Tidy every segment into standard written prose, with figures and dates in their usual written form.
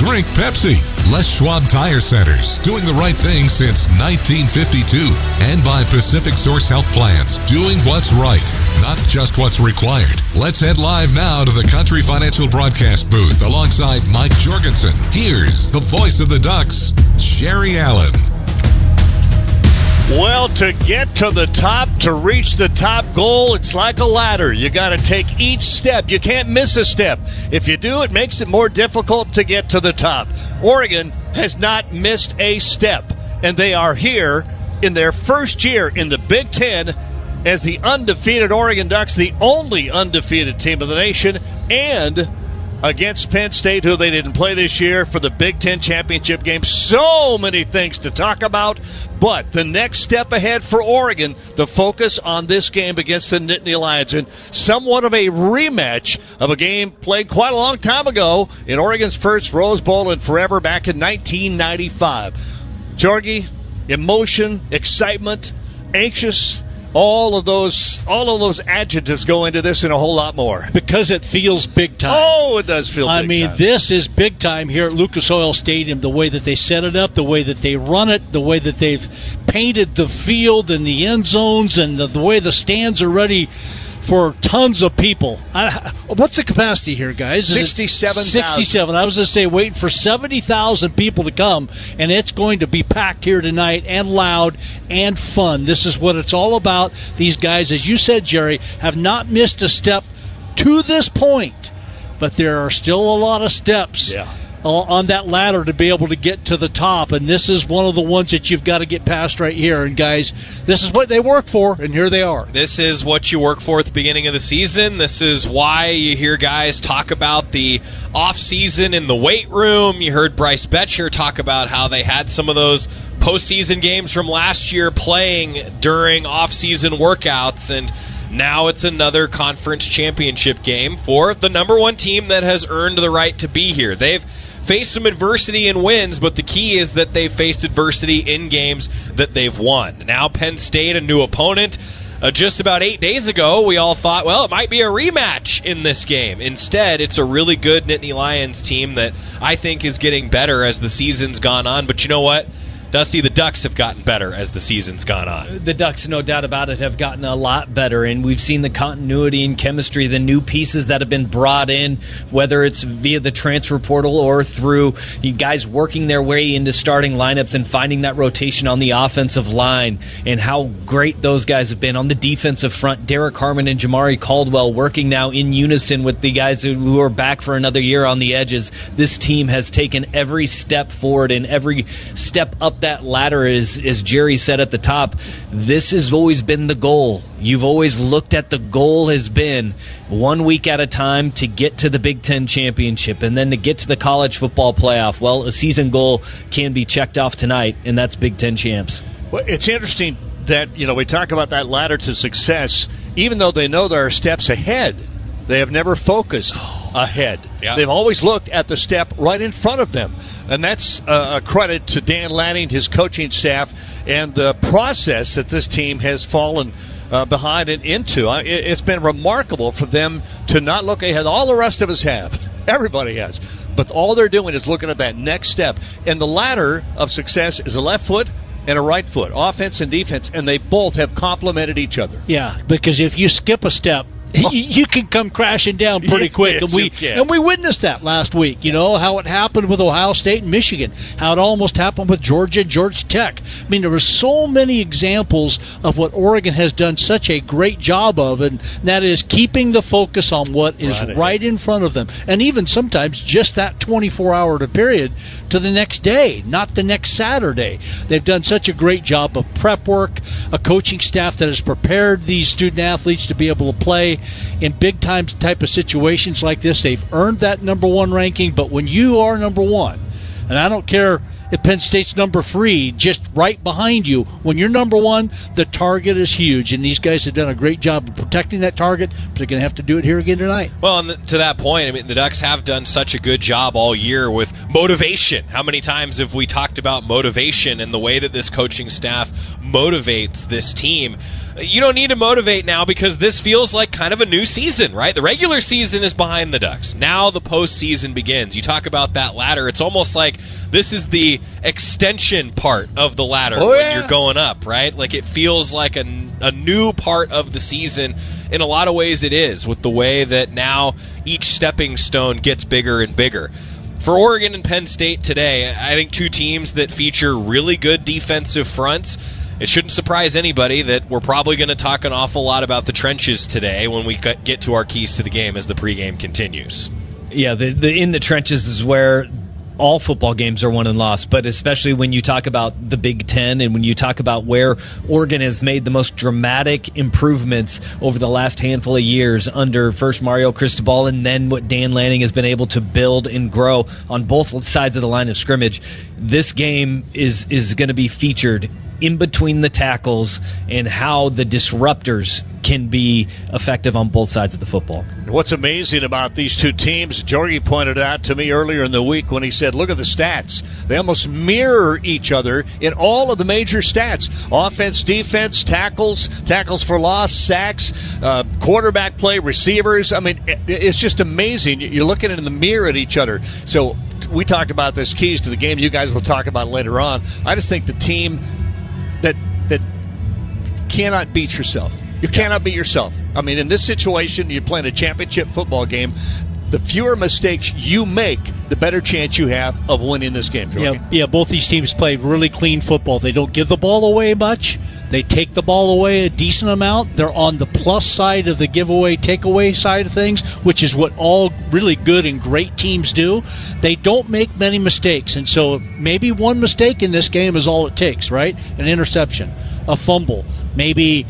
Drink Pepsi. Les Schwab Tire Centers, doing the right thing since 1952. And by Pacific Source Health Plans, doing what's right, not just what's required. Let's head live now to the Country Financial Broadcast booth alongside Mike Jorgensen. Here's the voice of the Ducks, Sherry Allen. Well, to get to the top, to reach the top goal, it's like a ladder. You got to take each step. You can't miss a step. If you do, it makes it more difficult to get to the top. Oregon has not missed a step, and they are here in their first year in the Big Ten as the undefeated Oregon Ducks, the only undefeated team of the nation, and against Penn State, who they didn't play this year, for the Big Ten championship game. So many things to talk about, but the next step ahead for Oregon, the focus on this game against the Nittany Lions, and somewhat of a rematch of a game played quite a long time ago in Oregon's first Rose Bowl in forever back in 1995. Jorgie, emotion, excitement, anxious, all of those adjectives go into this and a whole lot more. Because it feels big time. Oh, it does feel big time. I mean, this is big time here at Lucas Oil Stadium, the way that they set it up, the way that they run it, the way that they've painted the field and the end zones, and the way the stands are ready for tons of people. What's the capacity here, guys? 67,000. 67. I was going to say waiting for 70,000 people to come, and it's going to be packed here tonight and loud and fun. This is what it's all about. These guys, as you said, Jerry, have not missed a step to this point, but there are still a lot of steps on that ladder to be able to get to the top, and this is one of the ones that you've got to get past right here. And guys, this is what they work for, and here they are. This is what you work for at the beginning of the season. This is why you hear guys talk about the off-season in the weight room. You heard Bryce Betcher talk about how they had some of those postseason games from last year playing during off-season workouts, and now it's another conference championship game for the number one team that has earned the right to be here. They've faced some adversity in wins, but the key is that they've faced adversity in games that they've won. Now Penn State, a new opponent. Just about 8 days ago, we all thought, well, it might be a rematch in this game. Instead, it's a really good Nittany Lions team that I think is getting better as the season's gone on. But you know what? Dusty, the Ducks have gotten better as the season's gone on. The Ducks, no doubt about it, have gotten a lot better, and we've seen the continuity and chemistry, the new pieces that have been brought in, whether it's via the transfer portal or through you guys working their way into starting lineups and finding that rotation on the offensive line, and how great those guys have been on the defensive front. Derek Harmon and Jamari Caldwell working now in unison with the guys who are back for another year on the edges. This team has taken every step forward and every step up that ladder, as Jerry said at the top. This has always been the goal. You've always looked at the goal has been 1 week at a time to get to the Big Ten championship and then to get to the college football playoff. Well, a season goal can be checked off tonight, and that's Big Ten champs. Well, it's interesting that, we talk about that ladder to success. Even though they know there are steps ahead, they have never focused ahead. Yeah. They've always looked at the step right in front of them. And that's a credit to Dan Lanning, his coaching staff, and the process that this team has fallen behind and into. It's been remarkable for them to not look ahead. All the rest of us have. Everybody has. But all they're doing is looking at that next step. And the ladder of success is a left foot and a right foot, offense and defense, and they both have complemented each other. Yeah, because if you skip a step, you can come crashing down pretty quick. Yes, and we witnessed that last week, how it happened with Ohio State and Michigan, how it almost happened with Georgia and Georgia Tech. I mean, there were so many examples of what Oregon has done such a great job of, and that is keeping the focus on what is right in front of them. And even sometimes just that 24-hour period to the next day, not the next Saturday. They've done such a great job of prep work, a coaching staff that has prepared these student-athletes to be able to play in big-time type of situations like this. They've earned that number one ranking, but when you are number one, and I don't care if Penn State's number 3, just right behind you, when you're number one, the target is huge, and these guys have done a great job of protecting that target, but they're going to have to do it here again tonight. Well, and to that point, I mean, the Ducks have done such a good job all year with Motivation. How many times have we talked about motivation and the way that this coaching staff motivates this team? You don't need to motivate now because this feels like kind of a new season, right? The regular season is behind the Ducks. Now the postseason begins. You talk about that ladder. It's almost like this is the extension part of the ladder when you're going up, right? Like it feels like a new part of the season. In a lot of ways it is, with the way that now each stepping stone gets bigger and bigger. For Oregon and Penn State today, I think two teams that feature really good defensive fronts. It shouldn't surprise anybody that we're probably going to talk an awful lot about the trenches today when we get to our keys to the game as the pregame continues. Yeah, the in the trenches is where all football games are won and lost, but especially when you talk about the Big Ten and when you talk about where Oregon has made the most dramatic improvements over the last handful of years under first Mario Cristobal and then what Dan Lanning has been able to build and grow on both sides of the line of scrimmage. This game is going to be featured in between the tackles and how the disruptors can be effective on both sides of the football. What's amazing about these two teams, Jorgie pointed out to me earlier in the week when he said, look at the stats. They almost mirror each other in all of the major stats. Offense, defense, tackles for loss, sacks, quarterback play, receivers. I mean, it's just amazing. You're looking in the mirror at each other. So we talked about this keys to the game. You guys will talk about it later on. I just think the team that cannot beat yourself. You cannot beat yourself. I mean, in this situation, you're playing a championship football game. The fewer mistakes you make, the better chance you have of winning this game, Jordan. Yeah, both these teams play really clean football. They don't give the ball away much. They take the ball away a decent amount. They're on the plus side of the giveaway, takeaway side of things, which is what all really good and great teams do. They don't make many mistakes, and so maybe one mistake in this game is all it takes, right? An interception, a fumble, maybe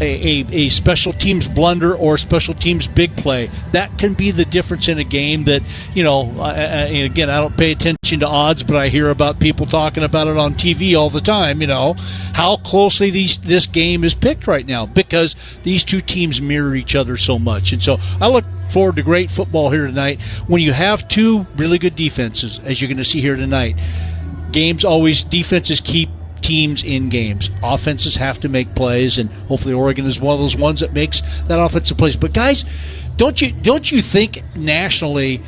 a special teams blunder or special teams big play. That can be the difference in a game that, and again, I don't pay attention to odds, but I hear about people talking about it on TV all the time, how closely this game is picked right now because these two teams mirror each other so much. And so I look forward to great football here tonight. When you have two really good defenses, as you're going to see here tonight, defenses keep teams in games. Offenses have to make plays, and hopefully Oregon is one of those ones that makes that offensive plays. But guys, don't you think nationally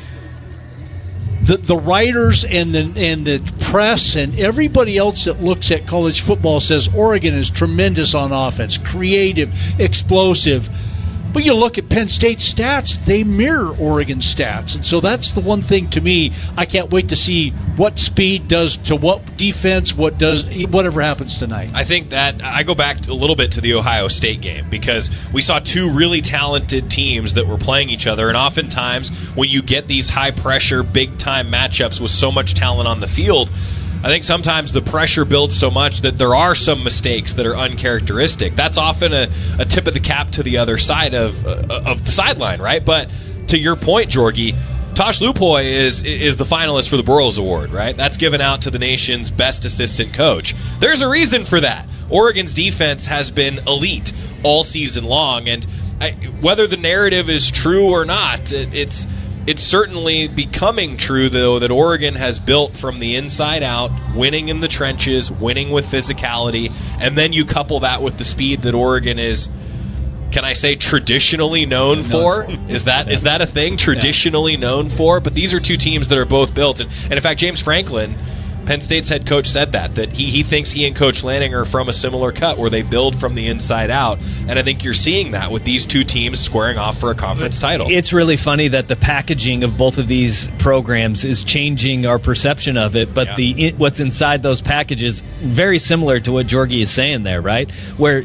the writers and the press and everybody else that looks at college football says Oregon is tremendous on offense, creative, explosive. But you look at Penn State's stats, they mirror Oregon's stats. And so that's the one thing to me, I can't wait to see what speed does to what defense, whatever happens tonight. I think that I go back a little bit to the Ohio State game because we saw two really talented teams that were playing each other. And oftentimes when you get these high-pressure, big-time matchups with so much talent on the field, I think sometimes the pressure builds so much that there are some mistakes that are uncharacteristic. That's often a tip of the cap to the other side of the sideline, right? But to your point, Jorgie, Tosh Lupoy is the finalist for the Burroughs Award, right? That's given out to the nation's best assistant coach. There's a reason for that. Oregon's defense has been elite all season long, and whether the narrative is true or not, it's certainly becoming true, though, that Oregon has built from the inside out, winning in the trenches, winning with physicality, and then you couple that with the speed that Oregon is, can I say, traditionally known for? Is that a thing? Traditionally known for? But these are two teams that are both built. And in fact, James Franklin, Penn State's head coach, said that he thinks he and Coach Lanning are from a similar cut where they build from the inside out. And I think you're seeing that with these two teams squaring off for a conference title. It's really funny that the packaging of both of these programs is changing our perception of it, but what's inside those packages, very similar to what Jorgie is saying there, right? Where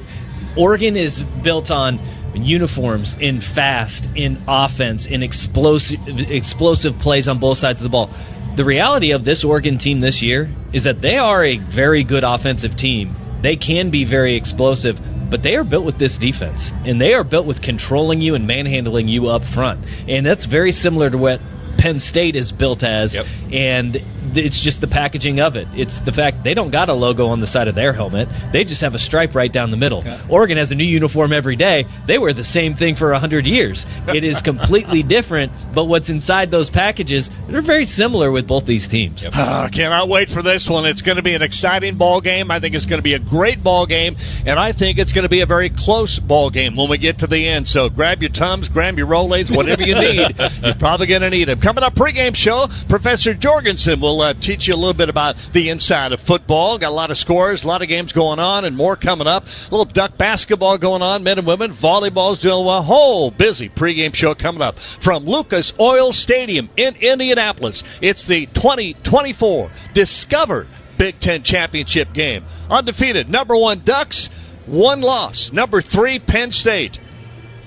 Oregon is built on uniforms, in fast, in offense, in explosive plays on both sides of the ball. The reality of this Oregon team this year is that they are a very good offensive team. They can be very explosive, but they are built with this defense, and they are built with controlling you and manhandling you up front. And that's very similar to what Penn State is built as, and it's just the packaging of it. It's the fact they don't got a logo on the side of their helmet. They just have a stripe right down the middle. Oregon has a new uniform every day. They wear the same thing for 100 years. It is completely different, but what's inside those packages, they're very similar with both these teams. Cannot wait for this one. It's going to be an exciting ball game. I think it's going to be a great ball game, and I think it's going to be a very close ball game when we get to the end. So grab your Tums, grab your Rolaids, whatever you need. You're probably going to need them. Coming up, pregame show, Professor Jorgensen will teach you a little bit about the inside of football. Got a lot of scores, a lot of games going on, and more coming up. A little duck basketball going on, men and women. Volleyball's doing a whole busy pregame show coming up from Lucas Oil Stadium in Indianapolis. It's the 2024 Discover Big Ten Championship game. Undefeated, number 1 Ducks, 1 loss. Number 3 Penn State.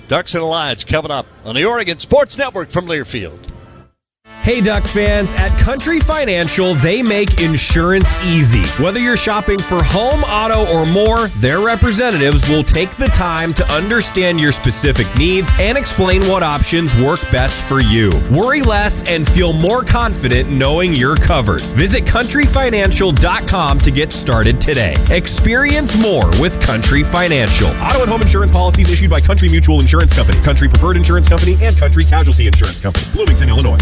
Ducks and the Lions coming up on the Oregon Sports Network from Learfield. Hey, Duck fans, at Country Financial, they make insurance easy. Whether you're shopping for home, auto, or more, their representatives will take the time to understand your specific needs and explain what options work best for you. Worry less and feel more confident knowing you're covered. Visit countryfinancial.com to get started today. Experience more with Country Financial. Auto and home insurance policies issued by Country Mutual Insurance Company, Country Preferred Insurance Company, and Country Casualty Insurance Company, Bloomington, Illinois.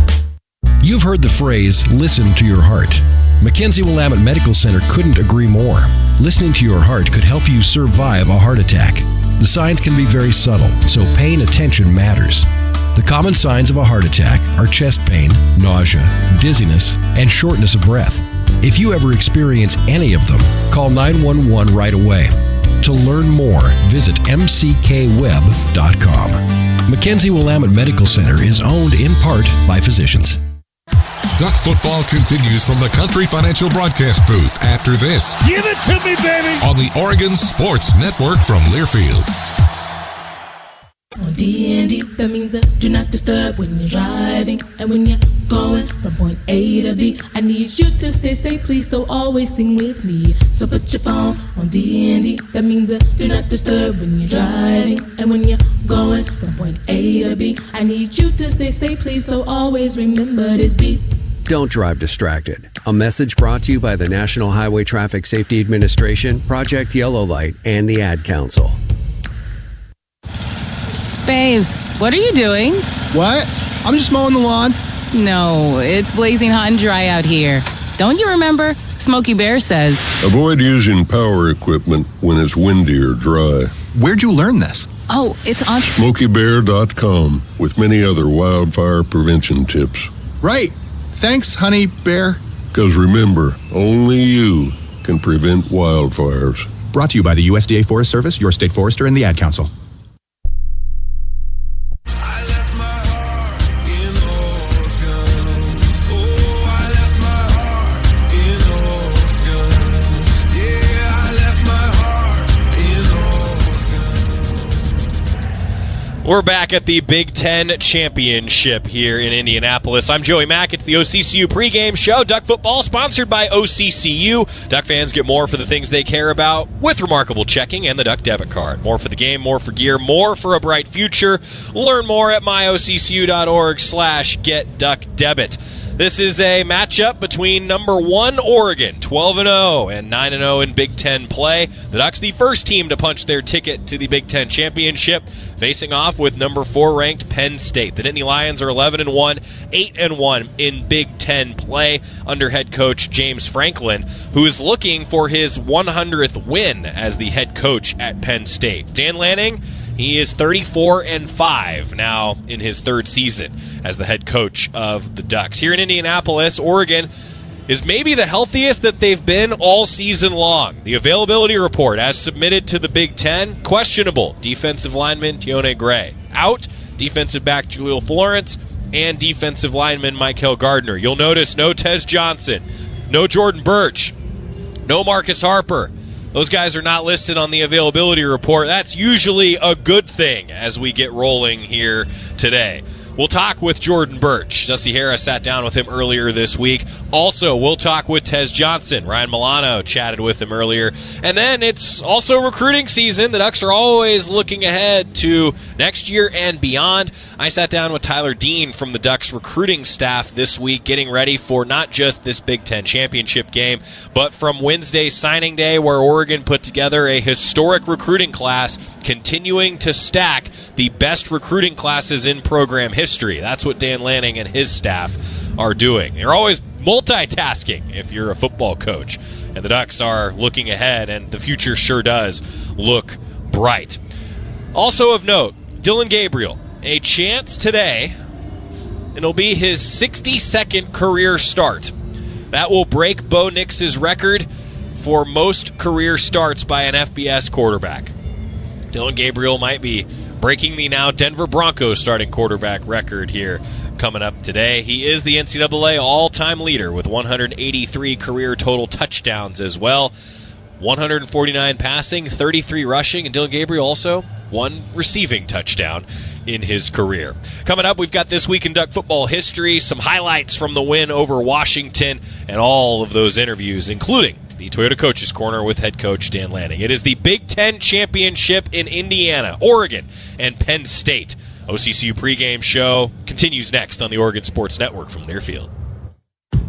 You've heard the phrase, listen to your heart. Mackenzie Willamette Medical Center couldn't agree more. Listening to your heart could help you survive a heart attack. The signs can be very subtle, so paying attention matters. The common signs of a heart attack are chest pain, nausea, dizziness, and shortness of breath. If you ever experience any of them, call 911 right away. To learn more, visit mckweb.com. Mackenzie Willamette Medical Center is owned in part by physicians. Duck football continues from the Country Financial broadcast booth after this. Give it to me, baby! On the Oregon Sports Network from Learfield. On D&D, that means that do not disturb when you're driving. And when you're going from point A to B, I need you to stay safe, please, so always sing with me. So put your phone on D&D, that means that do not disturb when you're driving. And when you're going from point A to B, I need you to stay safe, please, so always remember this beat. Don't drive distracted. A message brought to you by the National Highway Traffic Safety Administration, Project Yellow Light, and the Ad Council. Babes, what are you doing? What? I'm just mowing the lawn. No, it's blazing hot and dry out here. Don't you remember? Smokey Bear says, avoid using power equipment when it's windy or dry. Where'd you learn this? Oh, it's on SmokeyBear.com with many other wildfire prevention tips. Right. Thanks, honey bear. Because remember, only you can prevent wildfires. Brought to you by the USDA Forest Service, your state forester, and the Ad Council. We're back at the Big Ten Championship here in Indianapolis. I'm Joey Mack. It's the OCCU pregame show. Duck football sponsored by OCCU. Duck fans get more for the things they care about with remarkable checking and the Duck debit card. More for the game, more for gear, more for a bright future. Learn more at myoccu.org/getduckdebit. This is a matchup between number 1 Oregon, 12-0 and 9-0 in Big Ten play. The Ducks, the first team to punch their ticket to the Big Ten Championship, facing off with number 4 ranked Penn State. The Nittany Lions are 11-1, 8-1 in Big Ten play under head coach James Franklin, who is looking for his 100th win as the head coach at Penn State. Dan Lanning, he is 34-5 now in his 3rd season as the head coach of the Ducks. Here in Indianapolis, Oregon is maybe the healthiest that they've been all season long. The availability report, as submitted to the Big Ten, questionable. Defensive lineman Tione Gray out, defensive back Julio Florence, and defensive lineman Michael Gardner. You'll notice no Tez Johnson, no Jordan Burch, no Marcus Harper. Those guys are not listed on the availability report. That's usually a good thing as we get rolling here today. We'll talk with Jordan Burch. Dusty Harris sat down with him earlier this week. Also, we'll talk with Tez Johnson. Ryan Milano chatted with him earlier. And then it's also recruiting season. The Ducks are always looking ahead to next year and beyond. I sat down with Tyler Dean from the Ducks recruiting staff this week, getting ready for not just this Big Ten championship game, but from Wednesday's signing day, where Oregon put together a historic recruiting class, continuing to stack the best recruiting classes in program history. That's what Dan Lanning and his staff are doing. You're always multitasking if you're a football coach. And the Ducks are looking ahead, and the future sure does look bright. Also of note, Dylan Gabriel, a chance today, and it'll be his 62nd career start. That will break Bo Nix's record for most career starts by an FBS quarterback. Dylan Gabriel might be breaking the now Denver Broncos starting quarterback record here coming up today. He is the NCAA all-time leader with 183 career total touchdowns as well. 149 passing, 33 rushing, and Dylan Gabriel also one receiving touchdown in his career. Coming up, we've got This Week in Duck Football History, some highlights from the win over Washington, and all of those interviews, including the Toyota Coaches Corner with head coach Dan Lanning. It is the Big Ten Championship in Indiana, Oregon, and Penn State. OCCU pregame show continues next on the Oregon Sports Network from Learfield.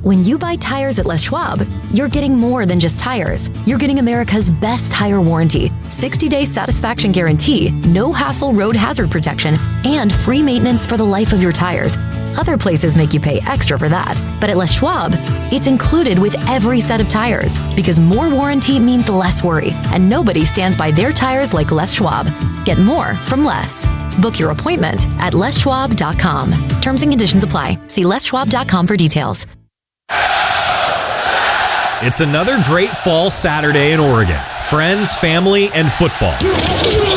When you buy tires at Les Schwab, you're getting more than just tires. You're getting America's best tire warranty, 60-day satisfaction guarantee, no hassle road hazard protection, and free maintenance for the life of your tires. Other places make you pay extra for that, but at Les Schwab, it's included with every set of tires, because more warranty means less worry, and nobody stands by their tires like Les Schwab. Get more from less. Book your appointment at leschwab.com. Terms and conditions apply. See leschwab.com for details. It's another great fall Saturday in Oregon. Friends, family, and football.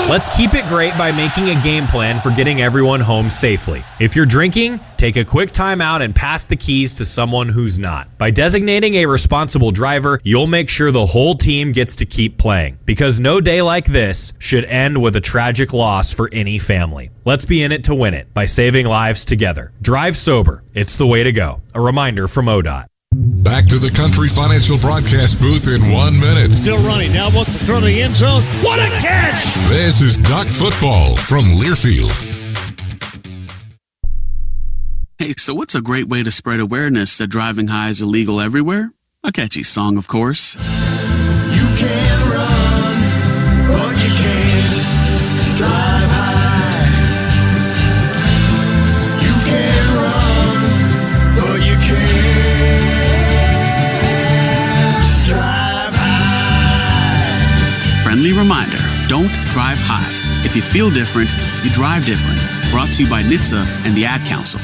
Let's keep it great by making a game plan for getting everyone home safely. If you're drinking, take a quick time out and pass the keys to someone who's not. By designating a responsible driver, you'll make sure the whole team gets to keep playing. Because no day like this should end with a tragic loss for any family. Let's be in it to win it by saving lives together. Drive sober. It's the way to go. A reminder from ODOT. Back to the Country Financial broadcast booth in 1 minute. Still running. Now look through the end zone. What a catch! This is Duck Football from Learfield. Hey, so what's a great way to spread awareness that driving high is illegal everywhere? A catchy song, of course. You can run, but you can't drive high. You can run, but you can't drive high. Friendly reminder, don't drive high. If you feel different, you drive different. Brought to you by NHTSA and the Ad Council.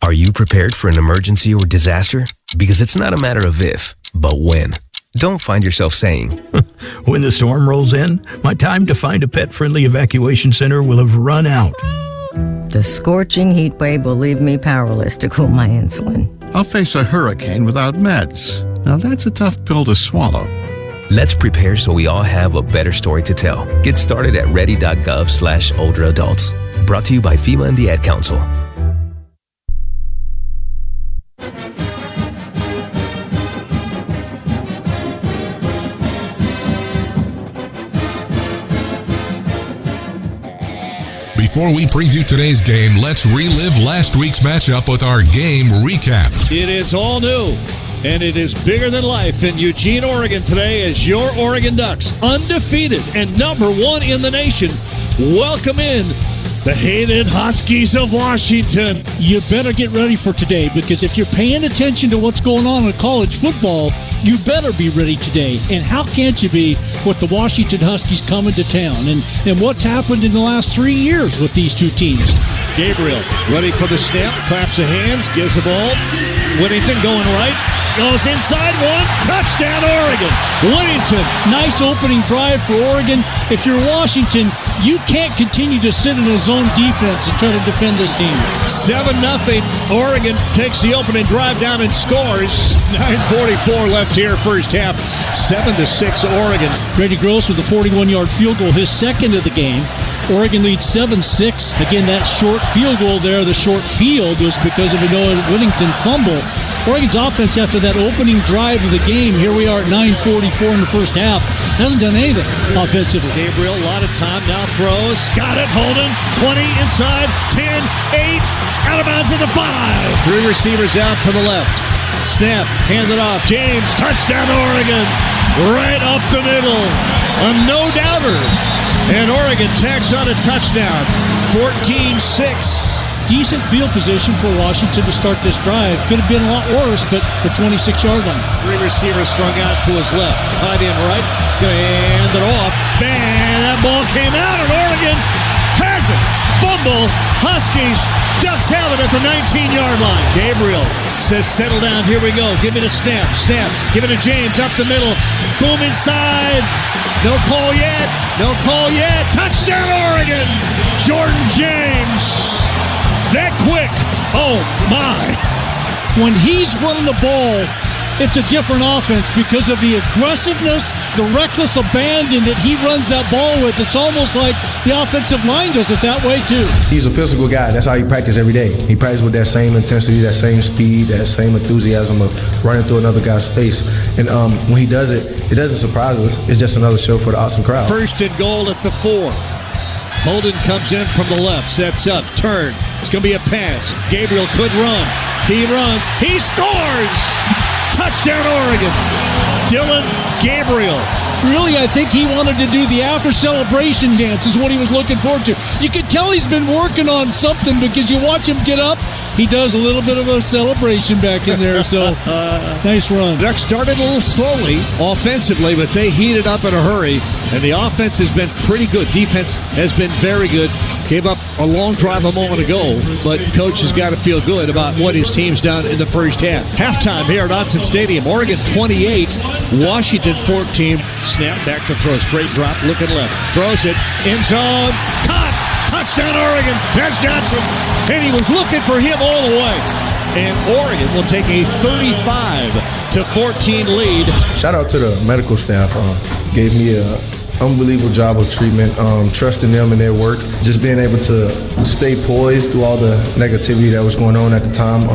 Are you prepared for an emergency or disaster? Because it's not a matter of if, but when. Don't find yourself saying, when the storm rolls in, my time to find a pet-friendly evacuation center will have run out. The scorching heat wave will leave me powerless to cool my insulin. I'll face a hurricane without meds. Now that's a tough pill to swallow. Let's prepare so we all have a better story to tell. Get started at ready.gov/older adults. Brought to you by FEMA and the Ad Council. Before we preview today's game, let's relive last week's matchup with our game recap. It is all new, and it is bigger than life in Eugene, Oregon today as your Oregon Ducks, undefeated and #1 in the nation, welcome in the hated Huskies of Washington. You better get ready for today, because if you're paying attention to what's going on in college football, you better be ready today. And how can't you be with the Washington Huskies coming to town and what's happened in the last 3 years with these two teams? Gabriel ready for the snap, claps of hands, gives the ball. Whittington going right. Goes inside one. Touchdown, Oregon. Whittington, nice opening drive for Oregon. If you're Washington, you can't continue to sit in a zone defense and try to defend this team. 7-0. Oregon takes the opening drive down and scores. 9:44 left here, first half. 7-6 Oregon. Brady Gross with a 41-yard field goal, his second of the game. Oregon leads 7-6. Again, that short field goal there, the short field, was because of a Noah Whittington fumble. Oregon's offense after that opening drive of the game, here we are at 9:44 in the first half, hasn't done anything offensively. Gabriel, a lot of time, now throws. Got it, Holden. 20 inside, 10, 8, out of bounds at the 5. 3 receivers out to the left. Snap, handed off. James, touchdown Oregon. Right up the middle. A no-doubter. And Oregon tacks on a touchdown. 14-6. Decent field position for Washington to start this drive. Could have been a lot worse, but the 26-yard line. 3 receivers strung out to his left. Tight end right. Hand it off. Bang! That ball came out, and Oregon has it. Fumble. Huskies. Ducks have it at the 19-yard line. Gabriel says, settle down. Here we go. Give me the snap. Snap. Give it to James up the middle. Boom inside. No call yet. No call yet. Touchdown, Oregon. Jordan James. That quick. Oh, my. When he's running the ball, it's a different offense because of the aggressiveness, the reckless abandon that he runs that ball with. It's almost like the offensive line does it that way, too. He's a physical guy. That's how he practices every day. He practices with that same intensity, that same speed, that same enthusiasm of running through another guy's face. And when he does it, it doesn't surprise us. It's just another show for the awesome crowd. First and goal at the 4. Holden comes in from the left, sets up, turn. It's going to be a pass. Gabriel could run. He runs. He scores! Touchdown, Oregon. Dylan Gabriel. Really, I think he wanted to do the after-celebration dance is what he was looking forward to. You can tell he's been working on something because you watch him get up. He does a little bit of a celebration back in there, so nice run. Ducks started a little slowly offensively, but they heated up in a hurry, and the offense has been pretty good. Defense has been very good. Gave up a long drive a moment ago, but coach has got to feel good about what his team's done in the first half. Halftime here at Autzen Stadium. Oregon 28, Washington 14. Snap back to throw. Straight drop, looking left. Throws it. End zone. Caught. Touchdown, Oregon. Des Johnson. And he was looking for him all the way. And Oregon will take a 35-14 lead. Shout out to the medical staff. Gave me a unbelievable job of treatment, trusting them in their work, just being able to stay poised through all the negativity that was going on at the time.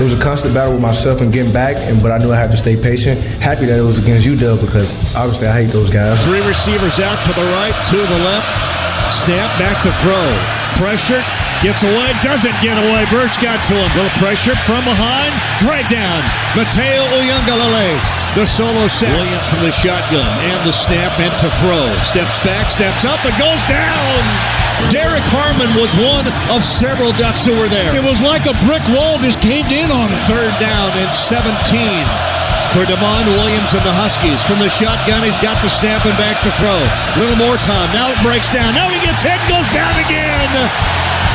It was a constant battle with myself and getting back, but I knew I had to stay patient. Happy that it was against UW because obviously I hate those guys. 3 receivers out to the right, 2 to the left. Snap back to throw. Pressure. Gets away, doesn't get away. Burch got to him. Little pressure from behind. Drag down. Mateo Uyunglele. The solo sack. Williams from the shotgun. And the snap and to throw. Steps back, steps up, and goes down. Derek Harmon was one of several Ducks who were there. It was like a brick wall just caved in on it. 3rd down and 17 for Damon Williams and the Huskies. From the shotgun, he's got the snap and back to throw. Little more time. Now it breaks down. Now he gets hit, goes down again.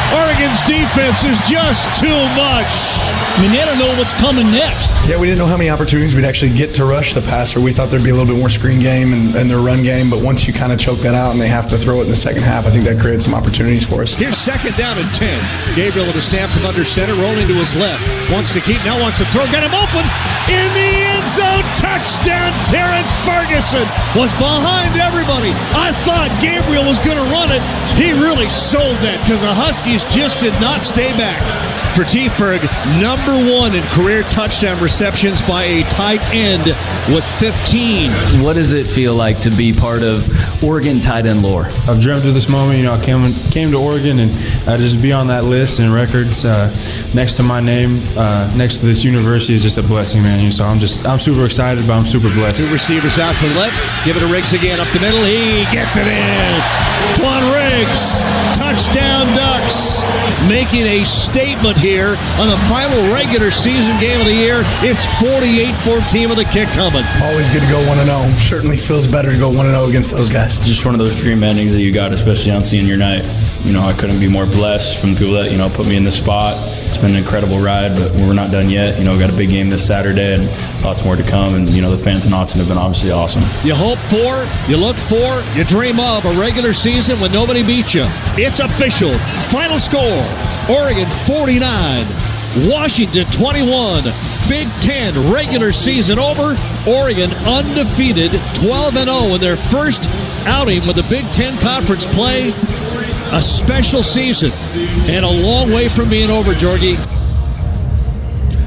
Oregon's defense is just too much. I mean, they don't know what's coming next. Yeah, we didn't know how many opportunities we'd actually get to rush the passer. We thought there'd be a little bit more screen game and their run game, but once you kind of choke that out and they have to throw it in the second half, I think that created some opportunities for us. Here's 2nd down and 10. Gabriel with a snap from under center, rolling to his left. Wants to keep, now wants to throw, got him open. In the end zone, touchdown, Terrence Ferguson was behind everybody. I thought Gabriel was going to run it. He really sold that because the Huskies just did not stay back. For T. Ferg, number 1 in career touchdown receptions by a tight end with 15. What does it feel like to be part of Oregon tight end lore? I've dreamt of this moment. I came to Oregon and just be on that list and records next to my name, next to this university is just a blessing, man. So I'm super excited, but I'm super blessed. 2 receivers out to the left. Give it to Riggs again up the middle. He gets it in. Quan Riggs, touchdown Ducks, making a statement here on the final regular season game of the year. It's 48-14 with a kick coming. Always good to go 1-0. Certainly feels better to go 1-0 against those guys. Just one of those dream endings that you got, especially on senior night. I couldn't be more blessed from the people that, put me in the spot been an incredible ride, but we're not done yet. We've got a big game this Saturday and lots more to come. And, the fans in Autzen have been obviously awesome. You hope for, you look for, you dream of a regular season when nobody beats you. It's official. Final score, Oregon 49, Washington 21. Big Ten regular season over. Oregon undefeated, 12-0 in their first outing with the Big Ten Conference play. A special season and a long way from being over, Jorgie.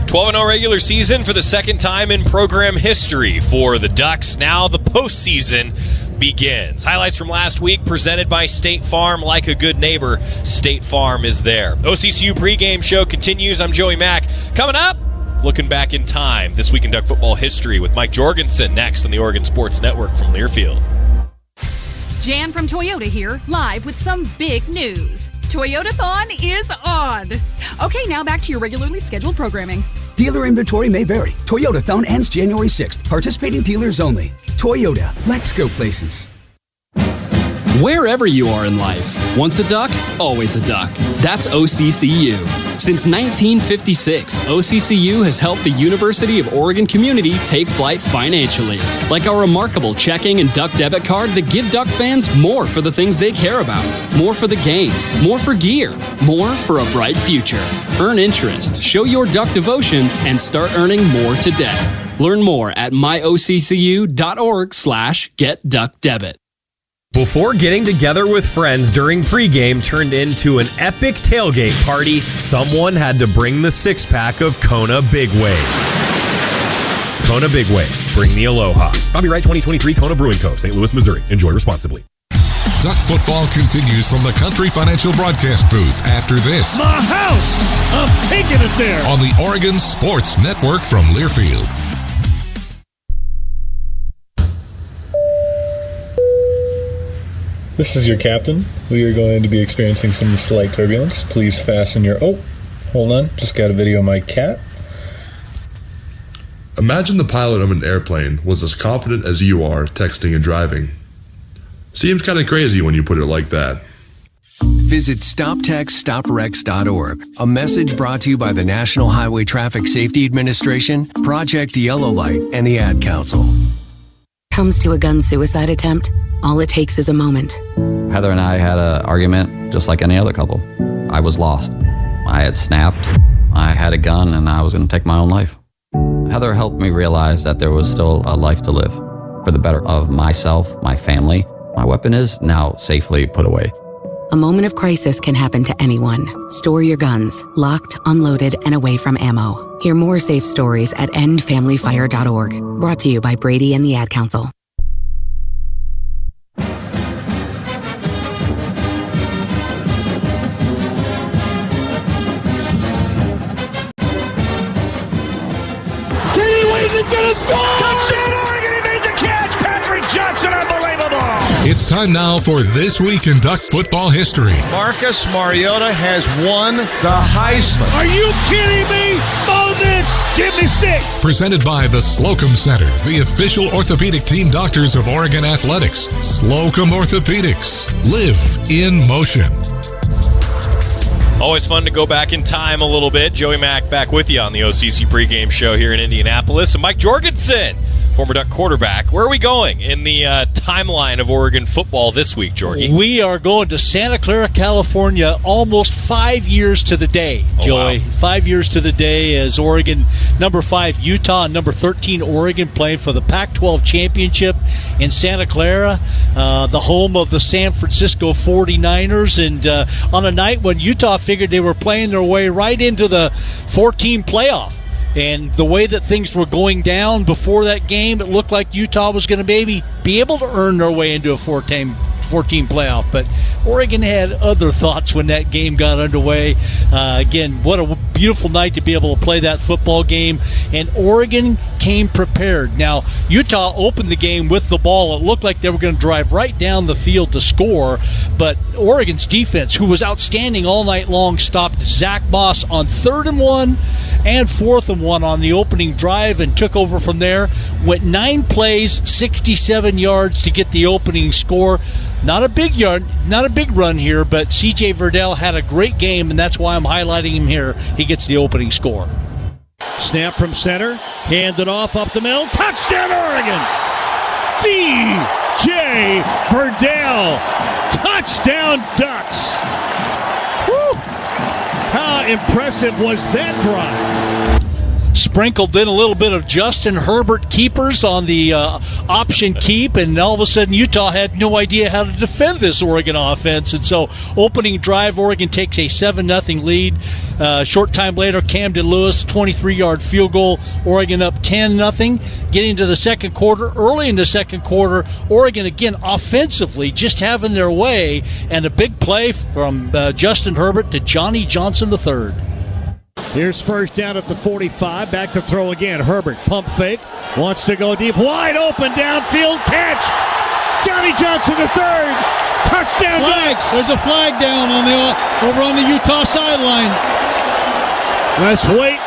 12-0 regular season for the second time in program history for the Ducks. Now the postseason begins. Highlights from last week presented by State Farm. Like a good neighbor, State Farm is there. OCCU pregame show continues. I'm Joey Mack. Coming up, looking back in time, This Week in Duck Football History with Mike Jorgensen next on the Oregon Sports Network from Learfield. Jan from Toyota here, live with some big news. Toyotathon is on. Okay, now back to your regularly scheduled programming. Dealer inventory may vary. Toyotathon ends January 6th. Participating dealers only. Toyota, let's go places. Wherever you are in life, once a duck, always a duck. That's OCCU. Since 1956, OCCU has helped the University of Oregon community take flight financially, like our remarkable checking and duck debit card that give Duck fans more for the things they care about, more for the game, more for gear, more for a bright future. Earn interest, show your Duck devotion, and start earning more today. Learn more at myoccu.org/getduckdebit. Before getting together with friends during pregame turned into an epic tailgate party, someone had to bring the six-pack of Kona Big Wave. Kona Big Wave, bring the aloha. Copyright 2023 Kona Brewing Co., St. Louis, Missouri. Enjoy responsibly. Duck football continues from the Country Financial broadcast booth after this. My house! I'm taking it there! On the Oregon Sports Network from Learfield. This is your captain. We are going to be experiencing some slight turbulence. Please fasten your... Oh, hold on. Just got a video of my cat. Imagine the pilot of an airplane was as confident as you are texting and driving. Seems kind of crazy when you put it like that. Visit StopTextStopWrecks.org. A message brought to you by the National Highway Traffic Safety Administration, Project Yellow Light, and the Ad Council. Comes to a gun suicide attempt, all it takes is a moment. Heather and I had an argument just like any other couple. I was lost. I had snapped. I had a gun and I was going to take my own life. Heather helped me realize that there was still a life to live for the better of myself, my family. My weapon is now safely put away. A moment of crisis can happen to anyone. Store your guns, locked, unloaded, and away from ammo. Hear more safe stories at endfamilyfire.org. Brought to you by Brady and the Ad Council. Kenny Wheaton's gonna score! Touchdown Oregon! He made the catch! Patrick Johnson, unbelievable! It's time now for This Week in Duck Football History. Marcus Mariota has won the Heisman. Are you kidding me? Moments! Give me 6! Presented by the Slocum Center, the official orthopedic team doctors of Oregon Athletics. Slocum Orthopedics. Live in motion. Always fun to go back in time a little bit. Joey Mack back with you on the OCC pregame show here in Indianapolis. And Mike Jorgensen, former Duck quarterback. Where are we going in the timeline of Oregon football this week, Jorgie? We are going to Santa Clara, California, almost 5 years to the day, Joey. Oh, wow. 5 years to the day as Oregon, number 5, Utah, and number 13, Oregon, playing for the Pac-12 championship in Santa Clara, the home of the San Francisco 49ers. And on a night when Utah figured they were playing their way right into the 14 playoff. And the way that things were going down before that game, it looked like Utah was going to maybe be able to earn their way into a 14 playoff. But Oregon had other thoughts when that game got underway. Again, what a beautiful night to be able to play that football game. And Oregon came prepared. Now, Utah opened the game with the ball. It looked like they were going to drive right down the field to score. But Oregon's defense, who was outstanding all night long, stopped Zach Moss on 3rd and 1 and 4th and 1 on the opening drive and took over from there. Went 9 plays, 67 yards to get the opening score. Not a big run here, but CJ Verdell had a great game, and that's why I'm highlighting him here. He gets the opening score. Snap from center, handed off up the middle, touchdown Oregon! C.J. Verdell, touchdown Ducks! Woo! How impressive was that drive? Sprinkled in a little bit of Justin Herbert keepers on the option keep, and all of a sudden Utah had no idea how to defend this Oregon offense. And so opening drive, Oregon takes a 7-0 lead. Short time later, Camden Lewis, 23-yard field goal, Oregon up 10-0. Getting to the second quarter, early in the second quarter, Oregon again offensively just having their way, and a big play from Justin Herbert to Johnny Johnson III. Here's first down at the 45. Back to throw again. Herbert, pump fake. Wants to go deep. Wide open downfield catch. Johnny Johnson III. Touchdown Ducks. There's a flag down over on the Utah sideline. Let's wait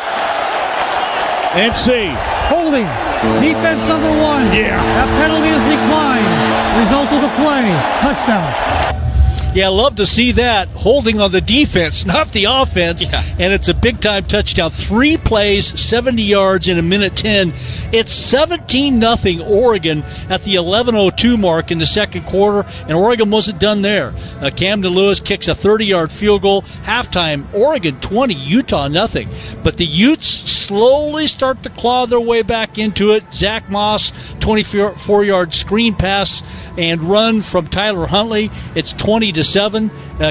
and see. Holding. Defense number 1. Yeah. That penalty is declined. Result of the play. Touchdown. Yeah, love to see that. Holding on the defense, not the offense. Yeah. And it's a big-time touchdown. 3 plays, 70 yards in a minute 10. It's 17-0 Oregon at the 11:02 mark in the second quarter, and Oregon wasn't done there. Camden Lewis kicks a 30-yard field goal. Halftime, Oregon 20, Utah nothing. But the Utes slowly start to claw their way back into it. Zach Moss, 24-yard screen pass and run from Tyler Huntley. It's 20-7.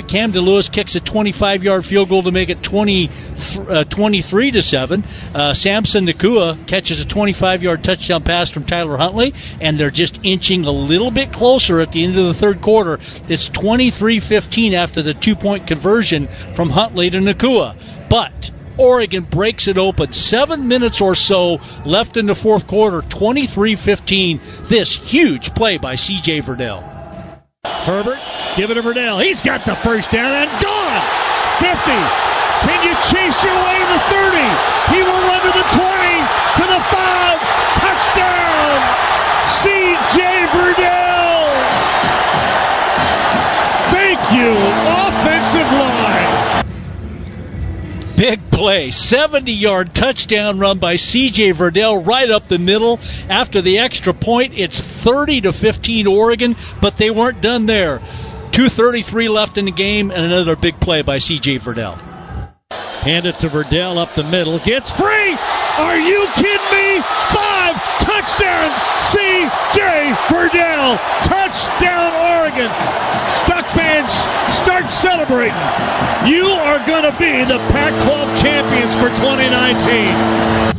Camden Lewis kicks a 25-yard field goal to make it 23-7. Samson Nakua catches a 25-yard touchdown pass from Tyler Huntley, and they're just inching a little bit closer at the end of the third quarter. It's 23-15 after the 2-point conversion from Huntley to Nakua. But Oregon breaks it open. 7 minutes or so left in the fourth quarter, 23-15. This huge play by C.J. Verdell. Herbert, give it to Verdell. He's got the first down and gone. 50. Can you chase your way to the 30? He will run to the 20, to the 5. Touchdown, C.J. Verdell. Thank you, offensive line. Big play, 70-yard touchdown run by C.J. Verdell right up the middle. After the extra point, it's 30-15 Oregon, but they weren't done there. 2:33 left in the game, and another big play by C.J. Verdell. Hand it to Verdell up the middle. Gets free. Are you kidding me? 5. Touchdown, C.J. Verdell. Touchdown, Oregon. Duck fans, start celebrating. You are going to be the Pac-12 champions for 2019.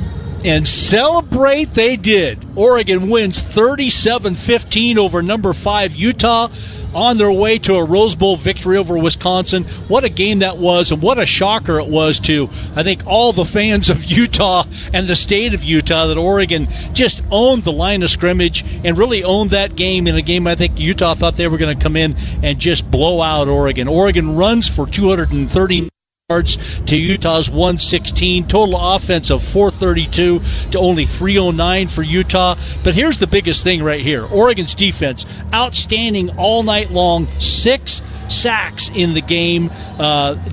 And celebrate they did. Oregon wins 37-15 over number 5 Utah on their way to a Rose Bowl victory over Wisconsin. What a game that was, and what a shocker it was to, I think, all the fans of Utah and the state of Utah, that Oregon just owned the line of scrimmage and really owned that game in a game I think Utah thought they were going to come in and just blow out Oregon. Oregon runs for 230 yards to Utah's 116. Total offense of 432 to only 309 for Utah. But here's the biggest thing right here. Oregon's defense, outstanding all night long. 6 sacks in the game.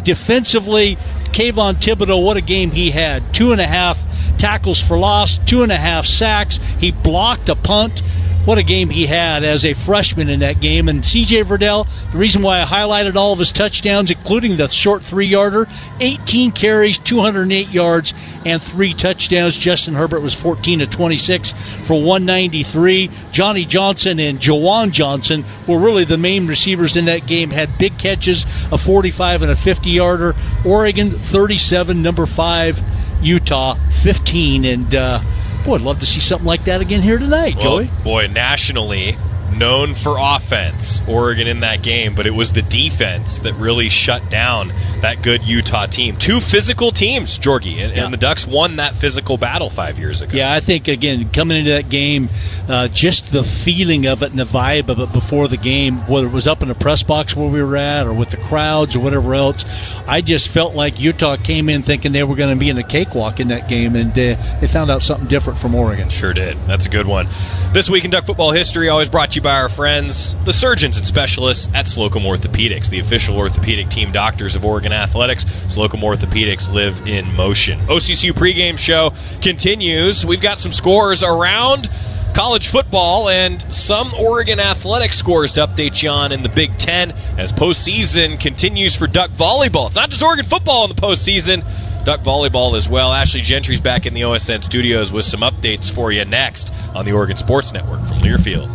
Defensively, Kayvon Thibodeau, what a game he had. 2.5 tackles for loss, 2.5 sacks. He blocked a punt. What a game he had as a freshman in that game. And C.J. Verdell, the reason why I highlighted all of his touchdowns, including the short 3-yarder, 18 carries, 208 yards, and 3 touchdowns. Justin Herbert was 14-26 for 193. Johnny Johnson and Jawan Johnson were really the main receivers in that game, had big catches, a 45 and a 50-yarder. Oregon, 37, number 5, Utah, 15. And, boy, I'd love to see something like that again here tonight, Joey. Boy, nationally known for offense, Oregon in that game, but it was the defense that really shut down that good Utah team. 2 physical teams, Jorgie, and the Ducks won that physical battle 5 years ago. Yeah, I think, again, coming into that game, just the feeling of it and the vibe of it before the game, whether it was up in the press box where we were at or with the crowds or whatever else, I just felt like Utah came in thinking they were going to be in a cakewalk in that game, and they found out something different from Oregon. Sure did. That's a good one. This Week in Duck Football History, always brought to you you by our friends, the surgeons and specialists at Slocum Orthopedics, the official orthopedic team doctors of Oregon Athletics. Slocum Orthopedics, live in motion. OCCU pregame show continues. We've got some scores around college football and some Oregon Athletics scores to update you on in the Big Ten as postseason continues for Duck volleyball. It's not just Oregon football in the postseason, Duck volleyball as well. Ashley Gentry's back in the OSN studios with some updates for you next on the Oregon Sports Network from Learfield.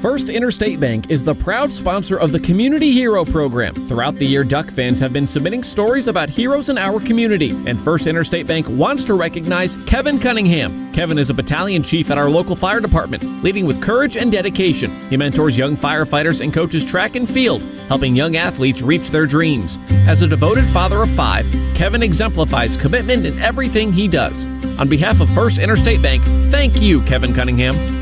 First Interstate Bank is the proud sponsor of the Community Hero Program. Throughout the year, Duck fans have been submitting stories about heroes in our community, and First Interstate Bank wants to recognize Kevin Cunningham. Kevin is a battalion chief at our local fire department, leading with courage and dedication. He mentors young firefighters and coaches track and field, helping young athletes reach their dreams. As a devoted father of 5, Kevin exemplifies commitment in everything he does. On behalf of First Interstate Bank, thank you, Kevin Cunningham.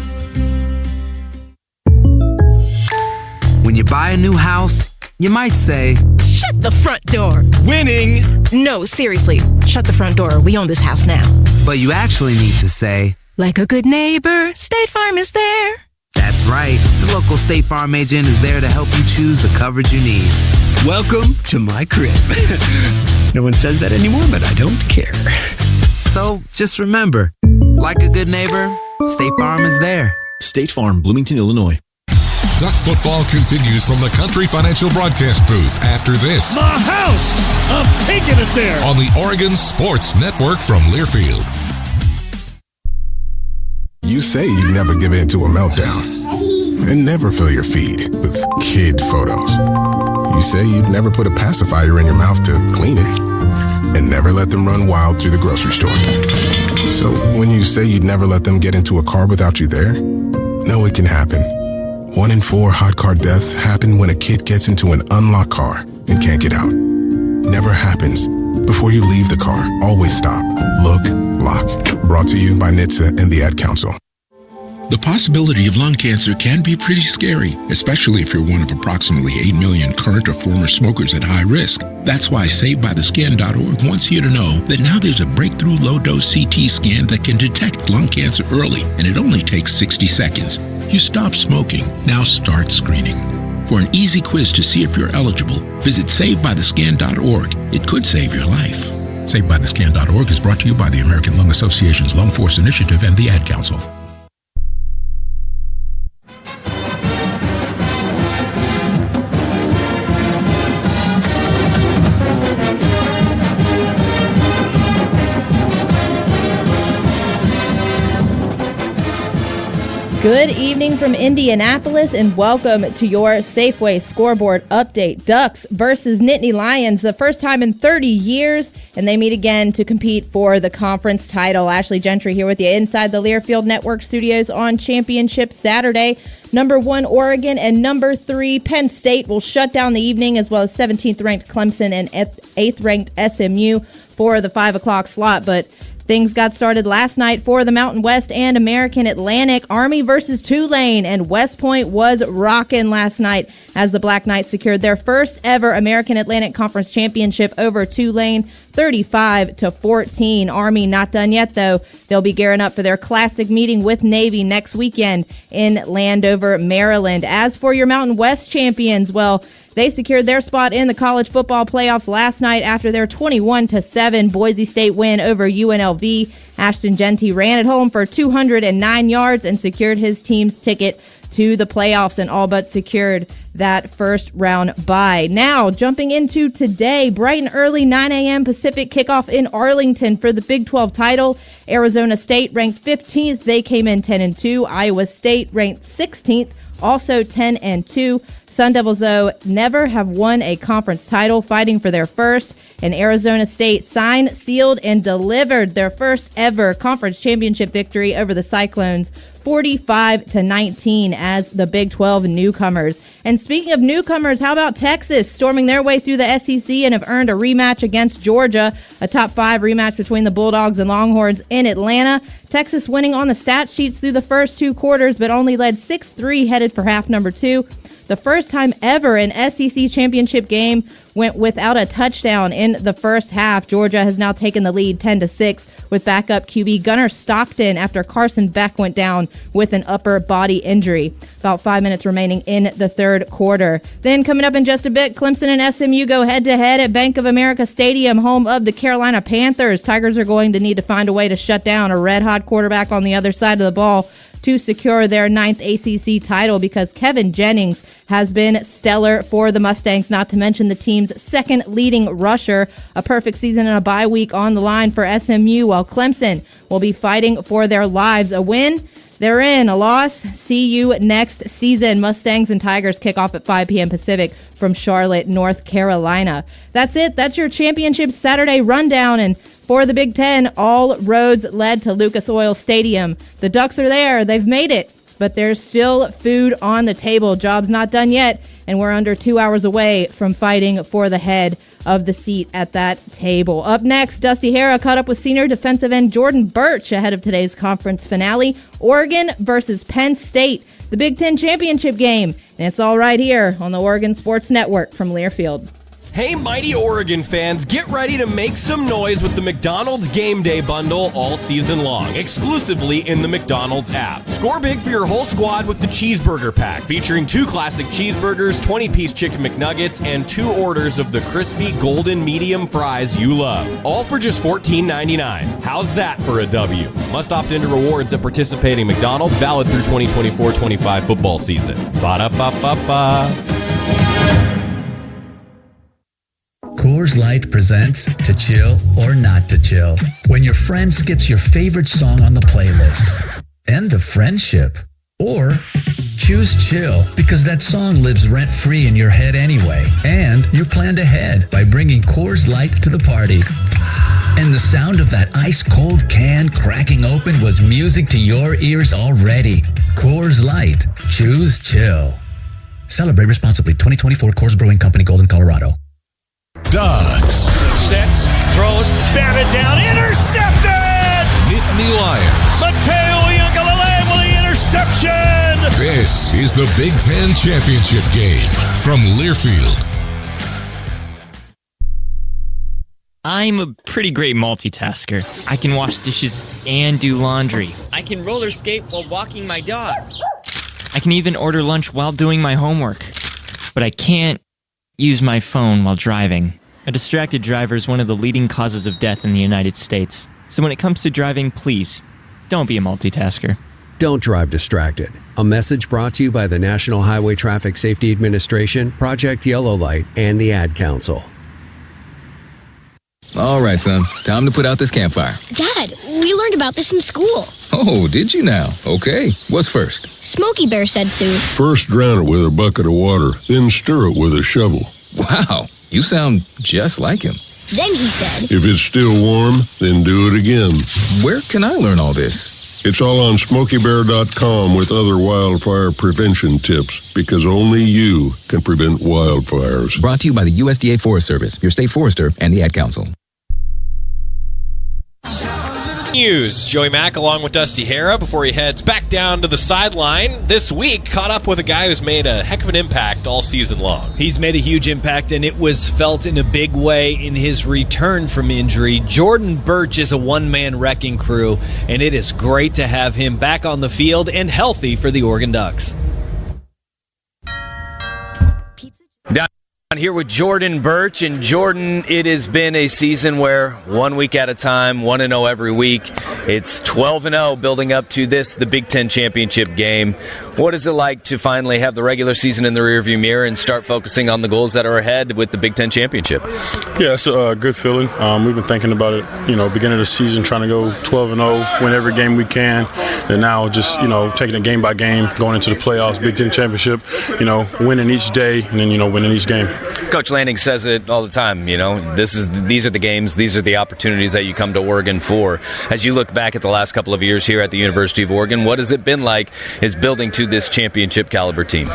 When you buy a new house, you might say, "Shut the front door." Winning! No, seriously, shut the front door. We own this house now. But you actually need to say, "Like a good neighbor, State Farm is there." That's right. The local State Farm agent is there to help you choose the coverage you need. Welcome to my crib. No one says that anymore, but I don't care. So just remember, like a good neighbor, State Farm is there. State Farm, Bloomington, Illinois. Duck football continues from the Country Financial broadcast booth after this. My house! I'm taking it there! On the Oregon Sports Network from Learfield. You say you never give in to a meltdown and never fill your feed with kid photos. You say you'd never put a pacifier in your mouth to clean it and never let them run wild through the grocery store. So when you say you'd never let them get into a car without you there, no, it can happen. 1 in 4 hot car deaths happen when a kid gets into an unlocked car and can't get out. Never happens. Before you leave the car, always stop, look, lock. Brought to you by NHTSA and the Ad Council. The possibility of lung cancer can be pretty scary, especially if you're one of approximately 8 million current or former smokers at high risk. That's why SaveByTheScan.org wants you to know that now there's a breakthrough low-dose CT scan that can detect lung cancer early, and it only takes 60 seconds. You stop smoking, now start screening. For an easy quiz to see if you're eligible, visit SaveByTheScan.org. It could save your life. SaveByTheScan.org is brought to you by the American Lung Association's Lung Force Initiative and the Ad Council. Good evening from Indianapolis and welcome to your Safeway scoreboard update. Ducks versus Nittany Lions, the first time in 30 years, and they meet again to compete for the conference title. Ashley Gentry here with you inside the Learfield Network studios on Championship Saturday. Number 1 Oregon and number 3 Penn State will shut down the evening, as well as 17th ranked Clemson and 8th ranked SMU for the 5 o'clock slot. But things got started last night for the Mountain West and American Atlantic. Army versus Tulane, and West Point was rocking last night as the Black Knights secured their first ever American Atlantic Conference championship over Tulane, 35-14. Army not done yet, though. They'll be gearing up for their classic meeting with Navy next weekend in Landover, Maryland. As for your Mountain West champions, well, they secured their spot in the college football playoffs last night after their 21-7 Boise State win over UNLV. Ashton Genty ran it home for 209 yards and secured his team's ticket to the playoffs and all but secured that first round bye. Now, jumping into today, bright and early 9 a.m. Pacific kickoff in Arlington for the Big 12 title. Arizona State ranked 15th. They came in 10-2. Iowa State ranked 16th, also 10-2. Sun Devils, though, never have won a conference title, fighting for their first. And Arizona State signed, sealed, and delivered their first ever conference championship victory over the Cyclones, 45-19 as the Big 12 newcomers. And speaking of newcomers, how about Texas storming their way through the SEC and have earned a rematch against Georgia, a top 5 rematch between the Bulldogs and Longhorns in Atlanta. Texas winning on the stat sheets through the first 2 quarters, but only led 6-3 headed for half number 2. The first time ever an SEC championship game went without a touchdown in the first half. Georgia has now taken the lead 10-6 with backup QB Gunnar Stockton after Carson Beck went down with an upper body injury. About 5 minutes remaining in the third quarter. Then coming up in just a bit, Clemson and SMU go head-to-head at Bank of America Stadium, home of the Carolina Panthers. Tigers are going to need to find a way to shut down a red-hot quarterback on the other side of the ball to secure their 9th ACC title, because Kevin Jennings has been stellar for the Mustangs, not to mention the team's second leading rusher. A perfect season and a bye week on the line for SMU, while Clemson will be fighting for their lives. A win, they're in. A loss, see you next season. Mustangs and Tigers kick off at 5 p.m. Pacific from Charlotte, North Carolina. That's it. That's your championship Saturday rundown. And for the Big Ten, all roads led to Lucas Oil Stadium. The Ducks are there. They've made it. But there's still food on the table. Job's not done yet. And we're under 2 hours away from fighting for the head of the seat at that table. Up next, Dusty Hara caught up with senior defensive end Jordan Burch ahead of today's conference finale. Oregon versus Penn State, the Big Ten championship game. And it's all right here on the Oregon Sports Network from Learfield. Hey, mighty Oregon fans, get ready to make some noise with the McDonald's Game Day Bundle all season long, exclusively in the McDonald's app. Score big for your whole squad with the Cheeseburger Pack, featuring 2 classic cheeseburgers, 20-piece chicken McNuggets, and 2 orders of the crispy golden medium fries you love. All for just $14.99. How's that for a W? Must opt into rewards at participating McDonald's, valid through 2024-25 football season. Ba-da-ba-ba-ba. Coors Light presents To Chill or Not to Chill. When your friend skips your favorite song on the playlist. End the friendship. Or choose chill because that song lives rent-free in your head anyway. And you planned ahead by bringing Coors Light to the party. And the sound of that ice-cold can cracking open was music to your ears already. Coors Light. Choose chill. Celebrate responsibly. 2024 Coors Brewing Company, Golden, Colorado. Ducks. Sets, throws, batted down, intercepted! Nittany Lions. Mateo Yangalale with the interception! This is the Big Ten Championship game from Learfield. I'm a pretty great multitasker. I can wash dishes and do laundry. I can roller skate while walking my dog. I can even order lunch while doing my homework. But I can't use my phone while driving. A distracted driver is one of the leading causes of death in the United States. So when it comes to driving, please, don't be a multitasker. Don't drive distracted. A message brought to you by the National Highway Traffic Safety Administration, Project Yellow Light, and the Ad Council. All right, son. Time to put out this campfire. Dad, we learned about this in school. Oh, did you now? Okay. What's first? Smokey Bear said to. First drown it with a bucket of water, then stir it with a shovel. Wow, you sound just like him. Then he said. If it's still warm, then do it again. Where can I learn all this? It's all on SmokeyBear.com with other wildfire prevention tips, because only you can prevent wildfires. Brought to you by the USDA Forest Service, your state forester, and the Ad Council. News. Joey Mack along with Dusty Hara before he heads back down to the sideline. This week, caught up with a guy who's made a heck of an impact all season long. He's made a huge impact, and it was felt in a big way in his return from injury. Jordan Burch is a one-man wrecking crew, and it is great to have him back on the field and healthy for the Oregon Ducks. Down here with Jordan Burch, and Jordan, it has been a season where 1 week at a time, 1-0 every week. It's 12-0 building up to this, the Big Ten championship game. What is it like to finally have the regular season in the rearview mirror and start focusing on the goals that are ahead with the Big Ten championship? Yeah, it's a good feeling. We've been thinking about it, beginning of the season, trying to go 12-0, win every game we can. And now just, taking it game by game, going into the playoffs, Big Ten championship, winning each day and then, winning each game. Coach Lanning says it all the time, these are the games, these are the opportunities that you come to Oregon for. As you look back at the last couple of years here at the University of Oregon, what has it been like is building to this championship caliber team?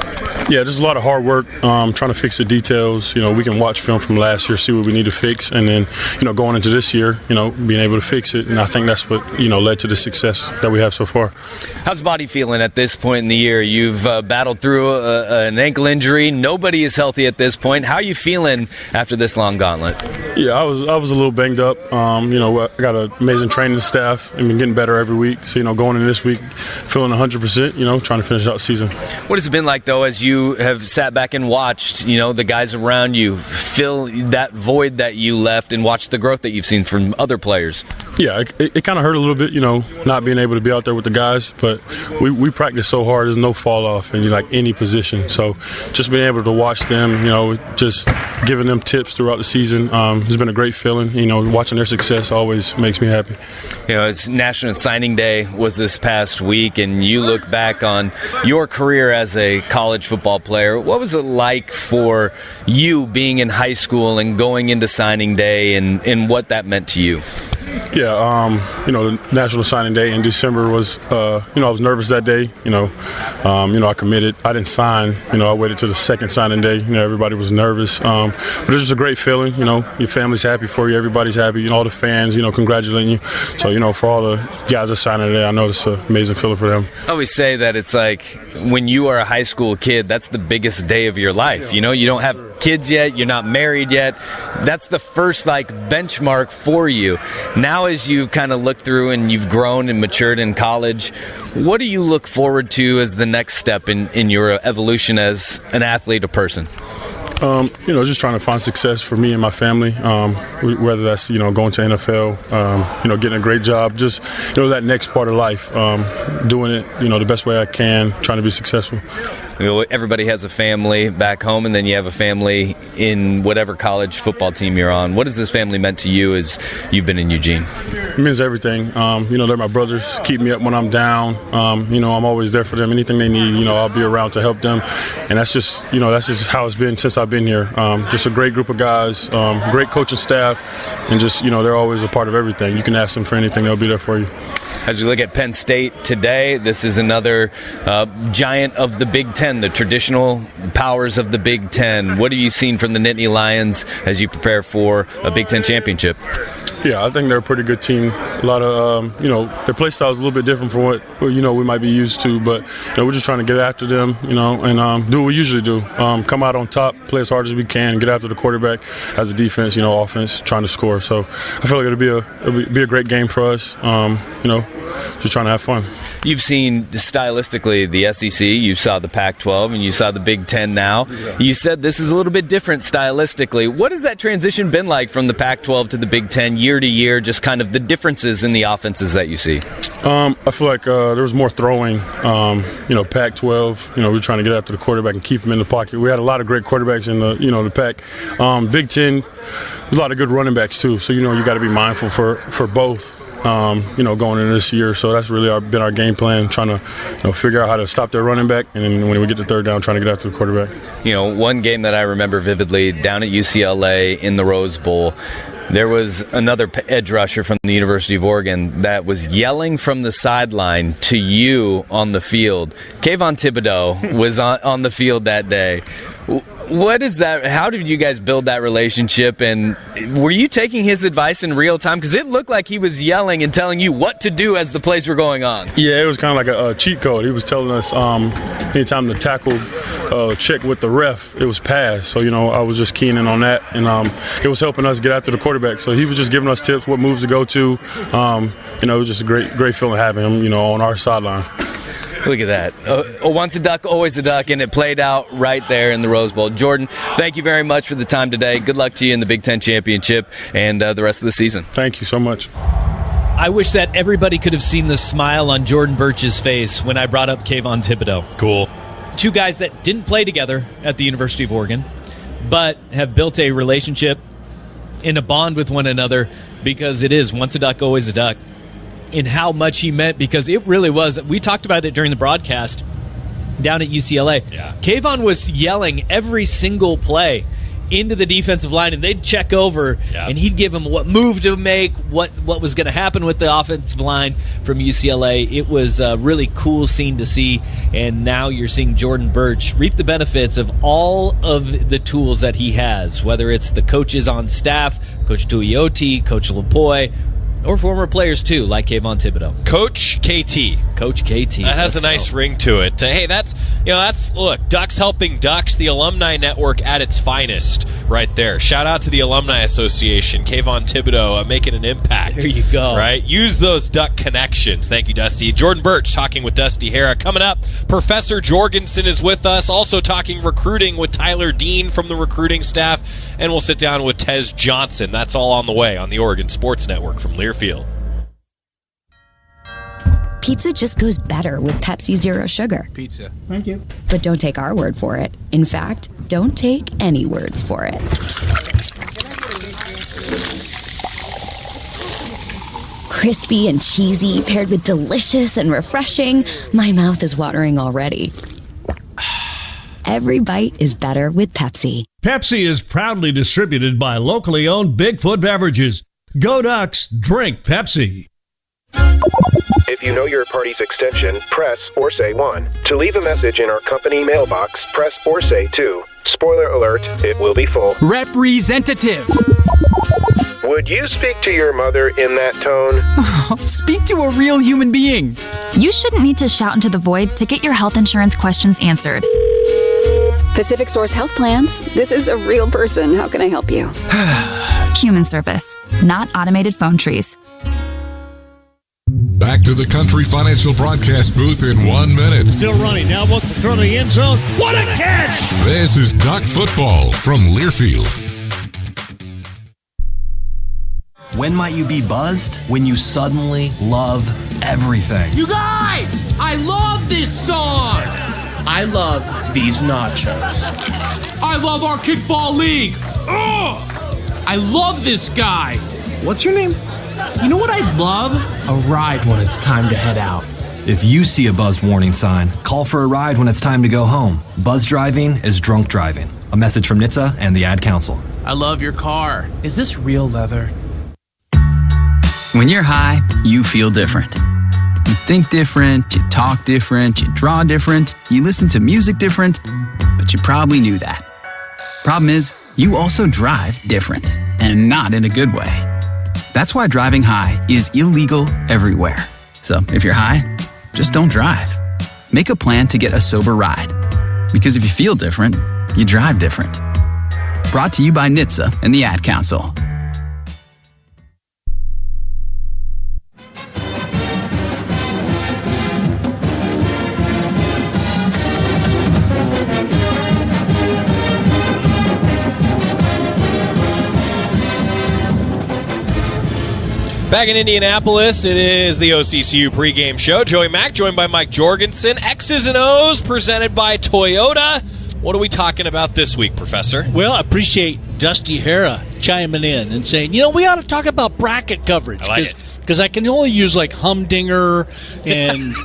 Yeah, there's a lot of hard work, trying to fix the details. We can watch film from last year, see what we need to fix, and then, going into this year, being able to fix it. And I think that's what, led to the success that we have so far. How's the body feeling at this point in the year? You've battled through an ankle injury. Nobody is healthy at this point. How are you feeling after this long gauntlet? Yeah, I was a little banged up. I got an amazing training staff and been getting better every week. So, going into this week, feeling 100%, trying to finish out the season. What has it been like, though, as you have sat back and watched, the guys around you fill that void that you left and watch the growth that you've seen from other players? Yeah, it kind of hurt a little bit, not being able to be out there with the guys. But we practice so hard. There's no fall off in any position. So just being able to watch them, just giving them tips throughout the season has been a great feeling. Watching their success always makes me happy. It's National Signing Day was this past week, and you look back on your career as a college football player. What was it like for you being in high school and going into signing day and what that meant to you? Yeah, the National Signing Day in December was, I was nervous that day. I committed. I didn't sign. I waited till the second signing day. Everybody was nervous. But it was just a great feeling. Your family's happy for you. Everybody's happy. All the fans, congratulating you. So, for all the guys that signed today, I know it's an amazing feeling for them. I always say that it's like when you are a high school kid, that's the biggest day of your life. You don't have kids yet. You're not married yet. That's the first, benchmark for you. Now, as you kind of look through and you've grown and matured in college, what do you look forward to as the next step in your evolution as an athlete or person? Just trying to find success for me and my family, whether that's, going to NFL, getting a great job, just, that next part of life, doing it, the best way I can, trying to be successful. Everybody has a family back home, and then you have a family in whatever college football team you're on. What has this family meant to you as you've been in Eugene? It means everything. They're my brothers, keep me up when I'm down. I'm always there for them. Anything they need, I'll be around to help them. And that's just how it's been since I've been here. Just a great group of guys, great coaching staff, and just, they're always a part of everything. You can ask them for anything, they'll be there for you. As we look at Penn State today, this is another giant of the Big Ten, the traditional powers of the Big Ten. What have you seen from the Nittany Lions as you prepare for a Big Ten championship? Yeah, I think they're a pretty good team. A lot of, their play style is a little bit different from what, we might be used to. But, we're just trying to get after them, and do what we usually do. Come out on top, play as hard as we can, get after the quarterback as a defense, offense, trying to score. So I feel like it'll be a great game for us, just trying to have fun. You've seen stylistically the SEC, you saw the Pac-12, and you saw the Big Ten now. You said this is a little bit different stylistically. What has that transition been like from the Pac-12 to the Big Ten year to year, just kind of the differences in the offenses that you see? I feel like there was more throwing. Pac-12, we were trying to get after the quarterback and keep him in the pocket. We had a lot of great quarterbacks in the Pac. Big Ten, a lot of good running backs too. So, you got to be mindful for both. Going into this year. So that's really been our game plan, trying to, figure out how to stop their running back, and then when we get to third down, trying to get after the quarterback. One game that I remember vividly down at UCLA in the Rose Bowl, there was another edge rusher from the University of Oregon that was yelling from the sideline to you on the field. Kayvon Thibodeau was on the field that day. What is that? How did you guys build that relationship? And were you taking his advice in real time? Because it looked like he was yelling and telling you what to do as the plays were going on. Yeah, it was kind of like a cheat code. He was telling us anytime the tackle check with the ref, it was pass. So, I was just keying in on that. And it was helping us get after the quarterback. So he was just giving us tips, what moves to go to. It was just a great feeling having him, on our sideline. Look at that. Once a duck, always a duck, and it played out right there in the Rose Bowl. Jordan, thank you very much for the time today. Good luck to you in the Big Ten Championship and the rest of the season. Thank you so much. I wish that everybody could have seen the smile on Jordan Burch's face when I brought up Kayvon Thibodeau. Cool. Two guys that didn't play together at the University of Oregon, but have built a relationship and a bond with one another because it is once a duck, always a duck. And how much he meant, because it really was. We talked about it during the broadcast down at UCLA. Yeah. Kayvon was yelling every single play into the defensive line, and they'd check over, and he'd give him what move to make, what was going to happen with the offensive line from UCLA. It was a really cool scene to see, and now you're seeing Jordan Burch reap the benefits of all of the tools that he has, whether it's the coaches on staff, Coach Tuioti, Coach Lapoy, Or former players, too, like Kayvon Thibodeau. Coach KT. Coach KT. That has a nice ring to it. Hey, that's look, Ducks helping Ducks, the alumni network at its finest right there. Shout out to the Alumni Association. Kayvon Thibodeau making an impact. There you go. Right? Use those Duck connections. Thank you, Dusty. Jordan Burch talking with Dusty Hara. Coming up, Professor Jorgensen is with us, also talking recruiting with Tyler Dean from the recruiting staff, and we'll sit down with Tez Johnson. That's all on the way on the Oregon Sports Network from Learfield. Pizza just goes better with Pepsi Zero Sugar. Pizza. Thank you. But don't take our word for it. In fact, don't take any words for it. Crispy and cheesy, paired with delicious and refreshing, my mouth is watering already. Every bite is better with Pepsi. Pepsi is proudly distributed by locally owned Bigfoot Beverages. Go Ducks, drink Pepsi. If you know your party's extension, press or say 1. To leave a message in our company mailbox, press or say 2. Spoiler alert, it will be full. Representative. Would you speak to your mother in that tone? Speak to a real human being. You shouldn't need to shout into the void to get your health insurance questions answered. Pacific Source Health Plans. This is a real person. How can I help you? Human service, not automated phone trees. Back to the Country Financial broadcast booth in 1 minute. Still running. Now look through the end zone. What a catch! This is Duck Football from Learfield. When might you be buzzed? When you suddenly love everything. You guys! I love this song! I love these nachos. I love our kickball league! Ugh! I love this guy! What's your name? You know what I'd love? A ride when it's time to head out. If you see a buzzed warning sign, call for a ride when it's time to go home. Buzz driving is drunk driving. A message from NHTSA and the Ad Council. I love your car. Is this real leather? When you're high, you feel different. You think different, you talk different, you draw different, you listen to music different, but you probably knew that. Problem is, you also drive different, and not in a good way. That's why driving high is illegal everywhere. So if you're high, just don't drive. Make a plan to get a sober ride. Because if you feel different, you drive different. Brought to you by NHTSA and the Ad Council. Back in Indianapolis, it is the OCCU pregame show. Joey Mack joined by Mike Jorgensen. X's and O's presented by Toyota. What are we talking about this week, Professor? Well, I appreciate Dusty Hara chiming in and saying, we ought to talk about bracket coverage. I like it. Because I can only use like humdinger and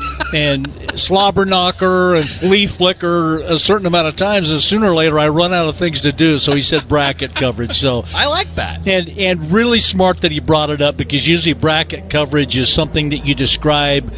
slobber knocker and flea flicker a certain amount of times, and sooner or later I run out of things to do. So he said bracket coverage. So I like that. And really smart that he brought it up, because usually bracket coverage is something that you describe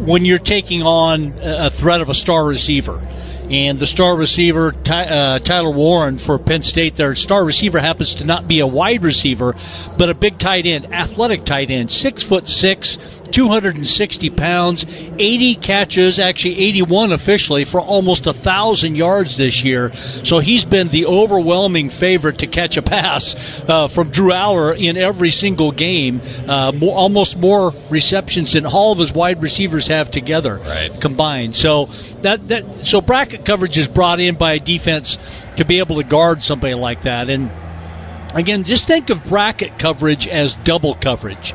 when you're taking on a threat of a star receiver. And the star receiver, Tyler Warren for Penn State, their star receiver happens to not be a wide receiver, but a big tight end, athletic tight end, 6'6", 260 pounds, 80 catches, actually 81 officially, for almost 1,000 yards this year. So he's been the overwhelming favorite to catch a pass from Drew Aller in every single game. Almost more receptions than all of his wide receivers have together combined. So so bracket coverage is brought in by a defense to be able to guard somebody like that. And again, just think of bracket coverage as double coverage.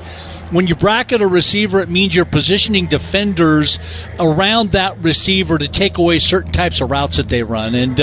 When you bracket a receiver, it means you're positioning defenders around that receiver to take away certain types of routes that they run. And,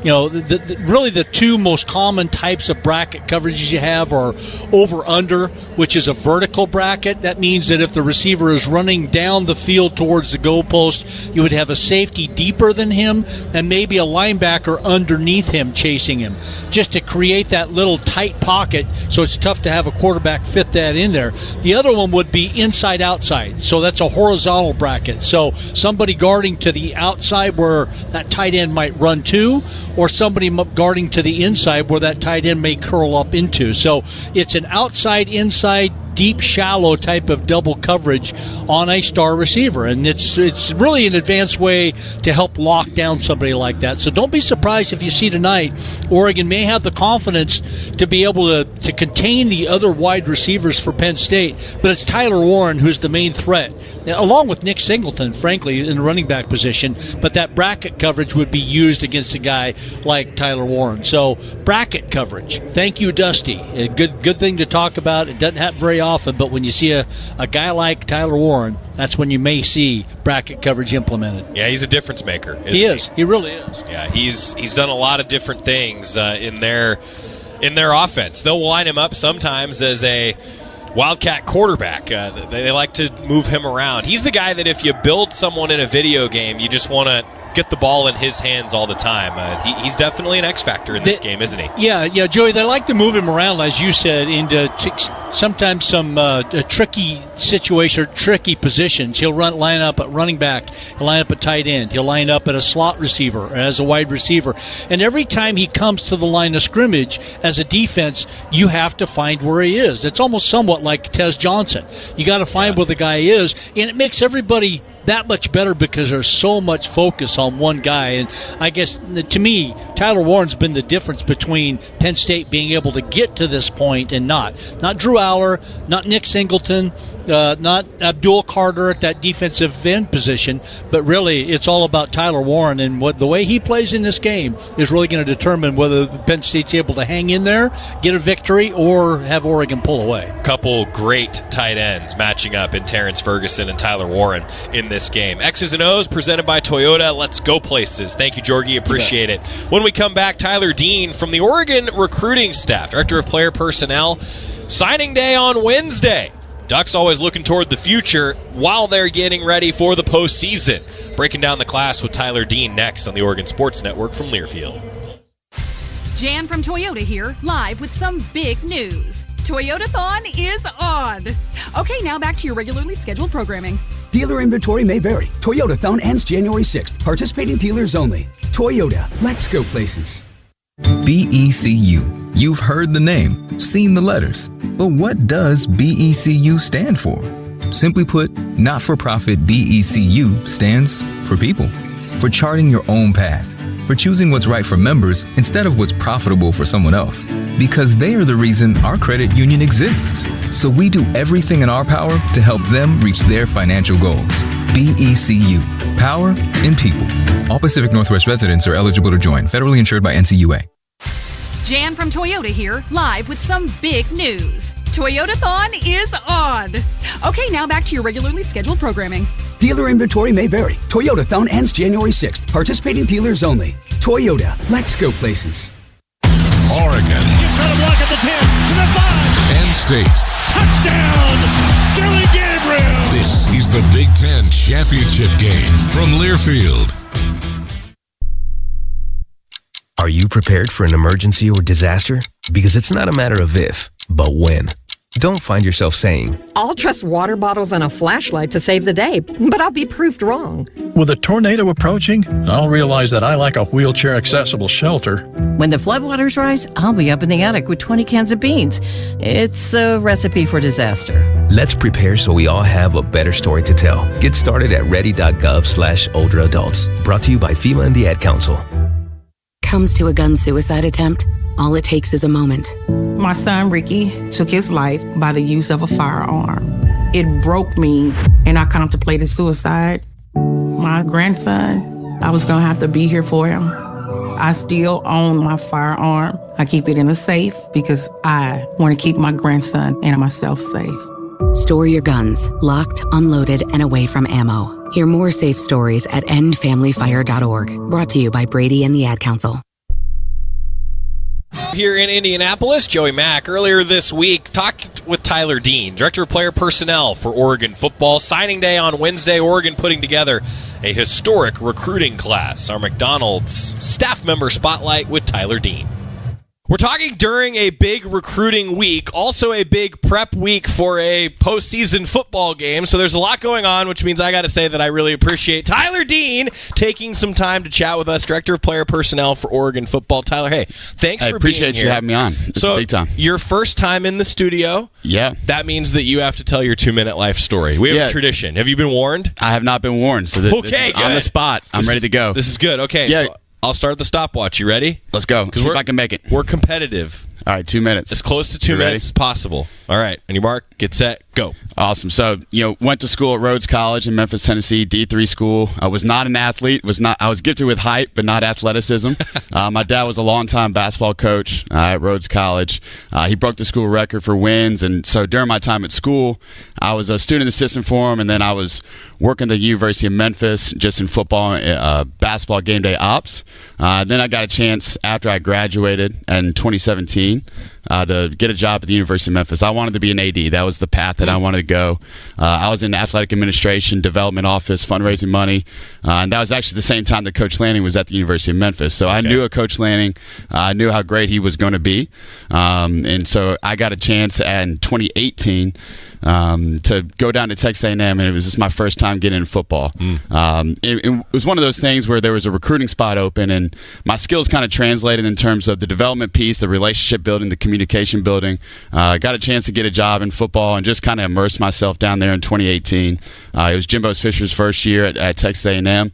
really the two most common types of bracket coverages you have are over-under, which is a vertical bracket. That means that if the receiver is running down the field towards the goalpost, you would have a safety deeper than him and maybe a linebacker underneath him chasing him, just to create that little tight pocket so it's tough to have a quarterback fit that in there. The other one would be inside-outside, so that's a horizontal bracket. So somebody guarding to the outside where that tight end might run to, or somebody guarding to the inside where that tight end may curl up into. So it's an outside-inside deep, shallow type of double coverage on a star receiver. And it's really an advanced way to help lock down somebody like that. So don't be surprised if you see tonight Oregon may have the confidence to be able to contain the other wide receivers for Penn State, but it's Tyler Warren who's the main threat, along with Nick Singleton, frankly, in the running back position. But that bracket coverage would be used against a guy like Tyler Warren. So bracket coverage. Thank you, Dusty. A good thing to talk about. It doesn't happen very often, but when you see a guy like Tyler Warren, that's when you may see bracket coverage implemented. Yeah, he's a difference maker. He is. He really is. Yeah, he's done a lot of different things in their offense. They'll line him up sometimes as a Wildcat quarterback. They like to move him around. He's the guy that if you build someone in a video game, you just want to get the ball in his hands all the time. He's definitely an X factor in this game, isn't he? Yeah, Joey, they like to move him around, as you said, into sometimes some tricky situation, tricky positions. He'll line up at running back, he'll line up at tight end, he'll line up at a slot receiver, or as a wide receiver. And every time he comes to the line of scrimmage as a defense, you have to find where he is. It's almost somewhat like Tez Johnson. You got to find where the guy is, and it makes everybody that much better because there's so much focus on one guy. And I guess, to me, Tyler Warren's been the difference between Penn State being able to get to this point and not. Not Drew Aller, not Nick Singleton, not Abdul Carter at that defensive end position, but really it's all about Tyler Warren, and the way he plays in this game is really going to determine whether Penn State's able to hang in there, get a victory, or have Oregon pull away. Couple great tight ends matching up in Terrence Ferguson and Tyler Warren in this game. X's and O's presented by Toyota. Let's go places. Thank you, Jorgie. Appreciate it. When we come back, Tyler Dean from the Oregon recruiting staff, Director of Player Personnel. Signing day on Wednesday. Ducks always looking toward the future while they're getting ready for the postseason. Breaking down the class with Tyler Dean next on the Oregon Sports Network from Learfield. Jan from Toyota here, live with some big news. Toyotathon is on. Okay, now back to your regularly scheduled programming. Dealer inventory may vary. Toyotathon ends January 6th. Participating dealers only. Toyota. Let's go places. BECU. You've heard the name, seen the letters. But what does BECU stand for? Simply put, not-for-profit BECU stands for people. For charting your own path. For choosing what's right for members instead of what's profitable for someone else. Because they are the reason our credit union exists. So we do everything in our power to help them reach their financial goals. BECU. Power in people. All Pacific Northwest residents are eligible to join. Federally insured by NCUA. Jan from Toyota here, live with some big news. Toyotathon is on. Okay, now back to your regularly scheduled programming. Dealer inventory may vary. Toyotathon ends January 6th. Participating dealers only. Toyota. Let's go places. Oregon. He's trying to block at the 10, to the 5. Penn State. Touchdown, Dylan Gabriel. This is the Big Ten Championship game from Learfield. Are you prepared for an emergency or disaster? Because it's not a matter of if, but when. Don't find yourself saying, I'll trust water bottles and a flashlight to save the day, but I'll be proved wrong. With a tornado approaching, I'll realize that I lack a wheelchair-accessible shelter. When the floodwaters rise, I'll be up in the attic with 20 cans of beans. It's a recipe for disaster. Let's prepare so we all have a better story to tell. Get started at ready.gov/older adults. Brought to you by FEMA and the Ad Council. Comes to a gun suicide attempt, all it takes is a moment. My son Ricky took his life by the use of a firearm. It broke me, and I contemplated suicide. My grandson, I was gonna have to be here for him. I still own my firearm. I keep it in a safe because I want to keep my grandson and myself safe. Store your guns, locked, unloaded, and away from ammo. Hear more safe stories at endfamilyfire.org. Brought to you by Brady and the Ad Council. Here in Indianapolis, Joey Mack earlier this week talked with Tyler Dean, Director of Player Personnel for Oregon football. Signing day on Wednesday, Oregon putting together a historic recruiting class. Our McDonald's staff member spotlight with Tyler Dean. We're talking during a big recruiting week, also a big prep week for a postseason football game. So there's a lot going on, which means I got to say that I really appreciate Tyler Dean taking some time to chat with us, Director of Player Personnel for Oregon Football. Tyler, hey, thanks for being here. I appreciate you having me on. It's a big time. Your first time in the studio. Yeah. That means that you have to tell your 2-minute life story. We have a tradition. Have you been warned? I have not been warned. So this is on the spot. I'm ready to go. This is good. Okay. Yeah. So I'll start the stopwatch. You ready? Let's go. See if I can make it. We're competitive. All right, 2 minutes. As close to 2 minutes as possible. All right. On your mark, get set, go. Awesome. So, went to school at Rhodes College in Memphis, Tennessee, D3 school. I was not an athlete. I was gifted with height, but not athleticism. My dad was a longtime basketball coach at Rhodes College. He broke the school record for wins, and so during my time at school, I was a student assistant for him, and then I was working at the University of Memphis just in football, basketball game day ops. Then I got a chance after I graduated in 2017 to get a job at the University of Memphis. I wanted to be an AD. That was the path that I wanted to go. I was in athletic administration, development office, fundraising money, and that was actually the same time that Coach Lanning was at the University of Memphis. So I knew of Coach Lanning. I knew how great he was going to be, and so I got a chance in 2018 to go down to Texas A&M, and it was just my first time getting in football. It was one of those things where there was a recruiting spot open, and my skills kind of translated in terms of the development piece, the relationship building, the communication building. Got a chance to get a job in football and just kind of immerse myself down there in 2018. It was Jimbo Fisher's first year at Texas A&M.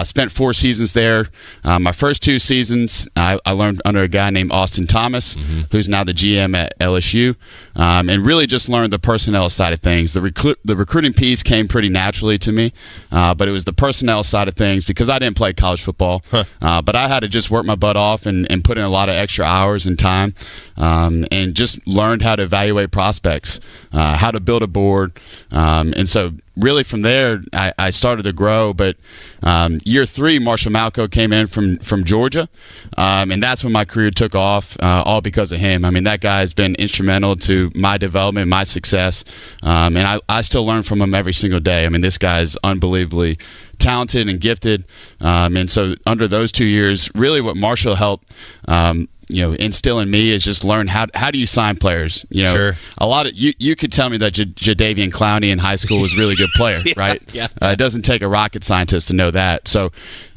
Spent 4 seasons there. My first 2 seasons, I learned under a guy named Austin Thomas, who's now the GM at LSU, and really just learned the personnel side of things. The recruiting piece came pretty naturally to me, but it was the personnel side of things because I didn't play college football, but I had to just work my butt off and put in a lot of extra hours and time, and just learned how to evaluate prospects, how to build a board, and so really from there I started to grow. But year 3, Marshall Malco came in from Georgia, and that's when my career took off, all because of him. I mean, that guy's been instrumental to my development, my success, and I still learn from him every single day. I mean, this guy's unbelievably talented and gifted, and so under those 2 years, really what Marshall helped instill in me is just learn how do you sign players. Sure. A lot of you could tell me that Jadeveon Clowney in high school was a really good player, right? Yeah. It doesn't take a rocket scientist to know that. So,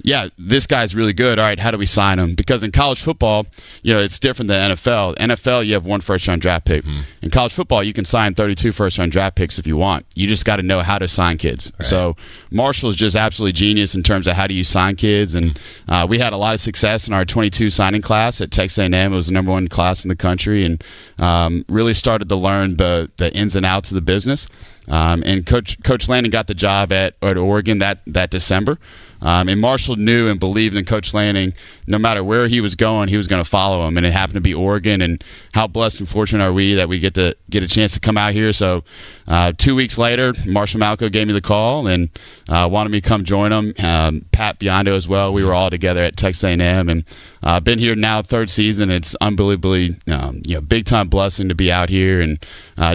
yeah, this guy's really good. All right, how do we sign him? Because in college football, it's different than NFL. NFL, you have 1 first-round draft pick. In college football, you can sign 32 first-round draft picks if you want. You just got to know how to sign kids. Right. So Marshall is just absolutely genius in terms of how do you sign kids. And we had a lot of success in our 22 signing class at Texas A&M. It was the number 1 class in the country, and really started to learn the ins and outs of the business. And Coach Lanning got the job at Oregon that December. And Marshall knew and believed in Coach Lanning. No matter where he was going to follow him. And it happened to be Oregon. And how blessed and fortunate are we that we get a chance to come out here. So 2 weeks later, Marshall Malco gave me the call and wanted me to come join him. Pat Biondo as well. We were all together at Texas A&M, and been here now 3rd season. It's unbelievably big time blessing to be out here and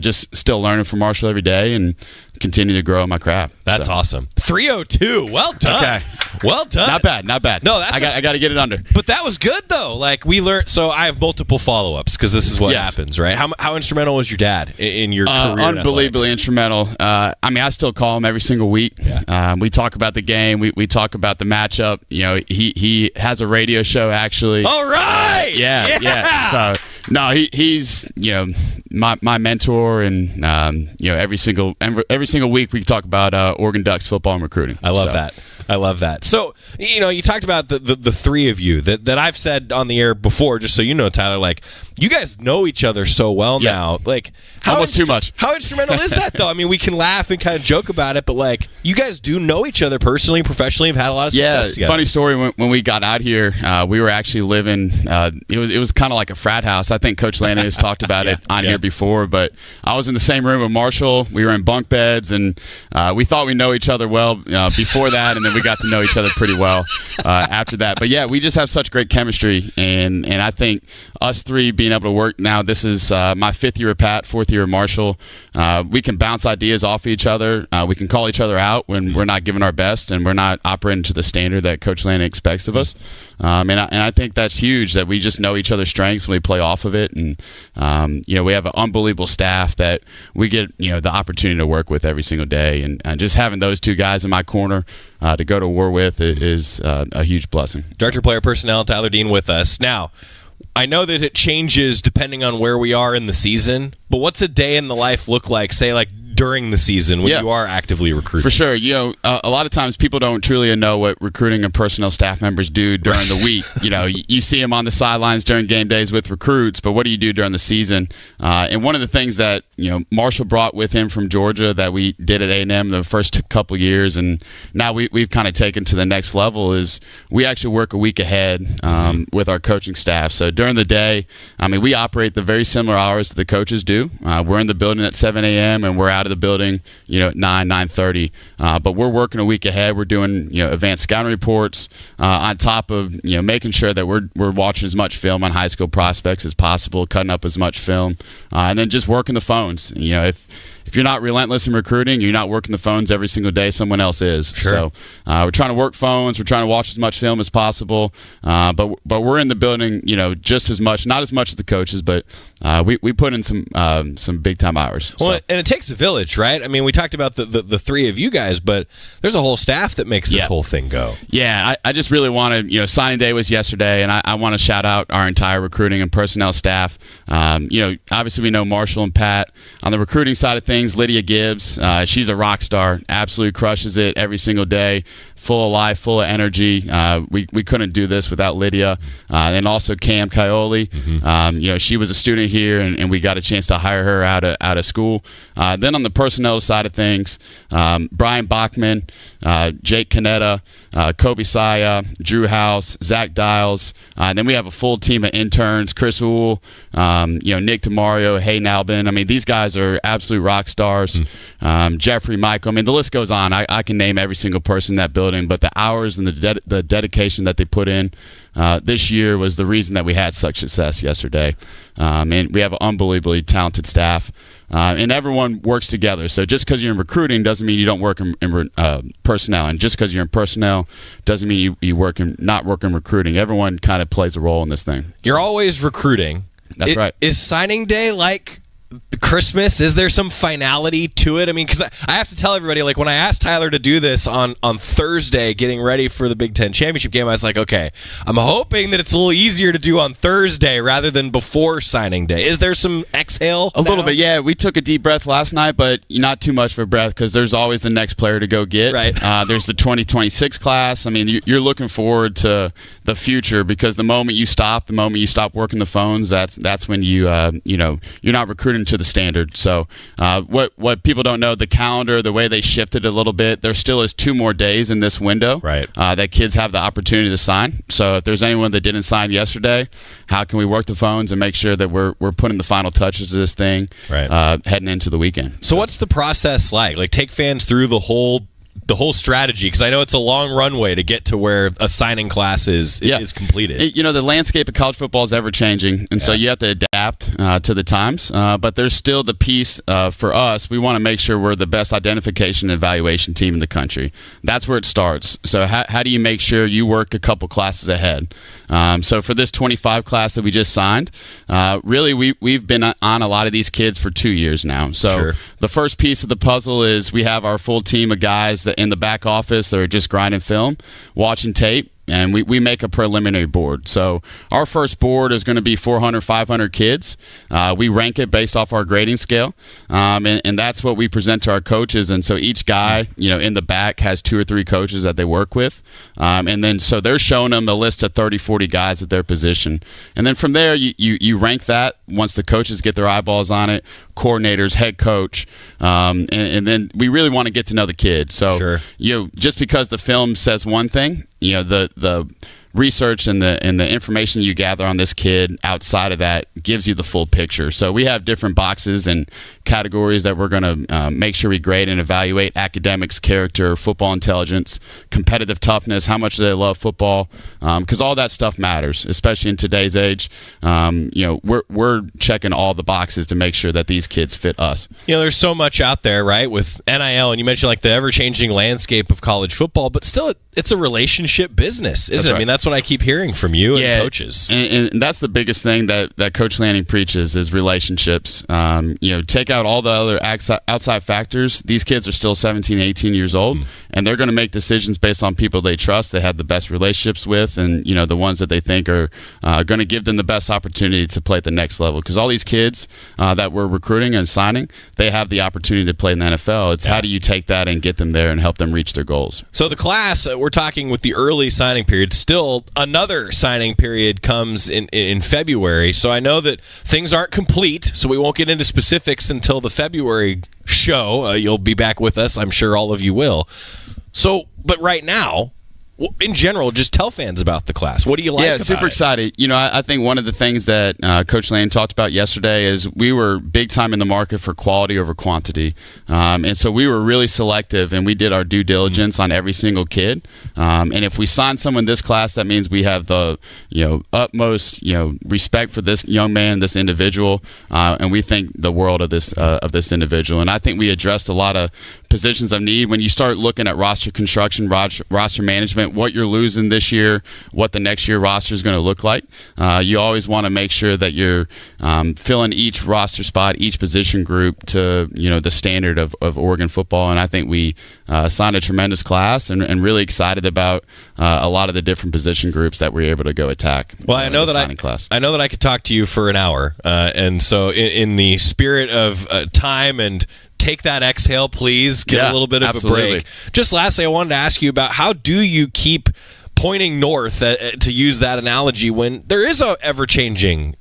just still learning from Marshall every day and continue to grow my craft. That's awesome. 3:02. Well done. Okay. Well done. Not bad. No, I got to get it under. But that was good though. Like we learned. So I have multiple follow-ups because this is what happens, right? How instrumental was your dad in your career? Unbelievably instrumental. I still call him every single week. Yeah. We talk about the game. We talk about the matchup. He has a radio show actually. All right. Yeah. So no, he's my mentor, and every single week we talk about Oregon Ducks football and recruiting. I love that. So you talked about the 3 of you that I've said on the air before, just so you know, Tyler. Like you guys know each other so well now. Like almost too much. How instrumental is that though? I mean, we can laugh and kind of joke about it, but like you guys do know each other personally and professionally. Have had a lot of success together. Funny story. When we got out here, we were actually living. It was kind of like a frat house. I think Coach Lanning has talked about it on here before, but I was in the same room with Marshall. We were in bunk beds, and we thought we know each other well before that, and then we got to know each other pretty well after that. But, yeah, we just have such great chemistry, and I think us three being able to work now, this is my 5th year at Pat, 4th year at Marshall. We can bounce ideas off each other. We can call each other out when we're not giving our best and we're not operating to the standard that Coach Lanning expects of us. And I think that's huge, that we just know each other's strengths and we play off of it. And, we have an unbelievable staff that we get, the opportunity to work with every single day. And just having those two guys in my corner to go to war with is a huge blessing. Director of Player Personnel, Tyler Dean, with us. Now, I know that it changes depending on where we are in the season, but what's a day in the life look like, say, like during the season when you are actively recruiting? For sure. A lot of times people don't truly know what recruiting and personnel staff members do during the week. You see them on the sidelines during game days with recruits, but what do you do during the season? And one of the things that, Marshall brought with him from Georgia that we did at A&M the first couple years, and now we've kind of taken to the next level, is we actually work a week ahead with our coaching staff. So during the day, we operate the very similar hours that the coaches do. We're in the building at 7 a.m. and we're out of the building, at 9:30. But we're working a week ahead. We're doing, advanced scouting reports on top of, making sure that we're watching as much film on high school prospects as possible, cutting up as much film, and then just working the phones. If you're not relentless in recruiting, you're not working the phones every single day, someone else is. Sure. So we're trying to work phones. We're trying to watch as much film as possible. But we're in the building, just as much, not as much as the coaches, but we put in some big-time hours. Well, and it takes a village, right? We talked about the three of you guys, but there's a whole staff that makes this whole thing go. Yeah, I just really want to, signing day was yesterday, and I want to shout out our entire recruiting and personnel staff. Obviously we know Marshall and Pat. On the recruiting side of things, Lydia Gibbs, she's a rock star, absolutely crushes it every single day, full of life, full of energy. We couldn't do this without Lydia. And also Cam Coyote, she was a student here, and we got a chance to hire her out of school. Then on the personnel side of things, Brian Bachman, Jake Canetta, Kobe Saya, Drew House, Zach Dials. Then we have a full team of interns, Chris Uhl, Nick DeMario, Hayden Albin. These guys are absolute rock stars. Jeffrey Michael. The list goes on. I can name every single person in that building, but the hours and the dedication that they put in this year was the reason that we had such success yesterday. And we have an unbelievably talented staff. And everyone works together. So just because you're in recruiting doesn't mean you don't work in personnel. And just because you're in personnel doesn't mean you not work in recruiting. Everyone kind of plays a role in this thing. You're always recruiting. That's right. Is signing day like Christmas? Is there some finality to it? Because I have to tell everybody, when I asked Tyler to do this on Thursday, getting ready for the Big Ten championship game, I was like, okay, I'm hoping that it's a little easier to do on Thursday rather than before signing day. Is there some exhale? A little bit, yeah. We took a deep breath last night, but not too much of a breath because there's always the next player to go get. Right. There's the 2026 class. You're looking forward to the future because the moment you stop working the phones, that's when you're not recruiting to the standard. So what people don't know, the calendar, the way they shifted a little bit, there still is 2 more days in this window that kids have the opportunity to sign. So if there's anyone that didn't sign yesterday, how can we work the phones and make sure that we're putting the final touches of this thing heading into the weekend? So what's the process like? Take fans through the whole strategy, because I know it's a long runway to get to where a signing class is completed. The landscape of college football is ever changing, and so you have to adapt to the times. But there's still the piece for us. We want to make sure we're the best identification and evaluation team in the country. That's where it starts. So how do you make sure you work a couple classes ahead? So for this 25 class that we just signed, really we've been on a lot of these kids for 2 years now. So the first piece of the puzzle is we have our full team of guys that in the back office that are just grinding film, watching tape, and we make a preliminary board. So our first board is going to be 400, 500 kids. We rank it based off our grading scale, and that's what we present to our coaches. And so each guy, in the back has 2 or 3 coaches that they work with. And then so they're showing them a list of 30, 40 guys at their position. And then from there, you rank that once the coaches get their eyeballs on it, coordinators, head coach, and then we really want to get to know the kids. So, just because the film says one thing, the research and the information you gather on this kid outside of that gives you the full picture. So we have different boxes and categories that we're going to make sure we grade and evaluate: academics, character, football intelligence, competitive toughness, how much do they love football, because all that stuff matters, especially in today's age. We're checking all the boxes to make sure that these kids fit us. There's so much out there, right, with NIL, and you mentioned like the ever-changing landscape of college football, but still it's a relationship business, isn't it? Right. I mean, that's what I keep hearing from you and coaches. And that's the biggest thing that Coach Lanning preaches is relationships. Take out all the other outside factors. These kids are still 17, 18 years old, and they're going to make decisions based on people they trust, they have the best relationships with, and the ones that they think are going to give them the best opportunity to play at the next level. Because all these kids that we're recruiting and signing, they have the opportunity to play in the NFL. It's how do you take that and get them there and help them reach their goals. So the class, we're talking with the early signing period. Still, another signing period comes in February. So I know that things aren't complete, so we won't get into specifics until the February show. You'll be back with us. I'm sure all of you will. So, but right now, in general, just tell fans about the class. What do you like about it? Yeah, super excited. I think one of the things that Coach Lane talked about yesterday is we were big time in the market for quality over quantity. And so we were really selective, and we did our due diligence on every single kid. And if we sign someone this class, that means we have the utmost respect for this young man, this individual, and we think the world of this individual. And I think we addressed a lot of positions of need. When you start looking at roster construction, roster management, what you're losing this year, what the next year roster is going to look like, you always want to make sure that you're filling each roster spot, each position group to the standard of Oregon football. And I think we signed a tremendous class and really excited about a lot of the different position groups that we're able to go attack. Well, I know that I could talk to you for an hour, and so in the spirit of time and take that exhale, please. Get a little bit of a break. Just lastly, I wanted to ask you about how do you keep pointing north, to use that analogy, when there is a ever-changing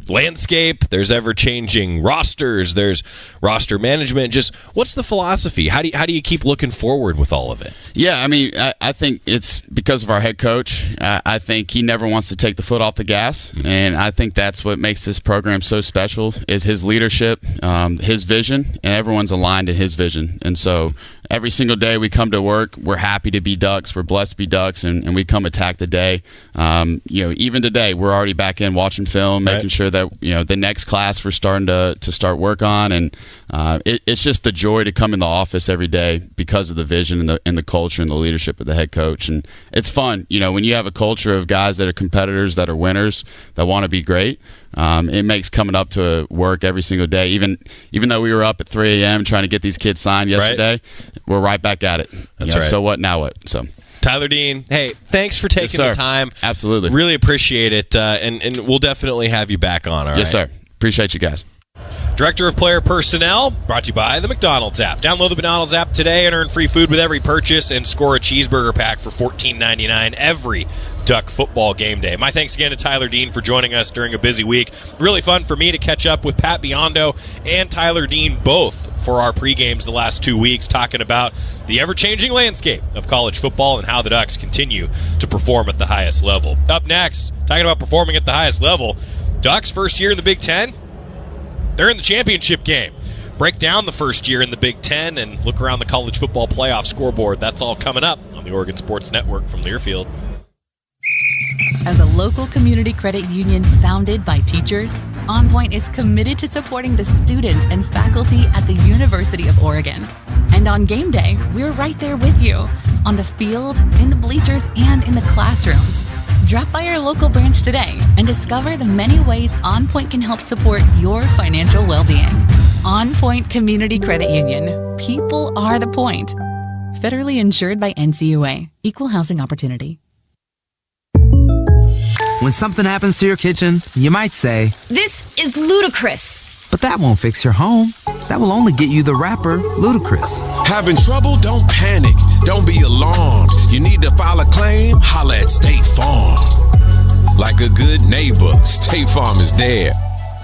landscape, there's ever-changing rosters, there's roster management. Just what's the philosophy? How do you keep looking forward with all of it? Yeah, I mean, I think it's because of our head coach. I think he never wants to take the foot off the gas, and I think that's what makes this program so special is his leadership, his vision, and everyone's aligned in his vision. And so every single day we come to work, we're happy to be Ducks, we're blessed to be Ducks, and we come attack the day. Even today, we're already back in watching film, making sure that the next class we're starting to start work on, and it's just the joy to come in the office every day because of the vision and the culture and the leadership of the head coach. And it's fun, when you have a culture of guys that are competitors, that are winners, that want to be great. It makes coming up to work every single day, even though we were up at 3 a.m. trying to get these kids signed yesterday, we're right back at it. That's right. So what, now what? So Tyler Dean, hey, thanks for taking the time. Absolutely. Really appreciate it, and we'll definitely have you back on, all right? Yes, sir. Appreciate you guys. Director of Player Personnel, brought to you by the McDonald's app. Download the McDonald's app today and earn free food with every purchase and score a cheeseburger pack for $14.99 every Duck football game day. My thanks again to Tyler Dean for joining us during a busy week. Really fun for me to catch up with Pat Biondo and Tyler Dean both for our pregames the last 2 weeks, talking about the ever-changing landscape of college football and how the Ducks continue to perform at the highest level. Up next, talking about performing at the highest level, Ducks' first year in the Big Ten, they're in the championship game. Break down the first year in the Big Ten and look around the college football playoff scoreboard. That's all coming up on the Oregon Sports Network from Learfield. As a local community credit union founded by teachers, On Point is committed to supporting the students and faculty at the University of Oregon. And on game day, we're right there with you, on the field, in the bleachers, and in the classrooms. Drop by our local branch today and discover the many ways On Point can help support your financial well-being. On Point Community Credit Union. People are the point. Federally insured by NCAA. Equal housing opportunity. When something happens to your kitchen, you might say, "This is ludicrous." But that won't fix your home. That will only get you the rapper, Ludacris. Having trouble? Don't panic. Don't be alarmed. You need to file a claim? Holla at State Farm. Like a good neighbor, State Farm is there.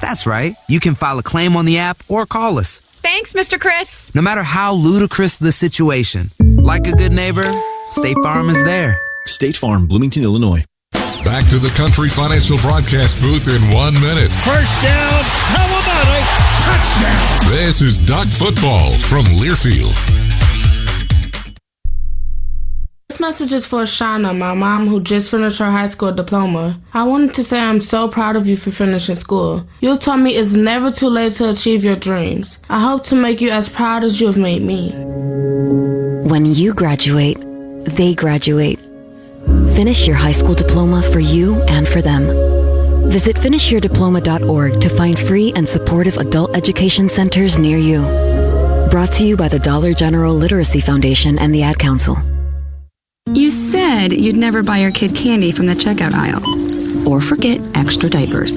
That's right. You can file a claim on the app or call us. Thanks, Mr. Chris. No matter how ludicrous the situation, like a good neighbor, State Farm is there. State Farm, Bloomington, Illinois. Back to the Country Financial broadcast booth in 1 minute. First down. How about it? Touchdown. This is Duck Football from Learfield. This message is for Shauna, my mom, who just finished her high school diploma. I wanted to say I'm so proud of you for finishing school. You told me it's never too late to achieve your dreams. I hope to make you as proud as you have made me. When you graduate, they graduate. Finish your high school diploma for you and for them. Visit finishyourdiploma.org to find free and supportive adult education centers near you. Brought to you by the Dollar General Literacy Foundation and the Ad Council. You said you'd never buy your kid candy from the checkout aisle. Or forget extra diapers.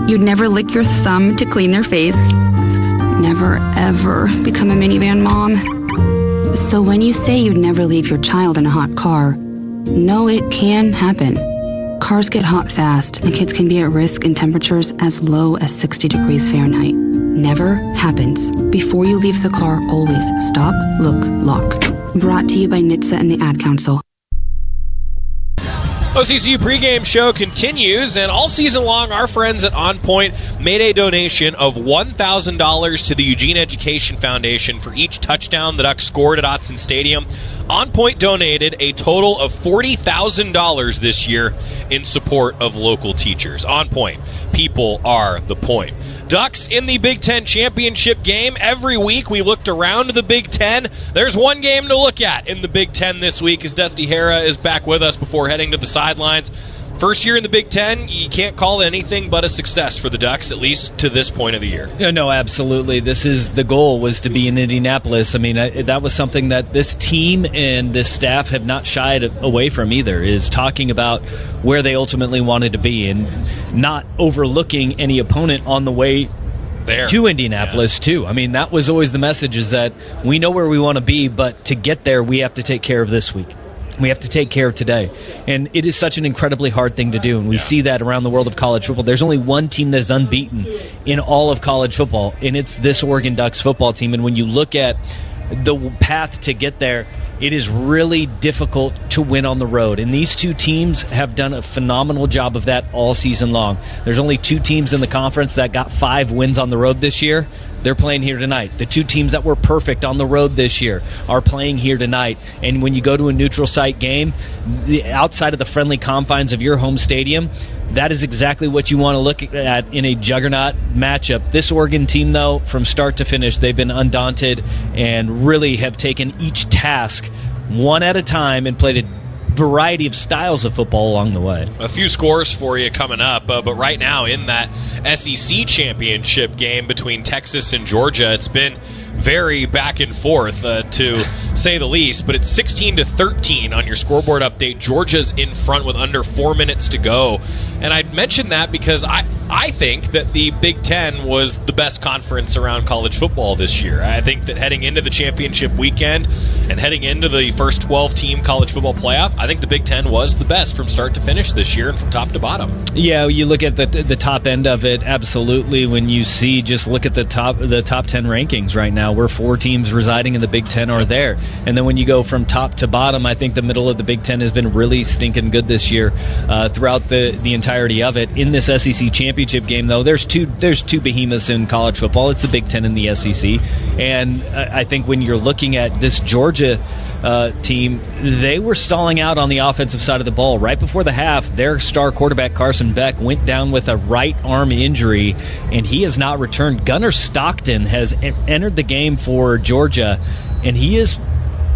You'd never lick your thumb to clean their face. Never, ever become a minivan mom. So when you say you'd never leave your child in a hot car, know it can happen. Cars get hot fast, and kids can be at risk in temperatures as low as 60 degrees Fahrenheit. Never happens. Before you leave the car, always stop, look, lock. Brought to you by NHTSA and the Ad Council. OCCU pregame show continues, and all season long, our friends at On Point made a donation of $1,000 to the Eugene Education Foundation for each touchdown the Ducks scored at Autzen Stadium. On Point donated a total of $40,000 this year in support of local teachers. On Point, people are the point. Ducks in the Big Ten championship game. Every week we looked around the Big Ten. There's one game to look at in the Big Ten this week as Dusty Hara is back with us before heading to the sidelines. First year in the Big Ten, you can't call it anything but a success for the Ducks, at least to this point of the year. No, absolutely. This is the goal, was to be in Indianapolis. I mean, that was something that this team and this staff have not shied away from either, is talking about where they ultimately wanted to be and not overlooking any opponent on the way there to Indianapolis, too. I mean, that was always the message, is that we know where we want to be, but to get there, we have to take care of this week. We have to take care of today. And it is such an incredibly hard thing to do, and we see that around the world of college football. There's only one team that is unbeaten in all of college football, and it's this Oregon Ducks football team. And when you look at the path to get there, it is really difficult to win on the road. And these two teams have done a phenomenal job of that all season long. There's only two teams in the conference that got 5 wins on the road this year. They're playing here tonight. The two teams that were perfect on the road this year are playing here tonight. And when you go to a neutral site game, outside of the friendly confines of your home stadium, that is exactly what you want to look at in a juggernaut matchup. This Oregon team, though, from start to finish, they've been undaunted and really have taken each task one at a time and played a variety of styles of football along the way. A few scores for you coming up, but right now in that SEC championship game between Texas and Georgia, it's been very back and forth, to say the least, but it's 16-13 on your scoreboard update. Georgia's in front with under 4 minutes to go, and I'd mention that because I think that the Big Ten was the best conference around college football this year. I think that heading into the championship weekend and heading into the first 12-team college football playoff, I think the Big Ten was the best from start to finish this year and from top to bottom. Yeah, you look at the top end of it, absolutely. When you see, just look at the top 10 rankings right now, where 4 teams residing in the Big Ten are there. And then when you go from top to bottom, I think the middle of the Big Ten has been really stinking good this year throughout the entirety of it. In this SEC championship game, though, there's two behemoths in college football. It's the Big Ten and the SEC. And I think when you're looking at this Georgia team, they were stalling out on the offensive side of the ball. Right before the half, their star quarterback, Carson Beck, went down with a right arm injury, and he has not returned. Gunnar Stockton has entered the game for Georgia, and he is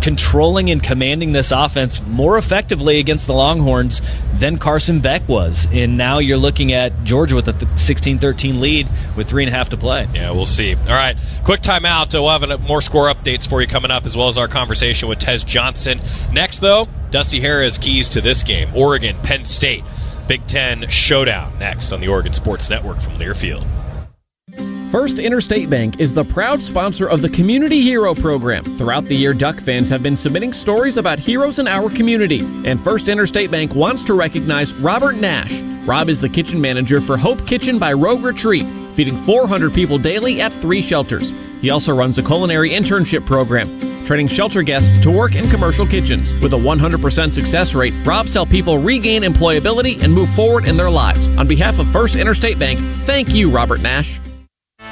controlling and commanding this offense more effectively against the Longhorns than Carson Beck was. And now you're looking at Georgia with a 16-13 lead with 3.5 to play. Yeah, we'll see. All right, quick timeout. We'll have more score updates for you coming up, as well as our conversation with Tez Johnson. Next, though, Dusty Hara's keys to this game. Oregon, Penn State, Big Ten showdown next on the Oregon Sports Network from Learfield. First Interstate Bank is the proud sponsor of the Community Hero Program. Throughout the year, Duck fans have been submitting stories about heroes in our community. And First Interstate Bank wants to recognize Robert Nash. Rob is the kitchen manager for Hope Kitchen by Rogue Retreat, feeding 400 people daily at 3 shelters. He also runs a culinary internship program. training shelter guests to work in commercial kitchens. With a 100% success rate, Rob's help people regain employability and move forward in their lives. On behalf of First Interstate Bank, thank you, Robert Nash.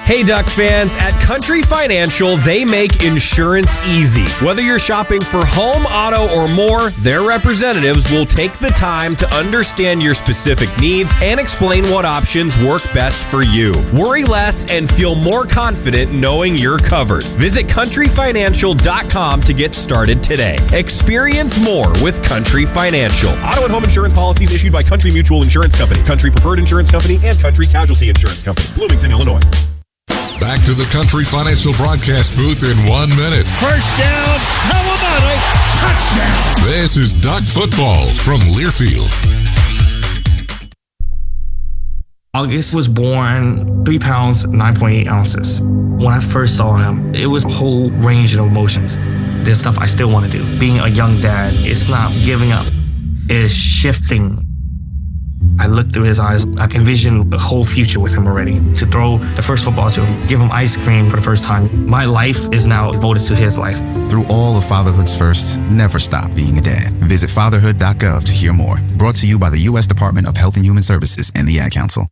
Hey, Duck fans, at Country Financial, they make insurance easy. Whether you're shopping for home, auto, or more, their representatives will take the time to understand your specific needs and explain what options work best for you. Worry less and feel more confident knowing you're covered. Visit countryfinancial.com to get started today. Experience more with Country Financial. Auto and home insurance policies issued by Country Mutual Insurance Company, Country Preferred Insurance Company, and Country Casualty Insurance Company, Bloomington, Illinois. Back to the Country Financial broadcast booth in 1 minute. First down. How about it? Touchdown. This is Duck Football from Learfield. August was born 3 pounds, 9.8 ounces. When I first saw him, it was a whole range of emotions. There's stuff I still want to do. Being a young dad, it's not giving up. It's shifting. I looked through his eyes. I can envision the whole future with him already. To throw the first football to him, give him ice cream for the first time. My life is now devoted to his life. Through all of fatherhood's firsts, never stop being a dad. Visit fatherhood.gov to hear more. Brought to you by the U.S. Department of Health and Human Services and the Ad Council.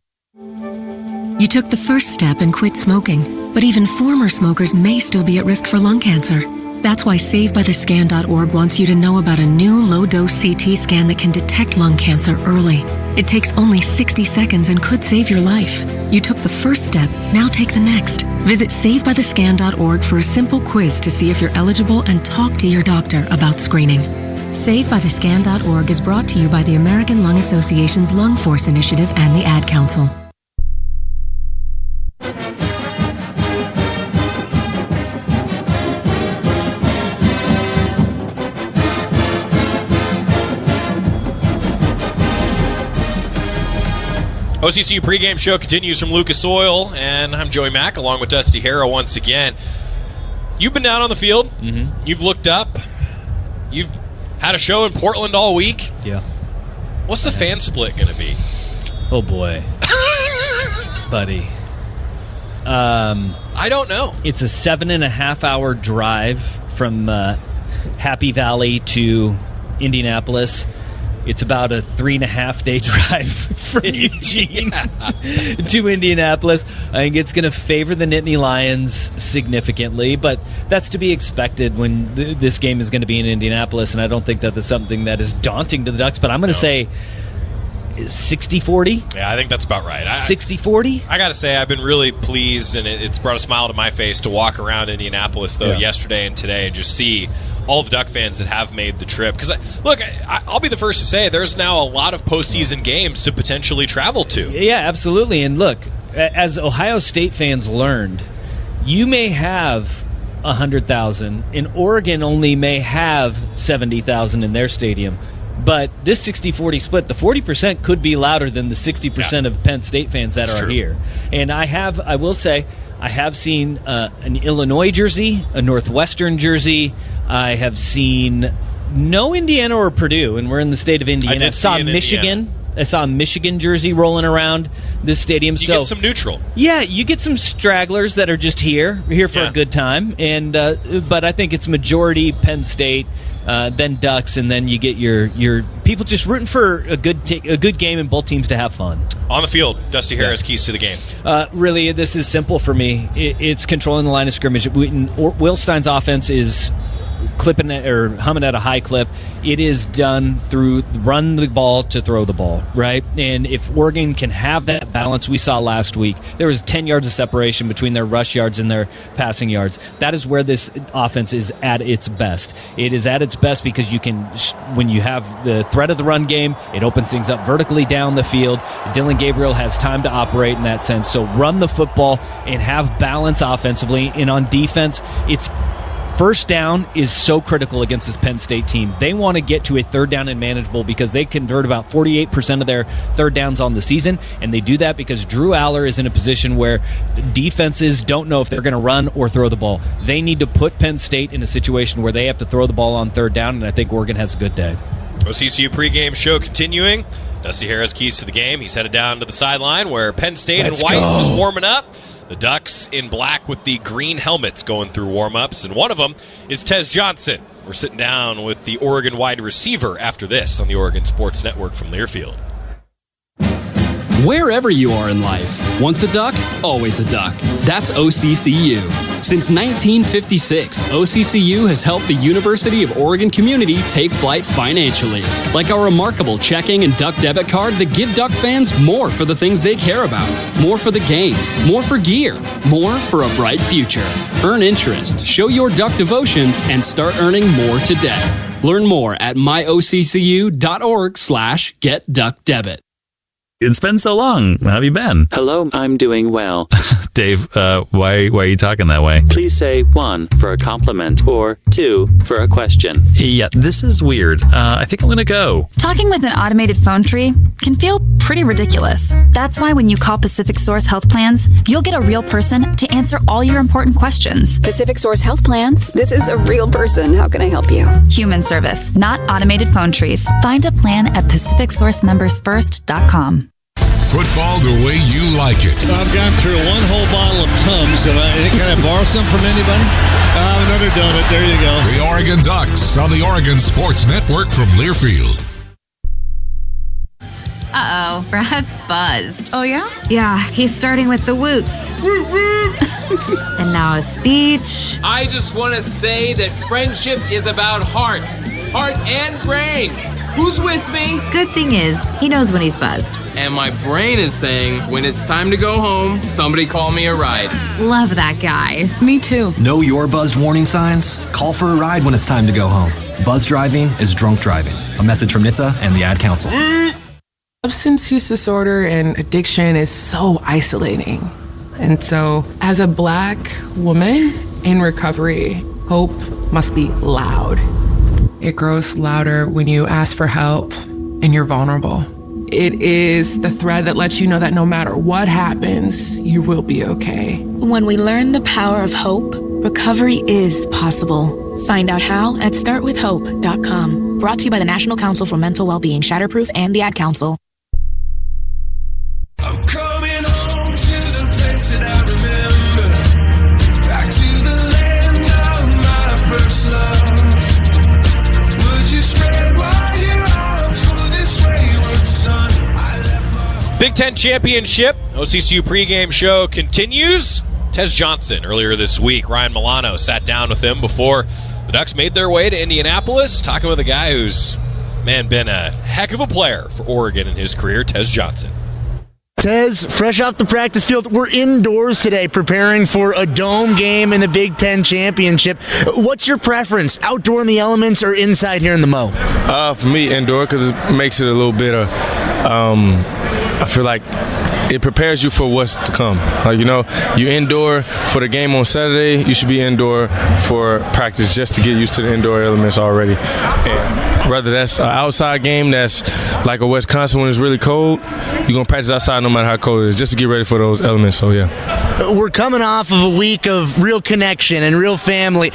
You took the first step and quit smoking, but even former smokers may still be at risk for lung cancer. That's why SaveByTheScan.org wants you to know about a new low-dose CT scan that can detect lung cancer early. It takes only 60 seconds and could save your life. You took the first step, now take the next. Visit SaveByTheScan.org for a simple quiz to see if you're eligible and talk to your doctor about screening. SaveByTheScan.org is brought to you by the American Lung Association's Lung Force Initiative and the Ad Council. OCCU pregame show continues from Lucas Oil, and I'm Joey Mack along with Dusty Harrow once again. You've been down on the field. Mm-hmm. You've looked up. You've had a show in Portland all week. Yeah. What's the fan split going to be? Oh, boy. Buddy. I don't know. It's a 7.5-hour drive from Happy Valley to Indianapolis. It's about a 3.5-day drive from Eugene to Indianapolis. I think it's going to favor the Nittany Lions significantly, but that's to be expected when this game is going to be in Indianapolis, and I don't think that that's something that is daunting to the Ducks, but I'm going to say 60-40? Yeah, I think that's about right. 60-40? I got to say, I've been really pleased, and it's brought a smile to my face to walk around Indianapolis, though, yesterday and today, and just see all the Duck fans that have made the trip. Because, I'll be the first to say there's now a lot of postseason games to potentially travel to. Yeah, absolutely. And look, as Ohio State fans learned, you may have 100,000, and Oregon only may have 70,000 in their stadium. But this 60-40 split, the 40% could be louder than the 60% of Penn State fans that are here. And I will say, I have seen an Illinois jersey, a Northwestern jersey. I have seen no Indiana or Purdue, and we're in the state of Indiana. I saw Michigan. I saw a Michigan jersey rolling around this stadium. You get some neutral. Yeah, you get some stragglers that are just here for a good time. And but I think it's majority Penn State, then Ducks, and then you get your people just rooting for a good game and both teams to have fun. On the field, Dusty Harris, keys to the game. Really, this is simple for me. It's controlling the line of scrimmage. Will Stein's offense is clipping or humming at a high clip. It is done through run the ball to throw the ball, right? And if Oregon can have that balance we saw last week, there was 10 yards of separation between their rush yards and their passing yards. That is where this offense is at its best. It is at its best because you can, when you have the threat of the run game, it opens things up vertically down the field. Dylan Gabriel has time to operate in that sense. So run the football and have balance offensively. And on defense, it's first down is so critical against this Penn State team. They want to get to a third down and manageable because they convert about 48% of their third downs on the season, and they do that because Drew Aller is in a position where defenses don't know if they're going to run or throw the ball. They need to put Penn State in a situation where they have to throw the ball on third down, and I think Oregon has a good day. OCCU pregame show continuing. Dusty Harris keys to the game. He's headed down to the sideline where Penn State and White is warming up. The Ducks in black with the green helmets going through warm-ups, and one of them is Tez Johnson. We're sitting down with the Oregon wide receiver after this on the Oregon Sports Network from Learfield. Wherever you are in life, once a duck, always a duck. That's OCCU. Since 1956, OCCU has helped the University of Oregon community take flight financially, like our remarkable checking and duck debit card that give Duck fans more for the things they care about, more for the game, more for gear, more for a bright future. Earn interest, show your Duck devotion, and start earning more today. Learn more at myoccu.org/getduckdebit. It's been so long. How have you been? Hello, I'm doing well. Dave, why are you talking that way? Please say 1 for a compliment or 2 for a question. Yeah, this is weird. I think I'm going to go. Talking with an automated phone tree can feel pretty ridiculous. That's why when you call Pacific Source Health Plans, you'll get a real person to answer all your important questions. Pacific Source Health Plans? This is a real person. How can I help you? Human service, not automated phone trees. Find a plan at PacificSourceMembersFirst.com. Football the way you like it. I've gone through one whole bottle of Tums. Can I borrow some from anybody? Another donut. There you go. The Oregon Ducks on the Oregon Sports Network from Learfield. Uh-oh, Brad's buzzed. Oh, yeah? Yeah, he's starting with the woots. And now a speech. I just want to say that friendship is about heart and brain. Who's with me? Good thing is, he knows when he's buzzed. And my brain is saying, when it's time to go home, somebody call me a ride. Love that guy. Me too. Know your buzzed warning signs? Call for a ride when it's time to go home. Buzz driving is drunk driving. A message from NHTSA and the Ad Council. Substance use disorder and addiction is so isolating. And so, as a Black woman in recovery, hope must be loud. It grows louder when you ask for help and you're vulnerable. It is the thread that lets you know that no matter what happens, you will be okay. When we learn the power of hope, recovery is possible. Find out how at startwithhope.com. Brought to you by the National Council for Mental Wellbeing, Shatterproof, and the Ad Council. I'm coming home to the place that I remember. Back to the land of my first love. Big Ten Championship, OCCU pregame show continues. Tez Johnson earlier this week. Ryan Milano sat down with him before the Ducks made their way to Indianapolis, talking with a guy who's, been a heck of a player for Oregon in his career, Tez Johnson. Tez, fresh off the practice field, we're indoors today preparing for a dome game in the Big Ten Championship. What's your preference, outdoor in the elements or inside here in the Mo? For me, indoor, because it makes it a little bit of, I feel like it prepares you for what's to come. You indoor for the game on Saturday, you should be indoor for practice just to get used to the indoor elements already. And whether that's an outside game that's like a Wisconsin when it's really cold, you're going to practice outside no matter how cold it is, just to get ready for those elements, so yeah. We're coming off of a week of real connection and real family.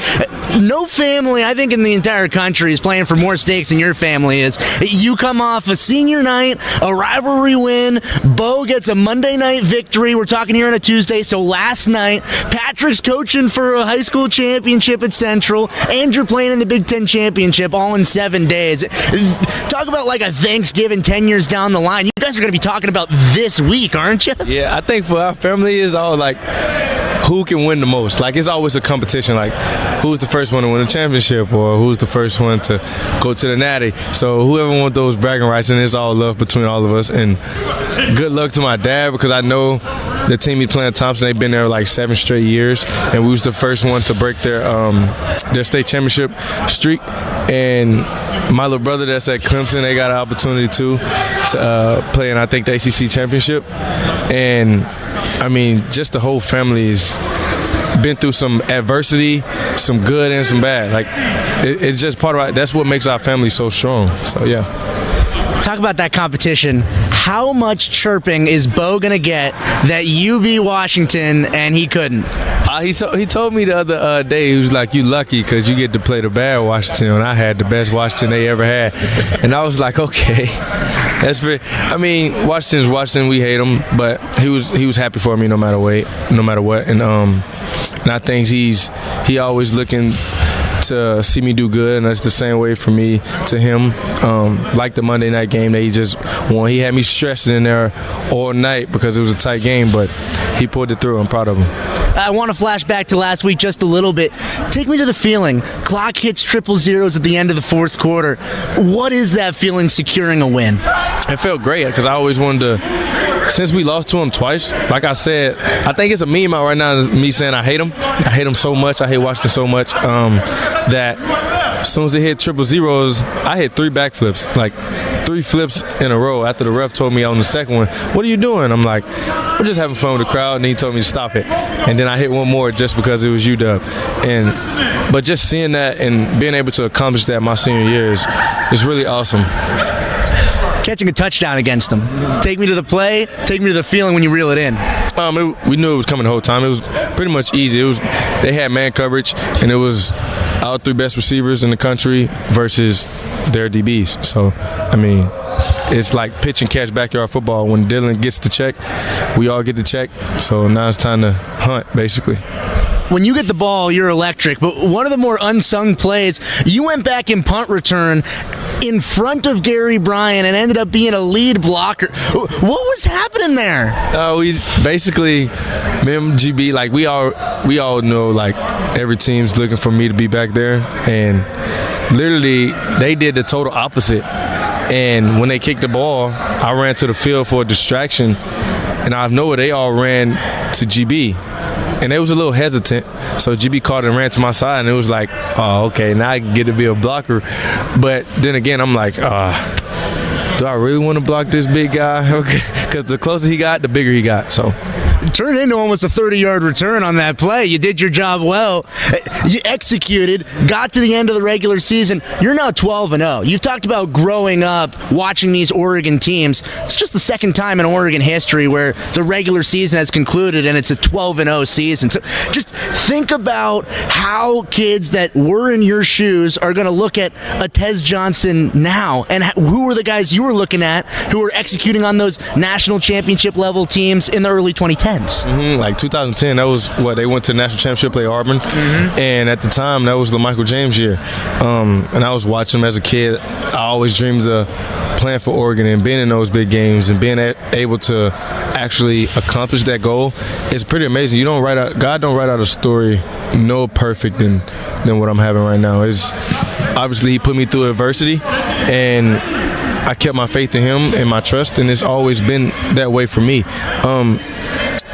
No family, I think, in the entire country is playing for more stakes than your family is. You come off a senior night, a rivalry win. Bo gets a Monday night victory. We're talking here on a Tuesday, so last night, Patrick's coaching for a high school championship at Central, and you're playing in the Big Ten Championship all in 7 days. Talk about like a Thanksgiving 10 years down the line. You guys are going to be talking about this week, aren't you? Yeah, I think for our family, it's all like, who can win the most? Like, it's always a competition, like who's the first one to win a championship or who's the first one to go to the Natty. So whoever wants those bragging rights, and it's all love between all of us. And good luck to my dad, because I know the team he playing at Thompson, they've been there like 7 straight years, and we was the first one to break their state championship streak. And my little brother that's at Clemson, they got an opportunity to play in, I think, the ACC championship. And just the whole family has been through some adversity, some good and some bad. Like, it's just part of that's what makes our family so strong. So yeah. Talk about that competition. How much chirping is Bo gonna get that you beat Washington and he couldn't? He told me the other day, he was like, you lucky because you get to play the bad Washington, and I had the best Washington they ever had. And I was like, okay. That's fair. I mean, Washington's Washington. We hate him, but he was happy for me no matter what. And I think he always looking to see me do good, and that's the same way for me to him. Like the Monday night game that he just won. He had me stressing in there all night because it was a tight game, but he pulled it through. I'm proud of him. I want to flash back to last week just a little bit. Take me to the feeling. Clock hits triple zeros at the end of the fourth quarter. What is that feeling securing a win? It felt great because I always wanted to, since we lost to him twice, like I said, I think it's a meme out right now, me saying I hate him. I hate him so much. I hate Washington so much that as soon as they hit triple zeros, I hit 3 backflips, like 3 flips in a row after the ref told me on the second one, what are you doing? I'm like, we're just having fun with the crowd, and he told me to stop it. And then I hit one more just because it was UW. But just seeing that and being able to accomplish that my senior year is really awesome. Catching a touchdown against them. Take me to the play, take me to the feeling when you reel it in. We knew it was coming the whole time. It was pretty much easy. They had man coverage, and it was our 3 best receivers in the country versus their DBs. So, I mean, it's like pitch and catch backyard football. When Dylan gets the check, we all get the check. So now it's time to hunt, basically. When you get the ball, you're electric. But one of the more unsung plays, you went back in punt return in front of Gary Bryan and ended up being a lead blocker. What was happening there? We basically, me and GB, like we all know, like every team's looking for me to be back there, and literally they did the total opposite. And when they kicked the ball, I ran to the field for a distraction, and I know they all ran to GB. And they was a little hesitant, so GB caught and ran to my side, and it was like, oh, okay, now I get to be a blocker. But then again, I'm like, do I really want to block this big guy? Okay, because the closer he got, the bigger he got. So it turned into almost a 30-yard return on that play. You did your job well. You executed, got to the end of the regular season. You're now 12-0. You've talked about growing up, watching these Oregon teams. It's just the second time in Oregon history where the regular season has concluded and it's a 12-0 season. So just think about how kids that were in your shoes are going to look at a Tez Johnson now, and who were the guys you were looking at who were executing on those national championship level teams in the early 2010s. Like 2010, that was what they went to the national championship, play Auburn, and at the time that was the Michael James year, and I was watching them as a kid. I always dreamed of playing for Oregon and being in those big games and being able to actually accomplish that goal. It's pretty amazing. God don't write out a story no perfect than what I'm having right now. It's obviously he put me through adversity, and I kept my faith in him and my trust, and it's always been that way for me.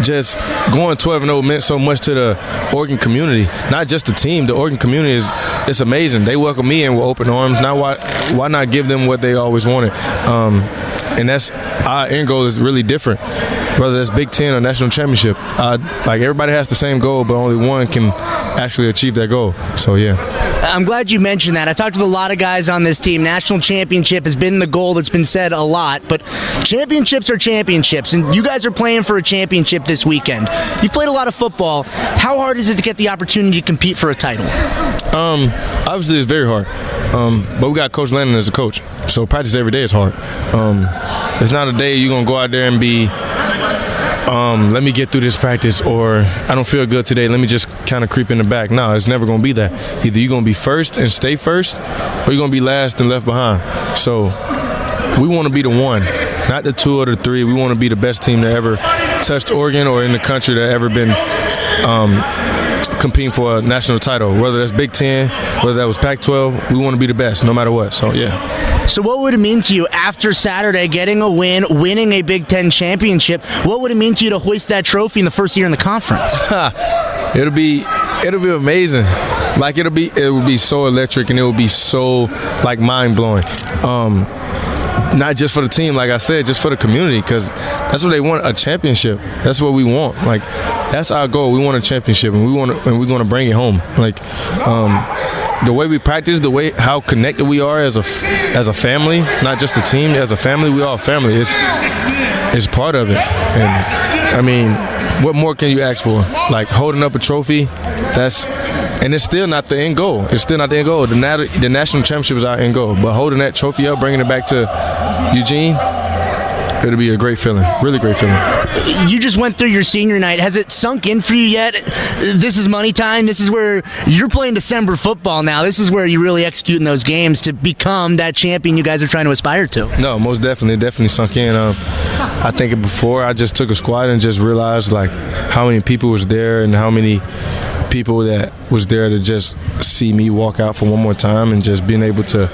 Just going 12-0 meant so much to the Oregon community, not just the team. The Oregon community it's amazing. They welcome me in with open arms. Now why not give them what they always wanted? And that's our end goal is really different, whether that's Big Ten or national championship. Like everybody has the same goal, but only one can actually achieve that goal. So yeah. I'm glad you mentioned that. I've talked with a lot of guys on this team. National championship has been the goal that's been said a lot, but championships are championships, and you guys are playing for a championship this weekend. You've played a lot of football. How hard is it to get the opportunity to compete for a title? Obviously, it's very hard, but we got Coach Landon as a coach, so practice every day is hard. It's not a day you're going to go out there and be, let me get through this practice, or I don't feel good today, let me just kind of creep in the back. No, it's never going to be that. Either you're going to be first and stay first, or you're going to be last and left behind. So we want to be the one, not the 2 or the 3. We want to be the best team that ever touched Oregon or in the country that ever been competing for a national title, whether that's Big Ten, whether that was Pac-12. We want to be the best no matter what. So yeah. So what would it mean to you after Saturday, getting a win, winning a Big Ten championship? What would it mean to you to hoist that trophy in the first year in the conference? It'll be amazing. Like it would be so electric, and it would be so like mind blowing. Not just for the team, like I said, just for the community, because that's what they want, a championship. That's what we want. Like that's our goal. We want a championship, and we're going to bring it home. Like the way we practice, the way how connected we are as a family, not just a team. As a family, we are a family. It's part of it. And I mean, what more can you ask for? Like holding up a trophy, and it's still not the end goal. It's still not the end goal. The national championship is our end goal. But holding that trophy up, bringing it back to Eugene, it'll be a great feeling, really great feeling. You just went through your senior night. Has it sunk in for you yet? This is money time. This is where you're playing December football now. This is where you really execute in those games to become that champion you guys are trying to aspire to. No, most definitely. It definitely sunk in. I think before I just took a squad and just realized like how many people was there and how many people that was there to just see me walk out for one more time and just being able to.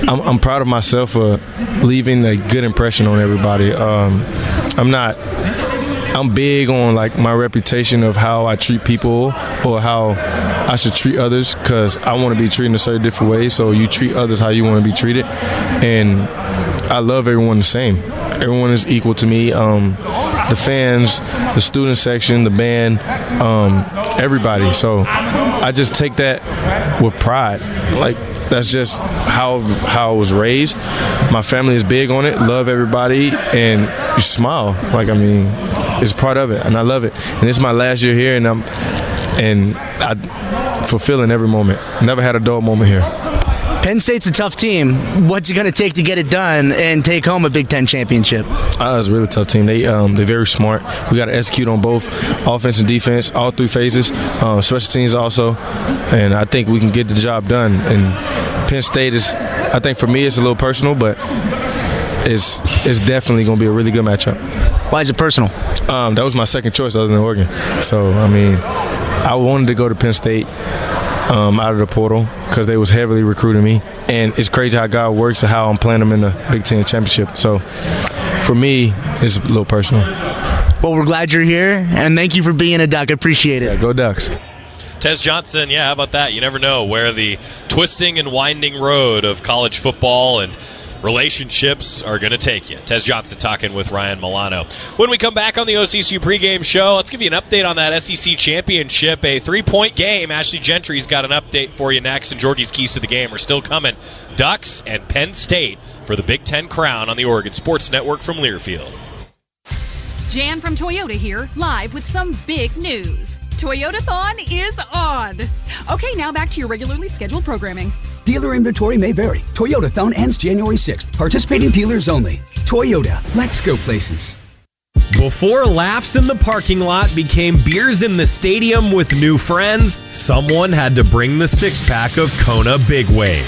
I'm proud of myself for leaving a good impression on everybody. I'm big on like my reputation of how I treat people or how I should treat others, because I want to be treated in a certain different way. So you treat others how you want to be treated, and I love everyone the same. Everyone is equal to me. The fans, the student section, the band, everybody. So I just take that with pride. Like, that's just how I was raised. My family is big on it. Love everybody, and you smile. Like, I mean, it's part of it, and I love it. And it's my last year here, and I'm fulfilling every moment. Never had a dull moment here. Penn State's a tough team. What's it going to take to get it done and take home a Big Ten championship? It's a really tough team. They're very smart. We got to execute on both offense and defense, all three phases, special teams also, and I think we can get the job done. And Penn State is, I think for me, it's a little personal, but it's definitely going to be a really good matchup. Why is it personal? That was my second choice other than Oregon. So, I mean, I wanted to go to Penn State out of the portal because they was heavily recruiting me. And it's crazy how God works and how I'm playing them in the Big Ten championship. So, for me, it's a little personal. Well, we're glad you're here, and thank you for being a Duck. Appreciate it. Yeah, go Ducks. Tez Johnson, yeah, how about that? You never know where the twisting and winding road of college football and relationships are going to take you. Tez Johnson talking with Ryan Milano. When we come back on the OCCU pregame show, let's give you an update on that SEC championship. A 3-point game. Ashley Gentry's got an update for you next, and Georgie's keys to the game are still coming. Ducks and Penn State for the Big Ten crown on the Oregon Sports Network from Learfield. Jan from Toyota here, live with some big news. Toyotathon is on. Okay, now back to your regularly scheduled programming. Dealer inventory may vary. Toyotathon ends January 6th. Participating dealers only. Toyota. Let's go places. Before laughs in the parking lot became beers in the stadium with new friends, someone had to bring the six-pack of Kona Big Wave.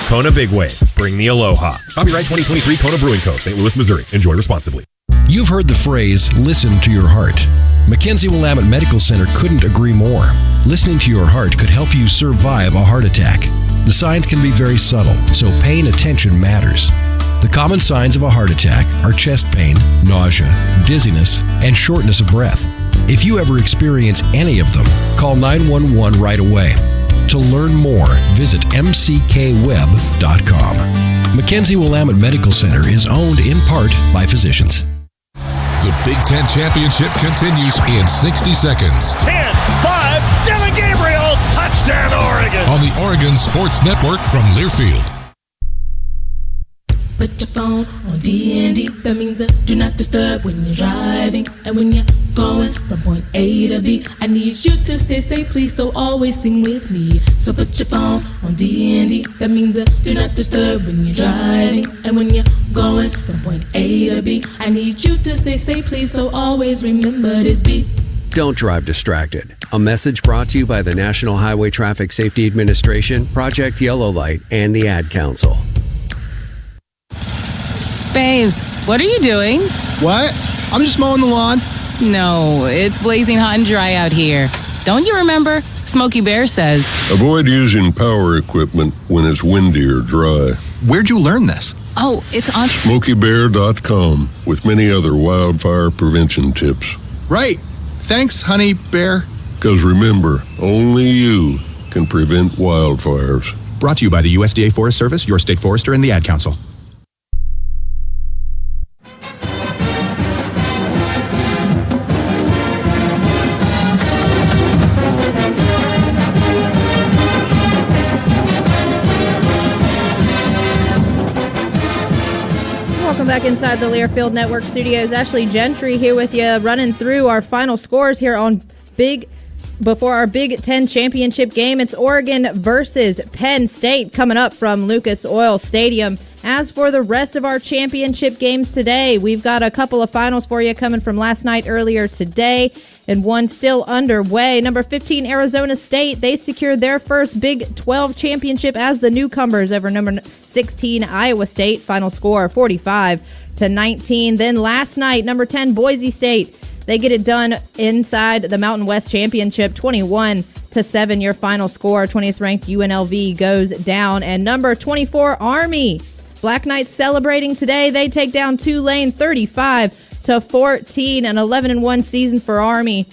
Kona Big Wave. Bring the aloha. Copyright 2023 Kona Brewing Co., St. Louis, Missouri. Enjoy responsibly. You've heard the phrase, listen to your heart. Mackenzie Willamette Medical Center couldn't agree more. Listening to your heart could help you survive a heart attack. The signs can be very subtle, so paying attention matters. The common signs of a heart attack are chest pain, nausea, dizziness, and shortness of breath. If you ever experience any of them, call 911 right away. To learn more, visit mckweb.com. Mackenzie Willamette Medical Center is owned in part by physicians. The Big Ten Championship continues in 60 seconds. 10, 5, Dylan Gabriel, touchdown Oregon! On the Oregon Sports Network from Learfield. Put your phone on D&D, that means do not disturb when you're driving. And when you're going from point A to B, I need you to stay safe, please, so always sing with me. So put your phone on D&D, that means do not disturb when you're driving. And when you're going from point A to B, I need you to stay safe, please, so always remember this beat. Don't drive distracted. A message brought to you by the National Highway Traffic Safety Administration, Project Yellow Light, and the Ad Council. Babes, what are you doing? What? I'm just mowing the lawn. No, it's blazing hot and dry out here. Don't you remember? Smokey Bear says, avoid using power equipment when it's windy or dry. Where'd you learn this? Oh, it's on SmokeyBear.com with many other wildfire prevention tips. Right. Thanks, Honey Bear. Because remember, only you can prevent wildfires. Brought to you by the USDA Forest Service, your state forester, and the Ad Council. Back inside the Learfield Network studios, Ashley Gentry here with you, running through our final scores here on before our Big Ten championship game. It's Oregon versus Penn State coming up from Lucas Oil Stadium As for the rest of our championship games today, we've got a couple of finals for you coming from last night earlier today, and one still underway. Number 15, Arizona State, they secured their first Big 12 championship as the newcomers over number 16, Iowa State. Final score 45-19. Then last night, number 10, Boise State, they get it done inside the Mountain West Championship, 21-7. Your final score. 20th ranked UNLV goes down, and number 24, Army. Black Knights celebrating today. They take down Tulane 35-14, an 11-1 season for Army.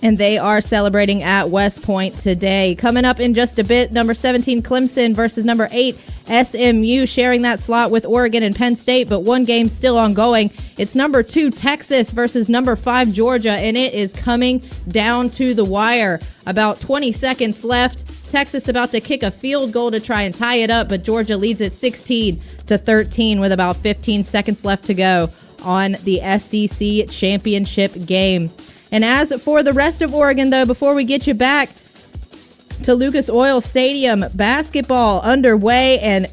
And they are celebrating at West Point today. Coming up in just a bit, number 17, Clemson versus number 8, SMU, sharing that slot with Oregon and Penn State, but one game still ongoing. It's number 2, Texas versus number 5, Georgia, and it is coming down to the wire. About 20 seconds left. Texas about to kick a field goal to try and tie it up, but Georgia leads it 16-13 with about 15 seconds left to go on the SEC championship game. And as for the rest of Oregon, though, before we get you back to Lucas Oil Stadium, basketball underway, and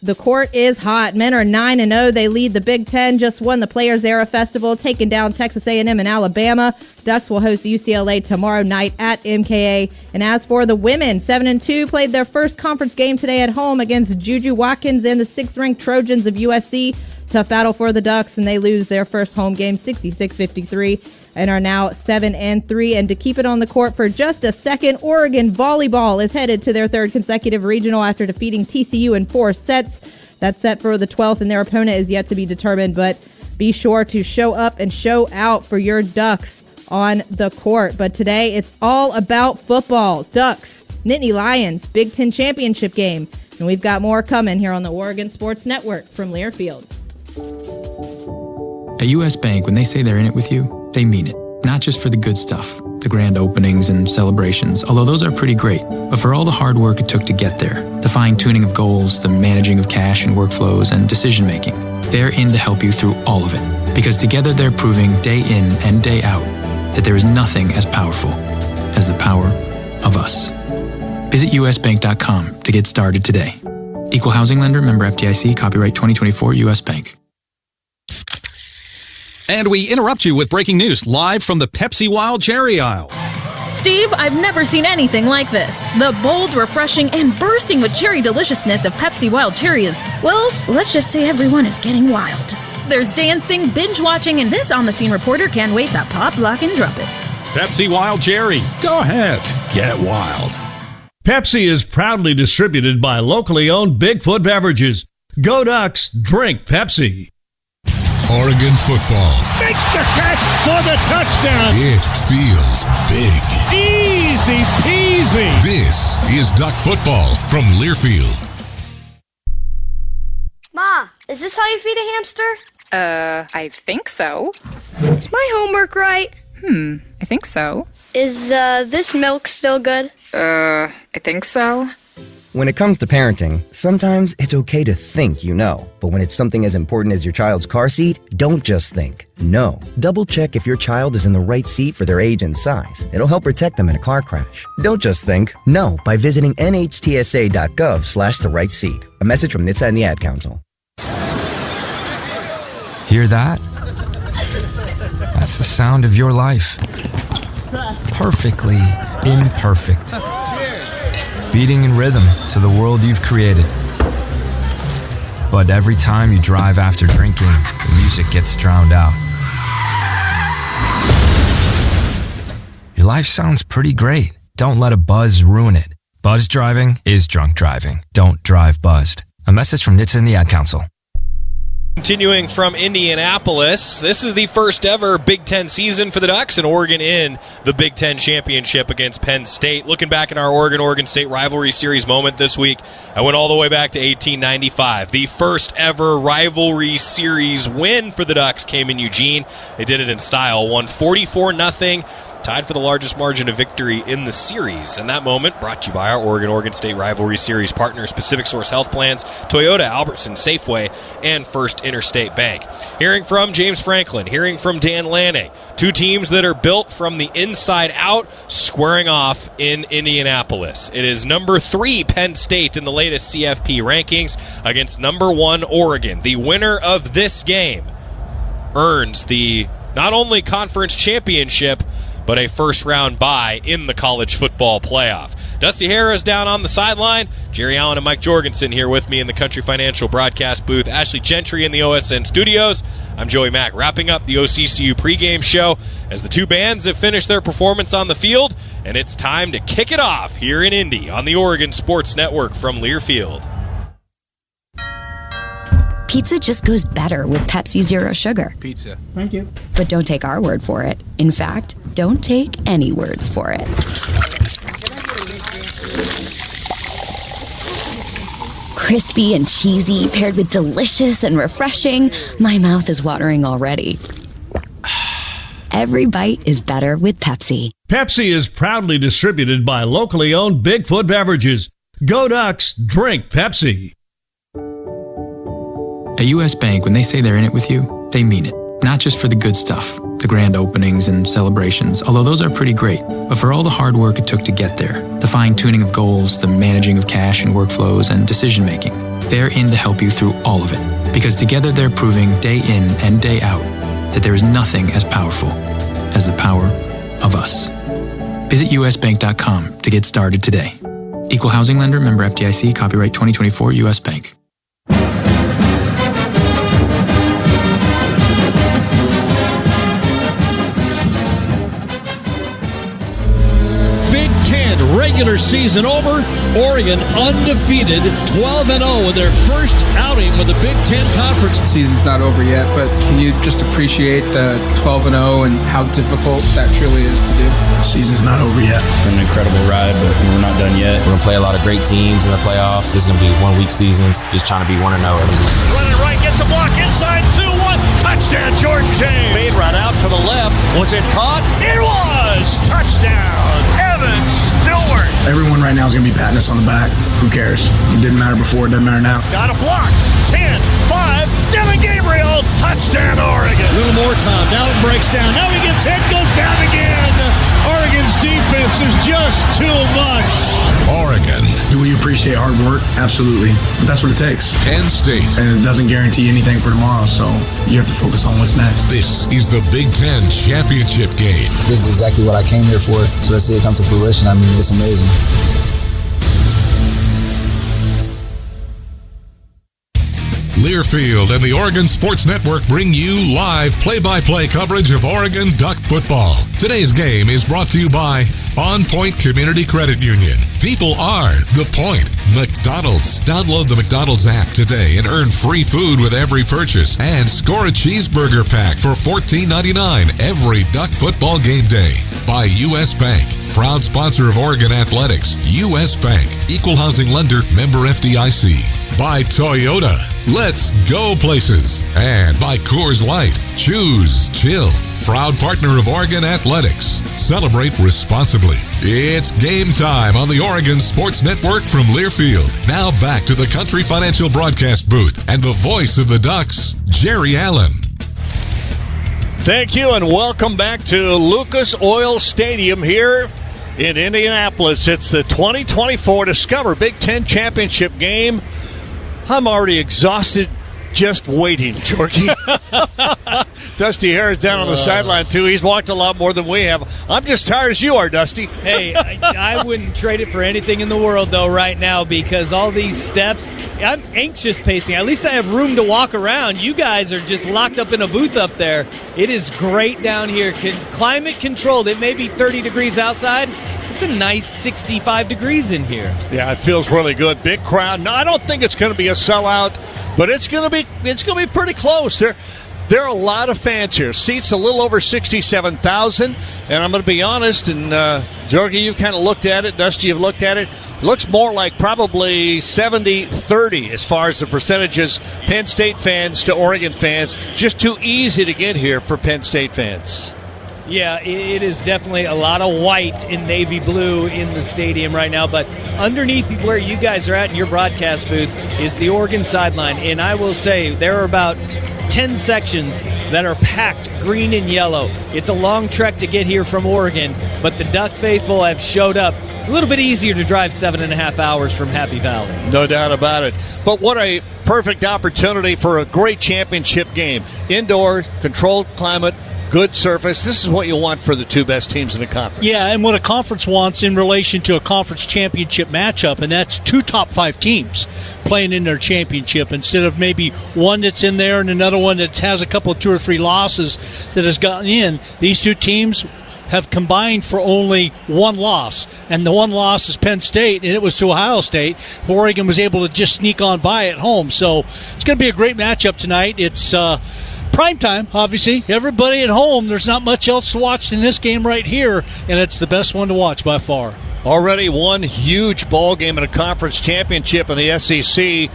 the court is hot. Men are 9-0. They lead the Big Ten. Just won the Players Era Festival, taking down Texas A&M and Alabama. Ducks will host UCLA tomorrow night at MKA. And as for the women, 7-2, played their first conference game today at home against Juju Watkins and the 6th-ranked Trojans of USC. Tough battle for the Ducks, and they lose their first home game 66-53 and are now 7-3. And to keep it on the court for just a second, Oregon volleyball is headed to their 3rd consecutive regional after defeating TCU in 4 sets. That's set for the 12th, and their opponent is yet to be determined. But be sure to show up and show out for your Ducks on the court. But today, it's all about football. Ducks, Nittany Lions, Big Ten championship game. And we've got more coming here on the Oregon Sports Network from Learfield. At U.S. Bank, when they say they're in it with you, they mean it. Not just for the good stuff, the grand openings and celebrations, although those are pretty great, but for all the hard work it took to get there, the fine-tuning of goals, the managing of cash and workflows, and decision-making. They're in to help you through all of it, because together they're proving day in and day out that there is nothing as powerful as the power of us. Visit usbank.com to get started today. Equal housing lender, member FDIC, copyright 2024 U.S. Bank. And we interrupt you with breaking news live from the Pepsi Wild Cherry aisle. Steve, I've never seen anything like this. The bold, refreshing, and bursting with cherry deliciousness of Pepsi Wild Cherry is, well, let's just say everyone is getting wild. There's dancing, binge-watching, and this on-the-scene reporter can't wait to pop, lock, and drop it. Pepsi Wild Cherry. Go ahead. Get wild. Pepsi is proudly distributed by locally owned Bigfoot Beverages. Go Ducks, drink Pepsi. Oregon football. Makes the catch for the touchdown. It feels big. Easy peasy. This is Duck football from Learfield. Ma, is this how you feed a hamster? I think so. Is my homework right? I think so. Is this milk still good? I think so. When it comes to parenting, sometimes it's okay to think you know. But when it's something as important as your child's car seat, don't just think. Know. Double check if your child is in the right seat for their age and size. It'll help protect them in a car crash. Don't just think. Know by visiting nhtsa.gov/the right seat. A message from NHTSA and the Ad Council. Hear that? That's the sound of your life. Perfectly imperfect. Beating in rhythm to the world you've created. But every time you drive after drinking, the music gets drowned out. Your life sounds pretty great. Don't let a buzz ruin it. Buzz driving is drunk driving. Don't drive buzzed. A message from NHTSA and the Ad Council. Continuing from Indianapolis, this is the first ever Big Ten season for the Ducks, and Oregon in the Big Ten championship against Penn State. Looking back in our Oregon State rivalry series moment this week, I went all the way back to 1895. The first ever rivalry series win for the Ducks came in Eugene. They did it in style, won 44-0. tied for the largest margin of victory in the series. And that moment brought to you by our Oregon State Rivalry Series partners, Pacific Source Health Plans, Toyota, Albertson Safeway, and First Interstate Bank. Hearing from James Franklin, hearing from Dan Lanning, two teams that are built from the inside out, squaring off in Indianapolis. It is number 3 Penn State in the latest CFP rankings against number 1 Oregon. The winner of this game earns the not only conference championship, but a first-round bye in the college football playoff. Dusty Harris down on the sideline. Jerry Allen and Mike Jorgensen here with me in the Country Financial broadcast booth. Ashley Gentry in the OSN studios. I'm Joey Mack, wrapping up the OCCU pregame show as the two bands have finished their performance on the field, and it's time to kick it off here in Indy on the Oregon Sports Network from Learfield. Pizza just goes better with Pepsi Zero Sugar. Pizza. Thank you. But don't take our word for it. In fact, don't take any words for it. Crispy and cheesy, paired with delicious and refreshing. My mouth is watering already. Every bite is better with Pepsi. Pepsi is proudly distributed by locally owned Bigfoot Beverages. Go Ducks, drink Pepsi. At U.S. Bank, when they say they're in it with you, they mean it. Not just for the good stuff, the grand openings and celebrations, although those are pretty great, but for all the hard work it took to get there, the fine-tuning of goals, the managing of cash and workflows, and decision-making. They're in to help you through all of it, because together they're proving day in and day out that there is nothing as powerful as the power of us. Visit usbank.com to get started today. Equal housing lender, member FDIC, copyright 2024 U.S. Bank. Big Ten regular season over. Oregon undefeated, 12-0 in their first outing with the Big Ten Conference. Season's not over yet, but can you just appreciate the 12-0 and how difficult that truly is to do? Season's not over yet. It's been an incredible ride, but we're not done yet. We're going to play a lot of great teams in the playoffs. It's going to be one-week seasons, just trying to be 1-0 every week. Running right, gets a block inside, 2-1, touchdown, Jordan James. Fade right out to the left. Was it caught? It was! Touchdown, Evan Stewart. Everyone right now is going to be patting us on the back. Who cares? It didn't matter before, it doesn't matter now. Got a block. 10, 5, Devin Gabriel, touchdown, Oregon. A little more time. Now it breaks down. Now he gets hit, goes down again. Oregon's defense is just too much. Oregon. Do we appreciate hard work? Absolutely. But that's what it takes. Penn State. And it doesn't guarantee anything for tomorrow, so you have to focus on what's next. This is the Big Ten championship game. This is exactly what I came here for. So let's see it come to fruition. I mean, it's amazing. Learfield and the Oregon Sports Network bring you live play-by-play coverage of Oregon Duck football. Today's game is brought to you by On Point Community Credit Union. People are the point. McDonald's. Download the McDonald's app today and earn free food with every purchase. And score a cheeseburger pack for $14.99 every Duck football game day. By U.S. Bank. Proud sponsor of Oregon Athletics. U.S. Bank. Equal housing lender. Member FDIC. By Toyota. Let's go places. And by Coors Light. Choose chill. Proud partner of Oregon Athletics. Celebrate responsibly. It's game time on the Oregon Sports Network from Learfield. Now back to the Country Financial broadcast booth and the voice of the Ducks, Jerry Allen. Thank you, and welcome back to Lucas Oil Stadium here in Indianapolis. It's the 2024 Discover Big Ten Championship game. I'm already exhausted just waiting, Jorgie. Dusty Harris down on the sideline, too. He's walked a lot more than we have. I'm just tired as you are, Dusty. Hey, I wouldn't trade it for anything in the world, though, right now, because all these steps, I'm anxious pacing. At least I have room to walk around. You guys are just locked up in a booth up there. It is great down here. Climate controlled. It may be 30 degrees outside. It's a nice 65 degrees in here. Yeah, it feels really good. Big crowd. No, I don't think it's going to be a sellout, but it's going to be pretty close. There are a lot of fans here. Seats a little over 67,000, and I'm going to be honest, and Jorgie, you've kind of looked at it. Dusty, you've looked at it. It looks more like probably 70-30 as far as the percentages. Penn State fans to Oregon fans. Just too easy to get here for Penn State fans. Yeah, it is definitely a lot of white and navy blue in the stadium right now. But underneath where you guys are at in your broadcast booth is the Oregon sideline. And I will say there are about 10 sections that are packed green and yellow. It's a long trek to get here from Oregon, but the Duck faithful have showed up. It's a little bit easier to drive 7.5 hours from Happy Valley. No doubt about it. But what a perfect opportunity for a great championship game. Indoor, controlled climate, good surface. This is what you want for the two best teams in the conference. Yeah, and what a conference wants in relation to a conference championship matchup, and that's 2 top 5 teams playing in their championship instead of maybe one that's in there and another one that has a couple of 2 or 3 losses that has gotten in. These two teams have combined for only 1 loss, and the 1 loss is Penn State, and it was to Ohio State. Oregon was able to just sneak on by at home, so it's going to be a great matchup tonight. It's prime time, obviously. Everybody at home, there's not much else to watch in this game right here, and it's the best one to watch by far. Already one huge ball game in a conference championship in the SEC.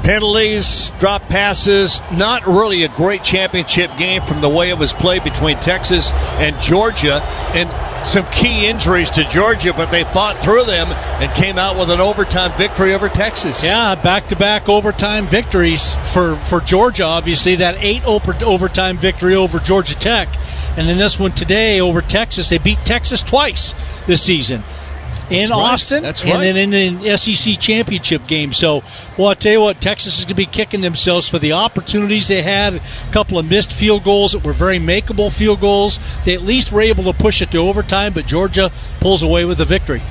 Penalties, drop passes, not really a great championship game from the way it was played between Texas and Georgia, and some key injuries to Georgia, but they fought through them and came out with an overtime victory over Texas. Yeah, back-to-back overtime victories for Georgia, obviously. That 8 overtime victory over Georgia Tech. And then this one today over Texas. They beat Texas twice this season. In Austin, That's and right. then in the SEC championship game. So, well, I'll tell you what, Texas is going to be kicking themselves for the opportunities they had. A couple of missed field goals that were very makeable field goals. They at least were able to push it to overtime, but Georgia pulls away with the victory.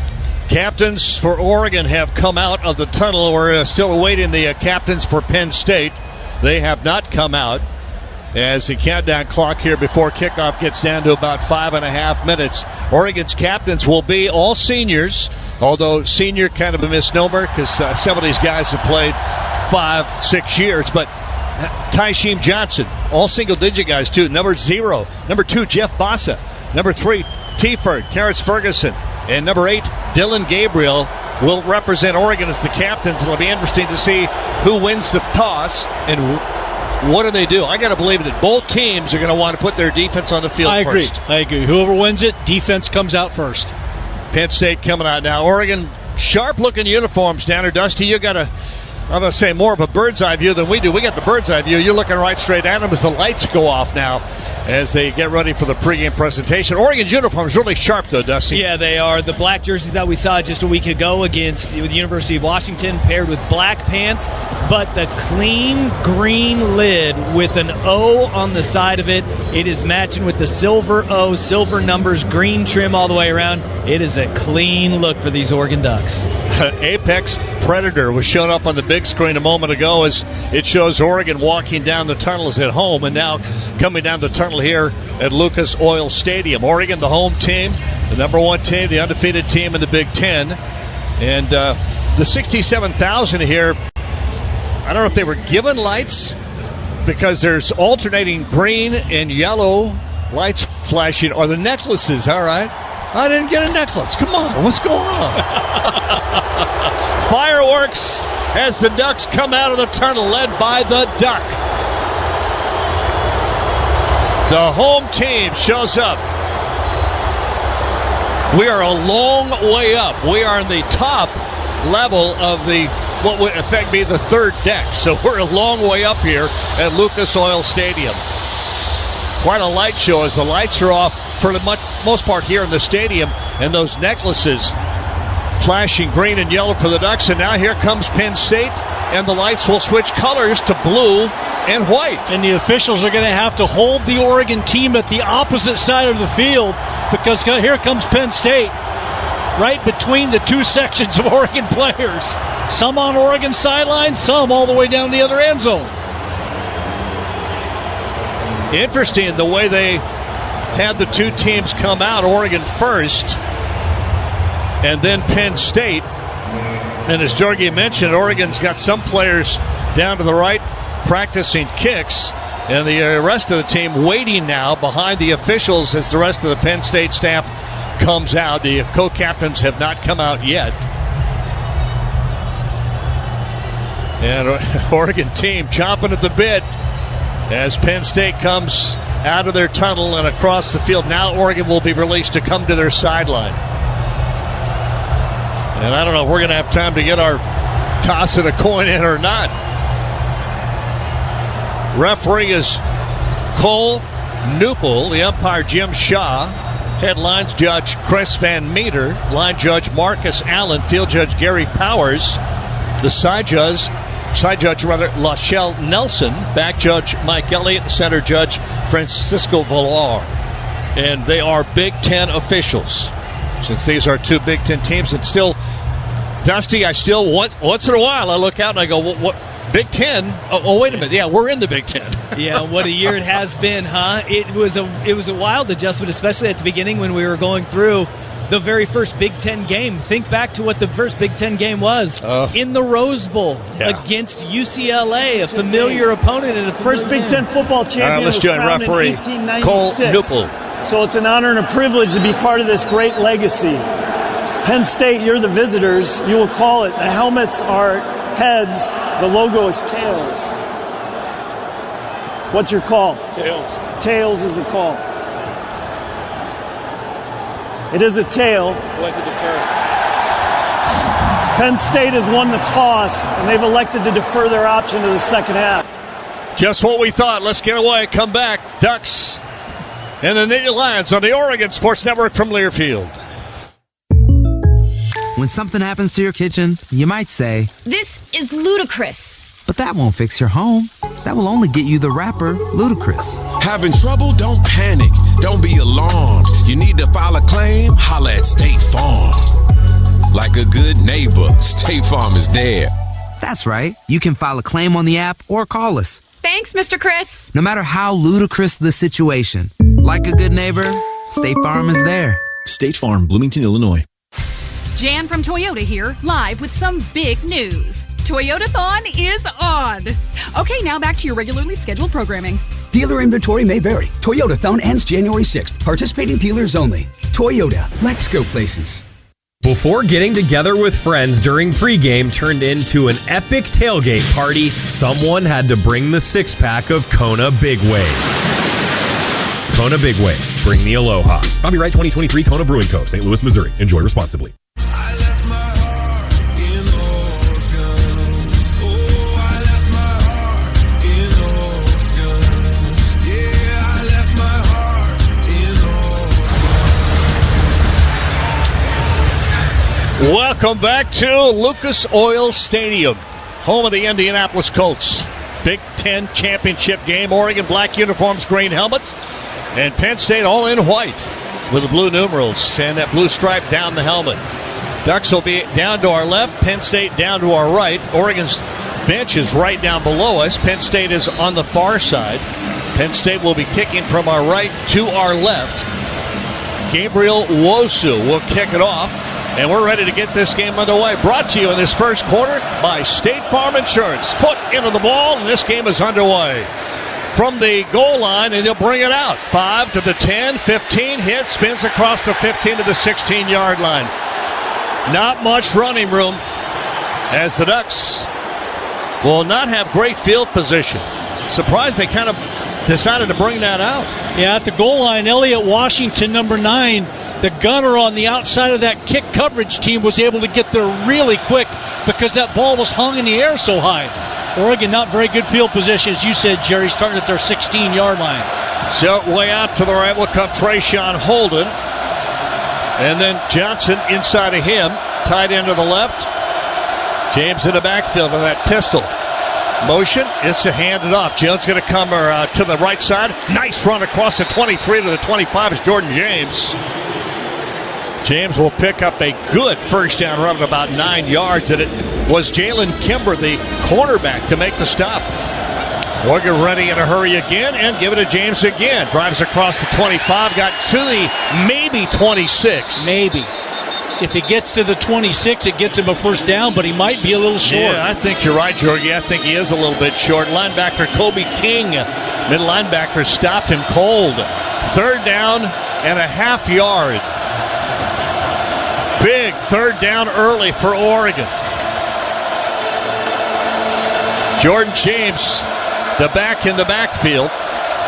Captains for Oregon have come out of the tunnel. We're still awaiting the captains for Penn State. They have not come out, as the countdown clock here before kickoff gets down to about 5.5 minutes. Oregon's captains will be all seniors, although senior kind of a misnomer because some of these guys have played 5-6 years. But Tysheem Johnson, all single-digit guys too. Number 0. Number 2, Jeff Bassa. Number 3, Teford, Terrence Ferguson. And number 8, Dylan Gabriel will represent Oregon as the captains. It'll be interesting to see who wins the toss and what do they do? I got to believe that both teams are going to want to put their defense on the field first. I agree. Whoever wins it, defense comes out first. Penn State coming out now. Oregon, sharp-looking uniforms down there. Dusty, you got I'm going to say more of a bird's eye view than we do. We got the bird's eye view. You're looking right straight at them as the lights go off now as they get ready for the pregame presentation. Oregon's uniforms really sharp, though, Dusty. Yeah, they are. The black jerseys that we saw just a week ago against the University of Washington paired with black pants, but the clean green lid with an O on the side of it. It is matching with the silver O, silver numbers, green trim all the way around. It is a clean look for these Oregon Ducks. Apex Predator was shown up on the big screen a moment ago as it shows Oregon walking down the tunnels at home and now coming down the tunnel here at Lucas Oil Stadium. Oregon, the home team, the number 1 team, the undefeated team in the Big Ten. And the 67,000 here, I don't know if they were given lights because there's alternating green and yellow lights flashing, or the necklaces, all right. I didn't get a necklace. Come on, what's going on? Fireworks as the Ducks come out of the tunnel, led by the Duck. The home team shows up. We are a long way up. We are in the top level of the what would in effect be the third deck. So we're a long way up here at Lucas Oil Stadium. Quite a light show as the lights are off for the most part here in the stadium, and those necklaces flashing green and yellow for the Ducks. And now here comes Penn State, and the lights will switch colors to blue and white. And the officials are going to have to hold the Oregon team at the opposite side of the field because here comes Penn State right between the two sections of Oregon players. Some on Oregon's sideline, some all the way down the other end zone. Interesting the way they had the two teams come out, Oregon first, and then Penn State. And as Jorge mentioned, Oregon's got some players down to the right practicing kicks, and the rest of the team waiting now behind the officials as the rest of the Penn State staff comes out. The co-captains have not come out yet. And Oregon team chomping at the bit as Penn State comes out of their tunnel and across the field. Now Oregon will be released to come to their sideline. And I don't know if we're going to have time to get our toss of the coin in or not. Referee is Cole Newpel. The umpire, Jim Shaw. Head lines judge Chris Van Meter. Line judge Marcus Allen. Field judge Gary Powers. The side judge, Lachelle Nelson. Back judge Mike Elliott. Center judge Francisco Villar. And they are Big Ten officials. Since these are two Big Ten teams, and still, Dusty, I still, once in a while, I look out and I go, what Big Ten? Oh, wait a minute. Yeah, we're in the Big Ten. Yeah, what a year it has been, huh? It was a wild adjustment, especially at the beginning when we were going through the very first Big Ten game. Think back to what the first Big Ten game was in the Rose Bowl against UCLA, a familiar opponent. In a first Big Ten football champion was crowned in 1896. Cole Newpel. So it's an honor and a privilege to be part of this great legacy. Penn State, you're the visitors. You will call it. The helmets are heads. The logo is tails. What's your call? Tails. Tails is the call. It is a tail. Went to defer. Penn State has won the toss, and they've elected to defer their option to the second half. Just what we thought. Let's get away. Come back. Ducks and the Nittany Lions on the Oregon Sports Network from Learfield. When something happens to your kitchen, you might say, "This is ludicrous." But that won't fix your home. That will only get you the rapper, Ludacris. Having trouble? Don't panic. Don't be alarmed. You need to file a claim? Holla at State Farm. Like a good neighbor, State Farm is there. That's right. You can file a claim on the app or call us. Thanks, Mr. Chris. No matter how ludicrous the situation, like a good neighbor, State Farm is there. State Farm, Bloomington, Illinois. Jan from Toyota here, live with some big news. Toyotathon is on. Okay, now back to your regularly scheduled programming. Dealer inventory may vary. Toyotathon ends January 6th. Participating dealers only. Toyota. Let's go places. Before getting together with friends during pregame turned into an epic tailgate party, someone had to bring the six-pack of Kona Big Wave. Kona Big Wave. Bring the aloha. Copyright 2023 Kona Brewing Co., St. Louis, Missouri. Enjoy responsibly. Welcome back to Lucas Oil Stadium, home of the Indianapolis Colts. Big Ten championship game. Oregon black uniforms, green helmets, and Penn State all in white with the blue numerals and that blue stripe down the helmet. Ducks will be down to our left, Penn State down to our right. Oregon's bench is right down below us. Penn State is on the far side. Penn State will be kicking from our right to our left. Gabriel Wosu will kick it off. And we're ready to get this game underway. Brought to you in this first quarter by State Farm Insurance. Foot into the ball, and this game is underway. From the goal line, and he'll bring it out. 5 to the 10, 15, hits, spins across the 15 to the 16-yard line. Not much running room as the Ducks will not have great field position. Surprised they kind of decided to bring that out. Yeah, at the goal line, Elliott Washington, number 9, the gunner on the outside of that kick coverage team, was able to get there really quick because that ball was hung in the air so high. Oregon, not very good field position, as you said, Jerry, starting at their 16-yard line. So way out to the right will come Trayshawn Holden. And then Johnson inside of him, tight end to the left. James in the backfield with that pistol. Motion is to hand it off. Jones going to come to the right side. Nice run across the 23 to the 25 is Jordan James. James will pick up a good first down run of about 9 yards, and it was Jalen Kimber, the cornerback, to make the stop. Oregon ready in a hurry again, and give it to James again. Drives across the 25, got to the maybe 26. Maybe. If he gets to the 26, it gets him a first down, but he might be a little short. Yeah, I think you're right, Jorgie. I think he is a little bit short. Linebacker Kobe King, middle linebacker, stopped him cold. Third down and a half yard. Big third down early for Oregon. Jordan James, the back in the backfield.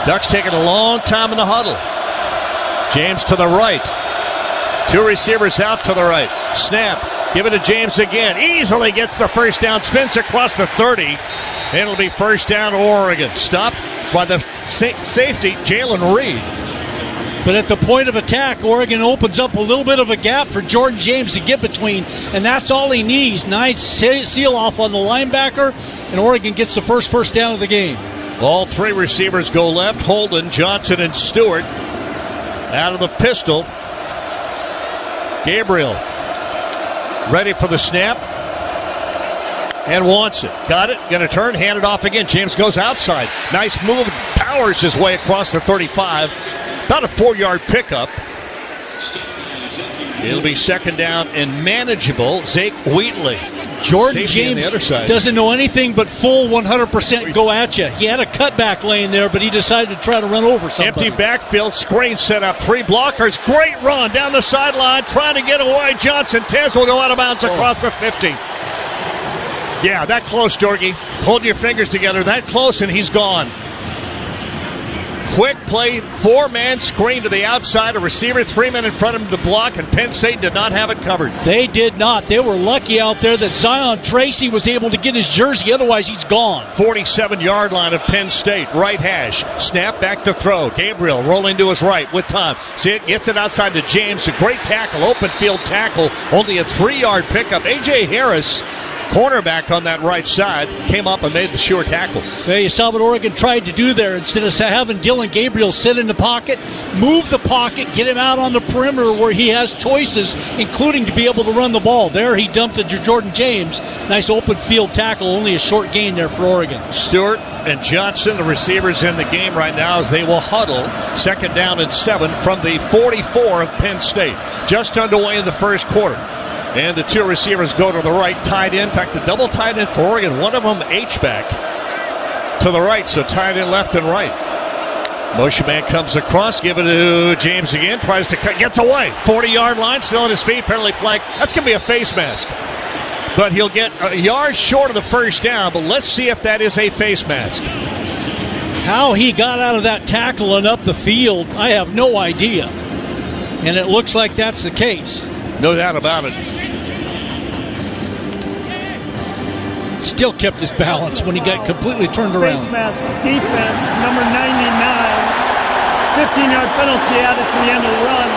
Ducks taking a long time in the huddle. James to the right. 2 receivers out to the right. Snap. Give it to James again. Easily gets the first down. Spins across the 30. It'll be first down Oregon. Stopped by the safety, Jalen Reed. But at the point of attack, Oregon opens up a little bit of a gap for Jordan James to get between, and that's all he needs. Nice seal off on the linebacker, and Oregon gets the first down of the game. All 3 receivers go left. Holden, Johnson, and Stewart out of the pistol. Gabriel ready for the snap and wants it. Got it. Going to turn, hand it off again. James goes outside. Nice move. Powers his way across the 35. About a 4-yard pickup. It'll be second down and manageable. Zake Wheatley. Jordan Safety James doesn't know anything but full 100% go at you. He had a cutback lane there, but he decided to try to run over somebody. Empty backfield, screen set up, 3 blockers. Great run down the sideline, trying to get away. Johnson, Tez will go out of bounds across the 50. Yeah, that close, Dorgy. Hold your fingers together. That close, and he's gone. Quick play, 4-man screen to the outside. A receiver, 3 men in front of him to block, and Penn State did not have it covered. They did not. They were lucky out there that Zion Tracy was able to get his jersey. Otherwise, he's gone. 47-yard line of Penn State. Right hash. Snap back to throw. Gabriel rolling to his right with time. See it, gets it outside to James. A great tackle, open field tackle. Only a 3-yard pickup. A.J. Harris, cornerback on that right side, came up and made the sure tackle. Well, you saw what Oregon tried to do there. Instead of having Dylan Gabriel sit in the pocket, move the pocket, get him out on the perimeter where he has choices, including to be able to run the ball. There he dumped it to Jordan James. Nice open field tackle, only a short gain there for Oregon. Stewart and Johnson, the receivers in the game right now, as they will huddle. Second down and 7 from the 44 of Penn State. Just underway in the first quarter. And the 2 receivers go to the right, tight end. In fact, the double tight end for Oregon, one of them H-back to the right, so tight end left and right. Motion man comes across, give it to James again, tries to cut, gets away. 40-yard line, still on his feet, penalty flag. That's going to be a face mask. But he'll get a yard short of the first down, but let's see if that is a face mask. How he got out of that tackle and up the field, I have no idea. And it looks like that's the case. No doubt about it. Still kept his balance when he got completely turned around. Face mask defense, number 99. 15-yard penalty added to the end of the run.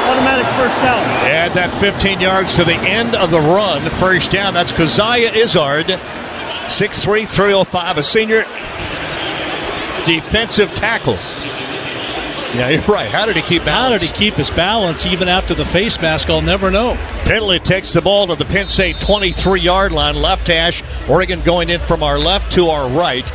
Automatic first down. Add that 15 yards to the end of the run. First down. That's Keziah Izzard. 6'3", 305. A senior defensive tackle. Yeah, you're right. How did he keep balance? How did he keep his balance even after the face mask? I'll never know. Penalty takes the ball to the Penn State 23-yard line. Left hash. Oregon going in from our left to our right.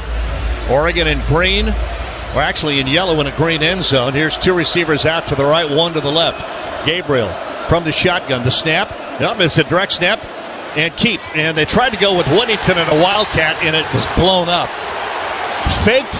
Oregon in green, or actually in yellow in a green end zone. Here's 2 receivers out to the right, 1 to the left. Gabriel from the shotgun. The snap. Nope, it's a direct snap. And keep. And they tried to go with Whittington and a Wildcat, and it was blown up. Faked.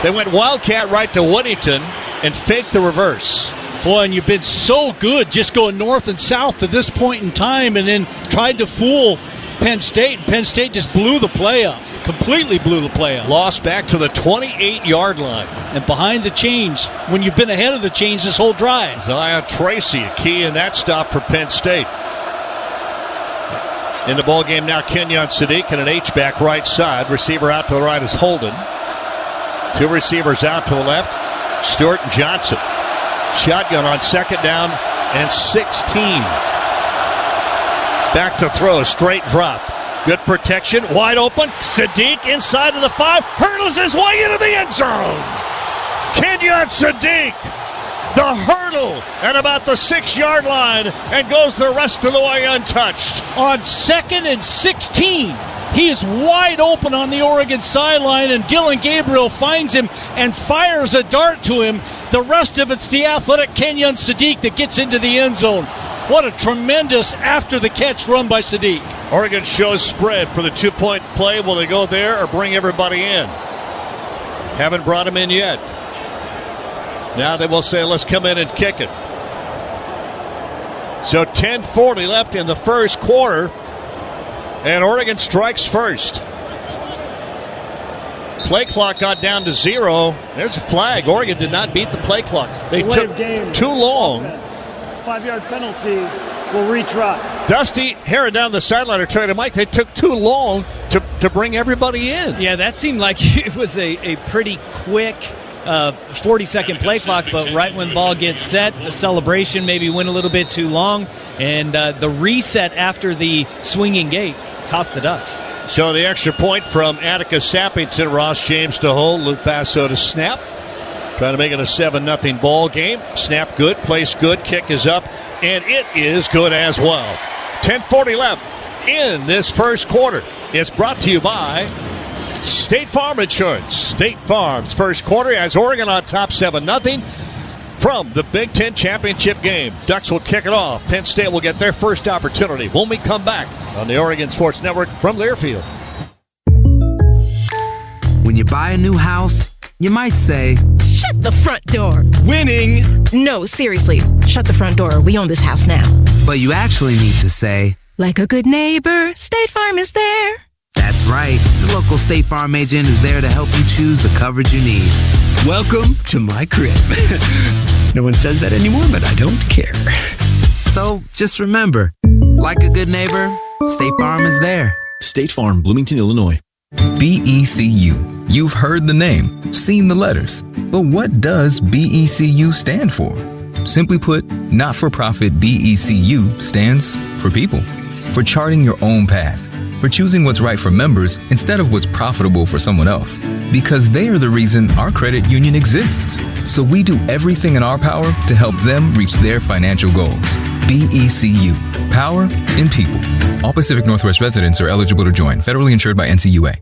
They went Wildcat right to Whittington and faked the reverse. Boy, and you've been so good just going north and south to this point in time, and then tried to fool Penn State. Penn State just blew the play up. Completely blew the play up. Lost back to the 28-yard line. And behind the chains, when you've been ahead of the chains this whole drive. Zion Tracy, a key in that stop for Penn State. In the ballgame now, Kenyon Sadiq and an H-back right side. Receiver out to the right is Holden. 2 receivers out to the left. Stewart and Johnson. Shotgun on second down and 16. Back to throw, straight drop. Good protection, wide open. Sadiq inside of the 5, hurdles his way into the end zone. Kenyon Sadiq, the hurdle at about the 6-yard line, and goes the rest of the way untouched. On 2nd and 16. He is wide open on the Oregon sideline, and Dylan Gabriel finds him and fires a dart to him. The rest of it's the athletic Kenyon Sadiq that gets into the end zone. What a tremendous after-the-catch run by Sadiq. Oregon shows spread for the 2-point play. Will they go there or bring everybody in? Haven't brought him in yet. Now they will say, let's come in and kick it. So 10:40 left in the first quarter. And Oregon strikes first. Play clock got down to 0. There's a flag. Oregon did not beat the play clock. They took too long. 5-yard penalty will retry. Dusty Herron down the sideline are trying to Mike. They took too long to bring everybody in. Yeah, that seemed like it was a pretty quick 40-second play clock, but right when ball gets set, the celebration maybe went a little bit too long, and the reset after the swinging gate cost the Ducks. So the extra point from Atticus Sappington, Ross James to hold, Luke Basso to snap. Trying to make it a 7-0 ball game. Snap good, place good, kick is up, and it is good as well. 10:40 left in this first quarter. It's brought to you by State Farm Insurance. State Farm's first quarter has Oregon on top 7-0 from the Big Ten Championship game. Ducks will kick it off. Penn State will get their first opportunity when we come back on the Oregon Sports Network from Learfield. When you buy a new house, you might say, "Shut the front door." Winning! No, seriously. Shut the front door. We own this house now. But you actually need to say, "Like a good neighbor, State Farm is there." That's right. The local State Farm agent is there to help you choose the coverage you need. Welcome to my crib. No one says that anymore, but I don't care. So just remember, like a good neighbor, State Farm is there. State Farm, Bloomington, Illinois. BECU. You've heard the name, seen the letters. But what does BECU stand for? Simply put, not-for-profit BECU stands for people. For charting your own path. For choosing what's right for members instead of what's profitable for someone else. Because they are the reason our credit union exists. So we do everything in our power to help them reach their financial goals. BECU. Power in people. All Pacific Northwest residents are eligible to join. Federally insured by NCUA.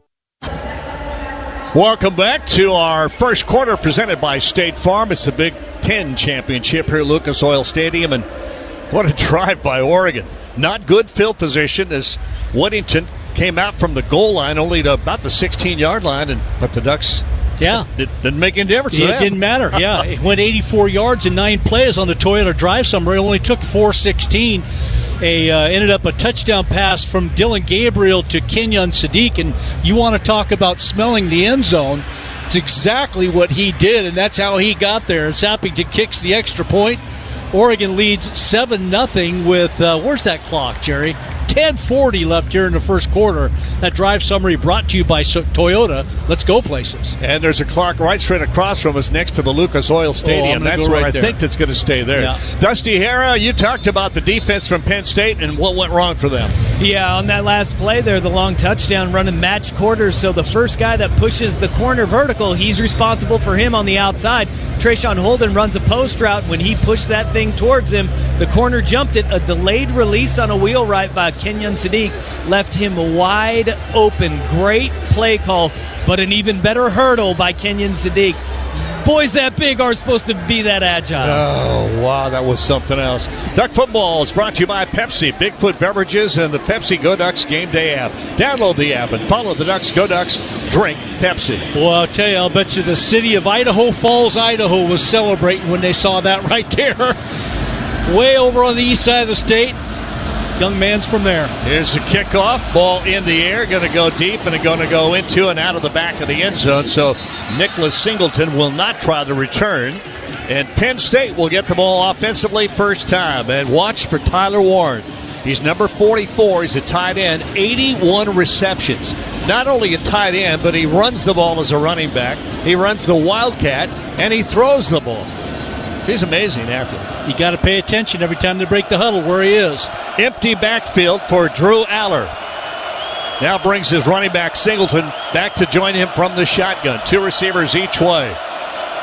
Welcome back to our first quarter presented by State Farm. It's the Big Ten Championship here at Lucas Oil Stadium, and what a drive by Oregon. Not good field position as Whittington came out from the goal line only to about the 16-yard line, but the Ducks didn't make any difference. It didn't matter. Yeah, it went 84 yards in 9 plays on the Toyota drive somewhere. It only took 4:16. Ended up a touchdown pass from Dylan Gabriel to Kenyon Sadiq, and you want to talk about smelling the end zone. It's exactly what he did, and that's how he got there. And Sappington kicks the extra point. Oregon leads 7-0 with, where's that clock, Jerry? 10:40 left here in the first quarter. That drive summary brought to you by Toyota. Let's go places. And there's a clock right straight across from us next to the Lucas Oil Stadium. That's where I think it's going to stay there. Yeah. Dusty Hera, you talked about the defense from Penn State and what went wrong for them. Yeah, on that last play there, the long touchdown running match quarters. So the first guy that pushes the corner vertical, he's responsible for him on the outside. Trayshawn Holden runs a post route. When he pushed that thing towards him, the corner jumped it. A delayed release on a wheel right by Kenyon Sadiq left him wide open. Great play call, but an even better hurdle by Kenyon Sadiq. Boys that big aren't supposed to be that agile. Oh, wow, that was something else. Duck Football is brought to you by Pepsi, Bigfoot Beverages, and the Pepsi Go Ducks Game Day app. Download the app and follow the Ducks. Go Ducks, drink Pepsi. Well, I'll tell you, I'll bet you the city of Idaho Falls, Idaho was celebrating when they saw that right there. Way over on the east side of the state. Young man's from there. Here's the kickoff. Ball in the air. Going to go deep and going to go into and out of the back of the end zone. So Nicholas Singleton will not try to return. And Penn State will get the ball offensively first time. And watch for Tyler Warren. He's number 44. He's a tight end. 81 receptions. Not only a tight end, but he runs the ball as a running back. He runs the Wildcat, and he throws the ball. He's amazing athlete. You got to pay attention every time they break the huddle where he is. Empty backfield for Drew Aller. Now brings his running back Singleton back to join him from the shotgun. 2 receivers each way.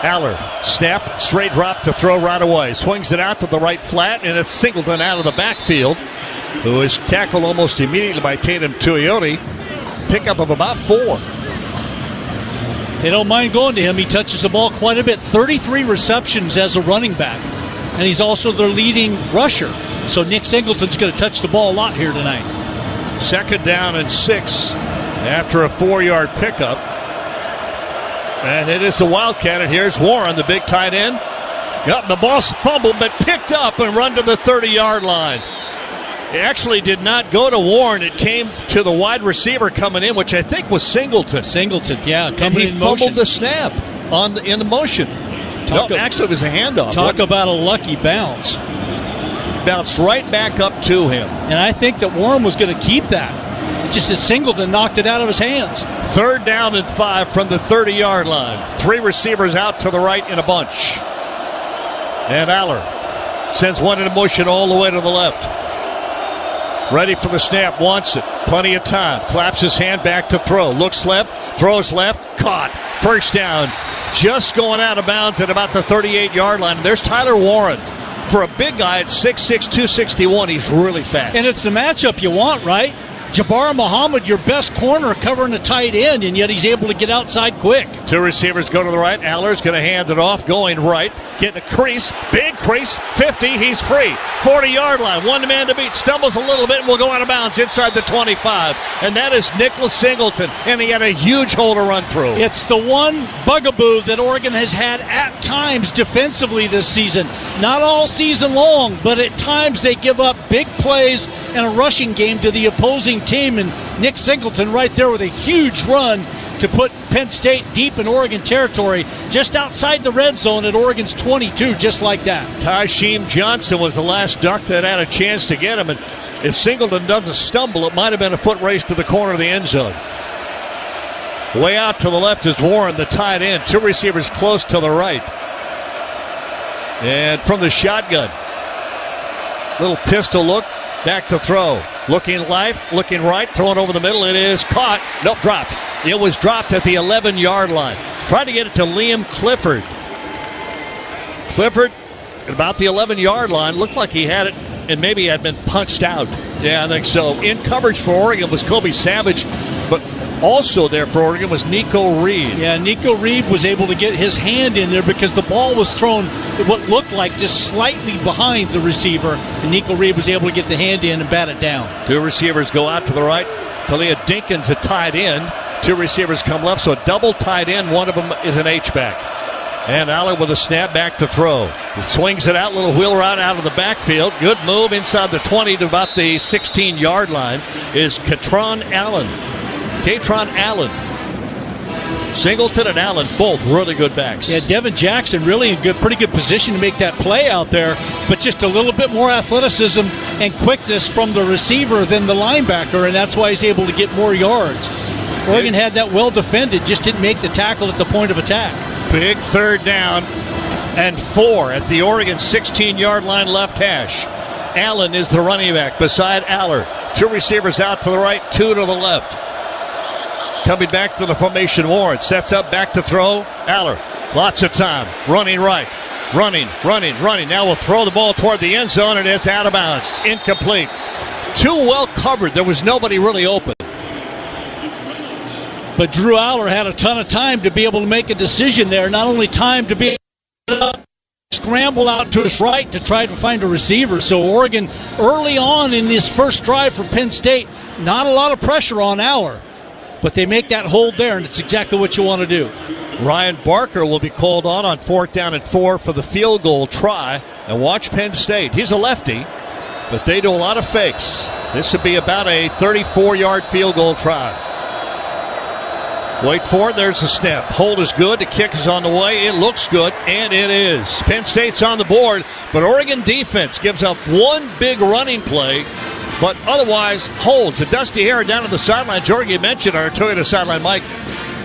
Aller, snap, straight drop to throw right away. Swings it out to the right flat, and it's Singleton out of the backfield, who is tackled almost immediately by Tatum Tuioti. Pickup of about 4. They don't mind going to him. He touches the ball quite a bit. 33 receptions as a running back. And he's also their leading rusher. So Nick Singleton's going to touch the ball a lot here tonight. 2nd down and 6 after a 4-yard pickup. And it is the Wildcat. And here's Warren, the big tight end. Got the ball fumbled, but picked up and run to the 30-yard line. It actually did not go to Warren. It came to the wide receiver coming in, which I think was Singleton. Singleton, yeah. And he fumbled the snap in the motion. Actually, it was a handoff. Talk about a lucky bounce. Bounced right back up to him. And I think that Warren was going to keep that. It's just that Singleton knocked it out of his hands. 3rd down and 5 from the 30-yard line. 3 receivers out to the right in a bunch. And Aller sends one in motion all the way to the left. Ready for the snap, wants it. Plenty of time. Claps his hand back to throw. Looks left, throws left, caught. First down. Just going out of bounds at about the 38-yard line. And there's Tyler Warren. For a big guy at 6'6", 261, he's really fast. And it's the matchup you want, right? Jabbar Muhammad, your best corner, covering a tight end, and yet he's able to get outside quick. 2 receivers go to the right. Aller's going to hand it off, going right. Getting a crease, big crease, 50, he's free. 40-yard line, one man to beat. Stumbles a little bit and will go out of bounds inside the 25. And that is Nicholas Singleton, and he had a huge hole to run through. It's the one bugaboo that Oregon has had at times defensively this season. Not all season long, but at times they give up big plays and a rushing game to the opposing team, and Nick Singleton right there with a huge run to put Penn State deep in Oregon territory, just outside the red zone at Oregon's 22, just like that. Tasheem Johnson was the last duck that had a chance to get him, and if Singleton doesn't stumble, it might have been a foot race to the corner of the end zone. Way out to the left is Warren, the tight end. 2 receivers close to the right. And from the shotgun, little pistol look, back to throw. Looking left, looking right, throwing over the middle. It is caught. Nope, dropped. It was dropped at the 11-yard line. Tried to get it to Liam Clifford. Clifford, at about the 11-yard line, looked like he had it and maybe had been punched out. Yeah, I think so. In coverage for Oregon was Kobe Savage, but also there for Oregon was Nico Reed. Yeah, Nico Reed was able to get his hand in there because the ball was thrown what looked like just slightly behind the receiver, and Nico Reed was able to get the hand in and bat it down. 2 receivers go out to the right. Talia Dinkins, a tight end. 2 receivers come left, so a double tight end. One of them is an H-back. And Aller with a snap back to throw. He swings it out, little wheel route out of the backfield. Good move inside the 20 to about the 16-yard line is Katron Allen. Singleton and Allen, both really good backs. Yeah, Devin Jackson really in pretty good position to make that play out there, but just a little bit more athleticism and quickness from the receiver than the linebacker, and that's why he's able to get more yards. Oregon had that well defended, just didn't make the tackle at the point of attack. Big 3rd down and 4 at the Oregon 16-yard line left hash. Allen is the running back beside Aller. 2 receivers out to the right, 2 to the left. Coming back to the formation, Warren sets up back to throw. Aller, lots of time, running right, running. Now we'll throw the ball toward the end zone, and it's out of bounds, incomplete. Too well covered. There was nobody really open. But Drew Aller had a ton of time to be able to make a decision there. Not only time to be able to scramble out to his right to try to find a receiver. So Oregon, early on in this first drive for Penn State, not a lot of pressure on Aller. But they make that hold there, and it's exactly what you want to do. Ryan Barker will be called on 4th down and 4 for the field goal try. And watch Penn State. He's a lefty, but they do a lot of fakes. This would be about a 34-yard field goal try. Wait for it. There's the snap. Hold is good. The kick is on the way. It looks good, and it is. Penn State's on the board, but Oregon defense gives up one big running play, but otherwise holds. A Dusty Hare down on the sideline. Jorge mentioned our Toyota sideline, Mike.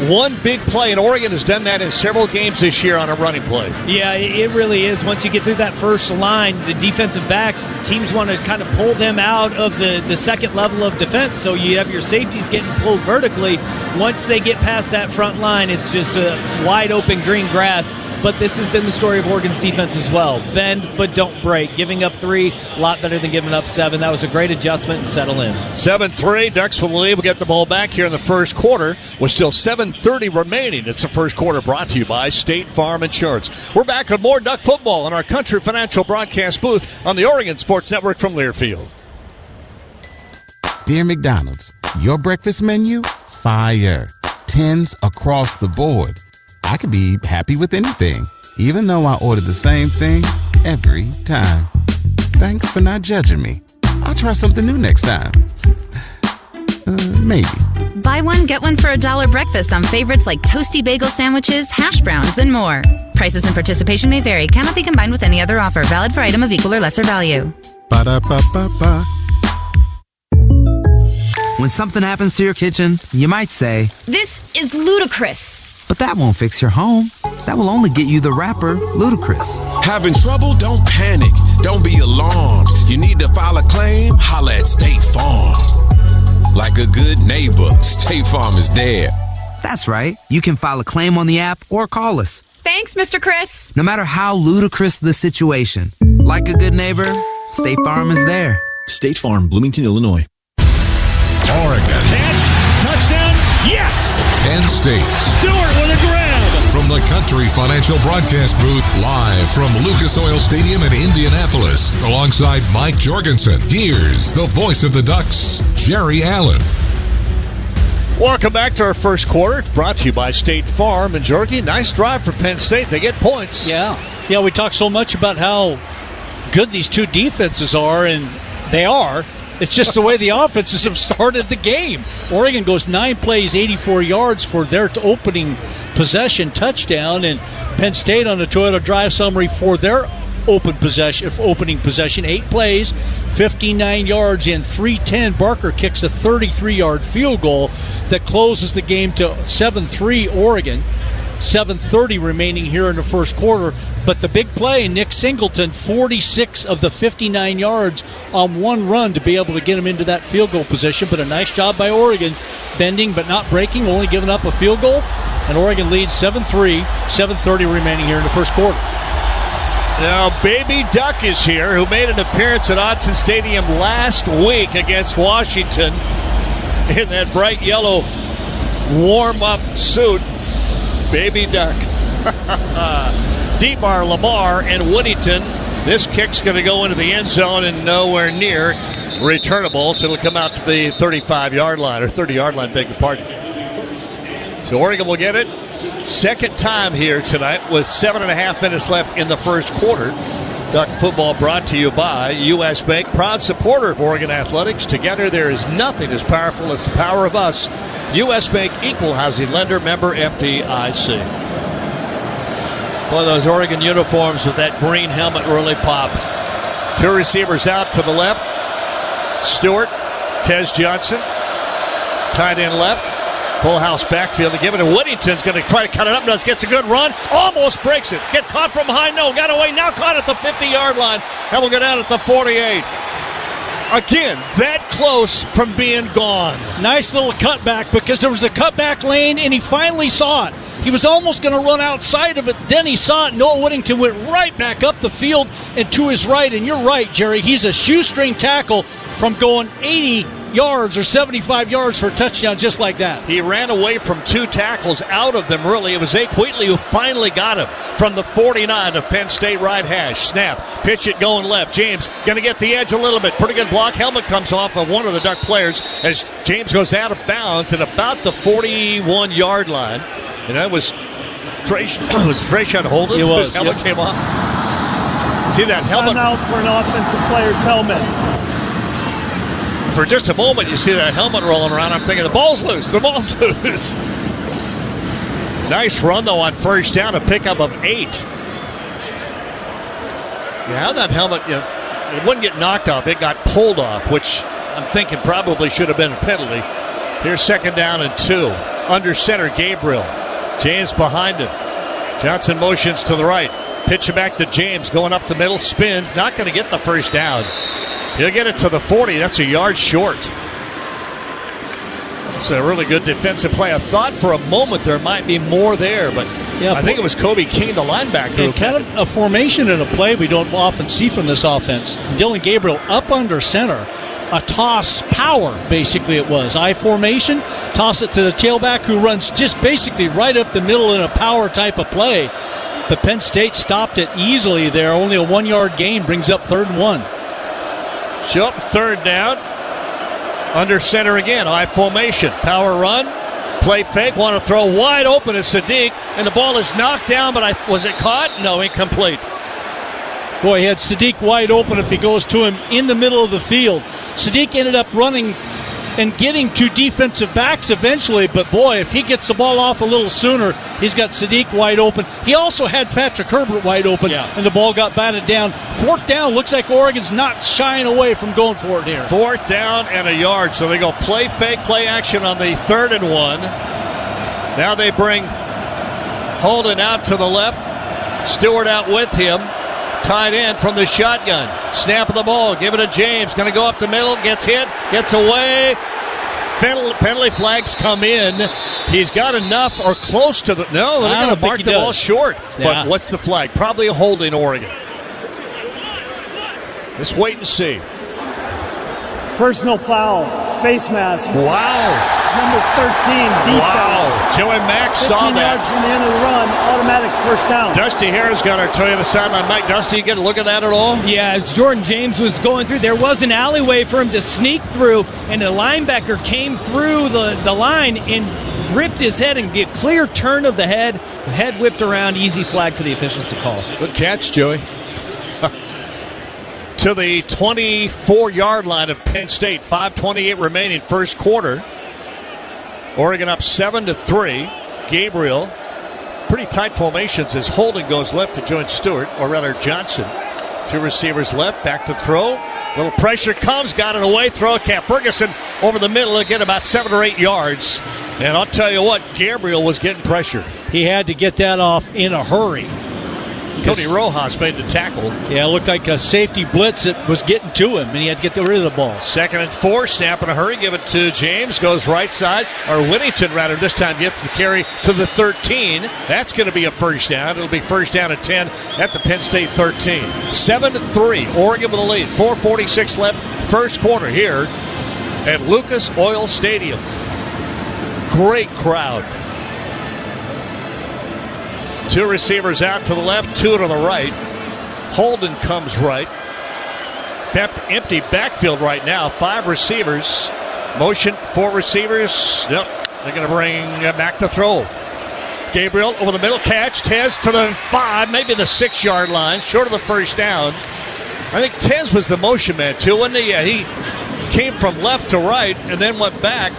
One big play, and Oregon has done that in several games this year on a running play. Yeah, it really is. Once you get through that first line, the defensive backs, teams want to kind of pull them out of the second level of defense. So you have your safeties getting pulled vertically. Once they get past that front line, it's just a wide open green grass. But this has been the story of Oregon's defense as well. Bend, but don't break. Giving up 3, a lot better than giving up 7. That was a great adjustment and settle in. 7-3, Ducks with the lead. We'll get the ball back here in the first quarter with still 7:30 remaining. It's the first quarter brought to you by State Farm Insurance. We're back with more Duck football in our Country Financial broadcast booth on the Oregon Sports Network from Learfield. Dear McDonald's, your breakfast menu? Fire. 10s across the board. I could be happy with anything, even though I ordered the same thing every time. Thanks for not judging me. I'll try something new next time. Maybe. Buy one, get one for $1 breakfast on favorites like toasty bagel sandwiches, hash browns, and more. Prices and participation may vary. Cannot be combined with any other offer. Valid for item of equal or lesser value. Ba-da-ba-ba-ba. When something happens to your kitchen, you might say, This is ludicrous. but that won't fix your home. That will only get you the rapper, Ludacris. Having trouble? Don't panic. Don't be alarmed. You need to file a claim? Holla at State Farm. Like a good neighbor, State Farm is there. That's right. You can file a claim on the app or call us. Thanks, Mr. Chris. No matter how ludicrous the situation, like a good neighbor, State Farm is there. State Farm, Bloomington, Illinois. Oregon. Catch, touchdown, yes! Penn State. Stewart with a grab. From the Country Financial Broadcast Booth, live from Lucas Oil Stadium in Indianapolis, alongside Mike Jorgensen, here's the voice of the Ducks, Jerry Allen. Welcome back to our first quarter. Brought to you by State Farm. And Jorgie, nice drive for Penn State. They get points. Yeah, we talk so much about how good these two defenses are, and they are. It's just the way the offenses have started the game. Oregon goes 9 plays, 84 yards for their opening possession touchdown, and Penn State on the Toyota drive summary for their opening possession, 8 plays, 59 yards in 3:10. Barker kicks a 33-yard field goal that closes the game to 7-3 Oregon. 7:30 remaining here in the first quarter. But the big play, Nick Singleton, 46 of the 59 yards on one run to be able to get him into that field goal position. But a nice job by Oregon, bending but not breaking, only giving up a field goal. And Oregon leads 7-3, 7:30 remaining here in the first quarter. Now, Baby Duck is here, who made an appearance at Autzen Stadium last week against Washington in that bright yellow warm-up suit. Baby Duck. DeMar, Lamar, and Woodington. This kick's going to go into the end zone and nowhere near returnable, so it'll come out to the 35-yard line, or 30-yard line, beg your pardon. So Oregon will get it. Second time here tonight with 7.5 minutes left in the first quarter. Duck football brought to you by U.S. Bank, proud supporter of Oregon Athletics. Together there is nothing as powerful as the power of us. U.S. Bank, equal housing lender, member FDIC. Boy, those Oregon uniforms with that green helmet really pop. Two receivers out to the left. Stewart, Tez Johnson, tight end left. Full house backfield to give it to Woodington's going to try to cut it up. Gets a good run. Almost breaks it. Get caught from behind. No, got away. Now caught at the 50-yard line. And will go down at the 48. Again, that close from being gone. Nice little cutback, because there was a cutback lane, and he finally saw it. He was almost going to run outside of it. Then he saw it. Noah Woodington went right back up the field and to his right. And you're right, Jerry. He's a shoestring tackle from going 80 yards or 75 yards for a touchdown just like that. He ran away from two tackles, out of them really. It was Zake Wheatley who finally got him from the 49 of Penn State right hash. Snap, pitch it going left. James going to get the edge a little bit. Pretty good block. Helmet comes off of one of the Duck players as James goes out of bounds at about the 41-yard line. And that was Trey trying to hold it? It was. His helmet came off. See that helmet? Out for an offensive player's helmet. For just a moment, you see that helmet rolling around. I'm thinking, the ball's loose. The ball's loose. Nice run, though, on first down. A pickup of 8. Yeah, that helmet, it wouldn't get knocked off. It got pulled off, which I'm thinking probably should have been a penalty. Here's second down and 2. Under center, Gabriel. James behind him. Johnson motions to the right. Pitch it back to James. Going up the middle. Spins. Not going to get the first down. He'll get it to the 40. That's a yard short. It's a really good defensive play. I thought for a moment there might be more there, but I think it was Kobe King, the linebacker. And kind of a formation in a play we don't often see from this offense. Dylan Gabriel up under center. A toss power, basically it was. I formation, toss it to the tailback who runs just basically right up the middle in a power type of play. But Penn State stopped it easily there. Only a 1-yard gain brings up 3rd and 1. Show up third down. Under center again. I formation. Power run. Play fake. Want to throw wide open to Sadiq. And the ball is knocked down, but was it caught? No, incomplete. Boy, he had Sadiq wide open if he goes to him in the middle of the field. Sadiq ended up running and getting to defensive backs eventually, but boy, if he gets the ball off a little sooner, he's got Sadiq wide open. He also had Patrick Herbert wide open, and the ball got batted down. 4th down, looks like Oregon's not shying away from going for it here. 4th down and a yard, so they go play fake, play action on the 3rd and 1. Now they bring Holden out to the left, Stewart out with him. Tight end from the shotgun. Snap of the ball. Give it to James. Going to go up the middle. Gets hit. Gets away. Penalty flags come in. He's got enough or close to the... No, they're going to mark the ball short. Yeah. But what's the flag? Probably a holding Oregon. Let's wait and see. Personal foul. Face mask. Wow. Number 13, defense. Wow. Joey Mack saw 15 that. yards from the end of the run, automatic first down. Dusty Harris got our Toyota sideline. Mike, Dusty, you get a look at that at all? Yeah, as Jordan James was going through, there was an alleyway for him to sneak through, and the linebacker came through the line and ripped his head and get clear turn of the head. The head whipped around, easy flag for the officials to call. Good catch, Joey. To the 24-yard line of Penn State. 5:28 remaining, first quarter. Oregon up 7-3. Gabriel, pretty tight formations as Holden goes left to join Stewart, or rather Johnson. 2 receivers left, back to throw. Little pressure comes, got it away, throw it. Ferguson over the middle again, about 7 or 8 yards. And I'll tell you what, Gabriel was getting pressure. He had to get that off in a hurry. Tony Rojas made the tackle. Yeah, it looked like a safety blitz that was getting to him, and he had to get rid of the ball. 2nd and 4, snap in a hurry, give it to James, goes right side, or Whittington rather, this time gets the carry to the 13. That's going to be a first down. It'll be first down at 10 at the Penn State 13. 7-3, Oregon with a lead. 4:46 left, first quarter here at Lucas Oil Stadium. Great crowd. 2 receivers out to the left, 2 to the right. Holden comes right. Empty backfield right now. 5 receivers. Motion, 4 receivers. Yep, they're going to bring back the throw. Gabriel over the middle, catch. Tez to the 5, maybe the 6-yard line, short of the first down. I think Tez was the motion man too, wasn't he? Yeah, he came from left to right and then went back.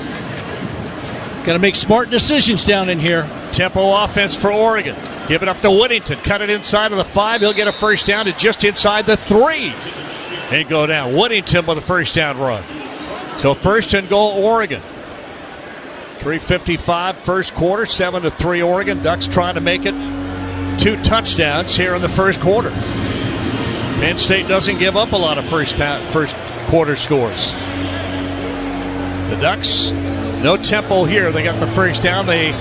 Got to make smart decisions down in here. Tempo offense for Oregon. Give it up to Whittington. Cut it inside of the 5. He'll get a first down to just inside the 3. And go down. Whittington with a first down run. So first and goal, Oregon. 3:55 first quarter. 7-3 Oregon. Ducks trying to make it 2 touchdowns here in the first quarter. Penn State doesn't give up a lot of first quarter scores. The Ducks, no tempo here. They got the first down. They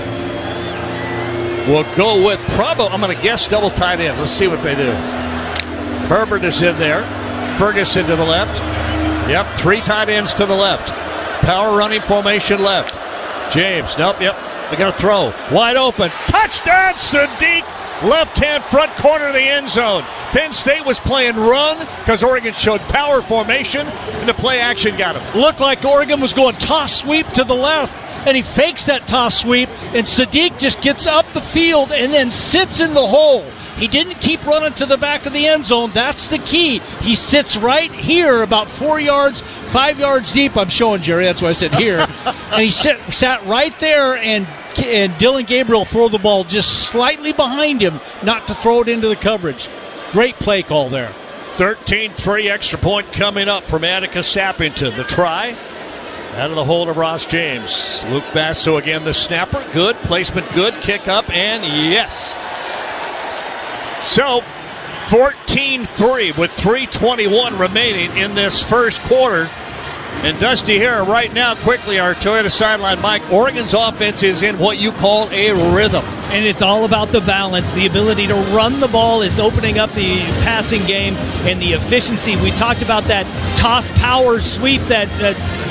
will go with probably, I'm going to guess, double tight end. Let's see what they do. Herbert is in there. Ferguson to the left. Yep, 3 tight ends to the left. Power running formation left. James, nope, yep. They're going to throw. Wide open. Touchdown, Sadiq. Left-hand front corner of the end zone. Penn State was playing run because Oregon showed power formation, and the play action got him. Looked like Oregon was going toss sweep to the left, and he fakes that toss sweep, and Sadiq just gets up the field and then sits in the hole. He didn't keep running to the back of the end zone. That's the key. He sits right here about 4 yards, 5 yards deep. I'm showing Jerry. That's why I said here. And he sat right there, and Dylan Gabriel throw the ball just slightly behind him, not to throw it into the coverage. Great play call there. 13-3 extra point coming up from Attica Sappington. The try out of the hold of Ross James. Luke Basso again, the snapper. Good. Placement good. Kick up, and yes. So, 14-3 with 3:21 remaining in this first quarter. And Dusty here right now, quickly, our Toyota sideline. Mike, Oregon's offense is in what you call a rhythm. And it's all about the balance. The ability to run the ball is opening up the passing game, and the efficiency. We talked about that toss power sweep that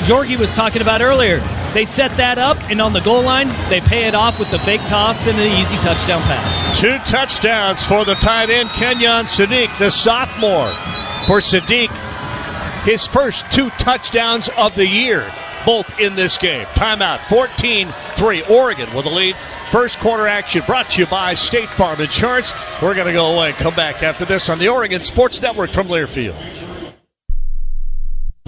Jorgie was talking about earlier. They set that up, and on the goal line, they pay it off with the fake toss and an easy touchdown pass. 2 touchdowns for the tight end, Kenyon Sadiq, the sophomore. For Sadiq, his first 2 touchdowns of the year, both in this game. Timeout, 14-3, Oregon with a lead. First quarter action brought to you by State Farm Insurance. We're going to go away and come back after this on the Oregon Sports Network from Learfield.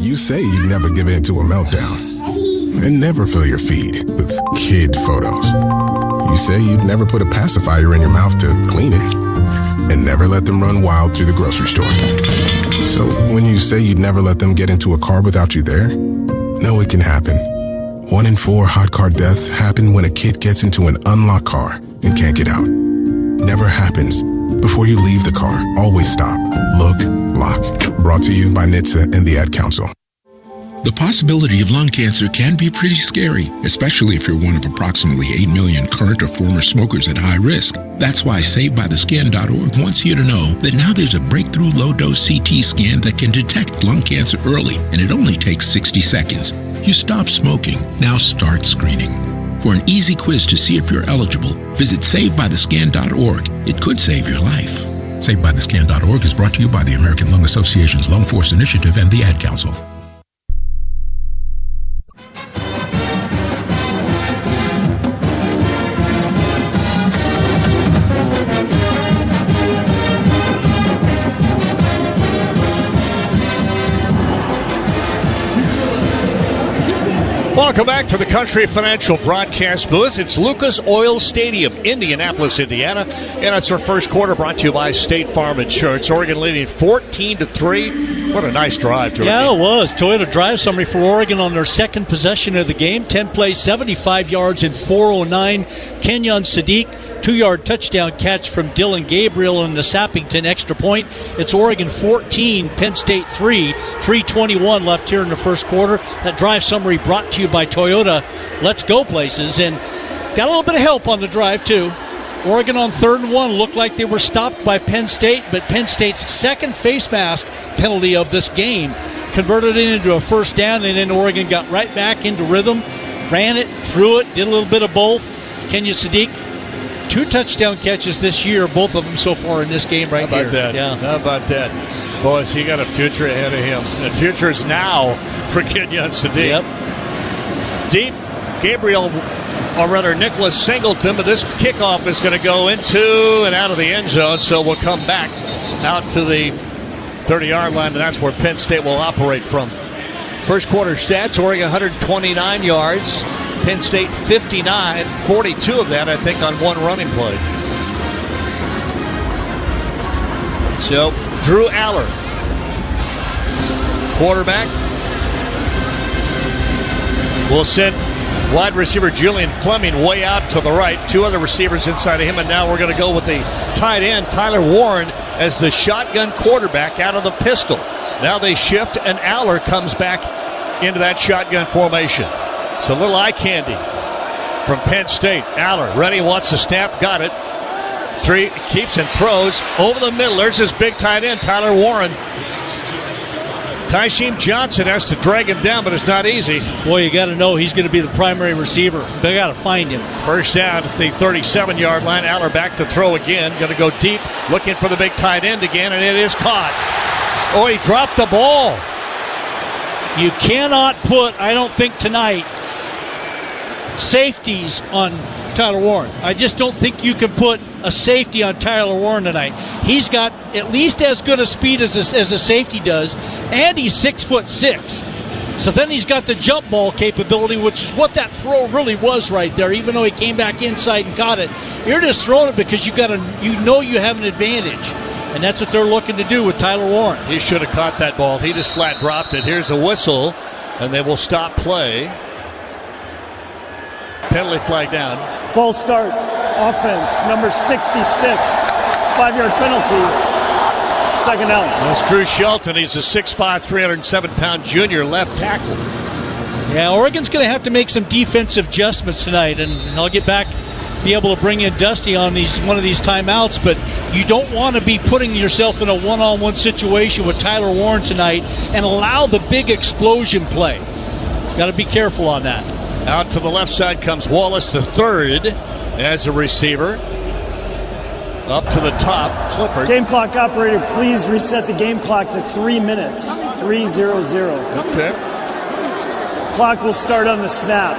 You say you'd never give in to a meltdown and never fill your feed with kid photos. You say you'd never put a pacifier in your mouth to clean it and never let them run wild through the grocery store. So when you say you'd never let them get into a car without you there, know it can happen. 1 in 4 hot car deaths happen when a kid gets into an unlocked car and can't get out. Never happens. Before you leave the car, always stop, look, lock. Brought to you by NHTSA and the Ad Council. The possibility of lung cancer can be pretty scary, especially if you're one of approximately 8 million current or former smokers at high risk. That's why SaveByTheScan.org wants you to know that now there's a breakthrough low-dose CT scan that can detect lung cancer early, and it only takes 60 seconds. You stop smoking, now start screening. For an easy quiz to see if you're eligible, visit SaveByTheScan.org. It could save your life. SaveByTheScan.org is brought to you by the American Lung Association's Lung Force Initiative and the Ad Council. Welcome back to the Country Financial Broadcast Booth. It's Lucas Oil Stadium, Indianapolis, Indiana. And it's our first quarter brought to you by State Farm Insurance. Oregon leading 14-3. What a nice drive, Jordan. Yeah, it was. Toyota drive summary for Oregon on their second possession of the game. 10 plays, 75 yards in 4:09. Kenyon Sadiq, 2-yard touchdown catch from Dylan Gabriel in the Sappington extra point. It's Oregon 14, Penn State 3. 3:21 left here in the first quarter. That drive summary brought to you by Toyota. Let's go places. And got a little bit of help on the drive, too. Oregon on 3rd and 1 looked like they were stopped by Penn State, but Penn State's second face mask penalty of this game converted it into a first down, and then Oregon got right back into rhythm, ran it, threw it, did a little bit of both. Kenyon Sadiq, 2 touchdown catches this year, both of them so far in this game right here. How about that? Boys, he got a future ahead of him. The future is now for Kenyon Sadiq. Yep. Deep, Gabriel, or rather Nicholas Singleton, but this kickoff is going to go into and out of the end zone, so we'll come back out to the 30-yard line, and that's where Penn State will operate from. First quarter stats, Oregon 129 yards, Penn State 59, 42 of that, I think, on one running play. So, Drew Aller, quarterback, will send wide receiver Julian Fleming way out to the right. 2 other receivers inside of him, and now we're going to go with the tight end, Tyler Warren, as the shotgun quarterback out of the pistol. Now they shift, and Aller comes back into that shotgun formation. So a little eye candy from Penn State. Aller ready, wants to snap, got it. 3, keeps and throws over the middle. There's his big tight end, Tyler Warren. Tysheem Johnson has to drag him down, but it's not easy. Boy, you got to know he's going to be the primary receiver. They got to find him. First down at the 37-yard line. Aller back to throw again. Going to go deep, looking for the big tight end again, and it is caught. Oh, he dropped the ball. You cannot put, I don't think tonight, safeties on Tyler Warren. I just don't think you can put a safety on Tyler Warren tonight. He's got at least as good a speed as a safety does, and he's 6'6". So then he's got the jump ball capability, which is what that throw really was right there. Even though he came back inside and caught it, you're just throwing it because you know you have an advantage, and that's what they're looking to do with Tyler Warren. He should have caught that ball. He just flat dropped it. Here's a whistle, and they will stop play. Penalty flag down. False start. Offense, number 66. 5-yard penalty. Second down. That's Drew Shelton. He's a 6'5", 307-pound junior left tackle. Yeah, Oregon's going to have to make some defensive adjustments tonight, and I'll get back, be able to bring in Dusty on one of these timeouts, but you don't want to be putting yourself in a one-on-one situation with Tyler Warren tonight and allow the big explosion play. Got to be careful on that. Out to the left side comes Wallace, the third, as a receiver. Up to the top, Clifford. Game clock operator, please reset the game clock to 3 minutes. 3:00. Okay. Clock will start on the snap.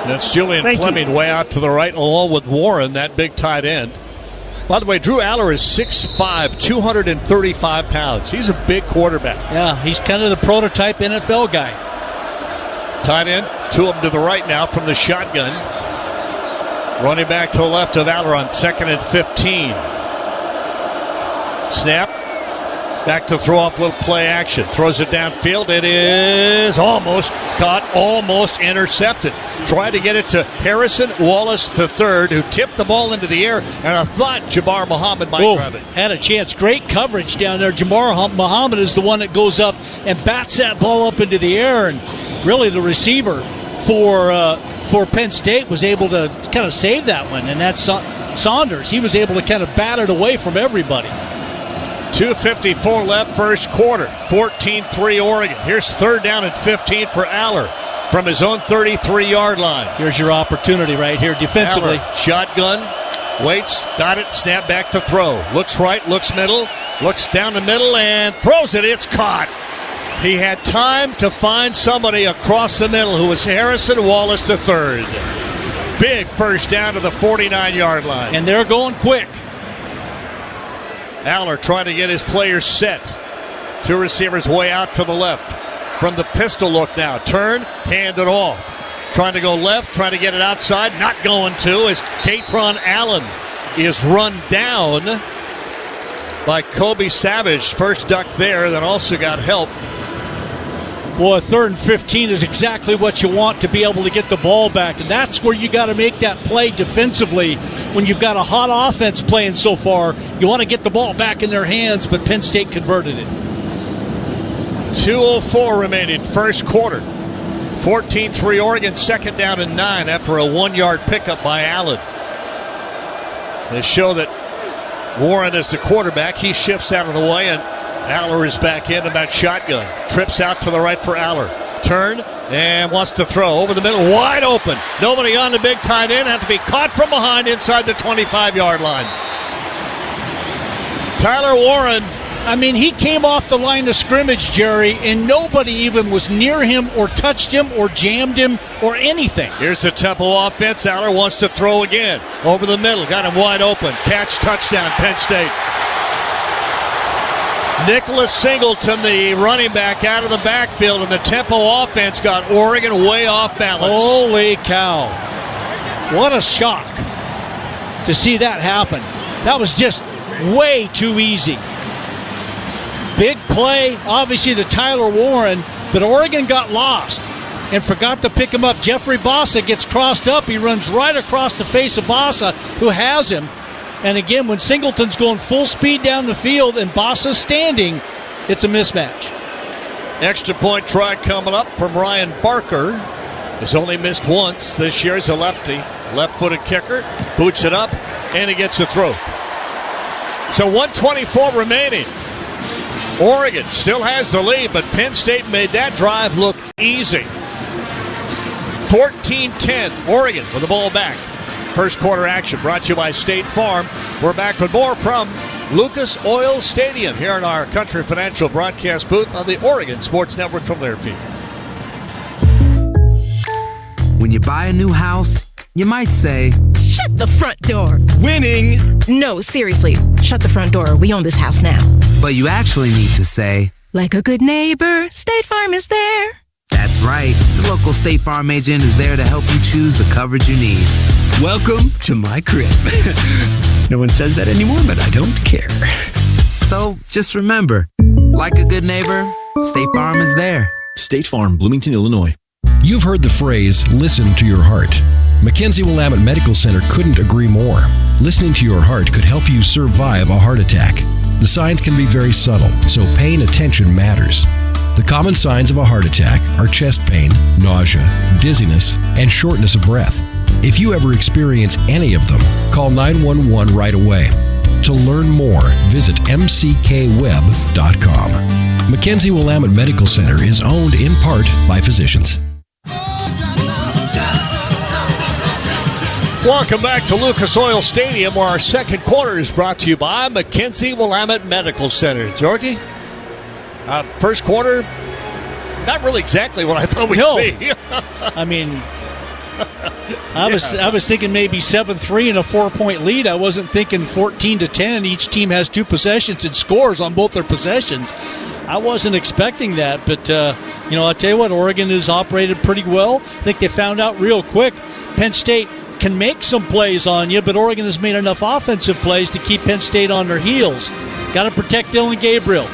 That's Julian Fleming way out to the right, along with Warren, that big tight end. By the way, Drew Aller is 6'5", 235 pounds. He's a big quarterback. Yeah, he's kind of the prototype NFL guy. Tight end, two of them to the right now from the shotgun. Running back to the left of Aller on 2nd and 15. Snap. Back to throw off, little play action. Throws it downfield. It is almost caught, almost intercepted. Tried to get it to Harrison Wallace III, who tipped the ball into the air, and I thought Jabbar Muhammad might grab it. Had a chance. Great coverage down there. Jabbar Muhammad is the one that goes up and bats that ball up into the air, and really the receiver for Penn State was able to kind of save that one, and that's Saunders. He was able to kind of bat it away from everybody. 2:54 left, first quarter. 14-3 Oregon. Here's 3rd down and 15 for Aller from his own 33-yard line. Here's your opportunity right here defensively. Aller, shotgun, waits, got it, snap back to throw. Looks right, looks middle, looks down the middle, and throws it. It's caught. He had time to find somebody across the middle who was Harrison Wallace III. Big first down to the 49-yard line. And they're going quick. Aller trying to get his players set. Two receivers way out to the left. From the pistol look now. Turn, hand it off. Trying to go left, trying to get it outside. Not going to as Katron Allen is run down by Kobe Savage. First duck there, then also got help. Boy, 3rd and 15 is exactly what you want to be able to get the ball back. And that's where you got to make that play defensively. When you've got a hot offense playing so far, you want to get the ball back in their hands, but Penn State converted it. 2:04 remaining, first quarter. 14-3 Oregon, 2nd down and 9 after a 1-yard pickup by Allen. They show that Warren is the quarterback. He shifts out of the way, and Aller is back into that shotgun. Trips out to the right for Aller. Turn and wants to throw over the middle. Wide open. Nobody on the big tight end. Have to be caught from behind inside the 25-yard line. Tyler Warren. I mean, he came off the line of scrimmage, Jerry, and nobody even was near him or touched him or jammed him or anything. Here's the Temple offense. Aller wants to throw again. Over the middle. Got him wide open. Catch, touchdown, Penn State. Nicholas Singleton, the running back, out of the backfield, and the Tempo offense got Oregon way off balance. Holy cow. What a shock to see that happen. That was just way too easy. Big play, obviously the Tyler Warren, but Oregon got lost and forgot to pick him up. Jeffrey Bassa gets crossed up. He runs right across the face of Bassa, who has him. And again, when Singleton's going full speed down the field and Bassa's standing, it's a mismatch. Extra point try coming up from Ryan Barker. Has only missed once this year. He's a lefty. Left-footed kicker. Boots it up, and he gets a throw. So 1:24 remaining. Oregon still has the lead, but Penn State made that drive look easy. 14-10. Oregon with the ball back. First quarter action brought to you by State Farm. We're back with more from Lucas Oil Stadium here in our Country Financial broadcast booth on the Oregon Sports Network from Learfield. When you buy a new house, you might say, "Shut the front door." Winning! No, seriously. Shut the front door. We own this house now. But you actually need to say, "Like a good neighbor, State Farm is there." That's right. The local State Farm agent is there to help you choose the coverage you need. Welcome to my crib. No one says that anymore, but I don't care. So just remember, like a good neighbor, State Farm is there. State Farm, Bloomington, Illinois. You've heard the phrase, listen to your heart. Mackenzie Willamette Medical Center couldn't agree more. Listening to your heart could help you survive a heart attack. The signs can be very subtle, so paying attention matters. The common signs of a heart attack are chest pain, nausea, dizziness, and shortness of breath. If you ever experience any of them, call 911 right away. To learn more, visit mckweb.com. Mackenzie Willamette Medical Center is owned in part by physicians. Welcome back to Lucas Oil Stadium, where our second quarter is brought to you by Mackenzie Willamette Medical Center. Georgie, first quarter, not really exactly what I thought we'd see. I mean, I was thinking maybe 7-3 and a 4-point lead. I wasn't thinking 14-10. Each team has 2 possessions and scores on both their possessions. I wasn't expecting that, but I'll tell you what, Oregon has operated pretty well. I think they found out real quick. Penn State can make some plays on you, but Oregon has made enough offensive plays to keep Penn State on their heels. Got to protect Dylan Gabriel.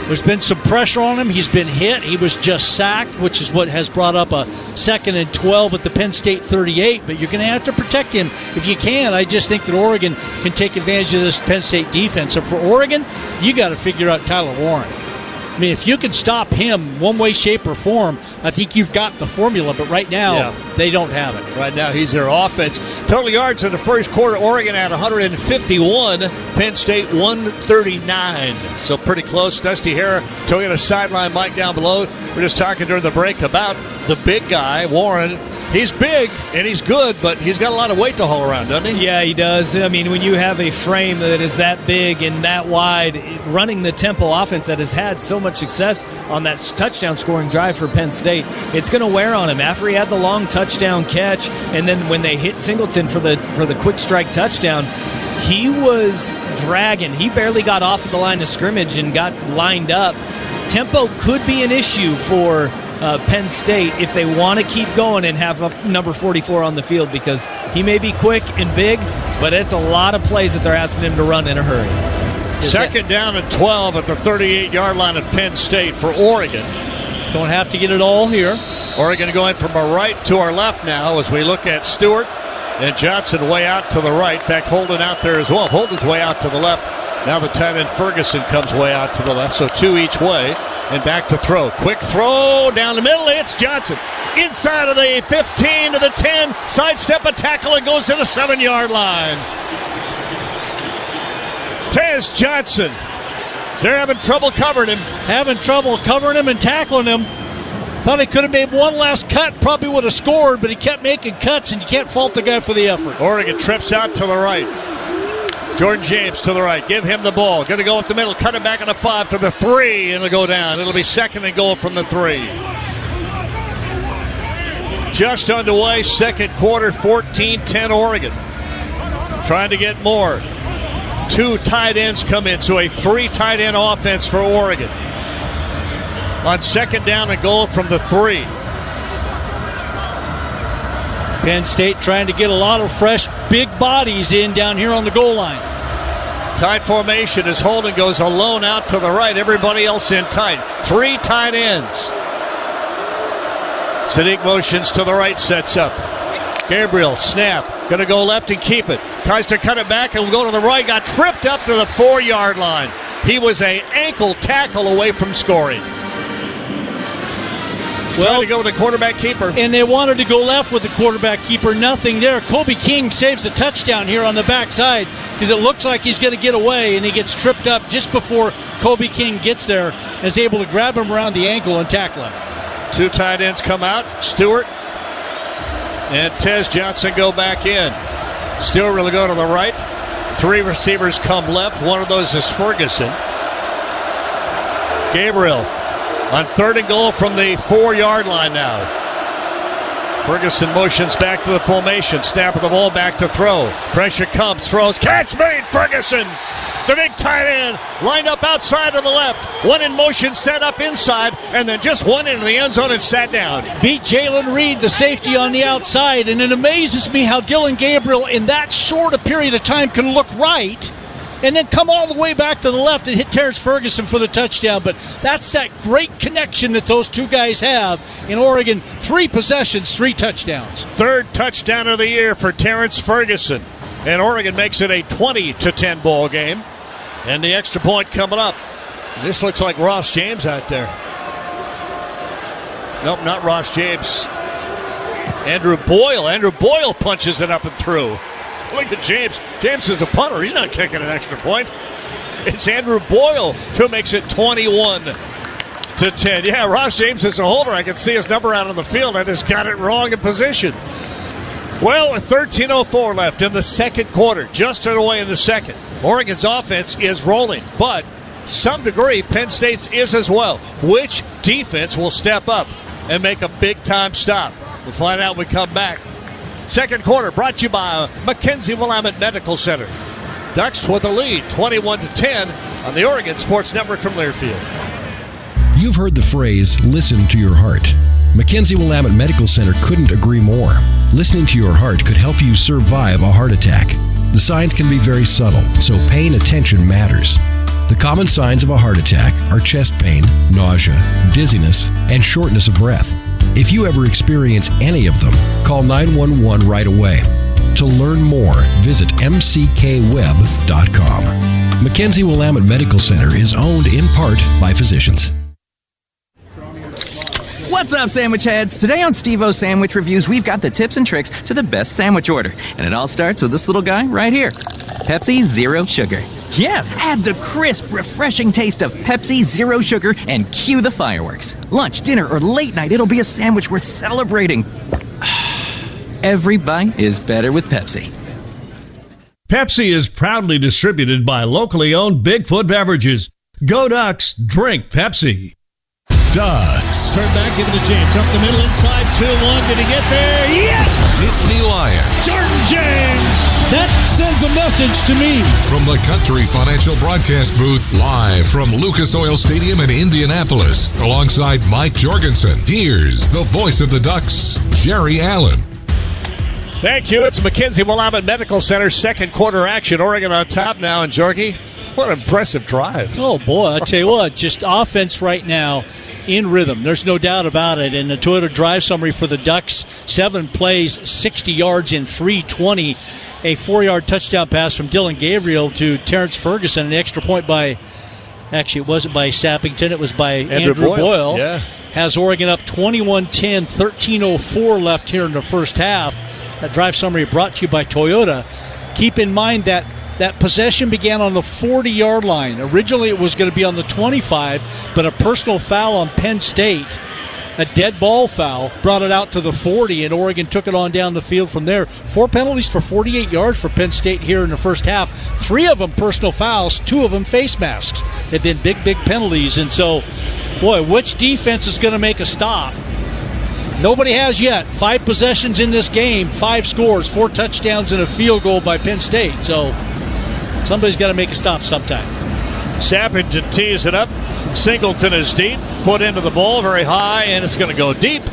There's been some pressure on him. He's been hit. He was just sacked, which is what has brought up a 2nd and 12 at the Penn State 38. But you're going to have to protect him if you can. I just think that Oregon can take advantage of this Penn State defense. So for Oregon, you got to figure out Tyler Warren. I mean, if you can stop him one way, shape, or form, I think you've got the formula. But right now, they don't have it. Right now, he's their offense. Total yards in the first quarter, Oregon at 151, Penn State 139. So pretty close. Dusty Hare, Toyota sideline mic down below. We're just talking during the break about the big guy, Warren. He's big and he's good, but he's got a lot of weight to haul around, doesn't he? Yeah, he does. I mean, when you have a frame that is that big and that wide, running the tempo offense that has had so much success on that touchdown scoring drive for Penn State, it's going to wear on him. After he had the long touchdown catch, and then when they hit Singleton for the quick strike touchdown, he was dragging. He barely got off of the line of scrimmage and got lined up. Tempo could be an issue for Penn State if they want to keep going and have number 44 on the field, because he may be quick and big, but it's a lot of plays that they're asking him to run in a hurry. Second down and 12 at the 38-yard line of Penn State for Oregon. Don't have to get it all here. Oregon going from our right to our left now as we look at Stewart and Johnson way out to the right. In fact, Holden out there as well. Holden's way out to the left. Now the tight end Ferguson comes way out to the left, so 2 each way. And back to throw. Quick throw down the middle. It's Johnson. Inside of the 15 to the 10. Sidestep a tackle and goes to the 7-yard line. Tez Johnson. They're having trouble covering him. And tackling him. Thought he could have made one last cut, probably would have scored, but he kept making cuts, and you can't fault the guy for the effort. Oregon trips out to the right. Jordan James to the right. Give him the ball. Going to go up the middle. Cut it back on the 5 to the 3, and it'll go down. It'll be 2nd and goal from the 3. Just underway, second quarter, 14-10 Oregon. Trying to get more. 2 tight ends come in, so a 3 tight end offense for Oregon. On second down and goal from the 3. Penn State trying to get a lot of fresh, big bodies in down here on the goal line. Tight formation as Holden goes alone out to the right. Everybody else in tight. 3 tight ends. Sadiq motions to the right, sets up. Gabriel, snap. Going to go left and keep it. Tries to cut it back and will go to the right. Got tripped up to the 4-yard line. He was an ankle tackle away from scoring. Trying to go with the quarterback keeper. And they wanted to go left with the quarterback keeper. Nothing there. Kobe King saves a touchdown here on the backside because it looks like he's going to get away, and he gets tripped up just before Kobe King gets there and is able to grab him around the ankle and tackle him. 2 tight ends come out. Stewart and Tez Johnson go back in. Stewart will go to the right. 3 receivers come left. One of those is Ferguson. Gabriel on 3rd and goal from the 4-yard line now. Ferguson motions back to the formation. Snap of the ball, back to throw. Pressure comes, throws. Catch made, Ferguson. The big tight end lined up outside of the left. One in motion, set up inside, and then just one into the end zone and sat down. Beat Jalen Reed, the safety on the outside, and it amazes me how Dylan Gabriel in that short a period of time can look right and then come all the way back to the left and hit Terrence Ferguson for the touchdown. But that's that great connection that those 2 guys have in Oregon. 3 possessions, 3 touchdowns. 3rd touchdown of the year for Terrence Ferguson. And Oregon makes it a 20-10 ball game. And the extra point coming up. This looks like Ross James out there. Nope, not Ross James. Andrew Boyle. Andrew Boyle punches it up and through. Look at James. James is the punter. He's not kicking an extra point. It's Andrew Boyle who makes it 21-10. Yeah, Ross James is a holder. I can see his number out on the field. I just got it wrong in positions. Well, with 13:04 left in the second quarter, just underway in the second, Oregon's offense is rolling, but some degree Penn State's is as well. Which defense will step up and make a big-time stop? We'll find out when we come back. Second quarter brought to you by Mackenzie Willamette Medical Center. Ducks with a lead, 21-10 on the Oregon Sports Network from Learfield. You've heard the phrase, listen to your heart. Mackenzie Willamette Medical Center couldn't agree more. Listening to your heart could help you survive a heart attack. The signs can be very subtle, so paying attention matters. The common signs of a heart attack are chest pain, nausea, dizziness, and shortness of breath. If you ever experience any of them, call 911 right away. To learn more, visit mckweb.com. Mackenzie Willamette Medical Center is owned in part by physicians. What's up, sandwich heads? Today on Steve-O's Sandwich Reviews, we've got the tips and tricks to the best sandwich order. And it all starts with this little guy right here. Pepsi Zero Sugar. Yeah, add the crisp, refreshing taste of Pepsi Zero Sugar and cue the fireworks. Lunch, dinner, or late night, it'll be a sandwich worth celebrating. Every bite is better with Pepsi. Pepsi is proudly distributed by locally owned Bigfoot Beverages. Go Ducks, drink Pepsi. Ducks. Turn back, give it to James. Up the middle, inside 2-1. Did he get there? Yes! Nittany Lions. Jordan James! That sends a message to me. From the Country Financial Broadcast Booth, live from Lucas Oil Stadium in Indianapolis, alongside Mike Jorgensen, here's the voice of the Ducks, Jerry Allen. Thank you. It's Mackenzie Willamette Medical Center, second quarter action. Oregon on top now, and Jorgie, what an impressive drive. Oh, boy, I'll tell you what, just offense right now in rhythm. There's no doubt about it. And the Toyota drive summary for the Ducks, 7 plays, 60 yards in 3:20. A 4-yard touchdown pass from Dylan Gabriel to Terrence Ferguson. An extra point by, actually it wasn't by Sappington, it was by Andrew Boyle. Yeah. Has Oregon up 21-10, 13:04 left here in the first half. That drive summary brought to you by Toyota. Keep in mind that possession began on the 40-yard line. Originally it was going to be on the 25, but a personal foul on Penn State, a dead ball foul, brought it out to the 40, and Oregon took it on down the field from there. 4 penalties for 48 yards for Penn State here in the first half. 3 of them personal fouls, 2 of them face masks. They've been big penalties, and so, boy, which defense is going to make a stop? Nobody has yet. 5 possessions in this game, 5 scores, 4 touchdowns, and a field goal by Penn State. So somebody's got to make a stop sometime. Sappington tees it up. Singleton is deep. Foot into the ball, very high, and it's going to go deep.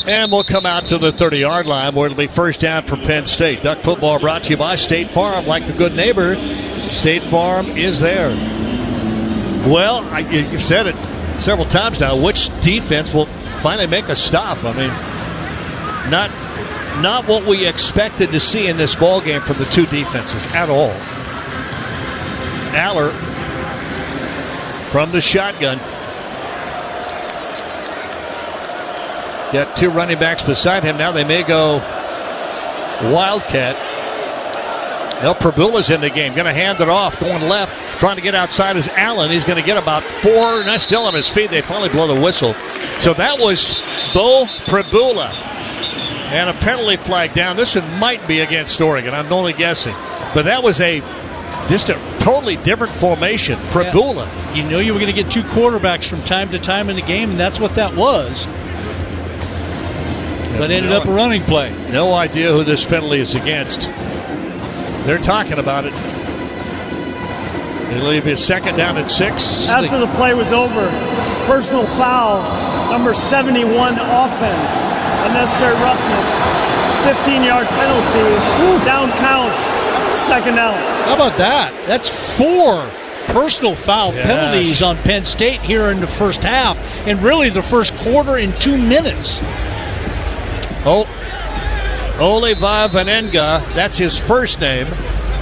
And we'll come out to the 30-yard line where it'll be first down for Penn State. Duck football brought to you by State Farm. Like a good neighbor, State Farm is there. Well, you've said it several times now. Which defense will finally make a stop? I mean, not what we expected to see in this ball game from the two defenses at all. Aller from the shotgun. Got 2 running backs beside him. Now they may go Wildcat. Now Prabula's in the game. Going to hand it off. Going left. Trying to get outside is Allen. He's going to get about 4. Not still on his feet. They finally blow the whistle. So that was Bo Prabula. And a penalty flag down. This one might be against Oregon. I'm only guessing. But that was just a totally different formation. Prabula. Yeah. You know you were going to get 2 quarterbacks from time to time in the game, and that's what that was. But ended up a running play. No idea who this penalty is against. They're talking about it. It'll be a second down and 6. After the play was over, personal foul, number 71 offense, unnecessary roughness, 15-yard penalty, down counts, second down. How about that? That's 4 personal foul penalties on Penn State here in the first half, and really the first quarter in 2 minutes. Oliva Vanenga, that's his first name.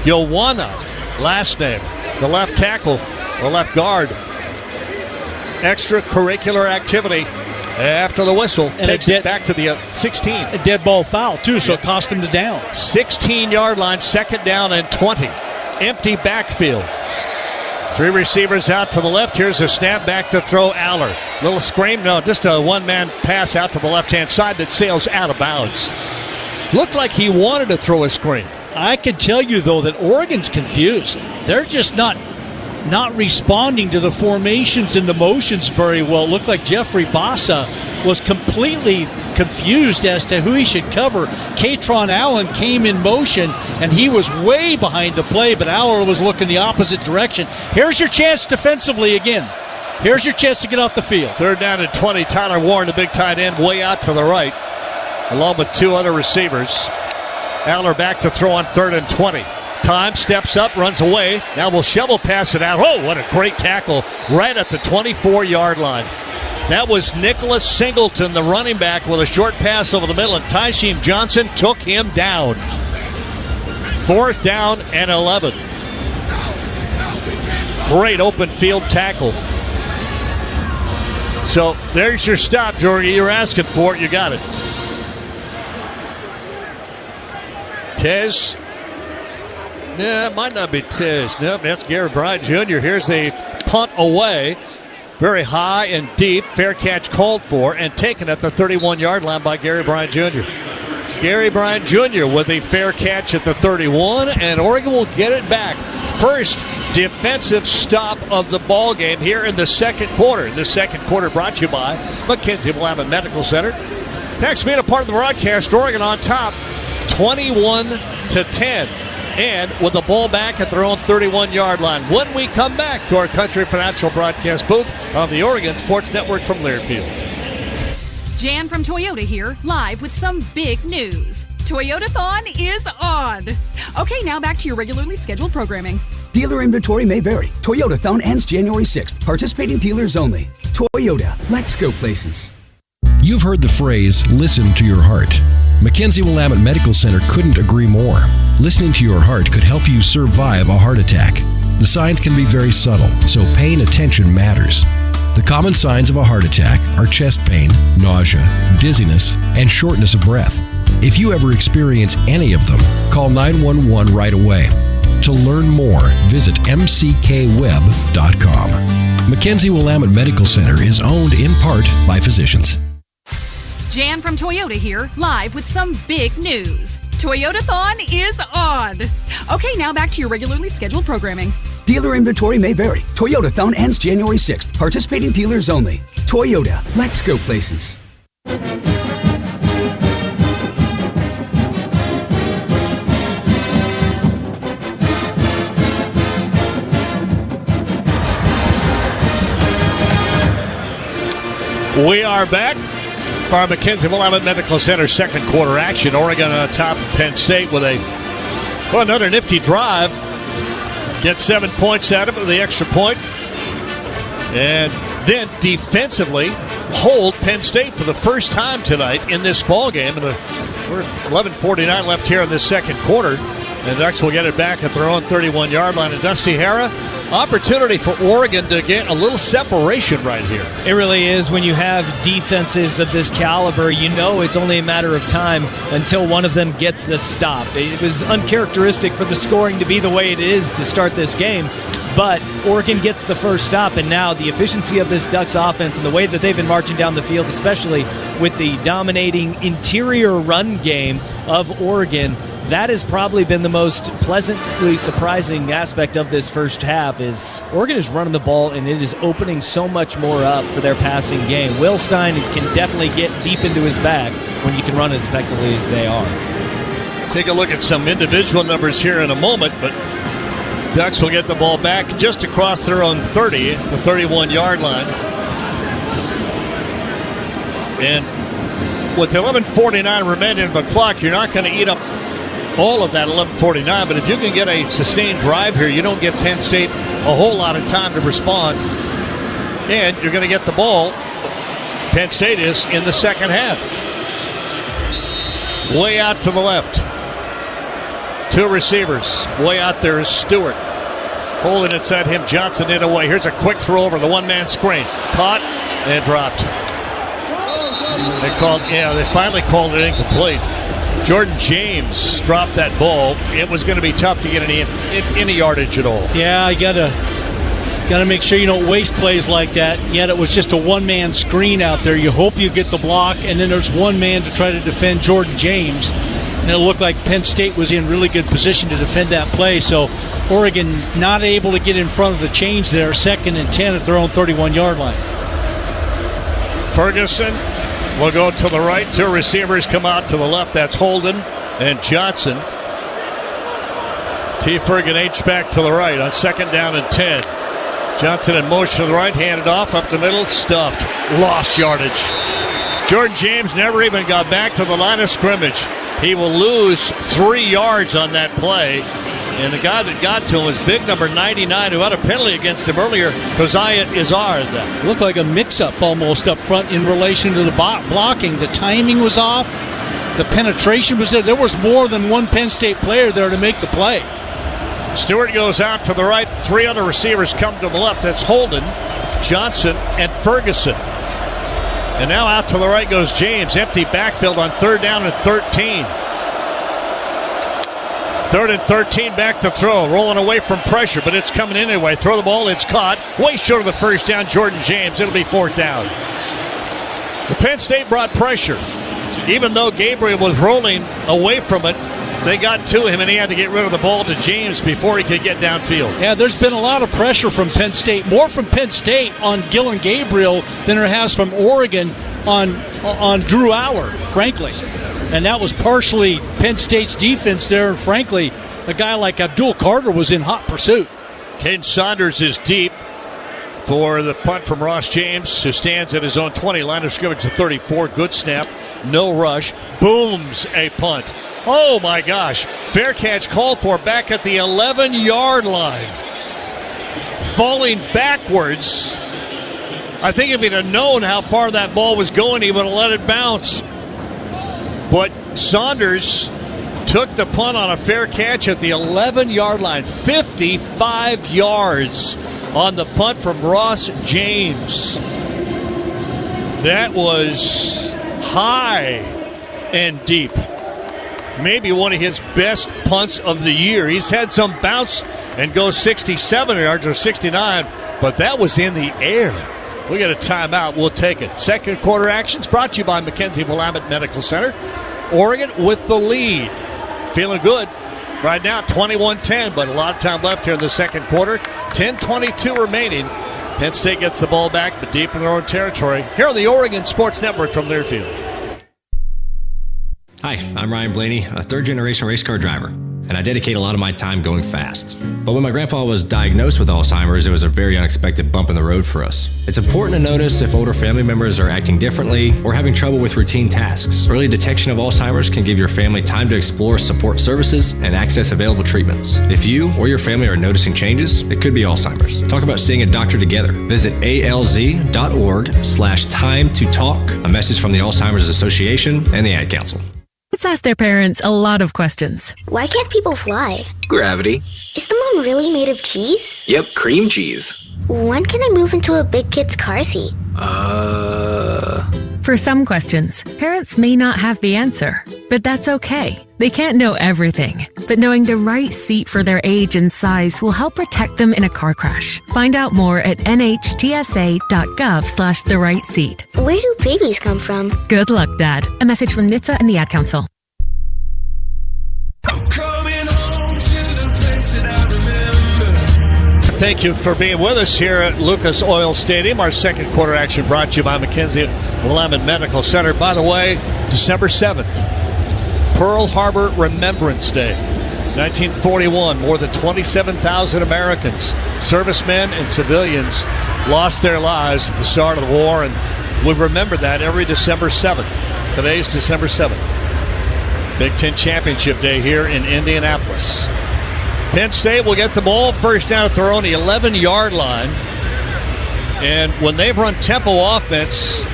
Yowana, last name. The left tackle, the left guard. Extracurricular activity after the whistle. And takes it back to the 16. A dead ball foul, too, so it cost him the down. 16-yard line, second down and 20. Empty backfield. 3 receivers out to the left. Here's a snap back to throw Aller. Little scream. No, just a one-man pass out to the left-hand side that sails out of bounds. Looked like he wanted to throw a screen. I can tell you, though, that Oregon's confused. They're just not not responding to the formations and the motions very well. It looked like Jeffrey Bassa was completely confused as to who he should cover. Katron Allen came in motion, and he was way behind the play, but Aller was looking the opposite direction. Here's your chance defensively again. Here's your chance to get off the field. 3rd down and 20. Tyler Warren, the big tight end, way out to the right, along with 2 other receivers. Aller back to throw on 3rd and 20. Time, steps up, runs away. Now will shovel pass it out. Oh, what a great tackle right at the 24-yard line. That was Nicholas Singleton, the running back, with a short pass over the middle, and Tysheem Johnson took him down. 4th down and 11. Great open field tackle. So there's your stop, Jordy. You're asking for it. You got it. Tez. Yeah, it might not be Tez. Nope, that's Gary Bryant Jr. Here's the punt away. Very high and deep. Fair catch called for and taken at the 31-yard line by Gary Bryant Jr. Gary Bryant Jr. with a fair catch at the 31, and Oregon will get it back. First defensive stop of the ball game here in the second quarter. The second quarter brought to you by Mackenzie Willamette Medical Center. Next being a part of the broadcast, Oregon on top, 21-10. And with the ball back at their own 31-yard line. When we come back to our Country Financial broadcast booth on the Oregon Sports Network from Learfield. Jan from Toyota here, live with some big news. Toyotathon is on. Okay, now back to your regularly scheduled programming. Dealer inventory may vary. Toyotathon ends January 6th. Participating dealers only. Toyota, let's go places. You've heard the phrase, listen to your heart. Mackenzie Willamette Medical Center couldn't agree more. Listening to your heart could help you survive a heart attack. The signs can be very subtle, so paying attention matters. The common signs of a heart attack are chest pain, nausea, dizziness, and shortness of breath. If you ever experience any of them, call 911 right away. To learn more, visit mckweb.com. Mackenzie Willamette Medical Center is owned in part by physicians. Jan from Toyota here, live with some big news. Toyotathon is on. Okay, now back to your regularly scheduled programming. Dealer inventory may vary. Toyotathon ends January 6th. Participating dealers only. Toyota, let's go places. We are back for our Mackenzie Willamette Medical Center second quarter action. Oregon on top of Penn State with another nifty drive. Get 7 points out of it with the extra point. And then defensively hold Penn State for the first time tonight in this ball game. And we're 11:49 left here in this second quarter. And the Ducks will get it back at their own 31-yard line. And Dusty Hara, opportunity for Oregon to get a little separation right here. It really is. When you have defenses of this caliber, you know it's only a matter of time until one of them gets the stop. It was uncharacteristic for the scoring to be the way it is to start this game, but Oregon gets the first stop, and now the efficiency of this Ducks offense and the way that they've been marching down the field, especially with the dominating interior run game of Oregon, that has probably been the most pleasantly surprising aspect of this first half. Is Oregon is running the ball, and it is opening so much more up for their passing game. Will Stein can definitely get deep into his bag when you can run as effectively as they are. Take a look at some individual numbers here in a moment, but Ducks will get the ball back just across their own 30, the 31-yard line. And with 11:49 remaining of the clock, you're not going to eat up all of that 11:49, but if you can get a sustained drive here, you don't give Penn State a whole lot of time to respond, and you're going to get the ball. Penn State is in the second half. Way out to the left. 2 receivers. Way out there is Stewart. Holding inside him, Johnson in away. Here's a quick throw over the one-man screen. Caught and dropped. They finally called it incomplete. Jordan James dropped that ball. It was going to be tough to get any yardage at all. Yeah, you gotta make sure you don't waste plays like that. Yet it was just a one-man screen out there. You hope you get the block, and then there's one man to try to defend Jordan James. And it looked like Penn State was in really good position to defend that play. So Oregon not able to get in front of the change there, 2nd and 10 at their own 31-yard line. Ferguson will go to the right. 2 receivers come out to the left. That's Holden and Johnson. T. Ferguson H-back to the right on 2nd down and 10. Johnson in motion to the right, handed off up the middle, stuffed, lost yardage. Jordan James never even got back to the line of scrimmage. He will lose 3 yards on that play. And the guy that got to him was big number 99, who had a penalty against him earlier, Keziah Izzard. Looked like a mix-up almost up front in relation to the blocking. The timing was off. The penetration was there. There was more than one Penn State player there to make the play. Stewart goes out to the right. 3 other receivers come to the left. That's Holden, Johnson, and Ferguson. And now out to the right goes James. Empty backfield on 3rd down and 13. 3rd and 13, back to throw. Rolling away from pressure, but it's coming in anyway. Throw the ball, it's caught. Way short of the 1st down, Jordan James. It'll be 4th down. The Penn State brought pressure. Even though Gabriel was rolling away from it, they got to him, and he had to get rid of the ball to James before he could get downfield. Yeah, there's been a lot of pressure from Penn State, more from Penn State on Gillen Gabriel than there has from Oregon on Drew Aller, frankly. And that was partially Penn State's defense there, and frankly, a guy like Abdul Carter was in hot pursuit. Caden Saunders is deep for the punt from Ross James, who stands at his own 20, line of scrimmage to 34. Good snap, no rush, booms a punt. Oh my gosh, fair catch called for back at the 11-yard line. Falling backwards. I think if he'd have known how far that ball was going, he would have let it bounce. But Saunders took the punt on a fair catch at the 11-yard line. 55 yards on the punt from Ross James. That was high and deep. Maybe one of his best punts of the year. He's had some bounce and go 67 yards or 69, but that was in the air. We got a timeout. We'll take it. Second quarter actions brought to you by Mackenzie Willamette Medical Center. Oregon with the lead. Feeling good right now, 21-10, but a lot of time left here in the second quarter. 10:22 remaining. Penn State gets the ball back, but deep in their own territory. Here on the Oregon Sports Network from Learfield. Hi, I'm Ryan Blaney, a third-generation race car driver, and I dedicate a lot of my time going fast. But when my grandpa was diagnosed with Alzheimer's, it was a very unexpected bump in the road for us. It's important to notice if older family members are acting differently or having trouble with routine tasks. Early detection of Alzheimer's can give your family time to explore support services and access available treatments. If you or your family are noticing changes, it could be Alzheimer's. Talk about seeing a doctor together. Visit alz.org/time to talk. A message from the Alzheimer's Association and the Ad Council. Kids ask their parents a lot of questions. Why can't people fly? Gravity. Is the moon really made of cheese? Yep, cream cheese. When can I move into a big kid's car seat? For some questions, parents may not have the answer, but that's okay. They can't know everything, but knowing the right seat for their age and size will help protect them in a car crash. Find out more at nhtsa.gov/the right seat. Where do babies come from? Good luck, Dad. A message from NHTSA and the Ad Council. Thank you for being with us here at Lucas Oil Stadium. Our second quarter action brought to you by Mackenzie Willamette Medical Center. By the way, December 7th, Pearl Harbor Remembrance Day. 1941, more than 27,000 Americans, servicemen and civilians, lost their lives at the start of the war, and we remember that every December 7th. Today's December 7th. Big Ten Championship Day here in Indianapolis. Penn State will get the ball first down at their own 11-yard line. And when they've run tempo offense,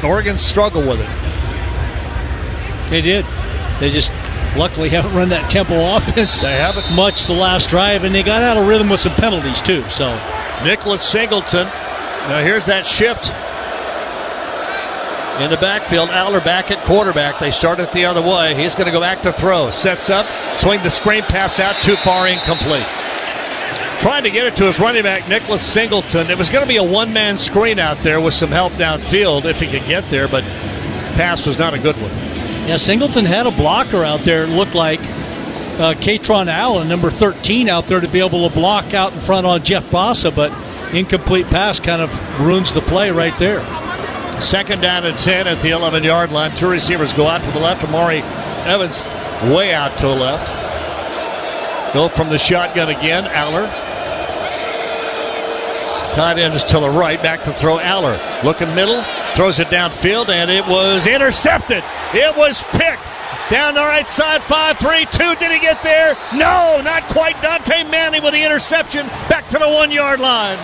Oregon struggled with it. They did. They just luckily haven't run that tempo offense. They haven't much the last drive, and they got out of rhythm with some penalties too. So Nicholas Singleton. Now here's that shift in the backfield. Aller back at quarterback. They start it the other way. He's going to go back to throw. Sets up, swing the screen pass out, too far, incomplete. Trying to get it to his running back, Nicholas Singleton. It was going to be a one-man screen out there with some help downfield if he could get there, but pass was not a good one. Yeah, Singleton had a blocker out there. It looked like Katron Allen, number 13, out there to be able to block out in front on Jeff Bossa, but incomplete pass kind of ruins the play right there. 2nd down and 10 at the 11-yard line. 2 receivers go out to the left. Amari Evans way out to the left. Go from the shotgun again. Aller. Tight end is to the right. Back to throw. Aller looking middle. Throws it downfield, and it was intercepted. It was picked. Down the right side, 5-3-2. Did he get there? No, not quite. Dante Manning with the interception. Back to the 1-yard line.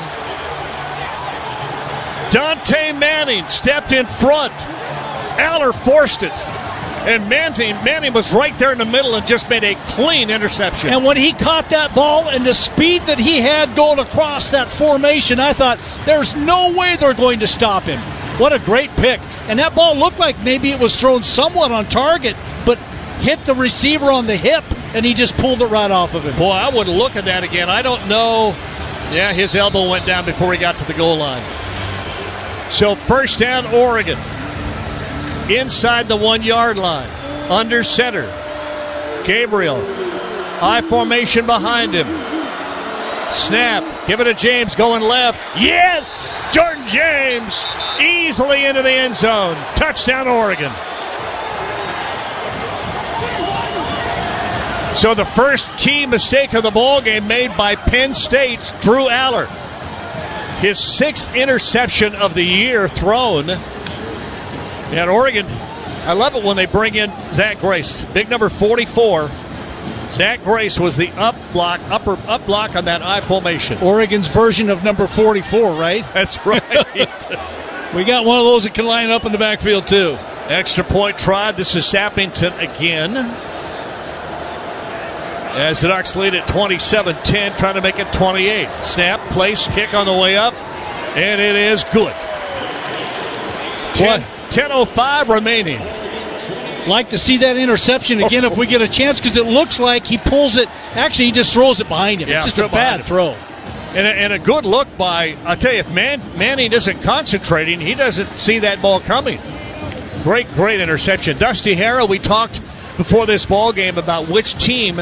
Dante Manning stepped in front. Aller forced it. And Manning was right there in the middle and just made a clean interception. And when he caught that ball and the speed that he had going across that formation, I thought, there's no way they're going to stop him. What a great pick. And that ball looked like maybe it was thrown somewhat on target, but hit the receiver on the hip, and he just pulled it right off of him. Boy, I would look at that again. I don't know. Yeah, his elbow went down before he got to the goal line. So 1st down, Oregon. Inside the 1-yard line. Under center. Gabriel. I formation behind him. Snap. Give it to James going left. Yes! Jordan James easily into the end zone. Touchdown, Oregon. So the first key mistake of the ball game made by Penn State's Drew Aller. His 6th interception of the year thrown. And Oregon, I love it when they bring in Zach Grace. Big number 44. Zach Grace was the up block on that I formation. Oregon's version of number 44, right? That's right. We got one of those that can line up in the backfield, too. Extra point tried. This is Sappington again. As the Ducks lead at 27-10, trying to make it 28. Snap, place, kick on the way up, and it is good. 10:05 remaining. Like to see that interception again if we get a chance, because it looks like he pulls it. Actually, he just throws it behind him. Yeah, it's just a bad throw. And a good look by, I'll tell you, if Manning isn't concentrating, he doesn't see that ball coming. Great interception. Dusty Hara, we talked before this ball game about which team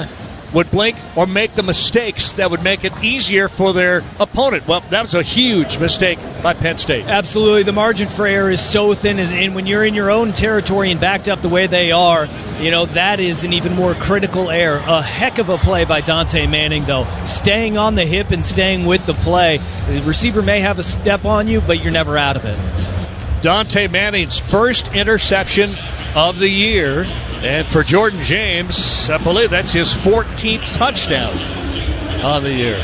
would blink or make the mistakes that would make it easier for their opponent. Well, that was a huge mistake by Penn State. Absolutely. The margin for error is so thin, and when you're in your own territory and backed up the way they are, that is an even more critical error. A heck of a play by Dante Manning, though. Staying on the hip and staying with the play. The receiver may have a step on you, but you're never out of it. Dante Manning's first interception of the year. And for Jordan James, I believe that's his 14th touchdown on the year.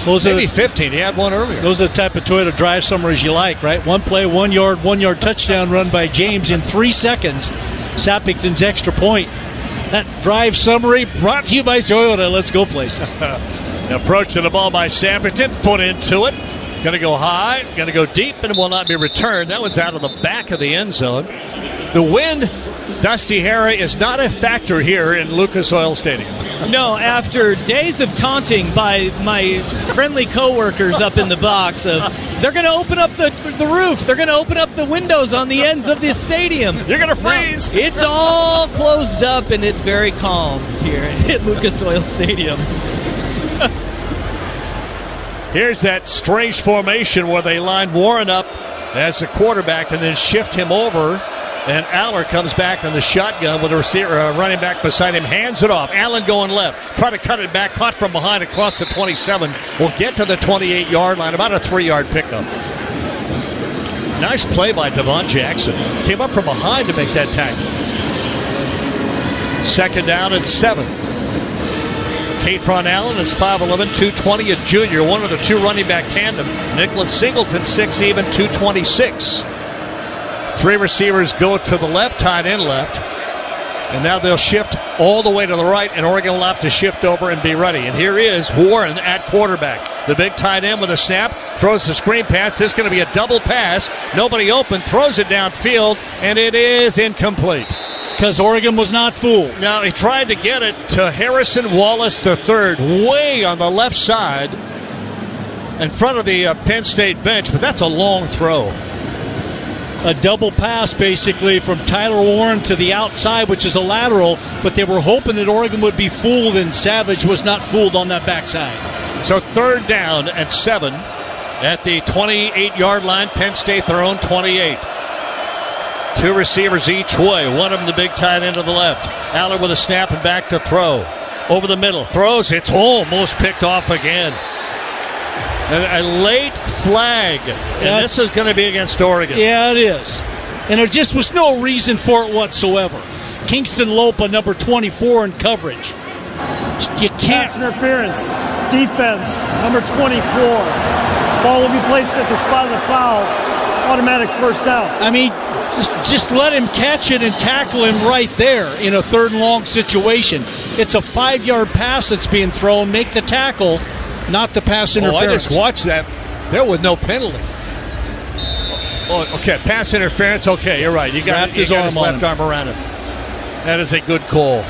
Maybe 15. He had one earlier. Those are the type of Toyota drive summaries you like, right? One play, 1 yard touchdown run by James in 3 seconds. Sappington's extra point. That drive summary brought to you by Toyota. Let's go places. Approach to the ball by Sappington. Foot into it. Going to go high. Going to go deep and will not be returned. That one's out of the back of the end zone. The wind, Dusty Hara, is not a factor here in Lucas Oil Stadium. No, after days of taunting by my friendly coworkers up in the box of they're going to open up the roof, they're going to open up the windows on the ends of this stadium. You're going to freeze. No, it's all closed up and it's very calm here at Lucas Oil Stadium. Here's that strange formation where they line Warren up as the quarterback and then shift him over. And Aller comes back on the shotgun with a receiver, running back beside him, hands it off. Allen going left, try to cut it back, caught from behind across the 27. Will get to the 28-yard line, about a 3-yard pickup. Nice play by Devon Jackson. Came up from behind to make that tackle. 2nd down and 7. Katron Allen is 5'11", 220, a junior, one of the two running back tandem. Nicholas Singleton, 6 even, 226. 3 receivers go to the left, tight end left. And now they'll shift all the way to the right, and Oregon will have to shift over and be ready. And here is Warren at quarterback. The big tight end with a snap, throws the screen pass. This is going to be a double pass. Nobody open, throws it downfield, and it is incomplete. Because Oregon was not fooled. Now, he tried to get it to Harrison Wallace III, way on the left side in front of the Penn State bench, but that's a long throw. a double pass basically from Tyler Warren to the outside, which is a lateral, but they were hoping that Oregon would be fooled, and Savage was not fooled on that backside. So 3rd down and 7 at the 28-yard line. Penn State their own 28. 2 receivers each way. One of them the big tight end to the left. Aller with a snap and back to throw. Over the middle. Throws. It's almost picked off again. A late flag. And this is going to be against Oregon. Yeah, it is. And there just was no reason for it whatsoever. Kingston Lopa, number 24 in coverage. You can't. Pass interference. Defense, number 24. Ball will be placed at the spot of the foul. Automatic first down. I mean, just let him catch it and tackle him right there in a 3rd and long situation. It's a 5-yard pass that's being thrown. Make the tackle, not the pass interference. I just watched that. There was no penalty. Oh, okay, pass interference. Okay, you're right. You got his left arm around him. That is a good call.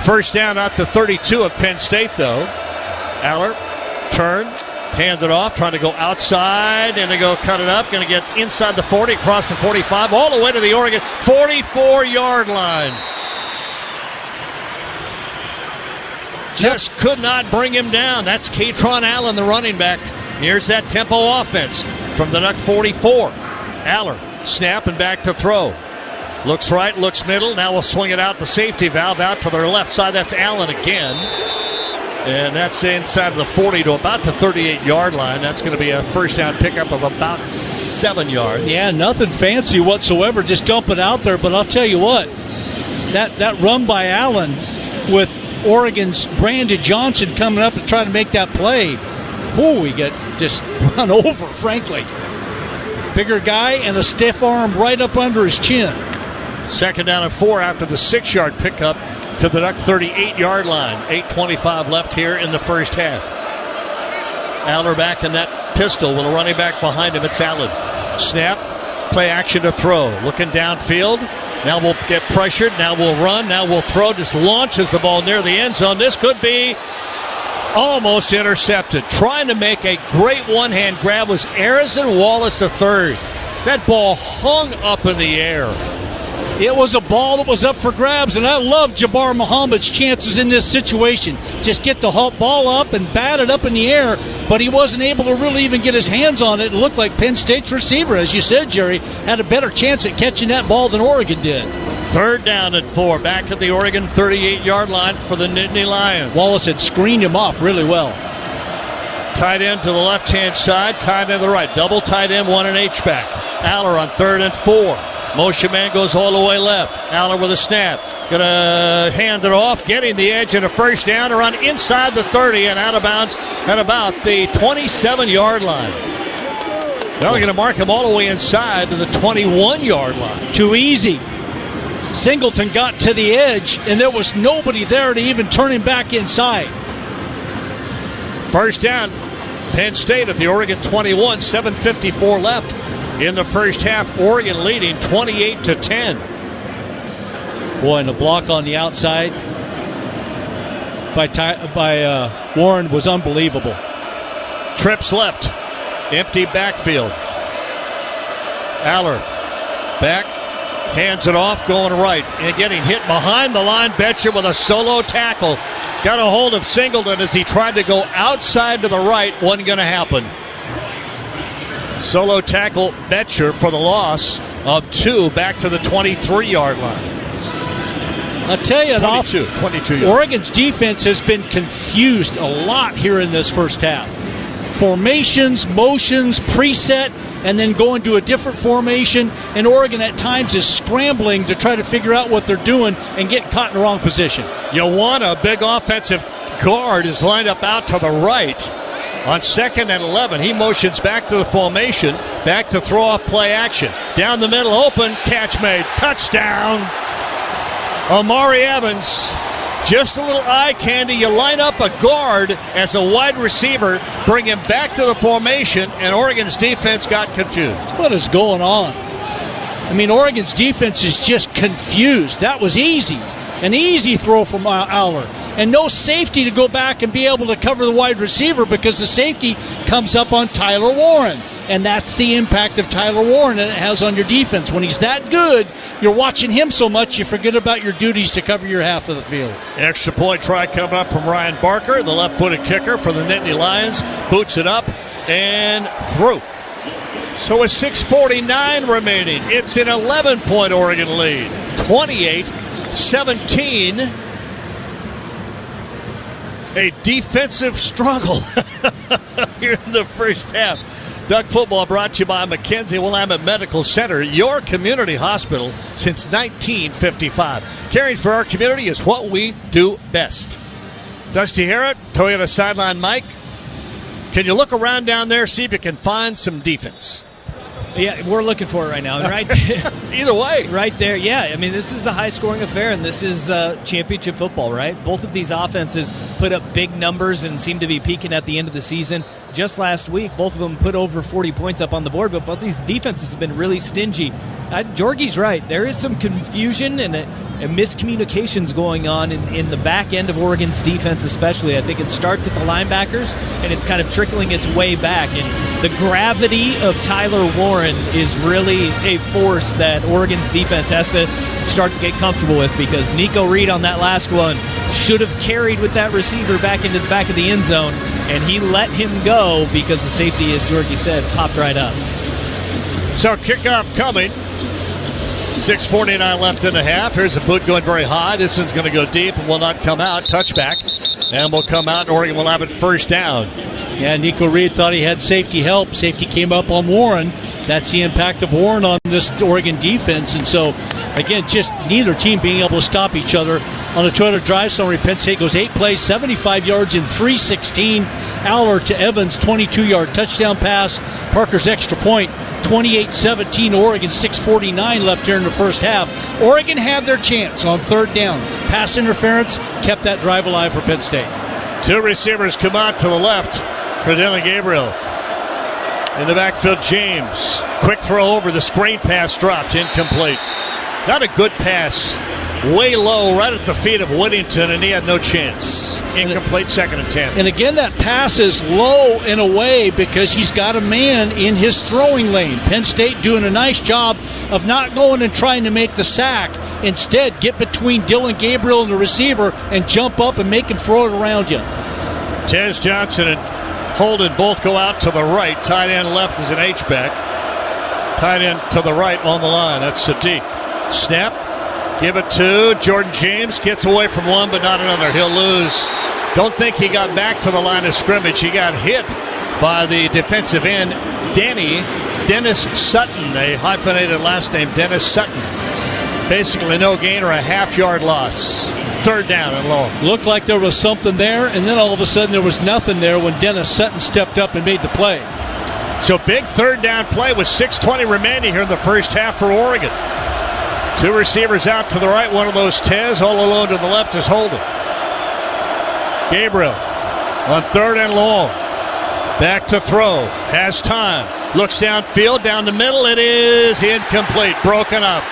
First down at the 32 of Penn State, though. Aller, turn, hand it off, trying to go outside, and to go cut it up. Going to get inside the 40, across the 45, all the way to the Oregon 44-yard line. Just could not bring him down. That's Katron Allen, the running back. Here's that tempo offense from the Duck 44. Aller, snap and back to throw. Looks right, looks middle. Now we'll swing it out the safety valve out to their left side. That's Allen again. And that's inside of the 40 to about the 38-yard line. That's going to be a first down pickup of about 7 yards. Yeah, nothing fancy whatsoever. Just dump it out there. But I'll tell you what, that run by Allen with Oregon's Brandon Johnson coming up and trying to make that play. We got just run over, frankly. Bigger guy and a stiff arm right up under his chin. 2nd down and 4 after the 6-yard pickup to the Duck 38-yard line. 8:25 left here in the first half. Aller back in that pistol with a running back behind him. It's Allen. Snap, play action to throw. Looking downfield. Now we'll get pressured. Now we'll run. Now we'll throw. Just launches the ball near the end zone. This could be almost intercepted. Trying to make a great one-hand grab was Harrison Wallace III. That ball hung up in the air. It was a ball that was up for grabs, and I love Jabbar Muhammad's chances in this situation. Just get the ball up and bat it up in the air, but he wasn't able to really even get his hands on it. It looked like Penn State's receiver, as you said, Jerry, had a better chance at catching that ball than Oregon did. 3rd down and 4, back at the Oregon 38-yard line for the Nittany Lions. Wallace had screened him off really well. Tight end to the left-hand side, tight end to the right. Double tight end, 1 and H-back. Aller on 3rd and 4. Motion man goes all the way left. Aller with a snap. Gonna hand it off, getting the edge and a first down around inside the 30 and out of bounds at about the 27-yard line. Now they're gonna mark him all the way inside to the 21-yard line. Too easy. Singleton got to the edge, and there was nobody there to even turn him back inside. First down, Penn State at the Oregon 21, 7:54 left in the first half. Oregon leading 28-10. Boy, and the block on the outside by Warren was unbelievable. Trips left, empty backfield. Aller back, hands it off, going right, and getting hit behind the line. Betcher with a solo tackle. Got a hold of Singleton as he tried to go outside to the right. Wasn't going to happen. Solo tackle Betcher for the loss of 2 back to the 23-yard line. I'll tell you, 22 Oregon's defense has been confused a lot here in this first half. Formations, motions, preset, and then going to a different formation. And Oregon at times is scrambling to try to figure out what they're doing and get caught in the wrong position. Ioana, big offensive guard, is lined up out to the right. On 2nd and 11, he motions back to the formation, back to throw off play action. Down the middle, open, catch made, touchdown. Amari Evans, just a little eye candy. You line up a guard as a wide receiver, bring him back to the formation, and Oregon's defense got confused. What is going on? I mean, Oregon's defense is just confused. That was easy. An easy throw from Aller. And no safety to go back and be able to cover the wide receiver because the safety comes up on Tyler Warren. and that's the impact of Tyler Warren that it has on your defense. When he's that good, you're watching him so much you forget about your duties to cover your half of the field. Extra point try coming up from Ryan Barker, the left-footed kicker for the Nittany Lions. Boots it up and through. So with 6:49 remaining, it's an 11-point Oregon lead, 28-17. A defensive struggle here in the first half. Doug Football brought to you by Mackenzie Willamette Medical Center, your community hospital since 1955. Caring for our community is what we do best. Dusty Harrod, Toyota Sideline Mike. Can you look around down there, see if you can find some defense? Yeah, we're looking for it right now. Right either way. Right there, yeah. I mean, this is a high-scoring affair, and this is championship football, right? Both of these offenses put up big numbers and seem to be peaking at the end of the season. Just last week, both of them put over 40 points up on the board, but both these defenses have been really stingy. Jorgie's right. There is some confusion and miscommunications going on in the back end of Oregon's defense especially. I think it starts at the linebackers, and it's kind of trickling its way back. And the gravity of Tyler Warren is really a force that Oregon's defense has to start to get comfortable with, because Nico Reed on that last one should have carried with that receiver back into the back of the end zone, and he let him go because the safety, as Jorgie said, popped right up. So kickoff coming. 6:49 left in the half. Here's a boot going very high. This one's going to go deep and will not come out. Touchback. And will come out. Oregon will have it first down. Yeah, Nico Reed thought he had safety help. Safety came up on Warren. That's the impact of Warren on this Oregon defense. And so, again, just neither team being able to stop each other. On a Toyota drive summary, Penn State goes 8 plays, 75 yards in 3:16. Aller to Evans, 22-yard touchdown pass. Parker's extra point, 28-17 Oregon, 6:49 left here in the first half. Oregon had their chance on third down. Pass interference kept that drive alive for Penn State. Two receivers come out to the left for Dylan Gabriel. In the backfield, James. Quick throw over. The screen pass dropped. Incomplete. Not a good pass. Way low, right at the feet of Whittington, and he had no chance. Incomplete, 2nd and 10. And again, that pass is low in a way because he's got a man in his throwing lane. Penn State doing a nice job of not going and trying to make the sack. Instead, get between Dylan Gabriel and the receiver and jump up and make him throw it around you. Tez Johnson and Holden both go out to the right. Tight end left is an H-back. Tight end to the right on the line. That's Sadiq. Snap. Give it to Jordan James. Gets away from one, but not another. He'll lose. Don't think he got back to the line of scrimmage. He got hit by the defensive end, Dennis Sutton, a hyphenated last name, Dennis Sutton. Basically no gain or a half-yard loss. Third down and long. Looked like there was something there, and then all of a sudden there was nothing there when Dennis Sutton stepped up and made the play. So big third down play with 6:20 remaining here in the first half for Oregon. Two receivers out to the right, one of those Tez. All alone to the left is Holden. Gabriel on third and long. Back to throw. Has time. Looks downfield, down the middle. It is incomplete. Broken up.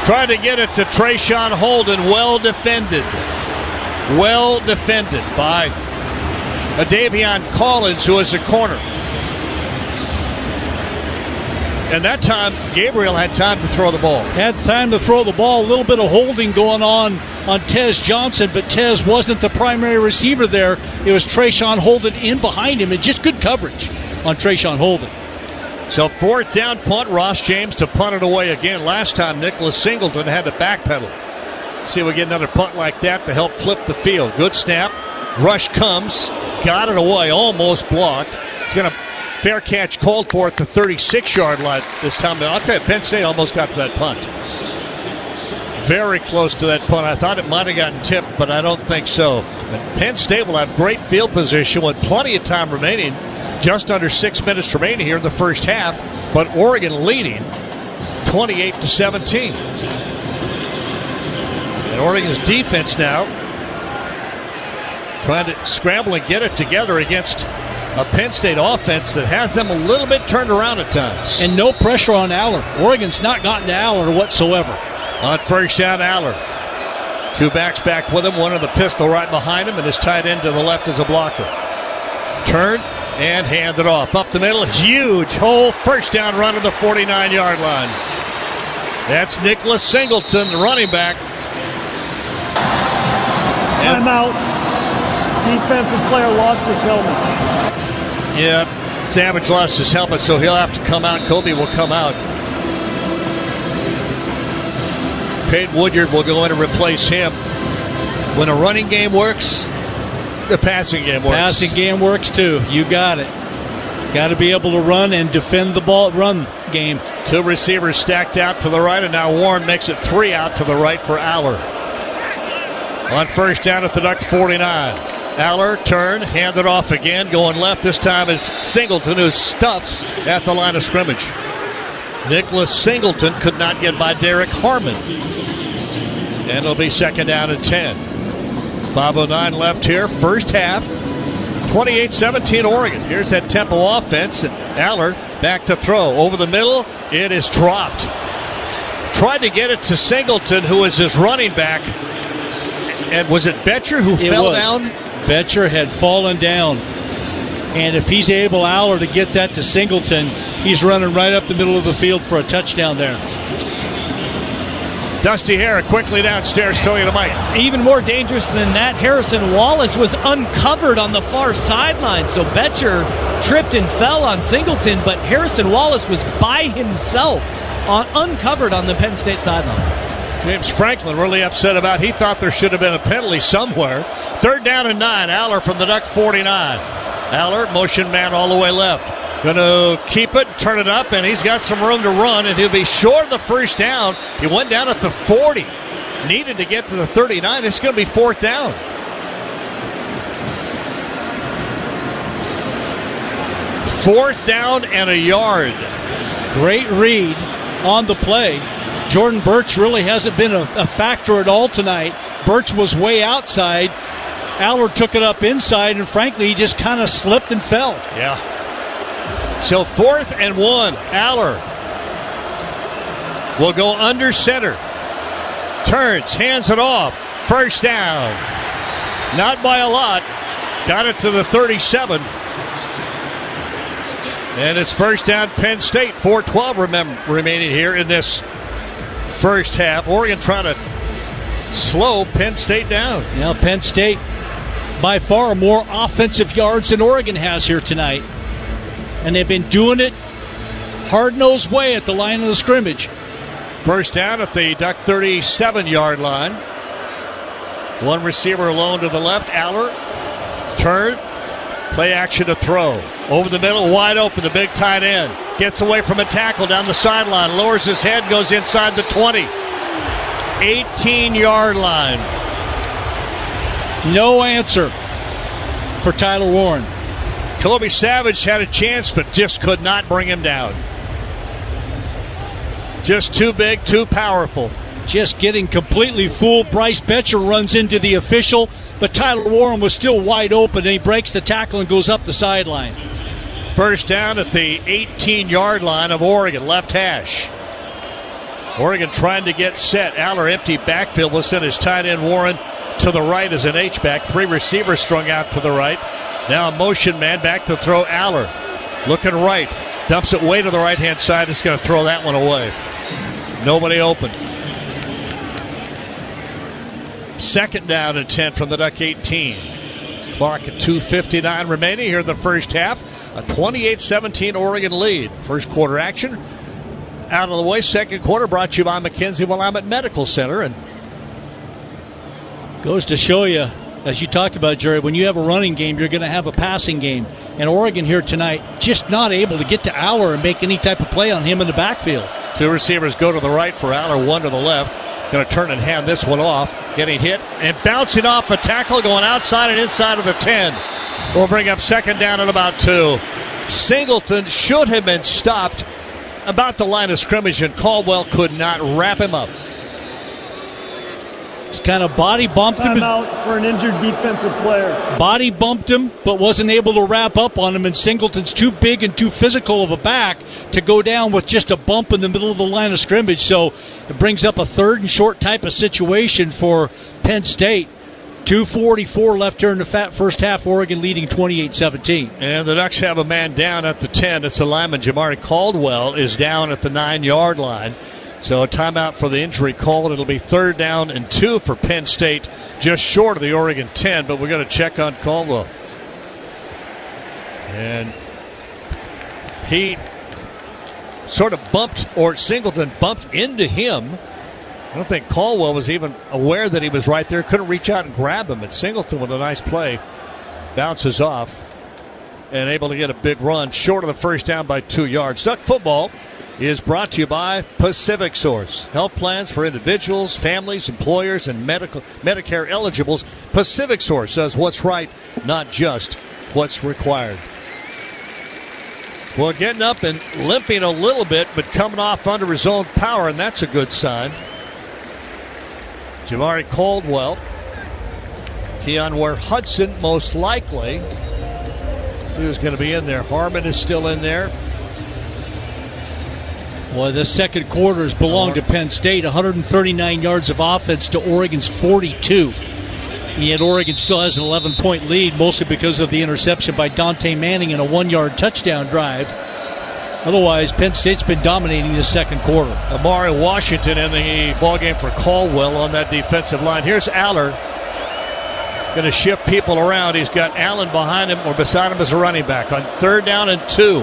Trying to get it to Trayshawn Holden. Well defended. Well defended by Davion Collins, who is a corner. And that time, Gabriel had time to throw the ball. Had time to throw the ball. A little bit of holding going on Tez Johnson, but Tez wasn't the primary receiver there. It was Trayshawn Holden in behind him, and just good coverage on Trayshawn Holden. So fourth down punt, Ross James to punt it away again. Last time, Nicholas Singleton had to backpedal. See if we get another punt like that to help flip the field. Good snap. Rush comes. Got it away. Almost blocked. It's going to fair catch called for at the 36-yard line this time. I'll tell you, Penn State almost got to that punt. Very close to that punt. I thought it might have gotten tipped, but I don't think so. And Penn State will have great field position with plenty of time remaining. Just under 6 minutes remaining here in the first half, but Oregon leading 28-17. And Oregon's defense now trying to scramble and get it together against a Penn State offense that has them a little bit turned around at times. And no pressure on Aller. Oregon's not gotten to Aller whatsoever. On first down, Aller. Two backs back with him, one in the pistol right behind him, and his tight end to the left is a blocker. Turn, and hand it off. Up the middle, huge hole, first down run to the 49-yard line. That's Nicholas Singleton, the running back. Timeout. Defensive player lost his helmet. Yeah, Savage lost his helmet, so he'll have to come out. Kobe will come out. Peyton Woodyard will go in and replace him. When a running game works, the passing game works. Passing game works too. You got it. Got to be able to run and defend the ball run game. Two receivers stacked out to the right, and now Warren makes it 3 out to the right for Aller. On first down at the Duck 49. Aller turn, hand it off again, going left. This time it's Singleton who's stuffed at the line of scrimmage. Nicholas Singleton could not get by Derek Harmon. And it'll be second down and 10. 5:09 left here, first half. 28-17 Oregon. Here's that tempo offense. And Aller back to throw. Over the middle, it is dropped. Tried to get it to Singleton, who is his running back. And was it Betcher who fell down? Betcher had fallen down. And if he's able, Aller, to get that to Singleton, he's running right up the middle of the field for a touchdown there. Dusty Hare quickly downstairs, Toyota Mike. Even more dangerous than that, Harrison Wallace was uncovered on the far sideline. So Betcher tripped and fell on Singleton, but Harrison Wallace was by himself, uncovered on the Penn State sideline. James Franklin really upset about it. He thought there should have been a penalty somewhere. Third down and 9. Aller from the Duck 49. Aller, motion man all the way left. Going to keep it, turn it up, and he's got some room to run, and he'll be short of the first down. He went down at the 40. Needed to get to the 39. It's going to be fourth down. Fourth down and a yard. Great read on the play. Jordan Burch really hasn't been a factor at all tonight. Burch was way outside. Aller took it up inside, and frankly, he just kind of slipped and fell. Yeah. So 4th and 1. Aller will go under center. Turns, hands it off. First down. Not by a lot. Got it to the 37. And it's first down Penn State. 4:12 remaining here in this first half. Oregon trying to slow Penn State down. Now Penn State by far more offensive yards than Oregon has here tonight. And they've been doing it hard-nosed way at the line of the scrimmage. First down at the Duck 37-yard line. One receiver alone to the left. Aller, turn, play action to throw. Over the middle, wide open, the big tight end. Gets away from a tackle down the sideline. Lowers his head, goes inside the 20. 18-yard line. No answer for Tyler Warren. Kobe Savage had a chance, but just could not bring him down. Just too big, too powerful. Just getting completely fooled. Bryce Betcher runs into the official, but Tyler Warren was still wide open, and he breaks the tackle and goes up the sideline. First down at the 18-yard line of Oregon, left hash. Oregon trying to get set. Aller empty backfield will send his tight end Warren to the right as an H-back. 3 receivers strung out to the right. Now a motion man back to throw. Aller looking right. Dumps it way to the right-hand side. It's going to throw that one away. Nobody open. Second down and 10 from the Duck 18. Clock at 2:59 remaining here in the first half. A 28-17 Oregon lead. First quarter action out of the way. Second quarter brought to you by McKenzie-Willamette Medical Center. And goes to show you, as you talked about, Jerry, when you have a running game, you're going to have a passing game. And Oregon here tonight just not able to get to Aller and make any type of play on him in the backfield. 2 receivers go to the right for Aller, 1 to the left. Going to turn and hand this one off. Getting hit and bouncing off a tackle, going outside and inside of the 10. We'll bring up second down at about 2. Singleton should have been stopped about the line of scrimmage, and Caldwell could not wrap him up. Just kind of body bumped him. Timeout for an injured defensive player. Body bumped him, but wasn't able to wrap up on him, and Singleton's too big and too physical of a back to go down with just a bump in the middle of the line of scrimmage. So it brings up a 3rd and short type of situation for Penn State. 2:44 left here in the first half. Oregon leading 28-17. And the Ducks have a man down at the 10. It's the lineman Jamari Caldwell is down at the 9-yard line. So a timeout for the injury called. It'll be 3rd down and 2 for Penn State, just short of the Oregon 10. But we're going to check on Caldwell. And he sort of bumped, or Singleton bumped into him. I don't think Caldwell was even aware that he was right there. Couldn't reach out and grab him. And Singleton, with a nice play, bounces off and able to get a big run short of the first down by 2 yards. Duck football is brought to you by Pacific Source. Health plans for individuals, families, employers, and Medicare eligibles. Pacific Source does what's right, not just what's required. Well, getting up and limping a little bit, but coming off under his own power, and that's a good sign. Jamari Caldwell. Keon Ware Hudson, most likely. See who's going to be in there. Harmon is still in there. Well, the second quarters belong to Penn State. 139 yards of offense to Oregon's 42. Yet Oregon still has an 11-point lead, mostly because of the interception by Dante Manning in a 1-yard touchdown drive. Otherwise, Penn State's been dominating the second quarter. Amari Washington in the ballgame for Caldwell on that defensive line. Here's Aller. Going to shift people around. He's got Allen behind him or beside him as a running back on 3rd down and 2.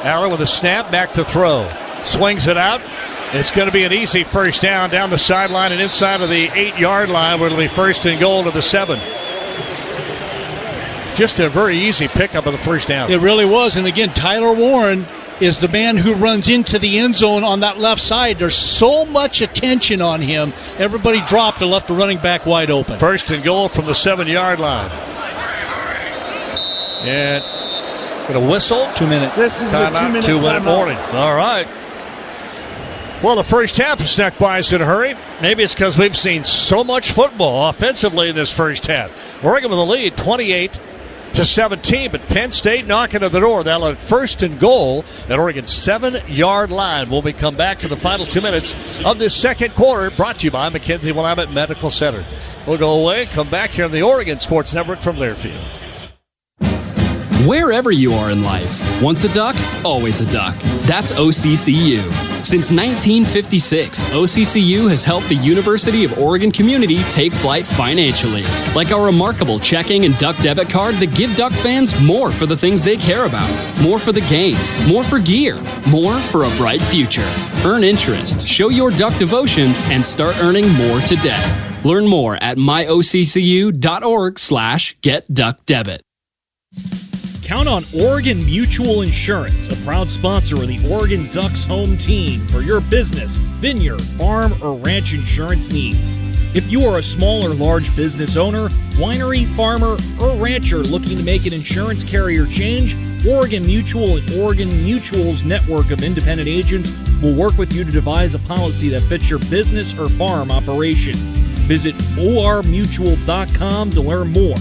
Aller with a snap, back to throw. Swings it out. It's going to be an easy first down the sideline and inside of the 8-yard line where it'll be 1st and goal to the 7. Just a very easy pickup of the first down. It really was. And again, Tyler Warren is the man who runs into the end zone on that left side. There's so much attention on him. Everybody dropped and left the running back wide open. 1st and goal from the 7-yard line. And going to whistle. 2 minutes. This is the 2-minute 2-minute warning. All right. Well, the first half has snuck by us in a hurry. Maybe it's because we've seen so much football offensively in this first half. Oregon with the lead, 28-17, but Penn State knocking at the door. That'll have 1st and goal at Oregon's 7-yard line. When we come back for the final 2 minutes of this second quarter, brought to you by McKenzie Willamette Medical Center. We'll go away, come back here on the Oregon Sports Network from Learfield. Wherever you are in life, once a duck, always a duck. That's OCCU. Since 1956, OCCU has helped the University of Oregon community take flight financially. Like our remarkable checking and duck debit card that give duck fans more for the things they care about. More for the game, more for gear, more for a bright future. Earn interest, show your duck devotion, and start earning more today. Learn more at myoccu.org/getduckdebit. Count on Oregon Mutual Insurance, a proud sponsor of the Oregon Ducks home team, for your business, vineyard, farm, or ranch insurance needs. If you are a small or large business owner, winery, farmer, or rancher looking to make an insurance carrier change, Oregon Mutual and Oregon Mutual's network of independent agents will work with you to devise a policy that fits your business or farm operations. Visit ormutual.com to learn more.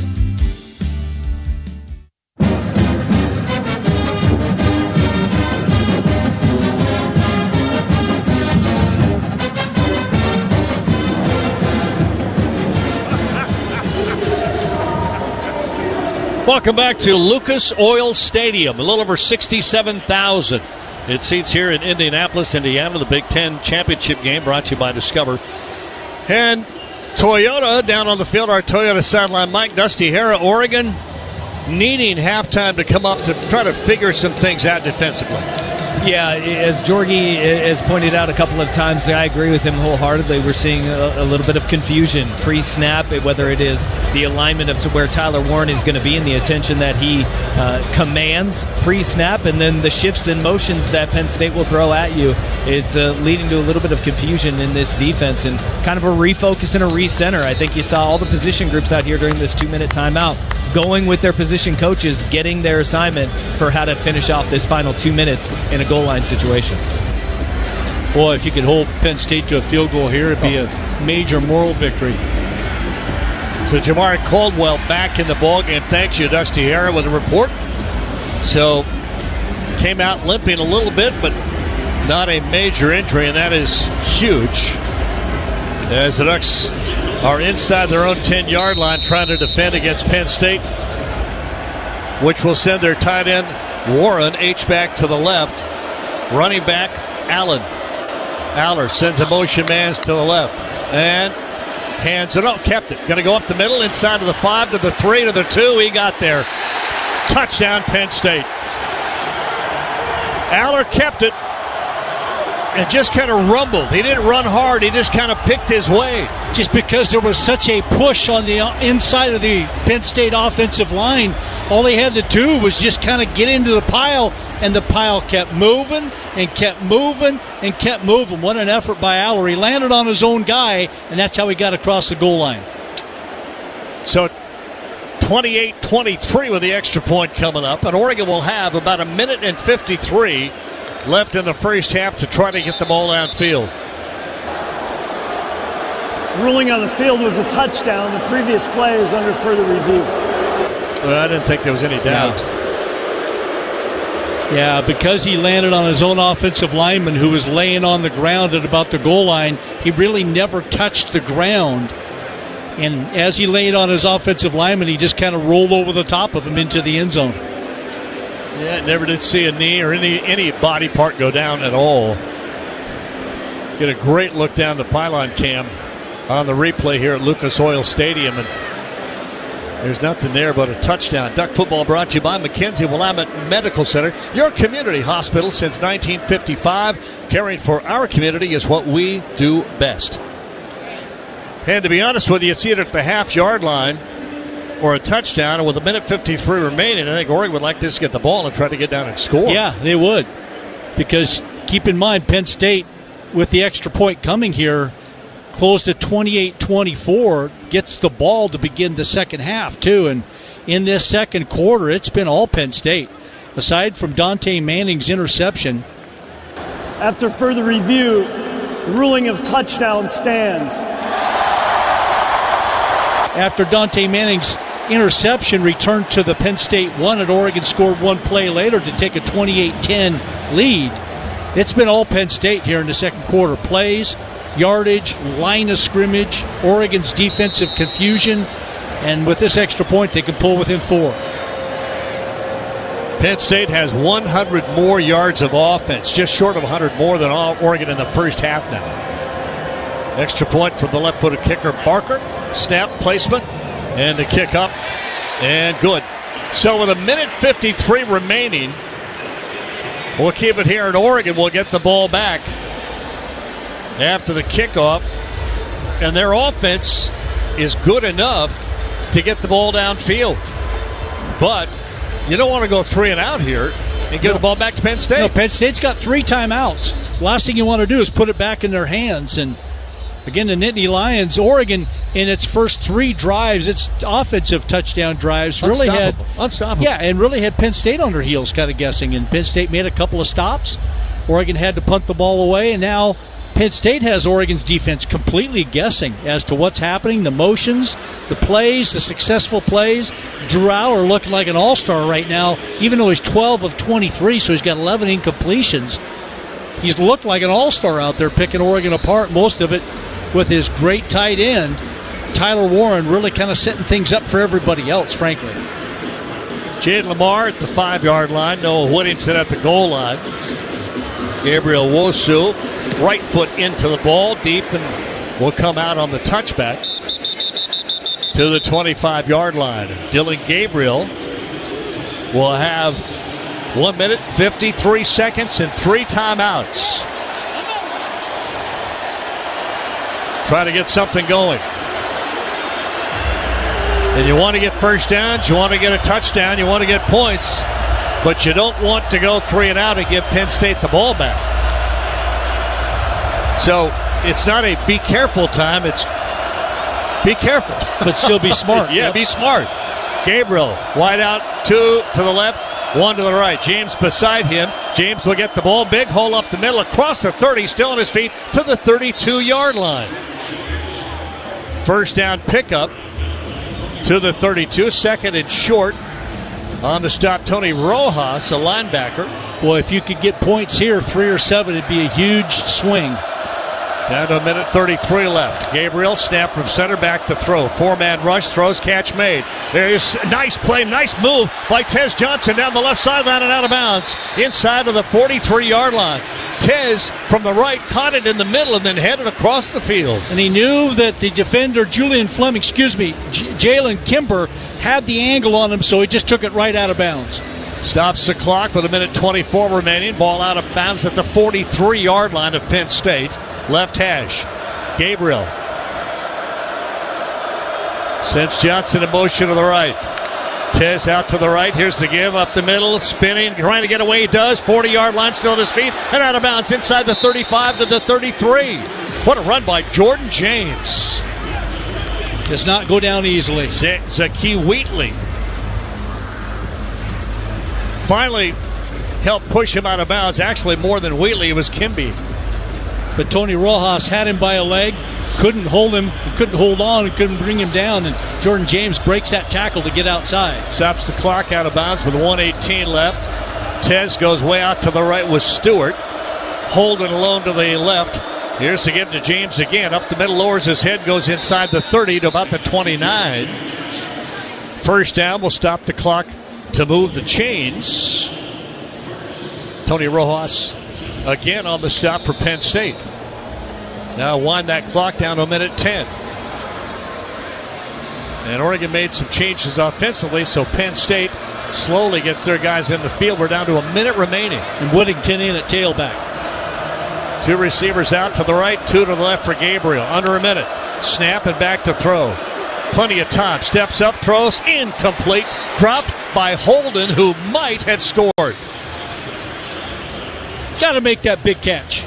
Welcome back to Lucas Oil Stadium. A little over 67,000. It seats here in Indianapolis, Indiana, the Big Ten championship game brought to you by Discover. And Toyota down on the field, our Toyota sideline, Mike Dusty Hara, Oregon, needing halftime to come up to try to figure some things out defensively. Yeah, as Jorgie has pointed out a couple of times, I agree with him wholeheartedly. We're seeing a little bit of confusion pre-snap, whether it is the alignment of to where Tyler Warren is going to be and the attention that he commands pre-snap, and then the shifts and motions that Penn State will throw at you. It's leading to a little bit of confusion in this defense and kind of a refocus and a recenter. I think you saw all the position groups out here during this 2-minute timeout going with their position coaches, getting their assignment for how to finish off this final 2 minutes in a goal line situation. Boy, if you could hold Penn State to a field goal here, it'd be a major moral victory. So Jamari Caldwell back in the ballgame. Thanks you, Dusty Hara, with a report. So came out limping a little bit, but not a major injury, and that is huge. As the Ducks are inside their own 10-yard line trying to defend against Penn State, which will send their tight end Warren H-back to the left. Running back Allen. Aller sends a motion man to the left and hands it up. Kept it. Going to go up the middle, inside of the 5 to the 3 to the 2. He got there. Touchdown, Penn State. Aller kept it and just kind of rumbled. He didn't run hard. He just kind of picked his way. Just because there was such a push on the inside of the Penn State offensive line, all he had to do was just kind of get into the pile, and the pile kept moving and kept moving and kept moving. What an effort by Aller. He landed on his own guy, and that's how he got across the goal line. So 28-23 with the extra point coming up, and Oregon will have about 1 minute and 53 left in the first half to try to get the ball downfield. Ruling on the field was a touchdown. The previous play is under further review. Well, I didn't think there was any doubt. Yeah, because he landed on his own offensive lineman who was laying on the ground at about the goal line, he really never touched the ground. And as he laid on his offensive lineman, he just kind of rolled over the top of him into the end zone. Yeah, never did see a knee or any body part go down at all. Get a great look down the pylon cam on the replay here at Lucas Oil Stadium, and there's nothing there but a touchdown. Duck football brought to you by Mackenzie Willamette Medical Center, your community hospital since 1955. Caring for our community is what we do best. And to be honest with you, it's either at the half-yard line or a touchdown, and with 1 minute 53 remaining, I think Oregon would like to just get the ball and try to get down and score. Yeah, they would, because keep in mind, Penn State, with the extra point coming here, closed at 28-24, gets the ball to begin the second half, too. And in this second quarter, it's been all Penn State, aside from Dante Manning's interception. After further review, the ruling of touchdown stands. After Dante Manning's interception returned to the Penn State 1, and Oregon scored one play later to take a 28-10 lead. It's been all Penn State here in the second quarter. Plays, yardage, line of scrimmage, Oregon's defensive confusion, and with this extra point, they can pull within 4. Penn State has 100 more yards of offense, just short of 100 more than Oregon in the first half now. Extra point for the left-footed kicker, Barker. Snap, placement, and the kick up, and good. So with 1 minute 53 remaining, we'll keep it here in Oregon. We'll get the ball back after the kickoff, and their offense is good enough to get the ball downfield. But you don't want to go 3 and out here and get the ball back to Penn State. No, Penn State's got 3 timeouts. Last thing you want to do is put it back in their hands. And again, the Nittany Lions, Oregon, in its first 3 drives, its offensive touchdown drives, really had unstoppable. Yeah, and really had Penn State on their heels, kind of guessing. And Penn State made a couple of stops. Oregon had to punt the ball away, and now Penn State has Oregon's defense completely guessing as to what's happening, the motions, the plays, the successful plays. Drew Aller looking like an all-star right now, even though he's 12 of 23, so he's got 11 incompletions. He's looked like an all-star out there picking Oregon apart, most of it with his great tight end, Tyler Warren, really kind of setting things up for everybody else, frankly. Jade Lamar at the 5-yard line. Noah Whittington at the goal line. Gabriel Wosu, right foot into the ball, deep, and will come out on the touchback to the 25-yard line. Dylan Gabriel will have 1 minute, 53 seconds, and 3 timeouts. Try to get something going. And you want to get first downs, you want to get a touchdown, you want to get points, but you don't want to go 3 and out and give Penn State the ball back. So it's not a be careful time, it's be careful. But still be smart. Yeah, be smart. Gabriel, wide out, 2 to the left, 1 to the right. James beside him. James will get the ball. Big hole up the middle, across the 30, still on his feet, to the 32-yard line. First down pickup to the 32, second and short on the stop. Tony Rojas, a linebacker. Boy, if you could get points here, 3 or 7, it'd be a huge swing. Down to a minute 33 left. Gabriel snap from center back to throw. Four-man rush, throws, catch made. There's a nice play, nice move by Tez Johnson down the left sideline and out of bounds inside of the 43-yard line. Tez from the right caught it in the middle and then headed across the field. And he knew that the defender, Jalen Kimber, had the angle on him, so he just took it right out of bounds. Stops the clock with a minute 24 remaining. Ball out of bounds at the 43-yard line of Penn State. Left hash. Gabriel sends Johnson in motion to the right. Tez out to the right. Here's the give up the middle. Spinning, trying to get away. He does. 40-yard line still at his feet. And out of bounds inside the 35 to the 33. What a run by Jordan James. Does not go down easily. Zaki Wheatley finally helped push him out of bounds. Actually, more than Wheatley, it was Kimby. But Tony Rojas had him by a leg, couldn't hold him, couldn't hold on, and couldn't bring him down. And Jordan James breaks that tackle to get outside. Stops the clock out of bounds with 1:18 left. Tez goes way out to the right with Stewart. Holden alone to the left. Here's the give to James again. Up the middle, lowers his head, goes inside the 30 to about the 29. First down, will stop the clock to move the chains. Tony Rojas again on the stop for Penn State. Now wind that clock down to a minute 10. And Oregon made some changes offensively, so Penn State slowly gets their guys in the field. We're down to a minute remaining. And Whittington in at tailback. Two receivers out to the right, two to the left for Gabriel. Under a minute. Snap and back to throw. Plenty of time. Steps up, throws, incomplete. Dropped by Holden, who might have scored. Got to make that big catch.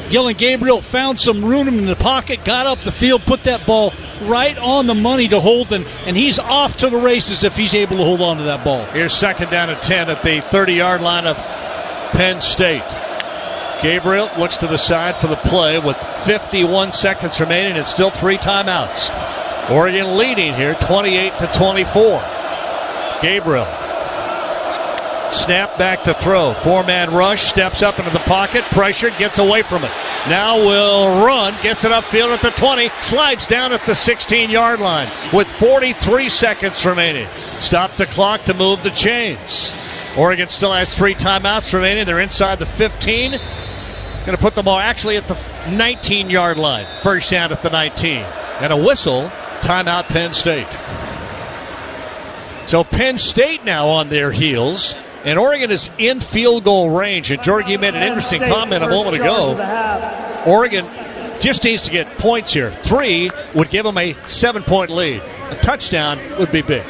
Dylan Gabriel found some room in the pocket, got up the field, put that ball right on the money to Holden, and he's off to the races if he's able to hold on to that ball. Here's second down and 10 at the 30-yard line of Penn State. Gabriel looks to the side for the play with 51 seconds remaining and still 3 timeouts. Oregon leading here 28-24. Gabriel. Snap back to throw. Four-man rush. Steps up into the pocket. Pressured. Gets away from it. Now will run. Gets it upfield at the 20. Slides down at the 16-yard line with 43 seconds remaining. Stop the clock to move the chains. Oregon still has 3 timeouts remaining. They're inside the 15. Going to put the ball actually at the 19-yard line. First down at the 19. And a whistle. Timeout Penn State. So Penn State now on their heels. And Oregon is in field goal range. And Jorgie made an interesting comment a moment ago. Oregon just needs to get points here. 3 would give them a 7-point lead. A touchdown would be big.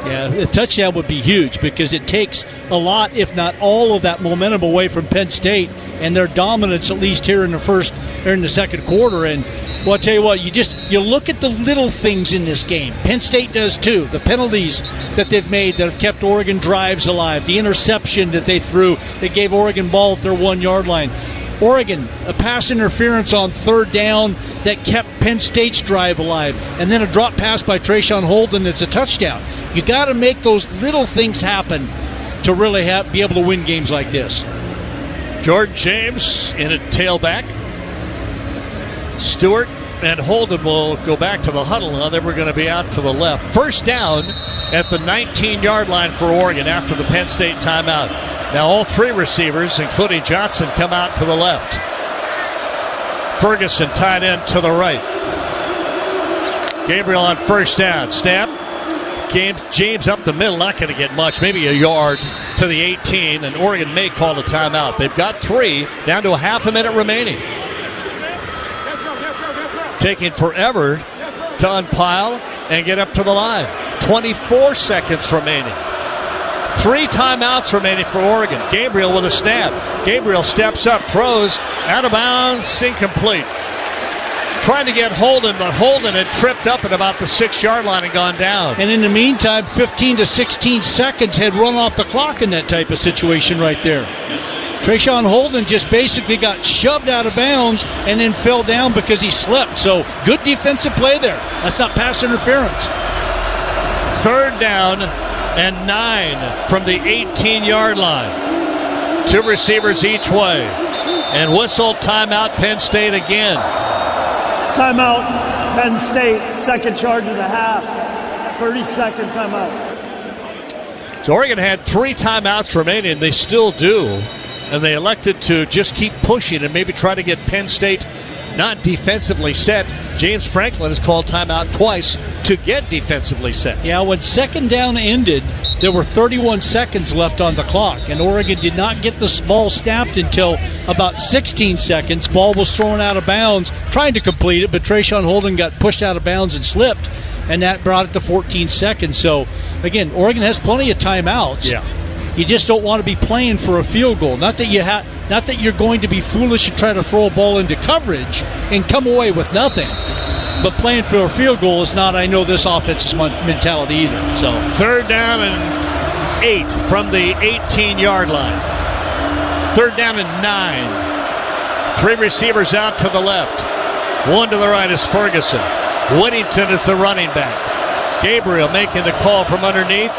Yeah, a touchdown would be huge because it takes a lot, if not all, of that momentum away from Penn State and their dominance, at least here in the second quarter. And well, I'll tell you what, you look at the little things in this game. Penn State does too. The penalties that they've made that have kept Oregon drives alive. The interception that they threw that gave Oregon ball at their 1-yard line. Oregon, a pass interference on third down that kept Penn State's drive alive. And then a drop pass by Trayshawn Holden that's a touchdown. You got to make those little things happen to really be able to win games like this. Jordan James in at tailback. Stewart and Holden will go back to the huddle now. Then we're going to be out to the left. First down at the 19-yard line for Oregon after the Penn State timeout. Now all 3 receivers, including Johnson, come out to the left. Ferguson tied in to the right. Gabriel on first down. Snap. James up the middle, not going to get much, maybe a yard to the 18, and Oregon may call a timeout. They've got 3, down to a half a minute remaining. Taking forever to unpile and get up to the line. 24 seconds remaining. 3 timeouts remaining for Oregon. Gabriel with a snap. Gabriel steps up, throws, out of bounds, incomplete. Trying to get Holden, but Holden had tripped up at about the 6-yard line and gone down. And in the meantime, 15 to 16 seconds had run off the clock in that type of situation right there. Trayshawn Holden just basically got shoved out of bounds and then fell down because he slipped. So good defensive play there. That's not pass interference. Third down and 9 from the 18-yard line. 2 receivers each way. and whistled timeout Penn State again. Timeout Penn State, second charge of the half. 30-second timeout. So Oregon had 3 timeouts remaining. They still do. And they elected to just keep pushing and maybe try to get Penn State not defensively set. James Franklin has called timeout twice to get defensively set. Yeah, when second down ended, there were 31 seconds left on the clock, and Oregon did not get the ball snapped until about 16 seconds. Ball was thrown out of bounds, trying to complete it, but Trayshawn Holden got pushed out of bounds and slipped, and that brought it to 14 seconds. So, again, Oregon has plenty of timeouts. Yeah. You just don't want to be playing for a field goal. Not that you're going to be foolish and try to throw a ball into coverage and come away with nothing. But playing for a field goal is not, I know, this offense's mentality either. So 3rd down and 8 from the 18-yard line. 3rd down and 9. 3 receivers out to the left. 1 to the right is Ferguson. Whittington is the running back. Gabriel making the call from underneath.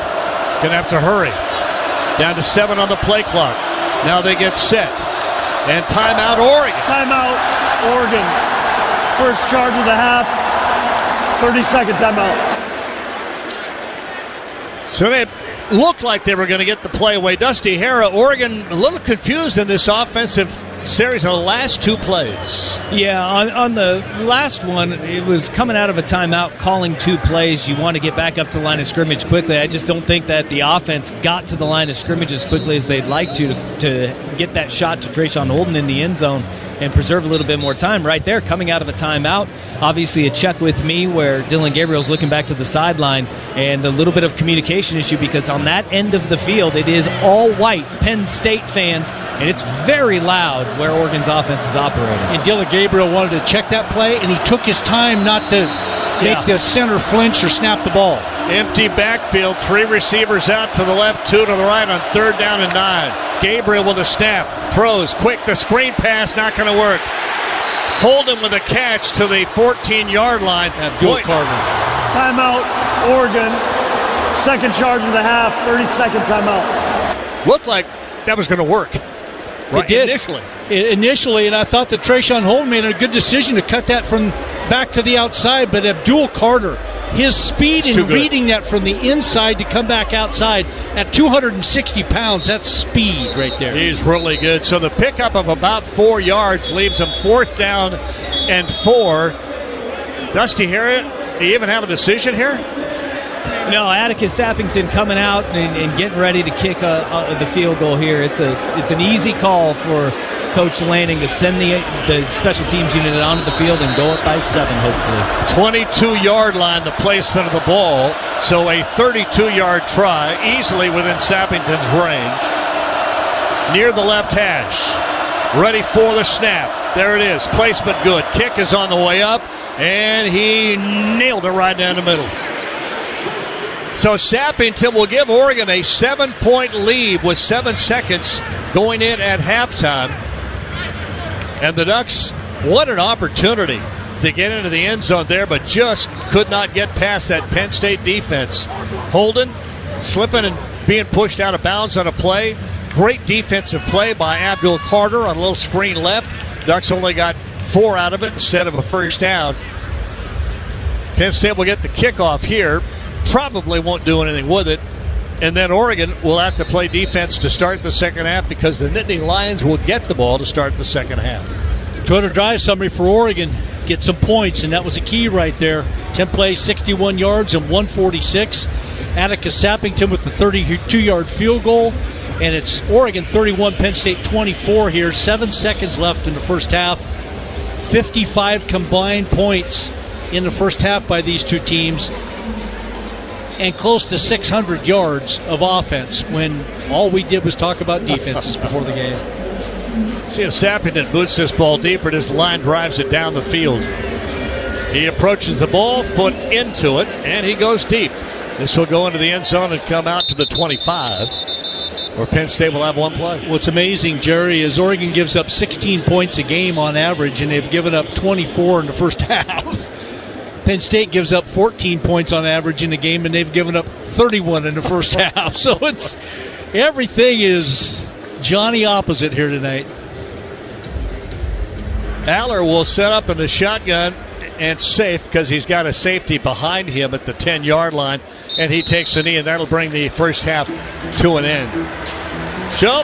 Gonna have to hurry. Down to 7 on the play clock. Now they get set. And timeout Oregon. Timeout Oregon. First charge of the half. 30-second timeout. So they looked like they were going to get the play away. Dusty Hara, Oregon, a little confused in this offensive series on the last 2 plays. Yeah, on the last one, it was coming out of a timeout, calling 2 plays. You want to get back up to the line of scrimmage quickly. I just don't think that the offense got to the line of scrimmage as quickly as they'd like to get that shot to Trayshawn Holden in the end zone and preserve a little bit more time. Right there, coming out of a timeout, obviously a check with me where Dylan Gabriel's looking back to the sideline, and a little bit of communication issue because on that end of the field, it is all white Penn State fans, and it's very loud where Oregon's offense is operating. And Dylan Gabriel wanted to check that play, and he took his time not to make the center flinch or snap the ball. Empty backfield, 3 receivers out to the left, 2 to the right on 3rd down and 9. Gabriel with a snap, throws quick, the screen pass not going to work. Holden with a catch to the 14-yard line. Abdul Carter. Timeout Oregon. Second charge of the half. 30-second timeout. Looked like that was going to work. Right, it did. Initially, and I thought that Trayshawn Holden made a good decision to cut that from back to the outside, but Abdul Carter, his speed in reading that from the inside to come back outside at 260 pounds, that's speed right there. He's really good. So the pickup of about 4 yards leaves him 4th down and 4. Dusty Harriet, do you even have a decision here? No, Atticus Sappington coming out and getting ready to kick the field goal here. It's an easy call for Coach Lanning to send the special teams unit onto the field and go up by 7, hopefully. 22-yard line, the placement of the ball. So a 32-yard try, easily within Sappington's range. Near the left hash. Ready for the snap. There it is. Placement good. Kick is on the way up, and he nailed it right down the middle. So Sappington will give Oregon a 7-point lead with 7 seconds going in at halftime. And the Ducks, what an opportunity to get into the end zone there, but just could not get past that Penn State defense. Holden slipping and being pushed out of bounds on a play. Great defensive play by Abdul Carter on a little screen left. Ducks only got 4 out of it instead of a first down. Penn State will get the kickoff here. Probably won't do anything with it. And then Oregon will have to play defense to start the second half because the Nittany Lions will get the ball to start the second half. Toyota drive summary for Oregon. Get some points, and that was a key right there. 10 plays, 61 yards, and 146. Atticus Sappington with the 32-yard field goal. And it's Oregon 31, Penn State 24 here. 7 seconds left in the first half. 55 combined points in the first half by these two teams. And close to 600 yards of offense when all we did was talk about defenses before the game. See if Sappington boots this ball deeper. This line drives it down the field. He approaches the ball, foot into it, and he goes deep. This will go into the end zone and come out to the 25, where Penn State will have one play. What's amazing, Jerry, is Oregon gives up 16 points a game on average, and they've given up 24 in the first half. Penn State gives up 14 points on average in the game, and they've given up 31 in the first half. So everything is Johnny opposite here tonight. Aller will set up in the shotgun and safe because he's got a safety behind him at the 10-yard line, and he takes a knee, and that'll bring the first half to an end. So,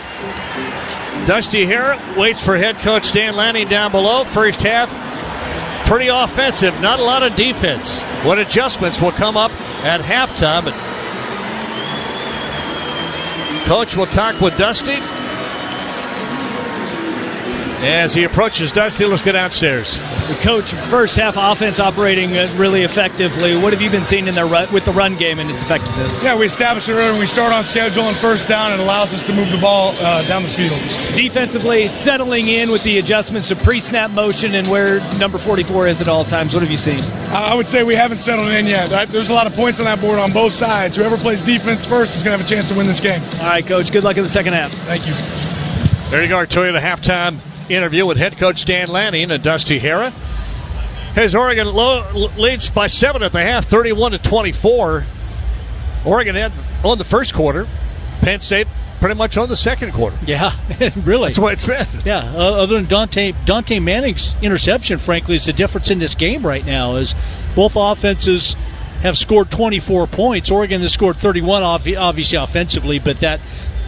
Dusty Harrop waits for head coach Dan Lanning down below. First half, pretty offensive, not a lot of defense. What adjustments will come up at halftime? Coach will talk with Dusty. As he approaches Dusty, let's go downstairs. The coach, first half offense operating really effectively. What have you been seeing in with the run game and its effectiveness? Yeah, we establish the run. We start on schedule and first down. It allows us to move the ball down the field. Defensively, settling in with the adjustments to pre-snap motion and where number 44 is at all times. What have you seen? I would say we haven't settled in yet. There's a lot of points on that board on both sides. Whoever plays defense first is going to have a chance to win this game. All right, Coach. Good luck in the second half. Thank you. There you go, our Toyota halftime interview with head coach Dan Lanning and Dusty Harrop. As Oregon leads by 7 at the half, 31-24. Oregon had on the first quarter. Penn State pretty much on the second quarter. Yeah, really. That's what it's been. Yeah, other than Dante Manning's interception, frankly, is the difference in this game right now. As both offenses have scored 24 points. Oregon has scored 31, obviously offensively, but that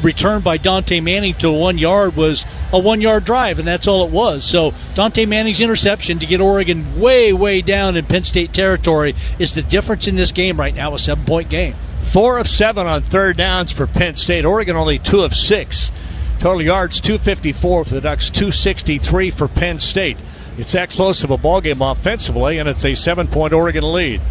return by Dante Manning to 1 yard was a 1 yard drive, and that's all it was. So Dante Manning's interception to get Oregon way, way down in Penn State territory is the difference in this game right now, a 7-point game. 4 of 7 on third downs for Penn State. Oregon only 2 of 6. Total yards 254 for the Ducks, 263 for Penn State. It's that close of a ballgame offensively, and it's a 7-point Oregon lead.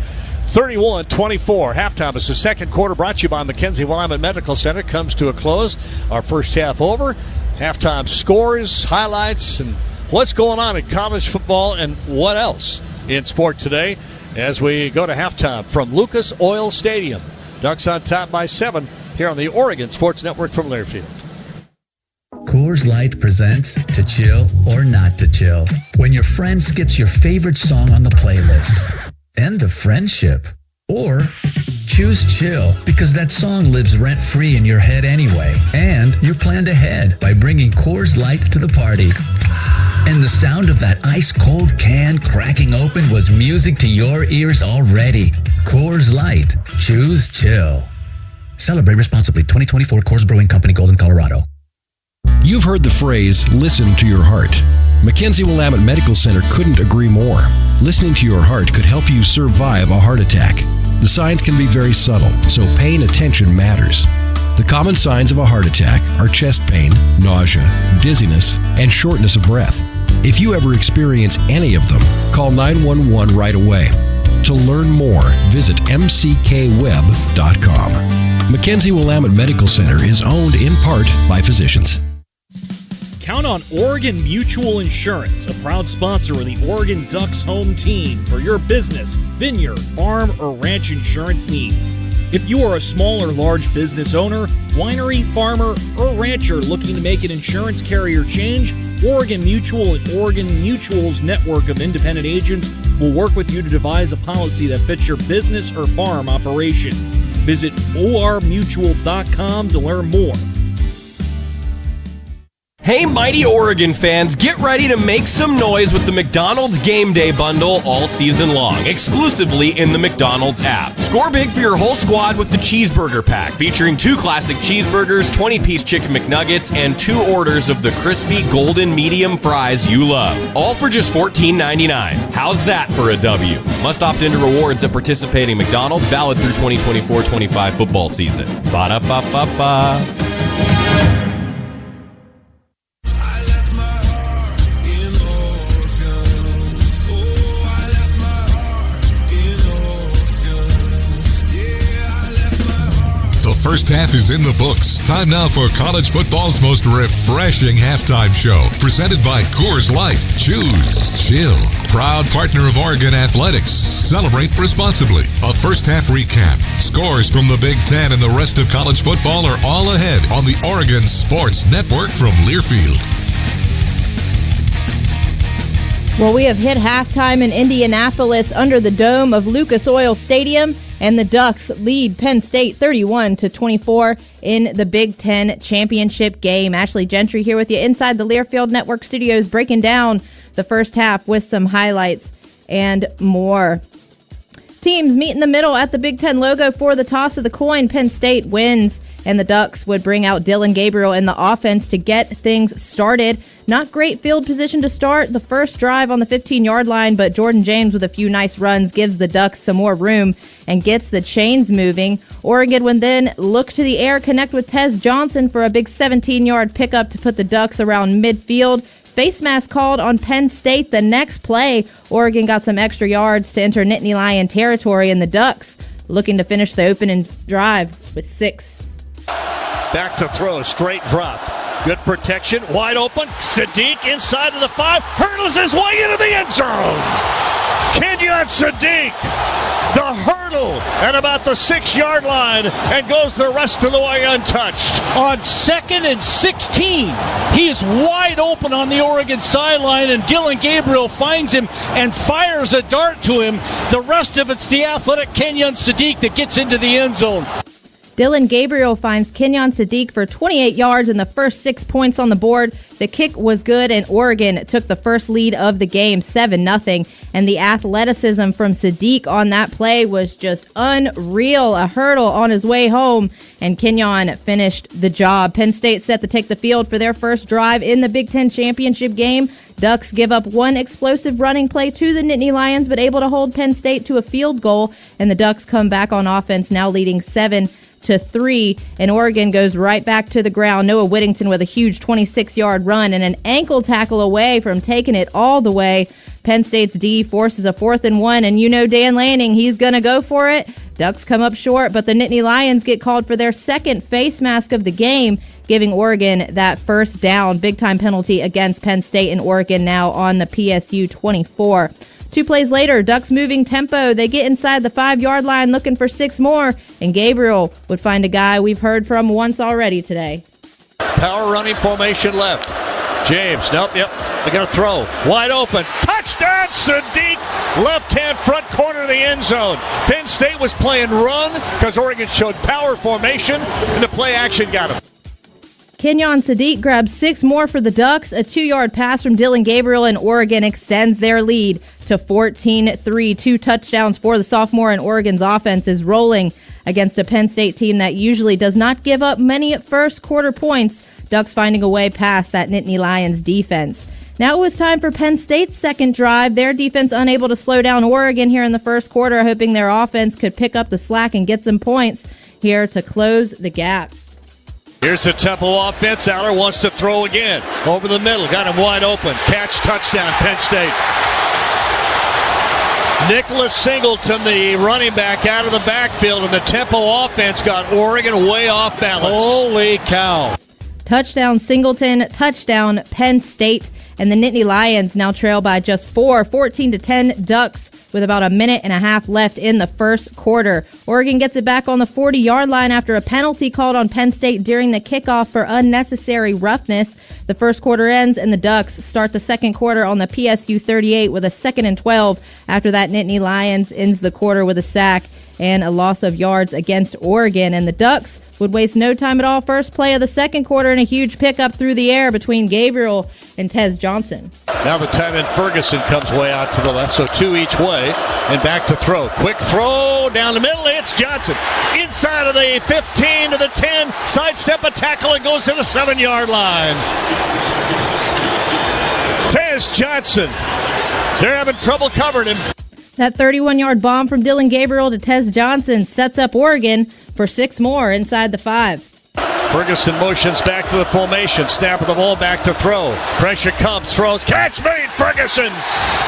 31-24. Halftime is the second quarter, brought to you by Mackenzie Willamette Medical Center. Comes to a close. Our first half over. Halftime scores, highlights, and what's going on in college football and what else in sport today as we go to halftime from Lucas Oil Stadium. Ducks on top by 7 here on the Oregon Sports Network from Learfield. Coors Light presents To Chill or Not to Chill. When your friend skips your favorite song on the playlist. End of friendship. Or choose chill because that song lives rent-free in your head anyway. And you're planned ahead by bringing Coors Light to the party. And the sound of that ice-cold can cracking open was music to your ears already. Coors Light. Choose chill. Celebrate responsibly. 2024 Coors Brewing Company, Golden, Colorado. You've heard the phrase, listen to your heart. Mackenzie Willamette Medical Center couldn't agree more. Listening to your heart could help you survive a heart attack. The signs can be very subtle, so paying attention matters. The common signs of a heart attack are chest pain, nausea, dizziness, and shortness of breath. If you ever experience any of them, call 911 right away. To learn more, visit mckweb.com. Mackenzie Willamette Medical Center is owned in part by physicians. Count on Oregon Mutual Insurance, a proud sponsor of the Oregon Ducks home team for your business, vineyard, farm, or ranch insurance needs. If you are a small or large business owner, winery, farmer, or rancher looking to make an insurance carrier change, Oregon Mutual and Oregon Mutual's network of independent agents will work with you to devise a policy that fits your business or farm operations. Visit ormutual.com to learn more. Hey, mighty Oregon fans, get ready to make some noise with the McDonald's Game Day Bundle all season long, exclusively in the McDonald's app. Score big for your whole squad with the Cheeseburger Pack, featuring 2 classic cheeseburgers, 20-piece chicken McNuggets, and 2 orders of the crispy golden medium fries you love, all for just $14.99. How's that for a W? Must opt into rewards at participating McDonald's, valid through 2024-25 football season. Ba-da-ba-ba-ba. First half is in the books. Time now for college football's most refreshing halftime show. Presented by Coors Light. Choose chill. Proud partner of Oregon Athletics. Celebrate responsibly. A first half recap. Scores from the Big Ten and the rest of college football are all ahead on the Oregon Sports Network from Learfield. Well, we have hit halftime in Indianapolis under the dome of Lucas Oil Stadium, and the Ducks lead Penn State 31-24 in the Big Ten championship game. Ashley Gentry here with you inside the Learfield Network studios, breaking down the first half with some highlights and more. Teams meet in the middle at the Big Ten logo for the toss of the coin. Penn State wins, and the Ducks would bring out Dylan Gabriel in the offense to get things started. Not great field position to start the first drive on the 15-yard line, but Jordan James with a few nice runs gives the Ducks some more room and gets the chains moving. Oregon would then look to the air, connect with Tez Johnson for a big 17-yard pickup to put the Ducks around midfield. Face mask called on Penn State the next play. Oregon got some extra yards to enter Nittany Lion territory, and the Ducks looking to finish the opening drive with 6. Back to throw, straight drop. Good protection, wide open. Sadiq inside of the 5, hurdles his way into the end zone. Kenyon Sadiq, the hurdle at about the 6-yard line, and goes the rest of the way untouched. On 2nd and 16, he is wide open on the Oregon sideline, and Dylan Gabriel finds him and fires a dart to him. The rest of it's the athletic Kenyon Sadiq that gets into the end zone. Dylan Gabriel finds Kenyon Sadiq for 28 yards and the first 6 points on the board. The kick was good, and Oregon took the first lead of the game, 7-0. And the athleticism from Sadiq on that play was just unreal. A hurdle on his way home, and Kenyon finished the job. Penn State set to take the field for their first drive in the Big Ten championship game. Ducks give up one explosive running play to the Nittany Lions, but able to hold Penn State to a field goal. And the Ducks come back on offense, now leading 7-3, and Oregon goes right back to the ground. Noah Whittington with a huge 26-yard run and an ankle tackle away from taking it all the way. Penn State's D forces a 4th and 1, and you know Dan Lanning, he's going to go for it. Ducks come up short, but the Nittany Lions get called for their second face mask of the game, giving Oregon that first down. Big-time penalty against Penn State, and Oregon now on the PSU 24. 2 plays later, Ducks moving tempo. They get inside the 5-yard line looking for 6 more, and Gabriel would find a guy we've heard from once already today. Power running formation left. James, nope, yep, they're going to throw. Wide open. Touchdown, Sadiq. Left-hand front corner of the end zone. Penn State was playing run because Oregon showed power formation, and the play action got him. Kenyon Sadiq grabs 6 more for the Ducks. A 2-yard pass from Dylan Gabriel, and Oregon extends their lead to 14-3. 2 touchdowns for the sophomore, and Oregon's offense is rolling against a Penn State team that usually does not give up many first quarter points. Ducks finding a way past that Nittany Lions defense. Now it was time for Penn State's second drive. Their defense unable to slow down Oregon here in the first quarter, hoping their offense could pick up the slack and get some points here to close the gap. Here's the Temple offense. Aller wants to throw again. Over the middle. Got him wide open. Catch, touchdown, Penn State. Nicholas Singleton, the running back, out of the backfield, and the Temple offense got Oregon way off balance. Holy cow. Touchdown Singleton, touchdown Penn State, and the Nittany Lions now trail by just 4, 14-10 Ducks with about a minute and a half left in the first quarter. Oregon gets it back on the 40-yard line after a penalty called on Penn State during the kickoff for unnecessary roughness. The first quarter ends, and the Ducks start the second quarter on the PSU 38 with a 2nd and 12. After that, Nittany Lions ends the quarter with a sack and a loss of yards against Oregon. And the Ducks would waste no time at all. First play of the second quarter, and a huge pickup through the air between Gabriel and Tez Johnson. Now the tight end Ferguson comes way out to the left, so 2 each way, and back to throw. Quick throw down the middle. It's Johnson. Inside of the 15 to the 10. Sidestep a tackle and goes to the 7-yard line. Tez Johnson. They're having trouble covering him. That 31-yard bomb from Dylan Gabriel to Tez Johnson sets up Oregon for 6 more inside the 5. Ferguson motions back to the formation. Snap of the ball, back to throw. Pressure comes, throws. Catch made, Ferguson.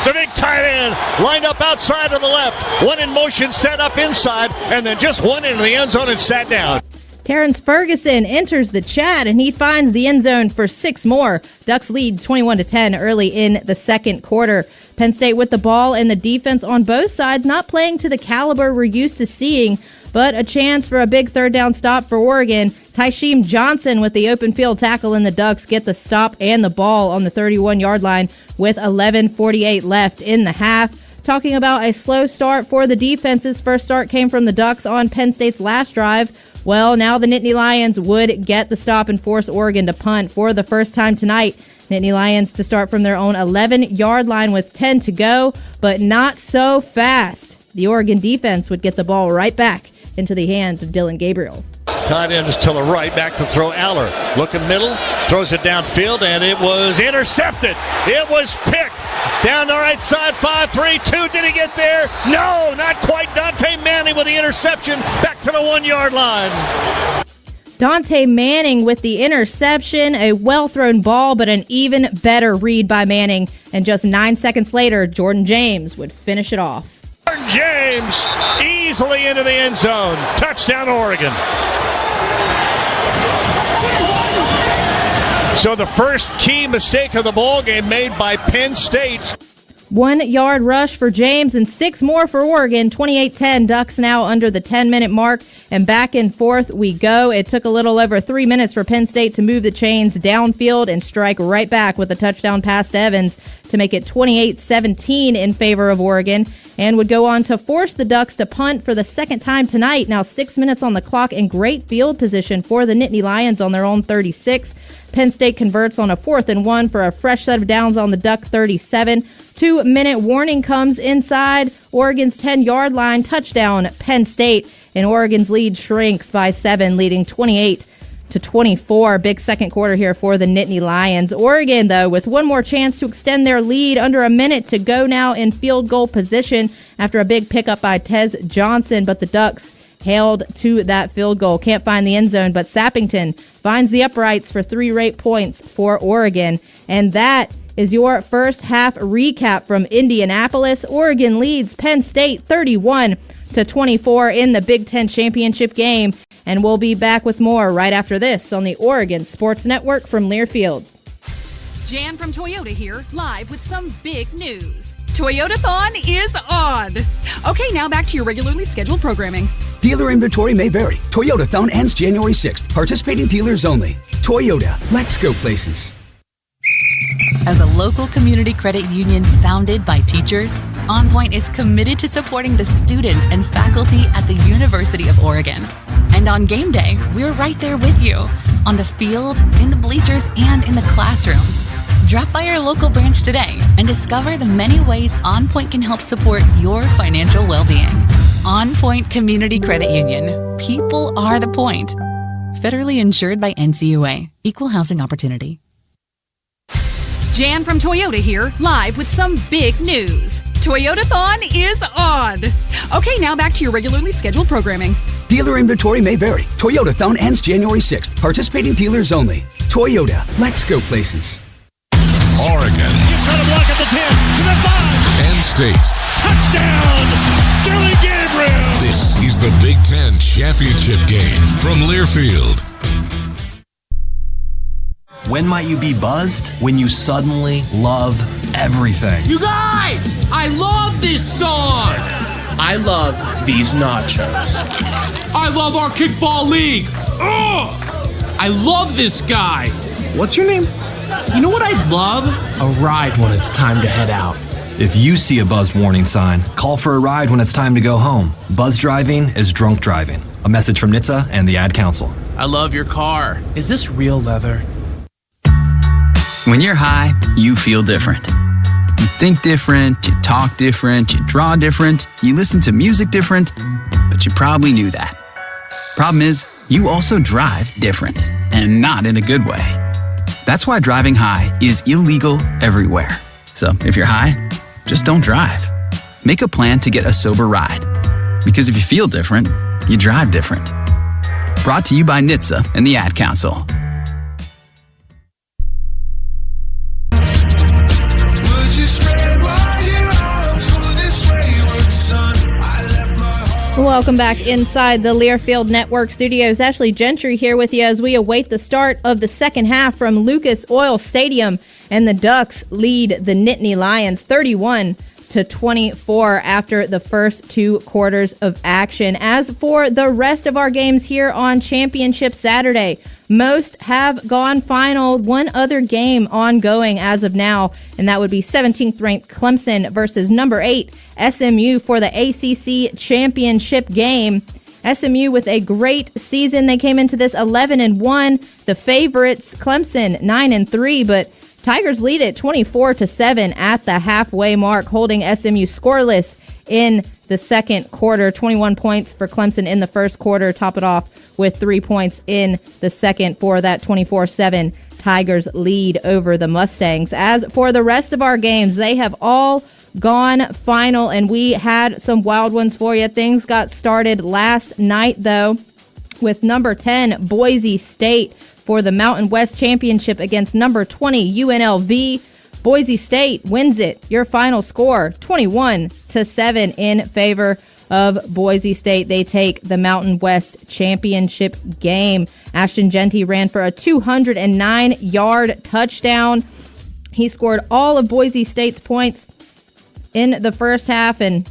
The big tight end lined up outside of the left. One in motion, set up inside, and then just one into the end zone and sat down. Terrence Ferguson enters the chat, and he finds the end zone for 6 more. Ducks leads 21-10 early in the second quarter. Penn State with the ball and the defense on both sides, not playing to the caliber we're used to seeing, but a chance for a big third down stop for Oregon. Tysheem Johnson with the open field tackle, and the Ducks get the stop and the ball on the 31-yard line with 11:48 left in the half. Talking about a slow start for the defenses. First start came from the Ducks on Penn State's last drive. Well, now the Nittany Lions would get the stop and force Oregon to punt for the first time tonight. Nittany Lions to start from their own 11-yard line with 10 to go, but not so fast. The Oregon defense would get the ball right back into the hands of Dylan Gabriel. Tight end is to the right, back to throw Aller. Looking middle, throws it downfield, and it was intercepted. It was picked. Down the right side, 5-3-2. Did he get there? No, not quite. Dante Manning with the interception. Back to the 1-yard line. Dante Manning with the interception, a well-thrown ball, but an even better read by Manning. And just 9 seconds later, Jordan James would finish it off. Jordan James easily into the end zone. Touchdown, Oregon. So the first key mistake of the ball game made by Penn State. 1-yard rush for James and 6 more for Oregon. 28-10. Ducks now under the 10-minute mark, and back and forth we go. It took a little over 3 minutes for Penn State to move the chains downfield and strike right back with a touchdown pass to Evans to make it 28-17 in favor of Oregon, and would go on to force the Ducks to punt for the second time tonight. Now 6 minutes on the clock and great field position for the Nittany Lions on their own 36. Penn State converts on a 4th and 1 for a fresh set of downs on the Duck 37. 2-minute warning comes inside Oregon's 10-yard line. Touchdown, Penn State. And Oregon's lead shrinks by 7, leading 28-24. Big second quarter here for the Nittany Lions. Oregon, though, with one more chance to extend their lead. Under a minute to go now in field goal position after a big pickup by Tez Johnson. But the Ducks held to that field goal. Can't find the end zone, but Sappington finds the uprights for 3 rate points for Oregon. And that is your first half recap from Indianapolis. Oregon leads Penn State 31-24 in the Big Ten championship game. And we'll be back with more right after this on the Oregon Sports Network from Learfield. Jan from Toyota here, live with some big news. Toyotathon is on. Okay, now back to your regularly scheduled programming. Dealer inventory may vary. Toyotathon ends January 6th. Participating dealers only. Toyota. Let's go places. As a local community credit union founded by teachers, OnPoint is committed to supporting the students and faculty at the University of Oregon. And on game day, we're right there with you, on the field, in the bleachers, and in the classrooms. Drop by our local branch today and discover the many ways OnPoint can help support your financial well-being. OnPoint Community Credit Union. People are the point. Federally insured by NCAAF. Equal housing opportunity. Jan from Toyota here, live with some big news. Toyotathon is on. Okay, now back to your regularly scheduled programming. Dealer inventory may vary. Toyotathon ends January 6th. Participating dealers only. Toyota. Let's go places. Oregon. He's trying to block at the 10, to the 5. Penn State. Touchdown, Dylan Gabriel. This is the Big Ten championship game from Learfield. When might you be buzzed? When you suddenly love everything. You guys, I love this song. I love these nachos. I love our kickball league. Ugh! I love this guy. What's your name? You know what I'd love? A ride when it's time to head out. If you see a buzzed warning sign, call for a ride when it's time to go home. Buzz driving is drunk driving. A message from NHTSA and the Ad Council. I love your car. Is this real leather? When you're high, you feel different. You think different, you talk different, you draw different, you listen to music different, but you probably knew that. Problem is, you also drive different, and not in a good way. That's why driving high is illegal everywhere. So if you're high, just don't drive. Make a plan to get a sober ride. Because if you feel different, you drive different. Brought to you by NHTSA and the Ad Council. Welcome back inside the Learfield Network studios. Ashley Gentry here with you as we await the start of the second half from Lucas Oil Stadium. And the Ducks lead the Nittany Lions 31-24 after the first 2 quarters of action. As for the rest of our games here on Championship Saturday, most have gone final. One other game ongoing as of now, and that would be 17th ranked Clemson versus number 8 SMU for the ACC championship game. SMU with a great season. They came into this 11-1. The favorites, Clemson, 9-3, but Tigers lead it 24-7 at the halfway mark, holding SMU scoreless in the second quarter. 21 points for Clemson in the first quarter. Top it off with 3 points in the second for that 24-7 Tigers lead over the Mustangs. As for the rest of our games, they have all gone final, and we had some wild ones for you. Things got started last night, though, with number 10 Boise State for the Mountain West Championship against number 20 UNLV. Boise State wins it. Your final score, 21-7 in favor of Boise State. They take the Mountain West Championship game. Ashton Genty ran for a 209-yard touchdown. He scored all of Boise State's points in the first half, and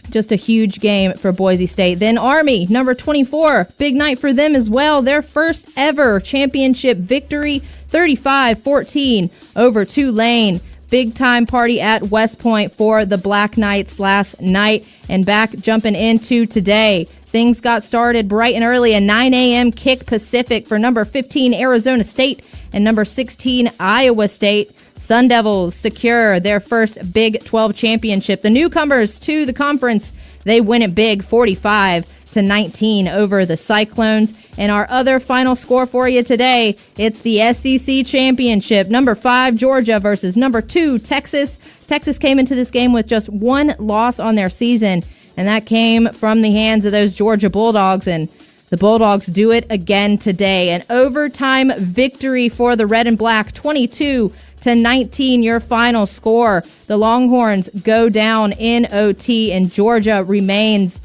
just a huge game for Boise State. Then Army, number 24, big night for them as well. Their first ever championship victory, 35-14 over Tulane. Big time party at West Point for the Black Knights last night. And back jumping into today, things got started bright and early. A 9 a.m. kick Pacific for number 15 Arizona State and number 16 Iowa State. Sun Devils secure their first Big 12 championship. The newcomers to the conference, they win it big, 45-19 over the Cyclones. And our other final score for you today, it's the SEC championship. Number 5 Georgia versus number 2 Texas. Texas came into this game with just one loss on their season, and that came from the hands of those Georgia Bulldogs. And the Bulldogs do it again today. An overtime victory for the Red and Black, 22-19, your final score. The Longhorns go down in OT, and Georgia remains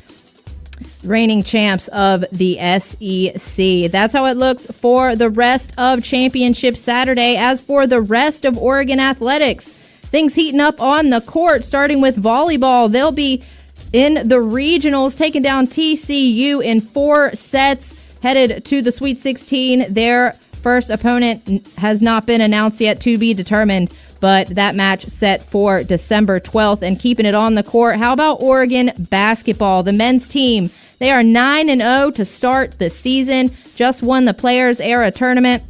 reigning champs of the SEC. That's how it looks for the rest of Championship Saturday. As for the rest of Oregon athletics, things heating up on the court, starting with volleyball. They'll be in the regionals, taking down TCU in 4 sets, headed to the Sweet 16. Their first opponent has not been announced yet, to be determined, but that match set for December 12th. And keeping it on the court, how about Oregon basketball? The men's team, they are 9-0 to start the season, just won the Players Era tournament,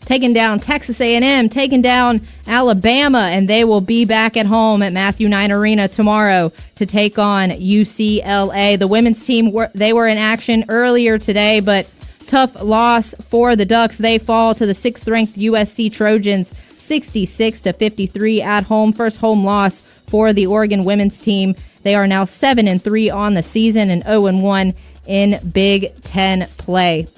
taking down Texas A&M, taking down Alabama, and they will be back at home at Matthew Knight Arena tomorrow to take on UCLA. The women's team, they were in action earlier today, but tough loss for the Ducks. They fall to the 6th-ranked USC Trojans, 66-53 at home. First home loss for the Oregon women's team. They are now 7-3 on the season and 0-1 in Big Ten play.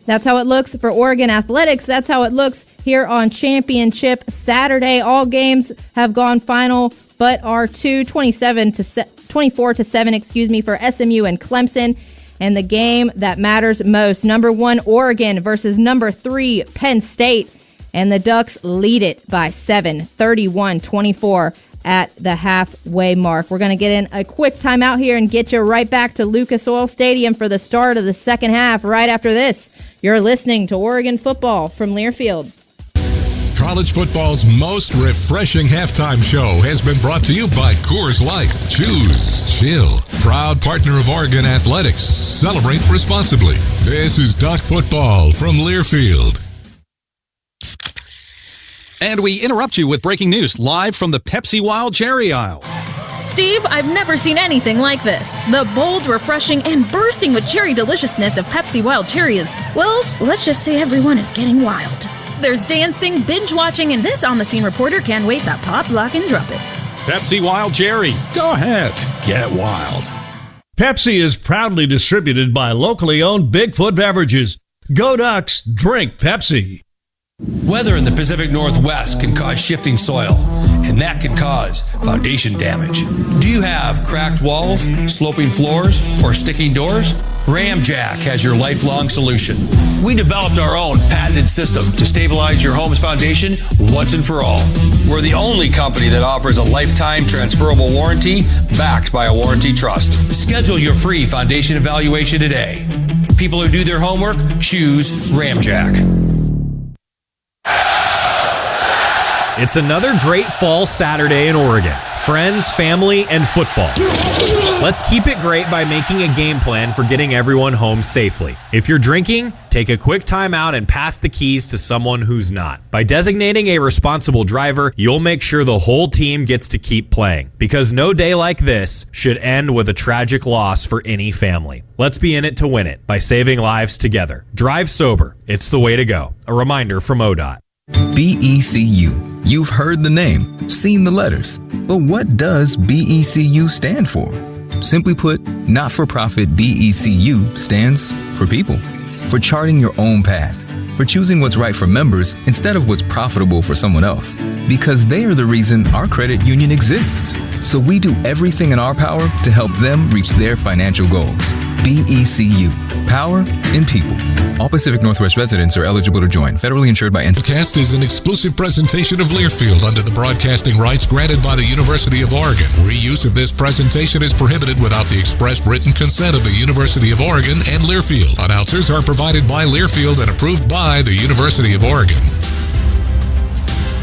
That's how it looks for Oregon athletics. That's how it looks here on Championship Saturday. All games have gone final, but are 24-7, for SMU and Clemson. And the game that matters most, number 1 Oregon versus number 3 Penn State. And the Ducks lead it by 7, 31-24 at the halfway mark. We're going to get in a quick timeout here and get you right back to Lucas Oil Stadium for the start of the second half. Right after this, you're listening to Oregon football from Learfield. College football's most refreshing halftime show has been brought to you by Coors Light. Choose chill. Proud partner of Oregon Athletics. Celebrate responsibly. This is Duck Football from Learfield. And we interrupt you with breaking news live from the Pepsi Wild Cherry aisle. Steve, I've never seen anything like this. The bold, refreshing, and bursting with cherry deliciousness of Pepsi Wild Cherry is, well, let's just say everyone is getting wild. There's dancing, binge-watching, and this on-the-scene reporter can't wait to pop, lock, and drop it. Pepsi Wild Cherry. Go ahead. Get wild. Pepsi is proudly distributed by locally owned Bigfoot Beverages. Go Ducks, drink Pepsi. Weather in the Pacific Northwest can cause shifting soil, and that can cause foundation damage. Do you have cracked walls, sloping floors, or sticking doors? Ramjack has your lifelong solution. We developed our own patented system to stabilize your home's foundation once and for all. We're the only company that offers a lifetime transferable warranty backed by a warranty trust. Schedule your free foundation evaluation today. People who do their homework choose Ramjack. It's another great fall Saturday in Oregon. friends, family, and football. Let's keep it great by making a game plan for getting everyone home safely. If you're drinking, take a quick time out and pass the keys to someone who's not. By designating a responsible driver, you'll make sure the whole team gets to keep playing, because no day like this should end with a tragic loss for any family. Let's be in it to win it by saving lives together. Drive sober. It's the way to go. A reminder from ODOT. BECU. You've heard the name, seen the letters. But what does BECU stand for? Simply put, not-for-profit BECU stands for people. For charting your own path. For choosing what's right for members instead of what's profitable for someone else. Because they are the reason our credit union exists. So we do everything in our power to help them reach their financial goals. BECU. Power in people. All Pacific Northwest residents are eligible to join. Federally insured by NCAAF. Cast is an exclusive presentation of Learfield under the broadcasting rights granted by the University of Oregon. Reuse of this presentation is prohibited without the express written consent of the University of Oregon and Learfield. Announcers are provided by Learfield and approved by the University of Oregon.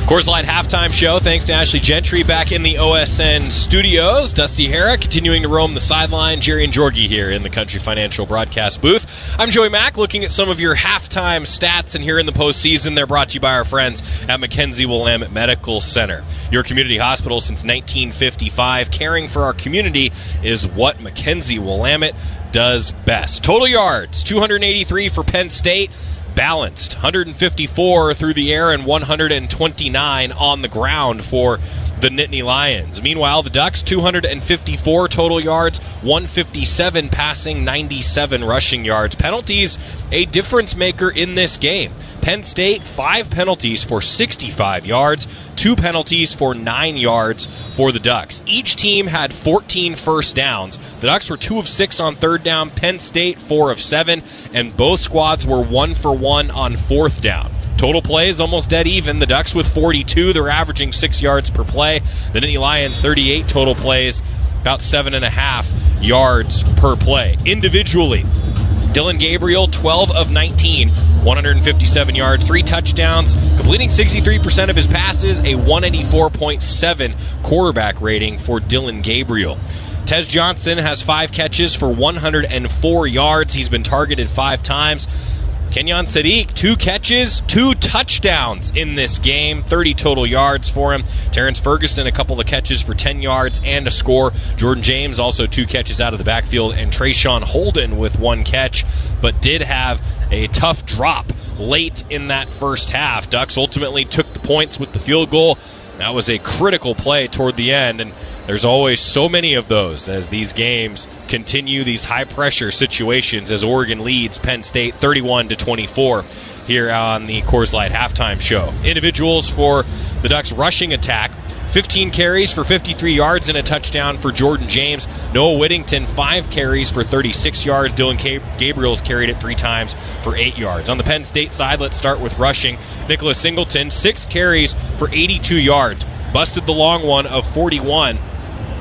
Coors Light halftime show. Thanks to Ashley Gentry back in the OSN studios. Dusty Hara continuing to roam the sideline. Jerry and Jorgie here in the Country Financial broadcast booth. I'm Joey Mack, looking at some of your halftime stats, and here in the postseason, they're brought to you by our friends at Mackenzie Willamette Medical Center. Your community hospital since 1955. Caring for our community is what Mackenzie Willamette does best. Total yards, 283 for Penn State. Balanced, 154 through the air and 129 on the ground for the Nittany Lions. Meanwhile, the Ducks, 254 total yards, 157 passing, 97 rushing yards. Penalties, a difference maker in this game. Penn State, 5 penalties for 65 yards, 2 penalties for 9 yards for the Ducks. Each team had 14 first downs. The Ducks were 2 of 6 on third down, Penn State 4 of 7, and both squads were 1 for 1 on fourth down. Total plays almost dead even. The Ducks with 42, they're averaging 6 yards per play. The Nittany Lions, 38 total plays, about 7.5 yards per play. Individually, Dillon Gabriel, 12 of 19, 157 yards, 3 touchdowns, completing 63% of his passes, a 184.7 quarterback rating for Dillon Gabriel. Tez Johnson has 5 catches for 104 yards. He's been targeted 5 times. Kenyon Sadiq, 2 catches, 2 touchdowns in this game, 30 total yards for him. Terrence Ferguson, a couple of catches for 10 yards and a score. Jordan James, also 2 catches out of the backfield. And Trayshawn Holden with 1 catch, but did have a tough drop late in that first half. Ducks ultimately took the points with the field goal. That was a critical play toward the end, and there's always so many of those as these games continue, these high-pressure situations, as Oregon leads Penn State 31-24 here on the Coors Light halftime show. Individuals for the Ducks rushing attack, 15 carries for 53 yards and a touchdown for Jordan James. Noah Whittington, 5 carries for 36 yards. Dillon Gabriel's carried it 3 times for 8 yards. On the Penn State side, let's start with rushing. Nicholas Singleton, 6 carries for 82 yards. Busted the long one of 41.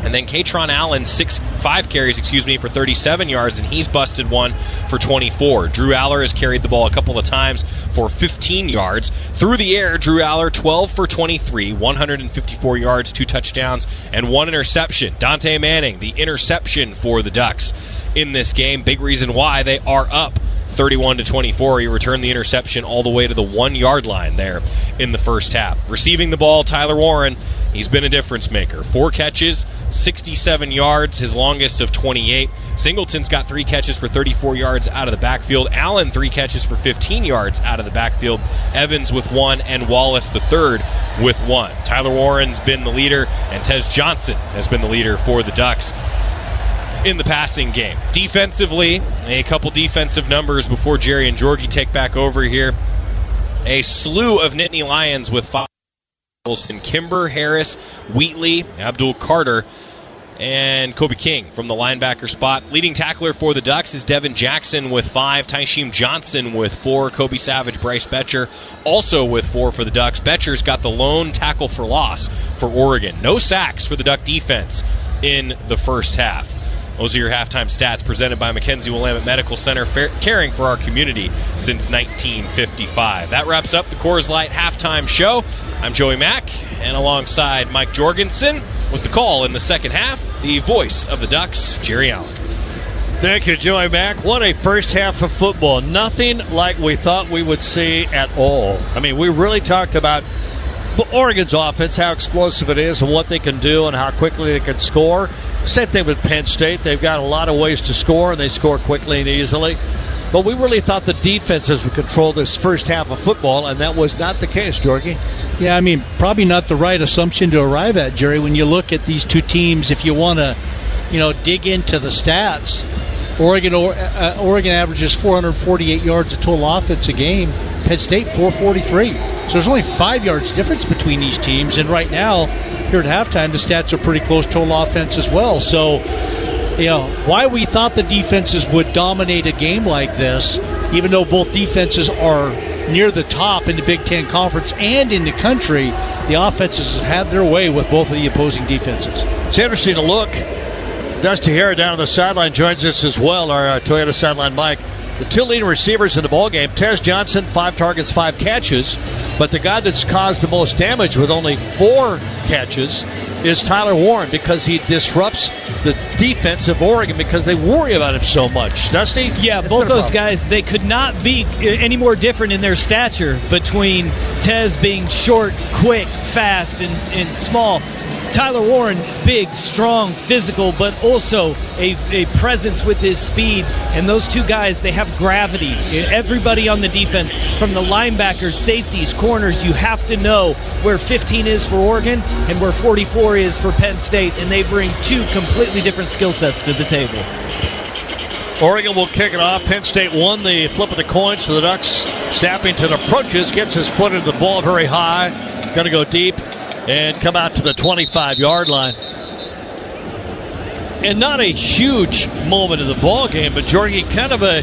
And then Katron Allen, 5 carries for 37 yards, and he's busted one for 24. Drew Aller has carried the ball a couple of times for 15 yards. Through the air, Drew Aller, 12 for 23, 154 yards, 2 touchdowns, and 1 interception. Dante Manning, the interception for the Ducks in this game. Big reason why they are up 31-24. He returned the interception all the way to the 1-yard line there in the first half. Receiving the ball, Tyler Warren, he's been a difference maker. 4 catches, 67 yards, his longest of 28. Singleton's got 3 catches for 34 yards out of the backfield. Allen, 3 catches for 15 yards out of the backfield. Evans with 1, and Wallace the third with 1. Tyler Warren's been the leader, and Tez Johnson has been the leader for the Ducks in the passing game. Defensively, a couple defensive numbers before Jerry and Jorgie take back over here. A slew of Nittany Lions with 5. Kimber, Harris, Wheatley, Abdul Carter, and Kobe King from the linebacker spot. Leading tackler for the Ducks is Devin Jackson with 5. Tysheem Johnson with 4. Kobe Savage, Bryce Betcher also with 4 for the Ducks. Betcher's got the lone tackle for loss for Oregon. No sacks for the Duck defense in the first half. Those are your halftime stats presented by Mackenzie Willamette Medical Center, caring for our community since 1955. That wraps up the Coors Light halftime show. I'm Joey Mack, and alongside Mike Jorgensen, With the call in the second half, the voice of the Ducks, Jerry Allen. Thank you, Joey Mack. What a first half of football. Nothing like we thought we would see at all. I mean, we really talked about Oregon's offense, how explosive it is and what they can do and how quickly they can score. Same thing with Penn State. They've got a lot of ways to score, and they score quickly and easily. But we really thought the defenses would control this first half of football, and that was not the case, Georgie. Yeah, I mean, probably not the right assumption to arrive at, Jerry, when you look at these two teams. If you want to, dig into the stats, Oregon averages 448 yards of total offense a game. Penn State 443. So there's only 5 yards difference between these teams. And right now, here at halftime, the stats are pretty close total offense as well. So, why we thought the defenses would dominate a game like this, even though both defenses are near the top in the Big Ten Conference and in the country, the offenses have had their way with both of the opposing defenses. It's interesting to look. Dusty Hare down on the sideline joins us as well, our Toyota sideline Mike. The two leading receivers in the ballgame, Tez Johnson, 5 targets, 5 catches. But the guy that's caused the most damage with only 4 catches is Tyler Warren, because he disrupts the defense of Oregon because they worry about him so much. Dusty? Yeah, both those guys, they could not be any more different in their stature between Tez being short, quick, fast, and small. Tyler Warren, big, strong, physical, but also a presence with his speed. And those two guys, they have gravity. Everybody on the defense, from the linebackers, safeties, corners, you have to know where 15 is for Oregon and where 44 is for Penn State. And they bring 2 completely different skill sets to the table. Oregon will kick it off. Penn State won the flip of the coin, so the Ducks. Sappington approaches, gets his foot into the ball very high. Going to go deep and come out to the 25-yard line. And not a huge moment in the ball game, but Georgie, kind of a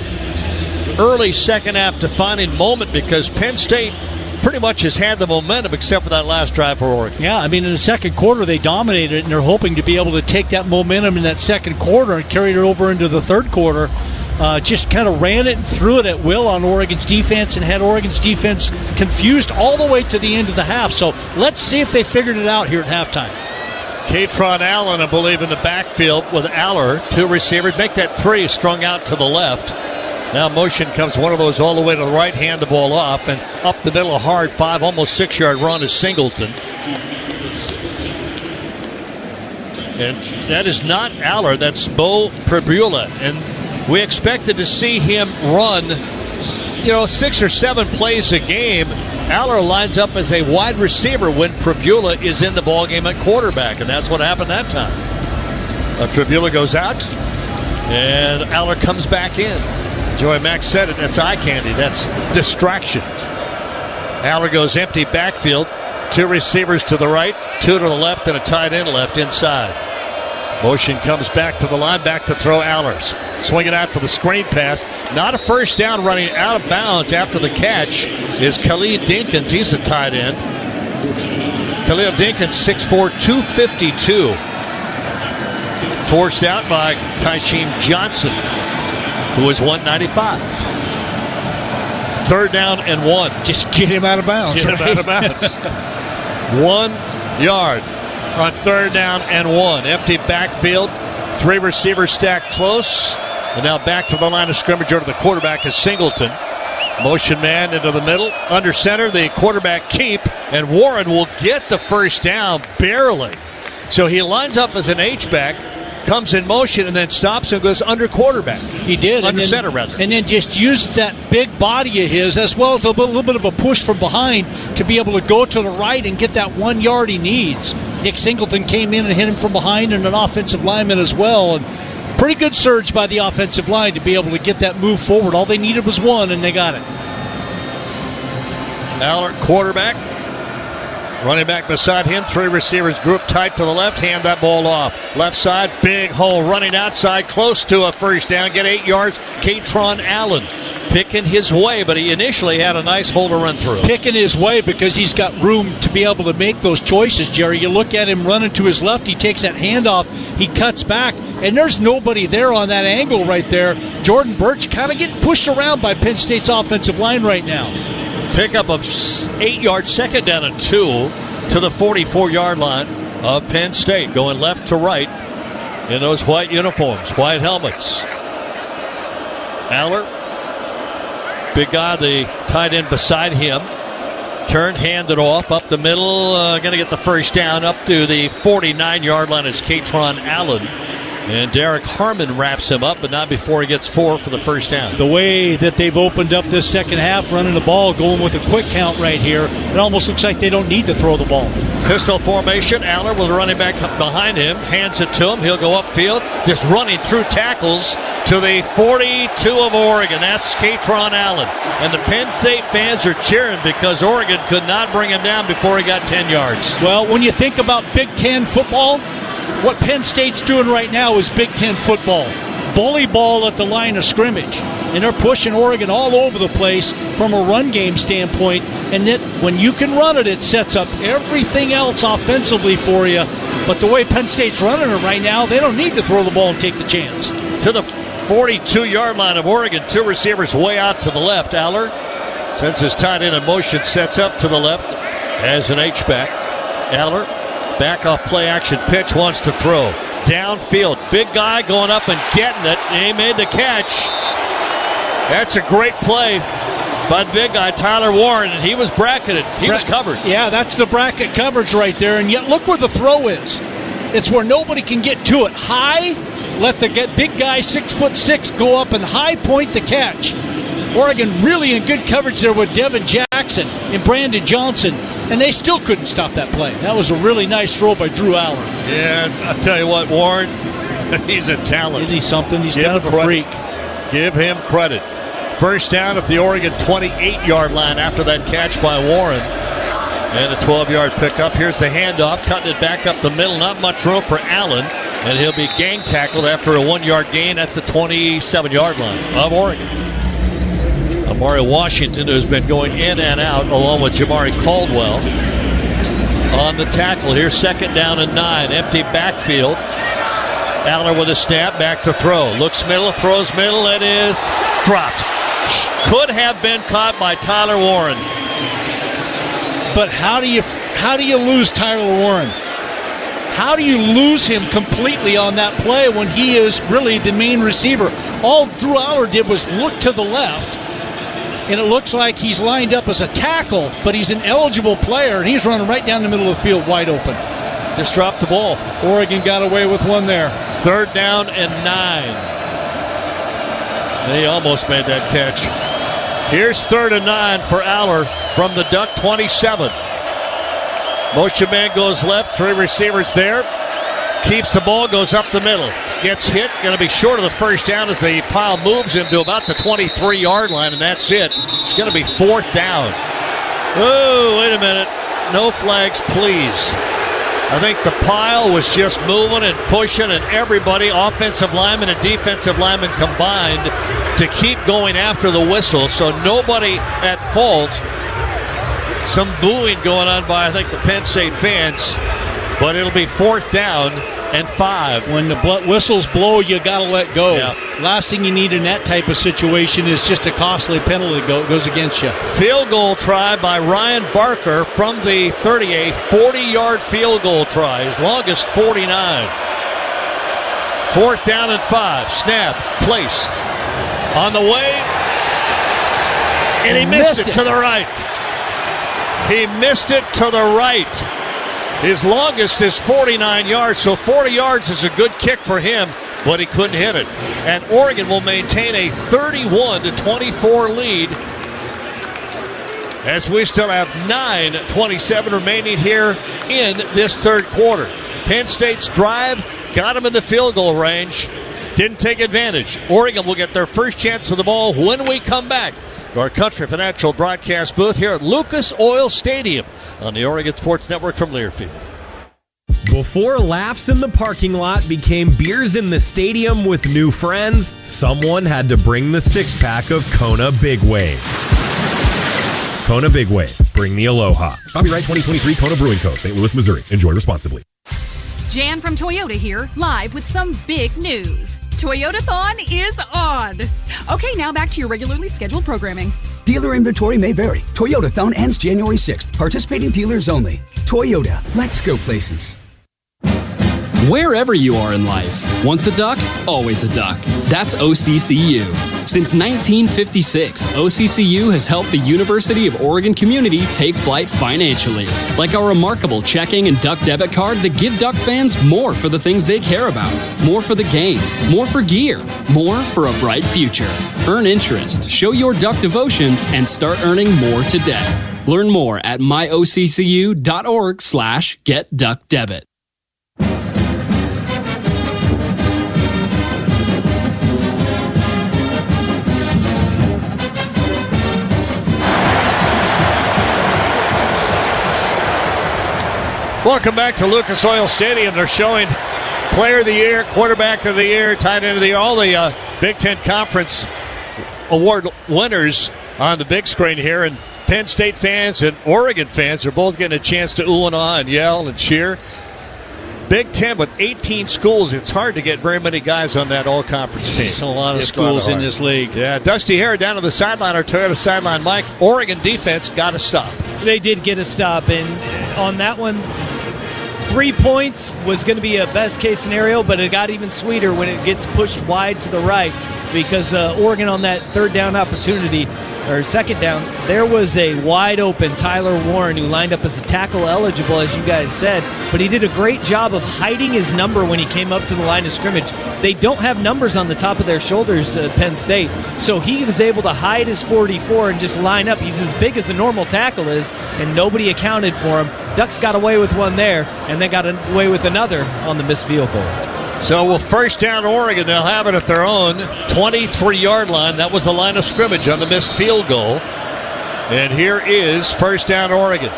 early second half defining moment, because Penn State pretty much has had the momentum except for that last drive for Oregon. Yeah, I mean, in the second quarter they dominated, and they're hoping to be able to take that momentum in that second quarter and carry it over into the third quarter. Just kind of ran it and threw it at will on Oregon's defense and had Oregon's defense confused all the way to the end of the half. So let's see if they figured it out here at halftime. Katron Allen, I believe, in the backfield with Aller, 2 receivers. Make that 3 strung out to the left. Now motion comes one of those all the way to the right, hand the ball off, and up the middle, a hard 5, almost 6-yard run is Singleton. And that is not Aller, that's Bo Prebula. And we expected to see him run, 6 or 7 plays a game. Aller lines up as a wide receiver when Prebula is in the ballgame at quarterback, and that's what happened that time. Prebula goes out, and Aller comes back in. Joey Mack said it, that's eye candy, that's distractions. Aller goes empty backfield, 2 receivers to the right, 2 to the left, and a tight end left inside. Motion comes back to the line, back to throw Allers. Swing it out for the screen pass. Not a first down, running out of bounds after the catch is Khalid Dinkins. He's a tight end. Khalid Dinkins, 6'4", 252. Forced out by Tysheen Johnson, who is 195. 3rd down and 1. Just get him out of bounds. Get him out of bounds. 1 yard on 3rd down and 1. Empty backfield. 3 receivers stacked close. And now back to the line of scrimmage over the quarterback is Singleton. Motion man into the middle. Under center, the quarterback keep. And Warren will get the first down barely. So he lines up as an H-back, comes in motion, and then stops and goes under quarterback. He did. Under center, rather. And then just used that big body of his, as well as a little bit of a push from behind, to be able to go to the right and get that 1 yard he needs. Nick Singleton came in and hit him from behind, and an offensive lineman as well. And pretty good surge by the offensive line to be able to get that move forward. All they needed was 1, and they got it. Aller, quarterback. Running back beside him, 3 receivers grouped tight to the left, hand that ball off. Left side, big hole, running outside, close to a first down, get 8 yards. Katron Allen picking his way, but he initially had a nice hole to run through. Picking his way because he's got room to be able to make those choices, Jerry. You look at him running to his left, he takes that handoff, he cuts back, and there's nobody there on that angle right there. Jordan Burch kind of getting pushed around by Penn State's offensive line right now. Pickup of 8 yards, 2nd down and 2 to the 44-yard line. of Penn State, going left to right in those white uniforms, white helmets. Aller, big guy, the tight end beside him, turned, handed off, up the middle, going to get the first down up to the 49-yard line is Katron Allen. And Derek Harmon wraps him up, but not before he gets 4 for the first down. The way that they've opened up this second half, running the ball, going with a quick count right here, it almost looks like they don't need to throw the ball. Pistol formation, Aller with a running back behind him, hands it to him, he'll go upfield, just running through tackles to the 42 of Oregon. That's Katron Allen. And the Penn State fans are cheering because Oregon could not bring him down before he got 10 yards. Well, when you think about Big Ten football, what Penn State's doing right now is Big Ten football. Bully ball at the line of scrimmage. And they're pushing Oregon all over the place from a run game standpoint. And that when you can run it, it sets up everything else offensively for you. But the way Penn State's running it right now, they don't need to throw the ball and take the chance. To the 42-yard line of Oregon, 2 receivers way out to the left. Aller, since his tight end in motion, sets up to the left as an H-back. Aller, back off play action pitch, wants to throw. Downfield, big guy going up and getting it. And he made the catch. That's a great play by the big guy, Tyler Warren, and he was bracketed. He was covered. Yeah, that's the bracket coverage right there. And yet look where the throw is. It's where nobody can get to it. High, let the big guy, 6'6", go up and high point the catch. Oregon really in good coverage there with Devin Jackson and Brandon Johnson, and they still couldn't stop that play. That was a really nice throw by Drew Aller. Yeah, I'll tell you what, Warren, he's a talent. Is he something? He's kind of a freak. Give him credit. First down at the Oregon 28-yard line after that catch by Warren. And a 12-yard pickup. Here's the handoff, cutting it back up the middle. Not much room for Allen, and he'll be gang tackled after a 1-yard gain at the 27-yard line of Oregon. Amari Washington, who's been going in and out, along with Jamari Caldwell on the tackle. Here's second down and 9. Empty backfield. Aller with a snap, back to throw. Looks middle, throws middle, and is dropped. Could have been caught by Tyler Warren. But how do you lose Tyler Warren? How do you lose him completely on that play when he is really the main receiver? All Drew Aller did was look to the left, and it looks like he's lined up as a tackle, but he's an eligible player, and he's running right down the middle of the field wide open. Just dropped the ball. Oregon got away with one there. Third down and 9. They almost made that catch. Here's 3rd and 9 for Aller from the Duck 27. Motion man goes left, 3 receivers there. Keeps the ball, goes up the middle. Gets hit, going to be short of the first down as the pile moves him to about the 23-yard line, and that's it. It's going to be 4th down. Oh, wait a minute. No flags, please. I think the pile was just moving and pushing, and everybody, offensive lineman and defensive lineman combined, to keep going after the whistle, so nobody at fault. Some booing going on by, I think, the Penn State fans, but it'll be 4th down and 5. When the whistles blow, you got to let go. Yeah. Last thing you need in that type of situation is just a costly penalty goes against you. Field goal try by Ryan Barker from the 38. 40-yard field goal try, his longest 49. 4th down and 5. Snap, place, on the way, and he missed it to the right. He missed it to the right. His longest is 49 yards, so 40 yards is a good kick for him, but he couldn't hit it. And Oregon will maintain a 31-24 lead as we still have 9:27 remaining here in this third quarter. Penn State's drive got him in the field goal range, didn't take advantage. Oregon will get their first chance for the ball when we come back. Our Country Financial broadcast booth here at Lucas Oil Stadium on the Oregon Sports Network from Learfield. Before laughs in the parking lot became beers in the stadium with new friends, someone had to bring the 6-pack of Kona Big Wave. Kona Big Wave, bring the aloha. Copyright 2023 Kona Brewing Co., St. Louis, Missouri. Enjoy responsibly. Jan from Toyota here, live with some big news. Toyotathon is on. Okay, now back to your regularly scheduled programming. Dealer inventory may vary. Toyotathon ends January 6th. Participating dealers only. Toyota. Let's go places. Wherever you are in life, once a duck, always a duck. That's OCCU. Since 1956, OCCU has helped the University of Oregon community take flight financially. Like our remarkable checking and duck debit card that give duck fans more for the things they care about. More for the game, more for gear, more for a bright future. Earn interest, show your duck devotion, and start earning more today. Learn more at myoccu.org/getduckdebit. Welcome back to Lucas Oil Stadium. They're showing Player of the Year, Quarterback of the Year, Tight End of the Year, all the Big Ten Conference award winners on the big screen here. And Penn State fans and Oregon fans are both getting a chance to ooh and ah and yell and cheer. Big Ten with 18 schools, it's hard to get very many guys on that all-conference team. There's a lot of schools in this league. Yeah, Dusty Hare down on the sideline, our Toyota sideline. Mike, Oregon defense got to stop. They did get a stop, and on that one, 3 points was going to be a best-case scenario, but it got even sweeter when it gets pushed wide to the right because Oregon on that third down opportunity, or second down, there was a wide-open Tyler Warren who lined up as a tackle eligible, as you guys said, but he did a great job of hiding his number when he came up to the line of scrimmage. They don't have numbers on the top of their shoulders, Penn State, so he was able to hide his 44 and just line up. He's as big as the normal tackle is, and nobody accounted for him. Ducks got away with one there, and they got away with another on the missed field goal. So we'll first down Oregon. They'll have it at their own 23-yard line. That was the line of scrimmage on the missed field goal. And here is first down Oregon.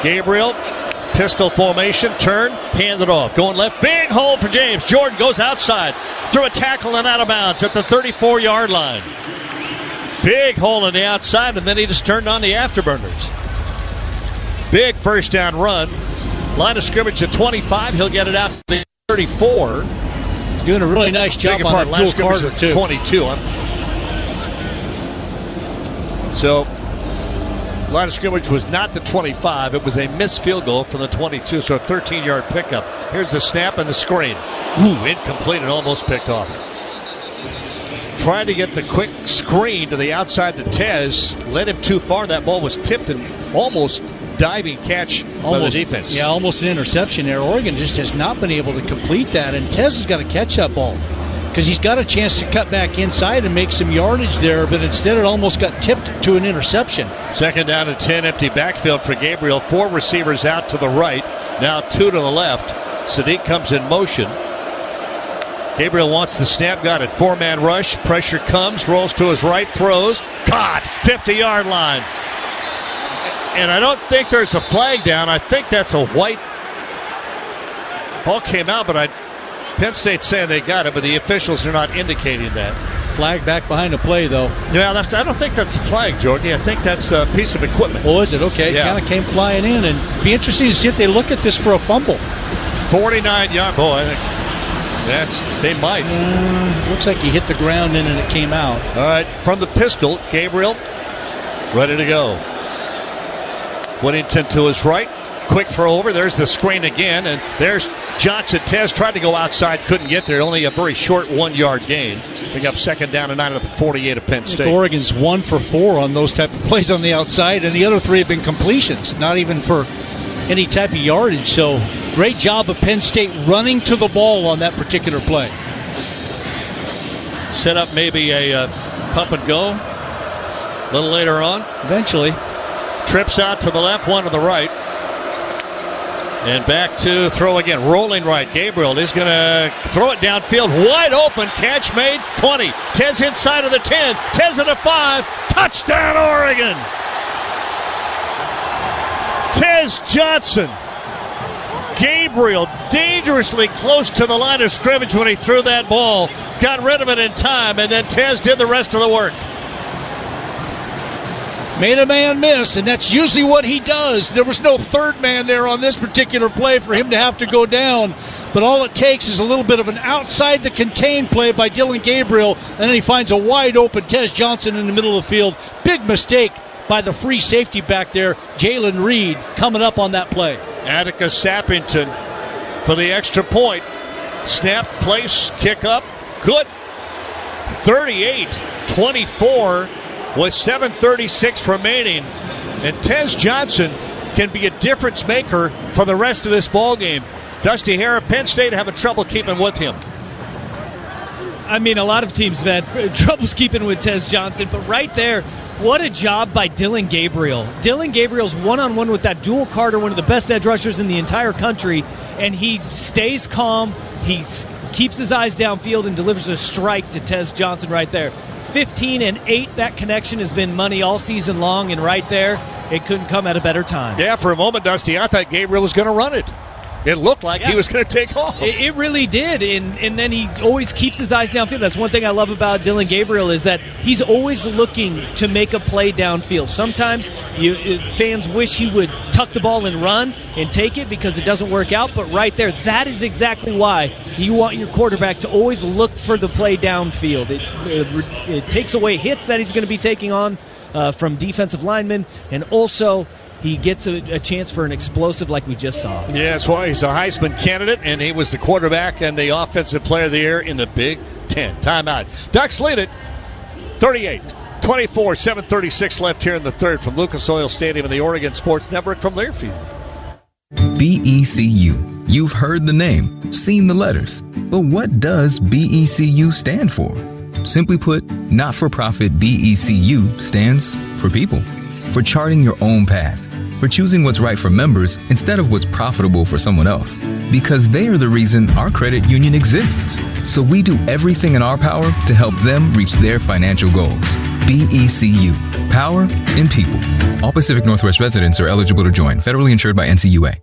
Gabriel, pistol formation, turn, hand it off. Going left, big hole for James. Jordan goes outside, through a tackle and out of bounds at the 34-yard line. Big hole on the outside, and then he just turned on the afterburners. Big first down run. Line of scrimmage at 25. He'll get it out to the 34. Doing a really nice job on that dual Carter, too. 22. So, line of scrimmage was not the 25. It was a missed field goal from the 22, so a 13-yard pickup. Here's the snap and the screen. Ooh, incomplete and almost picked off. Trying to get the quick screen to the outside to Tez. Led him too far. That ball was tipped and almost diving catch by the defense. Yeah, almost an interception there. Oregon just has not been able to complete that, and Tez has got to catch that ball because he's got a chance to cut back inside and make some yardage there, but instead it almost got tipped to an interception. Second down and 10, empty backfield for Gabriel. 4 receivers out to the right, now 2 to the left. Sadiq comes in motion. Gabriel wants the snap, got it. 4-man rush, pressure comes, rolls to his right, throws, caught, 50-yard line. And I don't think there's a flag down. I think that's a white. Ball came out, but Penn State's saying they got it, but the officials are not indicating that. Flag back behind the play, though. Yeah, I don't think that's a flag, Jordan. I think that's a piece of equipment. Oh, is it? Okay. Yeah. It kind of came flying in, and be interesting to see if they look at this for a fumble. 49-yard. Boy, I think they might. Looks like he hit the ground and then it came out. All right, from the pistol, Gabriel, ready to go. Whittington to his right. Quick throw over. There's the screen again. And there's Johnson. Tez tried to go outside. Couldn't get there. Only a very short 1-yard gain. Pick up second down and 9 at the 48 of Penn State. Oregon's 1 for 4 on those type of plays on the outside. And the other 3 have been completions. Not even for any type of yardage. So great job of Penn State running to the ball on that particular play. Set up maybe a pump and go a little later on. Eventually. Trips out to the left, 1 to the right. And back to throw again. Rolling right. Gabriel is going to throw it downfield. Wide open. Catch made. 20. Tez inside of the 10. Tez at a 5. Touchdown, Oregon. Tez Johnson. Gabriel dangerously close to the line of scrimmage when he threw that ball. Got rid of it in time, and then Tez did the rest of the work. Made a man miss, and that's usually what he does. There was no third man there on this particular play for him to have to go down. But all it takes is a little bit of an outside the contain play by Dylan Gabriel, and then he finds a wide open Tez Johnson in the middle of the field. Big mistake by the free safety back there, Jalen Reed, coming up on that play. Atticus Sappington for the extra point. Snap, place, kick up. Good. 38-24 with 7:36 remaining. And Tez Johnson can be a difference maker for the rest of this ball game. Dusty Hare, Penn State having trouble keeping with him. I mean, a lot of teams have had troubles keeping with Tez Johnson, but right there, what a job by Dylan Gabriel. Dylan Gabriel's one-on-one with that dual Carter, one of the best edge rushers in the entire country, and he stays calm, he keeps his eyes downfield and delivers a strike to Tez Johnson right there. 15 and 8, that connection has been money all season long, and right there, it couldn't come at a better time. Yeah, for a moment, Dusty, I thought Gabriel was going to run it. It looked like he was going to take off. It really did, and then he always keeps his eyes downfield. That's one thing I love about Dylan Gabriel is that he's always looking to make a play downfield. Sometimes fans wish he would tuck the ball and run and take it because it doesn't work out, but right there, that is exactly why you want your quarterback to always look for the play downfield. It takes away hits that he's going to be taking on from defensive linemen, and also he gets a chance for an explosive like we just saw. Yeah, that's why he's a Heisman candidate, and he was the quarterback and the offensive player of the year in the Big Ten. Timeout. Ducks lead it 38-24, 7:36 left here in the third from Lucas Oil Stadium and the Oregon Sports Network from Learfield. BECU. You've heard the name, seen the letters. But what does BECU stand for? Simply put, not-for-profit BECU stands for people. For charting your own path, for choosing what's right for members instead of what's profitable for someone else. Because they are the reason our credit union exists. So we do everything in our power to help them reach their financial goals. BECU. Power in people. All Pacific Northwest residents are eligible to join. Federally insured by NCUA.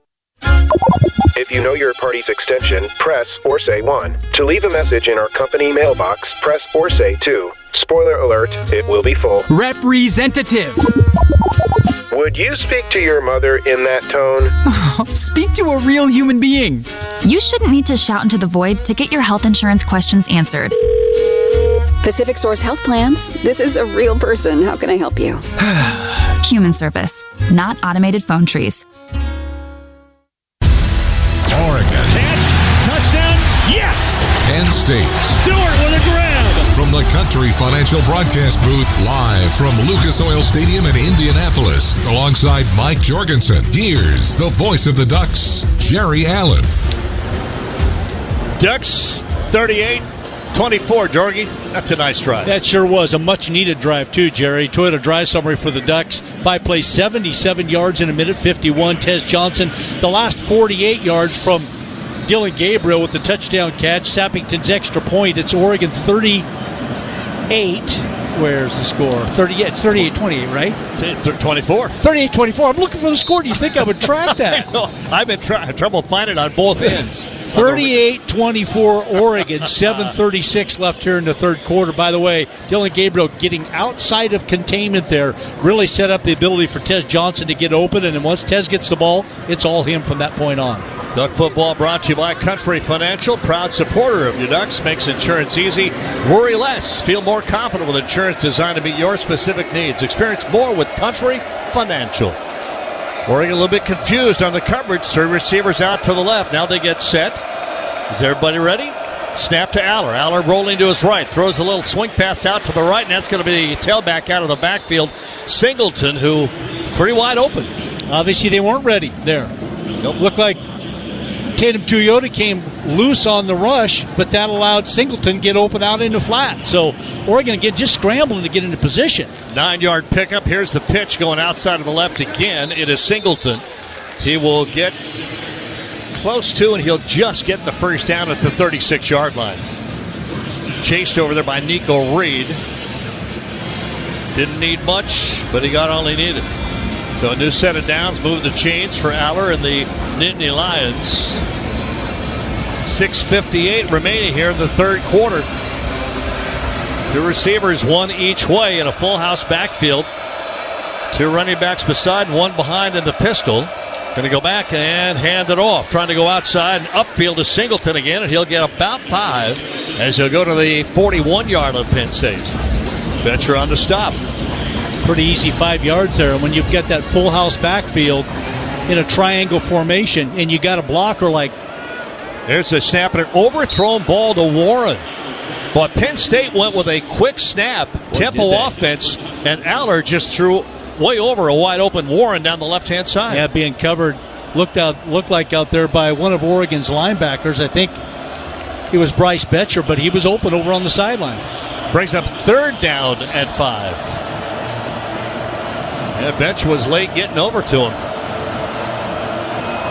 If you know your party's extension, press or say 1. To leave a message in our company mailbox, press or say 2. Spoiler alert, it will be full. Representative. Would you speak to your mother in that tone? Speak to a real human being. You shouldn't need to shout into the void to get your health insurance questions answered. Pacific Source Health Plans. This is a real person. How can I help you? Human service, not automated phone trees. Oregon. Touchdown. Yes. Penn State. Stewart with a grab. From the Country Financial Broadcast Booth, live from Lucas Oil Stadium in Indianapolis, alongside Mike Jorgensen, here's the voice of the Ducks, Jerry Allen. Ducks 38-24, Jorgie. That's a nice drive. That sure was. A much-needed drive, too, Jerry. Toyota drive summary for the Ducks. 5 plays, 77 yards in a minute, 51. Tez Johnson, the last 48 yards from Dylan Gabriel with the touchdown catch. Sappington's extra point. It's Oregon 38. Where's the score? It's 38-28, right? 24. 38-24. I'm looking for the score. Do you think I would track that? I've been trouble finding it on both ends. 38-24 Oregon, 7:36 left here in the third quarter. By the way, Dylan Gabriel getting outside of containment there really set up the ability for Tez Johnson to get open, and then once Tez gets the ball, it's all him from that point on. Duck football brought to you by Country Financial, proud supporter of your Ducks, makes insurance easy. Worry less. Feel more confident with insurance designed to meet your specific needs. Experience more with Country Financial. Oregon a little bit confused on the coverage. 3 receivers out to the left. Now they get set. Is everybody ready? Snap to Aller. Aller rolling to his right. Throws a little swing pass out to the right, and that's going to be the tailback out of the backfield. Singleton, who pretty wide open. Obviously they weren't ready there. Nope. Looked like Tatum Toyota came loose on the rush, but that allowed Singleton to get open out into flat. So Oregon again just scrambling to get into position. 9-yard pickup. Here's the pitch going outside of the left again. It is Singleton. He will get close to, and he'll just get the first down at the 36-yard line. Chased over there by Nico Reed. Didn't need much, but he got all he needed. So a new set of downs, move the chains for Aller and the Nittany Lions. 6:58 remaining here in the third quarter. 2 receivers, 1 each way in a full house backfield. 2 running backs beside, 1 behind in the pistol. Going to go back and hand it off. Trying to go outside and upfield to Singleton again, and he'll get about 5 as he'll go to the 41-yard of Penn State. Betcher on the stop. Pretty easy 5 yards there. When you've got that full house backfield in a triangle formation and you got a blocker like There's a snap and an overthrown ball to Warren. But Penn State went with a quick snap, tempo offense, and Aller just threw way over a wide open Warren down the left-hand side. Yeah, being covered. Looked like out there by one of Oregon's linebackers. I think it was Bryce Betcher, but he was open over on the sideline. Brings up third down at 5. Yeah, Betcher was late getting over to him.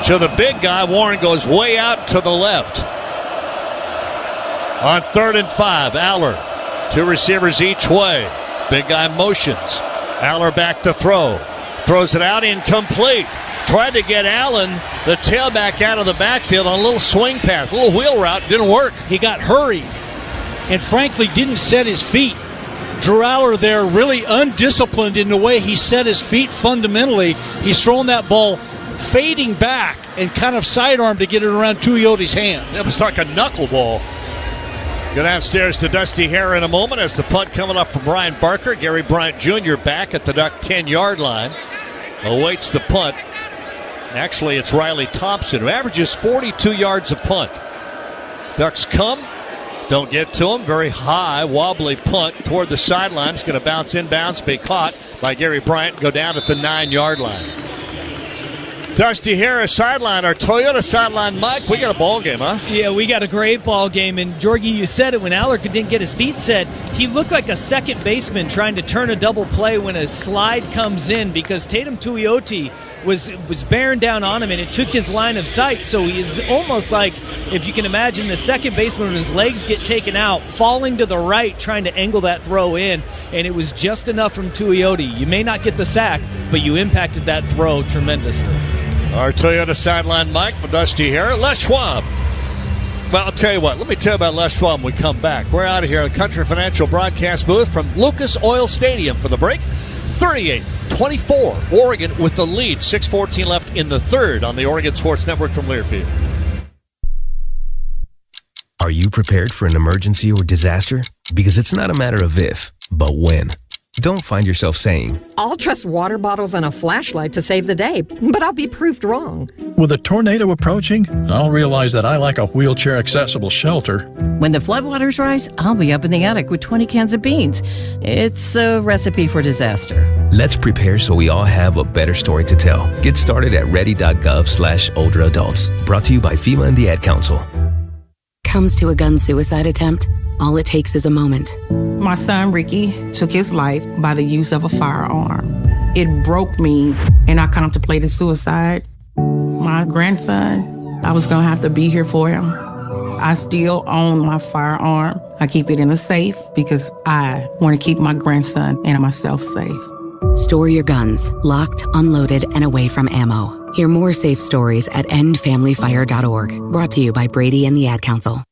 So the big guy, Warren, goes way out to the left. On 3rd and 5, Aller. 2 receivers each way. Big guy motions. Aller back to throw. Throws it out, incomplete. Tried to get Allen, the tailback, out of the backfield on a little swing pass, a little wheel route. Didn't work. He got hurried and frankly didn't set his feet. Drew Aller there really undisciplined in the way he set his feet fundamentally. He's throwing that ball fading back and kind of sidearm to get it around Tuiyoti's hand. It was like a knuckleball. Go downstairs to Dusty Hare in a moment as the punt coming up from Brian Barker. Gary Bryant Jr. back at the Duck 10-yard line. Awaits the punt. Actually, it's Riley Thompson, who averages 42 yards a punt. Ducks come, don't get to him. Very high, wobbly punt toward the sideline. It's going to bounce inbounds, be caught by Gary Bryant, go down at the 9-yard line. Dusty Harris sideline, our Toyota sideline. Mike, we got a ball game, huh? Yeah, we got a great ball game. And, Jorgie, you said it, when Aller didn't get his feet set, he looked like a second baseman trying to turn a double play when a slide comes in because Tatum Tuioti was bearing down on him, and it took his line of sight. So he's almost like, if you can imagine, the second baseman, when his legs get taken out, falling to the right, trying to angle that throw in, and it was just enough from Tuioti. You may not get the sack, but you impacted that throw tremendously. Our Toyota sideline, Mike, with Dusty Hare. Les Schwab. Well, I'll tell you what. Let me tell you about Les Schwab when we come back. We're out of here at the Country Financial broadcast booth from Lucas Oil Stadium for the break. 38-24, Oregon with the lead. 6:14 left in the third on the Oregon Sports Network from Learfield. Are you prepared for an emergency or disaster? Because it's not a matter of if, but when. Don't find yourself saying, I'll trust water bottles and a flashlight to save the day, but I'll be proved wrong. With a tornado approaching, I'll realize that I like a wheelchair-accessible shelter. When the floodwaters rise, I'll be up in the attic with 20 cans of beans. It's a recipe for disaster. Let's prepare so we all have a better story to tell. Get started at ready.gov/older adults. Brought to you by FEMA and the Ad Council. Comes to a gun suicide attempt, all it takes is a moment. My son, Ricky, took his life by the use of a firearm. It broke me, and I contemplated suicide. My grandson, I was going to have to be here for him. I still own my firearm. I keep it in a safe because I want to keep my grandson and myself safe. Store your guns, locked, unloaded, and away from ammo. Hear more safe stories at endfamilyfire.org. Brought to you by Brady and the Ad Council.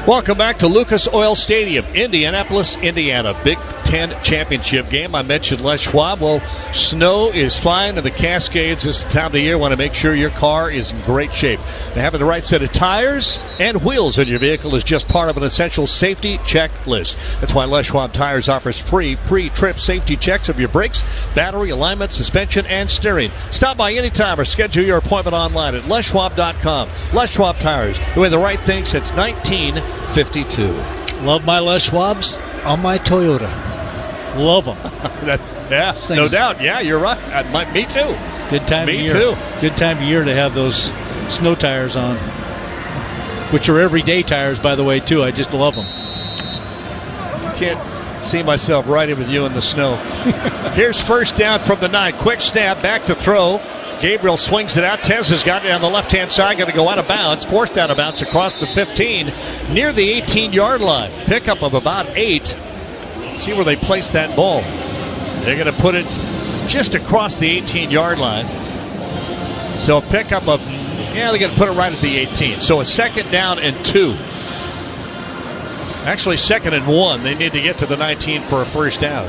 Welcome back to Lucas Oil Stadium, Indianapolis, Indiana. Big Ten championship game. I mentioned Les Schwab. Well, snow is flying in the Cascades this time of the year. Want to make sure your car is in great shape. And having the right set of tires and wheels in your vehicle is just part of an essential safety checklist. That's why Les Schwab Tires offers free pre-trip safety checks of your brakes, battery, alignment, suspension, and steering. Stop by anytime or schedule your appointment online at leschwab.com. Les Schwab Tires, doing the right thing since 1952. Love my Les Schwabs on my Toyota. Love them. No doubt. Yeah, you're right. Me too. Good time of year. Me too. Good time of year to have those snow tires on, which are everyday tires, by the way, too. I just love them. Can't see myself riding with you in the snow. Here's first down from the 9. Quick snap, back to throw. Gabriel swings it out. Tez has got it on the left-hand side. Going to go out of bounds. Forced out of bounds across the 15 near the 18-yard line. Pickup of about 8. See where they place that ball. They're going to put it just across the 18-yard line. So a pickup of, they're going to put it right at the 18. So a second down and 2. Actually, second and 1. They need to get to the 19 for a first down.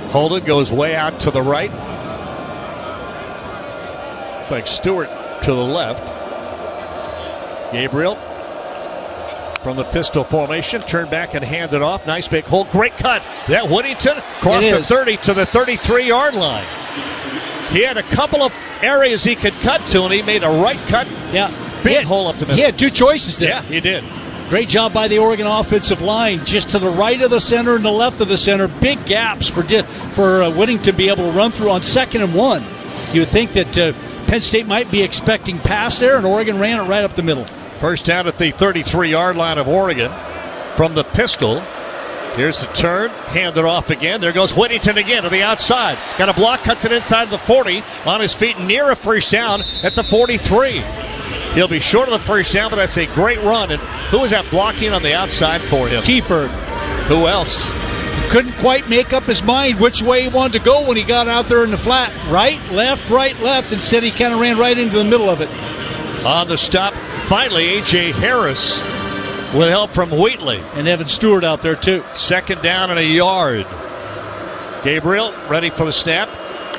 Holden goes way out to the right. It's like Stewart to the left. Gabriel from the pistol formation, turn back and hand it off. Nice big hold, great cut. That Whittington across the 30 to the 33-yard line. He had a couple of areas he could cut to, and he made a right cut Big hole up the middle. He had two choices there. Yeah, he did. Great job by the Oregon offensive line, just to the right of the center and the left of the center. Big gaps for Whittington to be able to run through on 2nd and 1. You would think that Penn State might be expecting pass there, and Oregon ran it right up the middle. First down at the 33-yard line of Oregon from the pistol. Here's the turn, hand it off again. There goes Whittington again to the outside. Got a block, cuts it inside the 40, on his feet near a first down at the 43. He'll be short of the first down, but that's a great run. And who was that blocking on the outside for him? Teaford. Who else? Couldn't quite make up his mind which way he wanted to go when he got out there in the flat. Right, left. Instead, he kind of ran right into the middle of it. On the stop, finally, A.J. Harris with help from Wheatley. And Evan Stewart out there, too. 2nd down and a yard. Gabriel ready for the snap.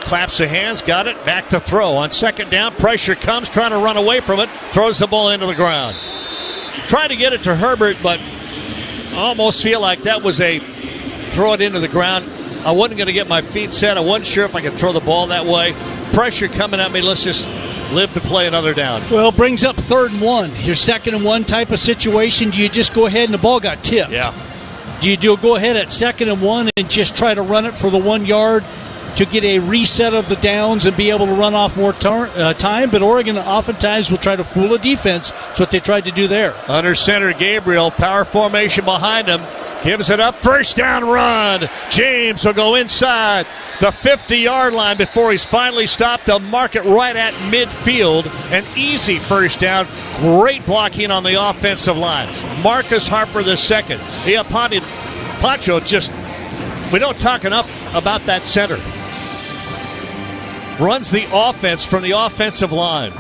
Claps the hands, got it, back to throw. On 2nd down, pressure comes, trying to run away from it, throws the ball into the ground. Trying to get it to Herbert, but almost feel like that was a throw it into the ground. I wasn't going to get my feet set. I wasn't sure if I could throw the ball that way. Pressure coming at me. Let's just live to play another down. Well, brings up 3rd and 1. Your 2nd and 1 type of situation. Do you just go ahead and the ball got tipped? Yeah. Do you go ahead at 2nd and 1 and just try to run it for the 1 yard to get a reset of the downs and be able to run off more time? But Oregon oftentimes will try to fool a defense. That's what they tried to do there. Under center, Gabriel, power formation behind him. Gives it up, first down run. James will go inside the 50-yard line before he's finally stopped to mark it right at midfield. An easy first down. Great blocking on the offensive line. Marcus Harper the second. Pancho just, we don't talk enough about that center. Runs the offense from the offensive line.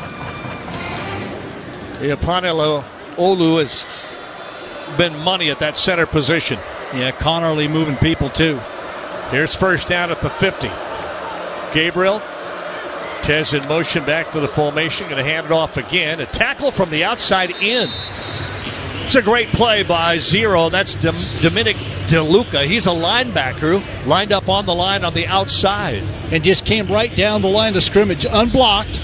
Iapani Olu has been money at that center position. Yeah, Connerly moving people too. Here's first down at the 50. Gabriel, Tez in motion back to the formation, going to hand it off again. A tackle from the outside in. It's a great play by Zero. That's Dominic DeLuca. He's a linebacker lined up on the line on the outside. And just came right down the line of scrimmage, unblocked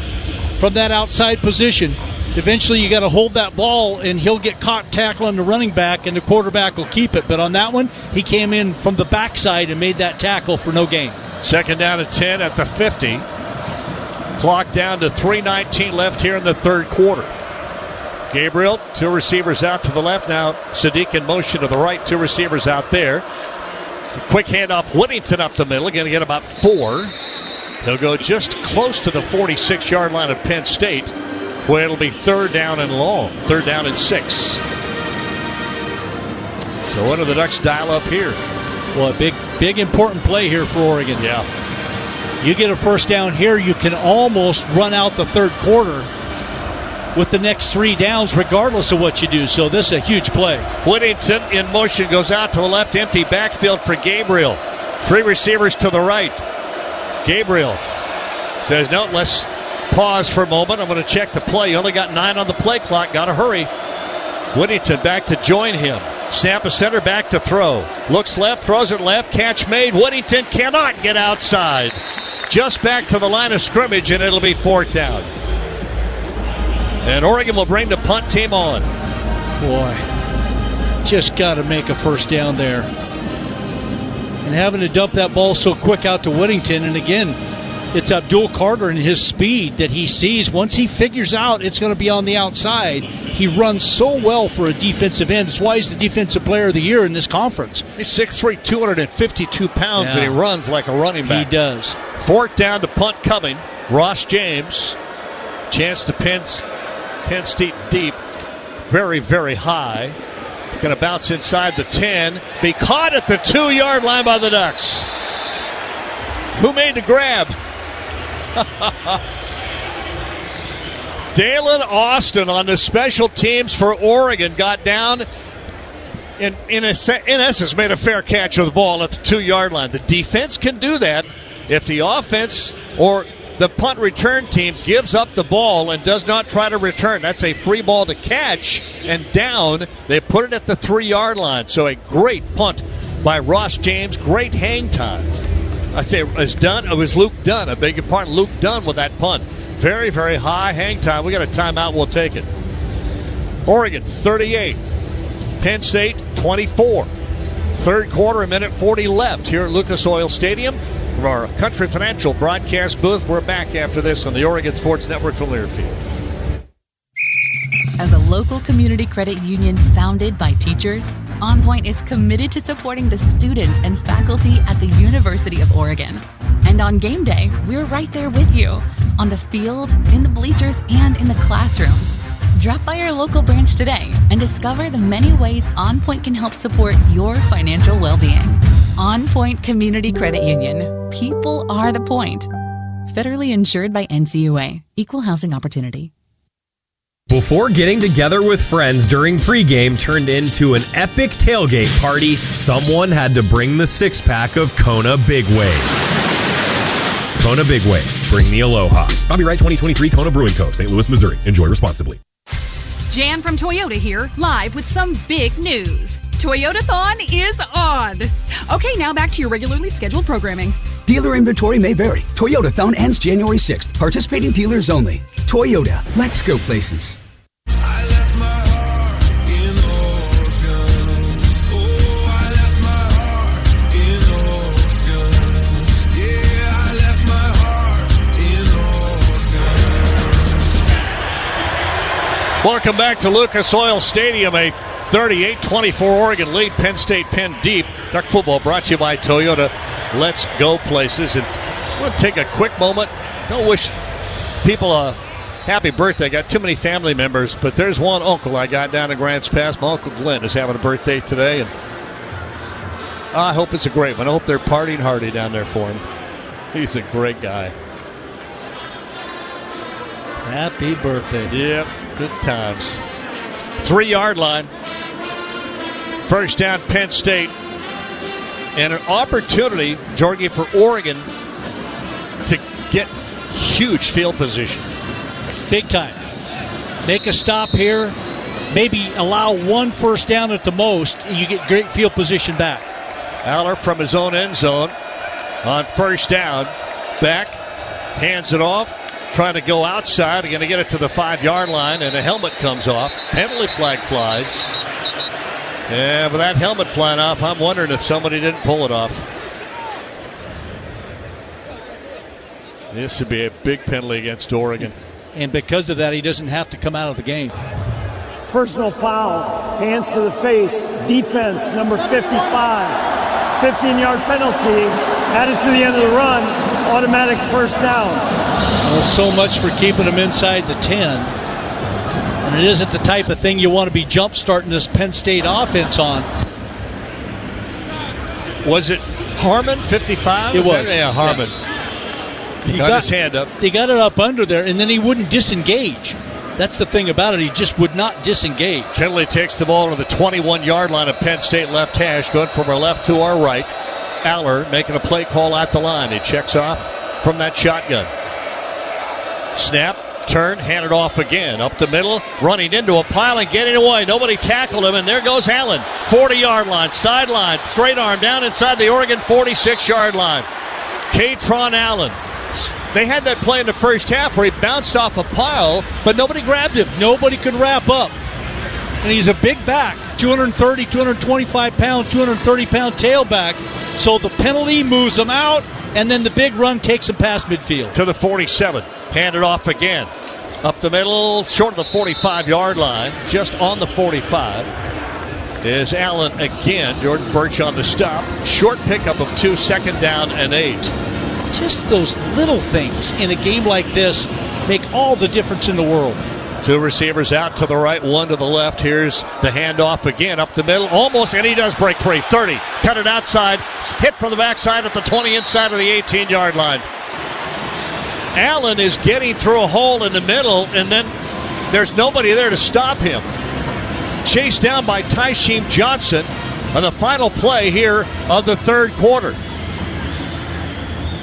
from that outside position. Eventually you got to hold that ball, and he'll get caught tackling the running back, and the quarterback will keep it. But on that one, he came in from the backside and made that tackle for no gain. 2nd down and 10 at the 50. Clock down to 3:19 left here in the 3rd quarter. Gabriel, 2 receivers out to the left. Now Sadiq in motion to the right, 2 receivers out there. Quick handoff, Whittington up the middle, going to get about 4. He'll go just close to the 46-yard line of Penn State, where it'll be 3rd down and long, 3rd down and 6. So what do the Ducks dial up here? Well, a big important play here for Oregon. Yeah. You get a first down here, you can almost run out the 3rd quarter with the next 3 downs regardless of what you do. So this is a huge play. Whittington in motion, goes out to the left, empty backfield for Gabriel. 3 receivers to the right. Gabriel says, no, let's pause for a moment. I'm going to check the play. You only got 9 on the play clock. Got to hurry. Whittington back to join him. Snap a center, back to throw. Looks left, throws it left. Catch made. Whittington cannot get outside. Just back to the line of scrimmage, and it'll be 4th down. And Oregon will bring the punt team on. Boy, just got to make a first down there. And having to dump that ball so quick out to Whittington, and again, it's Abdul Carter and his speed that he sees. Once he figures out it's going to be on the outside, he runs so well for a defensive end. That's why he's the Defensive Player of the Year in this conference. He's 6'3", 252 pounds, and he runs like a running back. He does. 4th down to punt coming. Ross James. Chance to Penn State deep. Very, very high. It's going to bounce inside the 10. Be caught at the 2-yard line by the Ducks. Who made the grab? Dalen Austin on the special teams for Oregon got down and in essence made a fair catch of the ball at the 2-yard line. The defense can do that if the offense or the punt return team gives up the ball and does not try to return. That's a free ball to catch and down. They put it at the 3-yard line. So a great punt by Ross James. Great hang time. I say it was Luke Dunn. I beg your pardon, Luke Dunn with that punt. Very, very high hang time. We got a timeout. We'll take it. Oregon 38, Penn State 24. Third quarter, a minute 40 left here at Lucas Oil Stadium. From our Country Financial broadcast booth, we're back after this on the Oregon Sports Network from Learfield. As a local community credit union founded by teachers, OnPoint is committed to supporting the students and faculty at the University of Oregon. And on game day, we're right there with you, on the field, in the bleachers, and in the classrooms. Drop by our local branch today and discover the many ways OnPoint can help support your financial well-being. OnPoint Community Credit Union. People are the point. Federally insured by NCAA. Equal housing opportunity. Before getting together with friends during pregame turned into an epic tailgate party, someone had to bring the six-pack of Kona Big Wave. Kona Big Wave. Bring the aloha. Copyright 2023 Kona Brewing Co., St. Louis, Missouri. Enjoy responsibly. Jan from Toyota here, live with some big news. Toyotathon is on. Okay, now back to your regularly scheduled programming. Dealer inventory may vary. Toyotathon ends January 6th. Participating dealers only. Toyota. Let's go places. Welcome back to Lucas Oil Stadium. A 38-24 Oregon lead. Penn State pinned deep. Duck football brought to you by Toyota. Let's go places. And we'll take a quick moment. Don't wish people a happy birthday. I got too many family members, but there's one uncle I got down in Grants Pass. My Uncle Glenn is having a birthday today, and I hope it's a great one. I hope they're partying hardy down there for him. He's a great guy. Happy birthday. Yep, good times. 3-yard line. First down, Penn State. And an opportunity, Jorgie, for Oregon to get huge field position. Big time. Make a stop here. Maybe allow one first down at the most, and you get great field position back. Aller from his own end zone on first down. Back, hands it off. Trying to go outside. Going to get it to the 5-yard line, and a helmet comes off. Penalty flag flies. Yeah, with that helmet flying off, I'm wondering if somebody didn't pull it off. This would be a big penalty against Oregon. And because of that, he doesn't have to come out of the game. Personal foul, hands to the face, defense, number 55. 15-yard penalty, added to the end of the run, automatic first down. Well, so much for keeping them inside the 10. And it isn't the type of thing you want to be jump-starting this Penn State offense on. Was it Harmon, 55? It was. Yeah, Harmon. Yeah. He got his hand up. He got it up under there, and then he wouldn't disengage. That's the thing about it. He just would not disengage. Kenley takes the ball to the 21-yard line of Penn State left hash, going from our left to our right. Aller making a play call at the line. He checks off from that shotgun. Snap, turn, hand it off again. Up the middle, running into a pile and getting away. Nobody tackled him, and there goes Allen. 40-yard line, sideline, straight arm down inside the Oregon 46-yard line. Katron Allen. They had that play in the first half where he bounced off a pile, but nobody grabbed him. Nobody could wrap up. And he's a big back, 230, 225-pound, 230-pound tailback. So the penalty moves him out, and then the big run takes him past midfield. To the 47. Hand it off again. Up the middle, short of the 45-yard line, just on the 45. Is Allen again. Jordan Burch on the stop. Short pickup of 2, second down and 8. Just those little things in a game like this make all the difference in the world. 2 receivers out to the right, 1 to the left. Here's the handoff again up the middle. Almost, and he does break free. 30. Cut it outside. Hit from the backside at the 20 inside of the 18-yard line. Allen is getting through a hole in the middle, and then there's nobody there to stop him. Chased down by Tysheem Johnson on the final play here of the third quarter.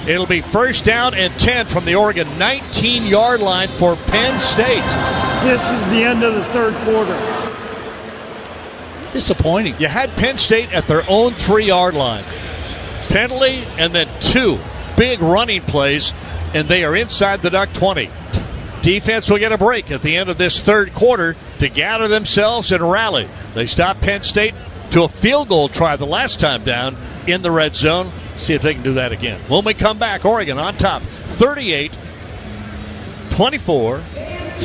It'll be first down and 10 from the Oregon 19-yard line for Penn State. This is the end of the third quarter. Disappointing. You had Penn State at their own 3-yard line. Penalty and then 2 big running plays, and they are inside the Duck 20. Defense will get a break at the end of this third quarter to gather themselves and rally. They stopped Penn State to a field goal try the last time down in the red zone. See if they can do that again. When we come back, Oregon on top, 38-24.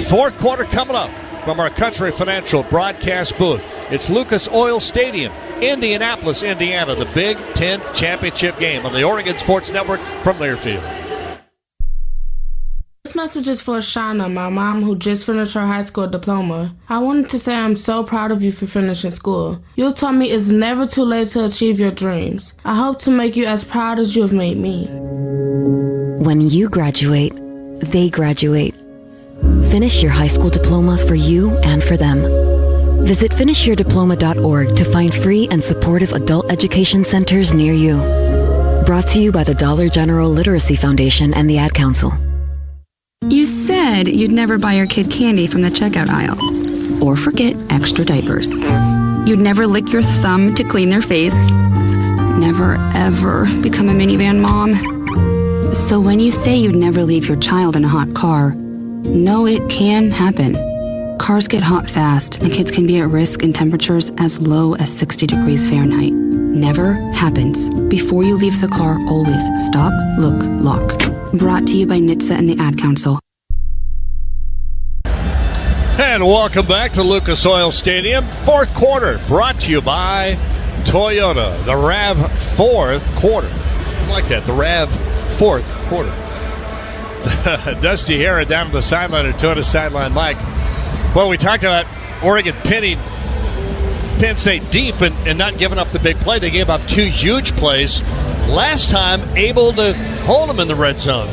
Fourth quarter coming up from our Country Financial broadcast booth. It's Lucas Oil Stadium, Indianapolis, Indiana, the Big Ten Championship game on the Oregon Sports Network from Learfield. This message is for Shauna, my mom, who just finished her high school diploma. I wanted to say I'm so proud of you for finishing school. You taught me it's never too late to achieve your dreams. I hope to make you as proud as you have made me. When you graduate, they graduate. Finish your high school diploma for you and for them. Visit finishyourdiploma.org to find free and supportive adult education centers near you. Brought to you by the Dollar General Literacy Foundation and the Ad Council. You said you'd never buy your kid candy from the checkout aisle. Or forget extra diapers. You'd never lick your thumb to clean their face. Never, ever become a minivan mom. So when you say you'd never leave your child in a hot car, know it can happen. Cars get hot fast, and kids can be at risk in temperatures as low as 60 degrees Fahrenheit. Never happens. Before you leave the car, always stop, look, lock. Brought to you by NHTSA and the Ad Council. And welcome back to Lucas Oil Stadium. Fourth quarter brought to you by Toyota. The RAV fourth quarter. I like that, the RAV fourth quarter. Dusty Hara down to the sideline, or Toyota sideline Mike. Well, we talked about Oregon pinning Penn State deep and not giving up the big play. They gave up two huge plays. Last time, able to hold them in the red zone.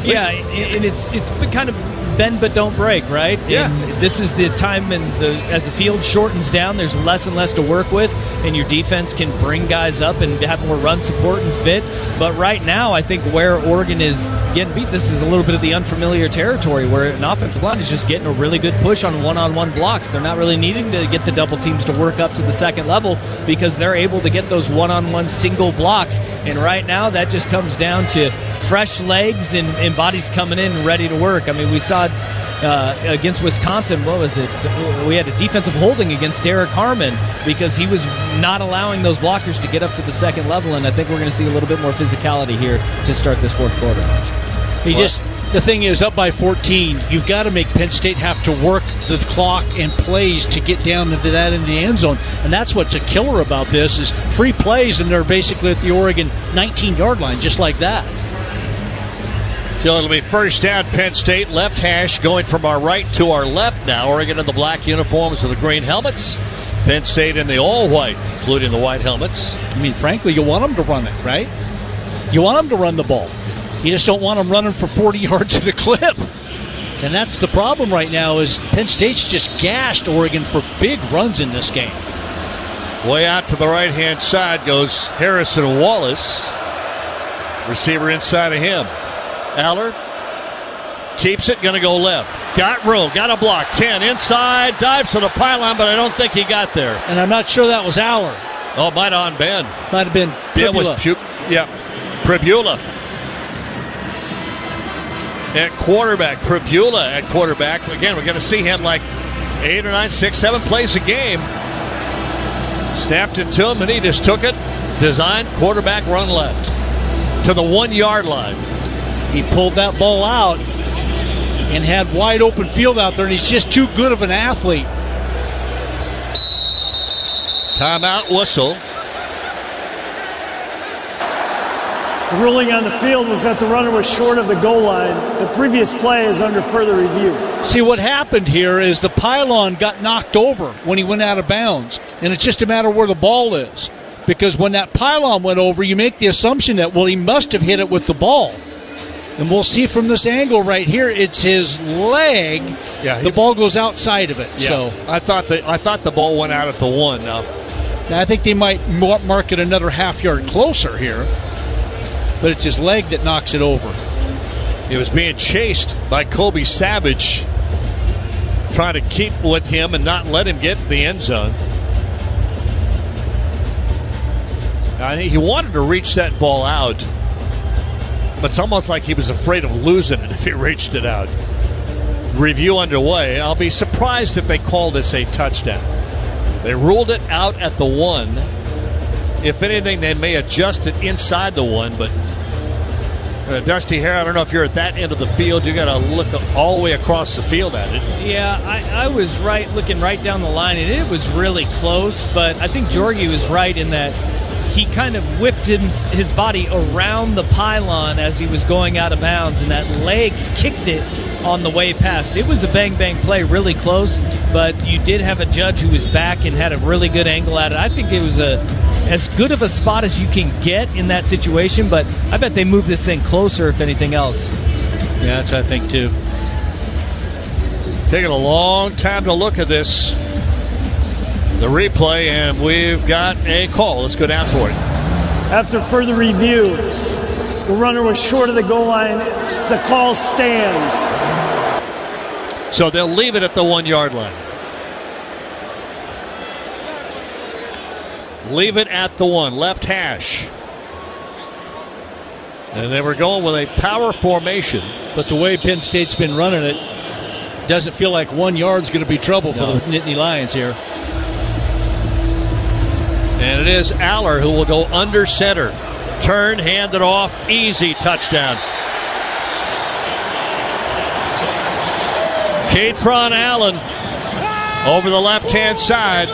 Yeah, and it's been kind of bend but don't break, right? Yeah. And this is the time, and as the field shortens down, there's less and less to work with, and your defense can bring guys up and have more run support and fit. But right now, I think where Oregon is getting beat, this is a little bit of the unfamiliar territory where an offensive line is just getting a really good push on one-on-one blocks. They're not really needing to get the double teams to work up to the second level because they're able to get those one-on-one single blocks. And right now, that just comes down to fresh legs and bodies coming in and ready to work. I mean, we saw against Wisconsin, what was it? We had a defensive holding against Derek Harmon because he was not allowing those blockers to get up to the second level, and I think we're going to see a little bit more physicality here to start this fourth quarter. The thing is, up by 14, you've got to make Penn State have to work the clock and plays to get down into that in the end zone. And that's what's a killer about this is 3 plays, and they're basically at the Oregon 19-yard line, just like that. So it'll be first down, Penn State. Left hash going from our right to our left now. Oregon in the black uniforms with the green helmets. Penn State in the all-white, including the white helmets. I mean, frankly, you want them to run it, right? You want them to run the ball. You just don't want them running for 40 yards at a clip. And that's the problem right now is Penn State's just gashed Oregon for big runs in this game. Way out to the right-hand side goes Harrison Wallace. Receiver inside of him. Aller keeps it, going to go left. Got room, got a block. 10 inside, dives for the pylon, but I don't think he got there. And I'm not sure that was Aller. Oh, it might have been. Might have been Pribula. It was Pribula. At quarterback. Pribula at quarterback. Again, we're going to see him like 8 or 9, 6, 7 plays a game. Snapped it to him, and he just took it. Design, quarterback, run left. To the 1-yard line. He pulled that ball out and had wide open field out there, and he's just too good of an athlete. Timeout whistle. The ruling on the field was that the runner was short of the goal line. The previous play is under further review. See, what happened here is the pylon got knocked over when he went out of bounds, and it's just a matter where the ball is. Because when that pylon went over, you make the assumption that, well, he must have hit it with the ball. And we'll see from this angle right here, it's his leg. Yeah, the ball goes outside of it. Yeah. So I thought the ball went out at the 1. Now I think they might mark it another half-yard closer here. But it's his leg that knocks it over. He was being chased by Kobe Savage, trying to keep with him and not let him get to the end zone. I think he wanted to reach that ball out, but it's almost like he was afraid of losing it if he reached it out. review underway. I'll be surprised if they call this a touchdown. They ruled it out at the 1. If anything, they may adjust it inside the 1, but Dusty Hare, I don't know if you're at that end of the field. You got to look all the way across the field at it. Yeah, I was looking right down the line, and it was really close, but I think Jorgie was right in that he kind of whipped his body around the pylon as he was going out of bounds, and that leg kicked it on the way past. It was a bang-bang play, really close, but you did have a judge who was back and had a really good angle at it. I think it was as good of a spot as you can get in that situation, but I bet they move this thing closer, if anything else. Yeah, that's what I think, too. Taking a long time to look at this, the replay, and we've got a call. Let's go down for it. After further review, the runner was short of the goal line. The call stands. So they'll leave it at the 1-yard line. Leave it at the 1, left hash. And they were going with a power formation. But the way Penn State's been running it, doesn't feel like 1 yard's going to be trouble for the Nittany Lions here. And it is Aller who will go under center. Turn, hand it off, easy touchdown. Katron Allen over the left-hand side.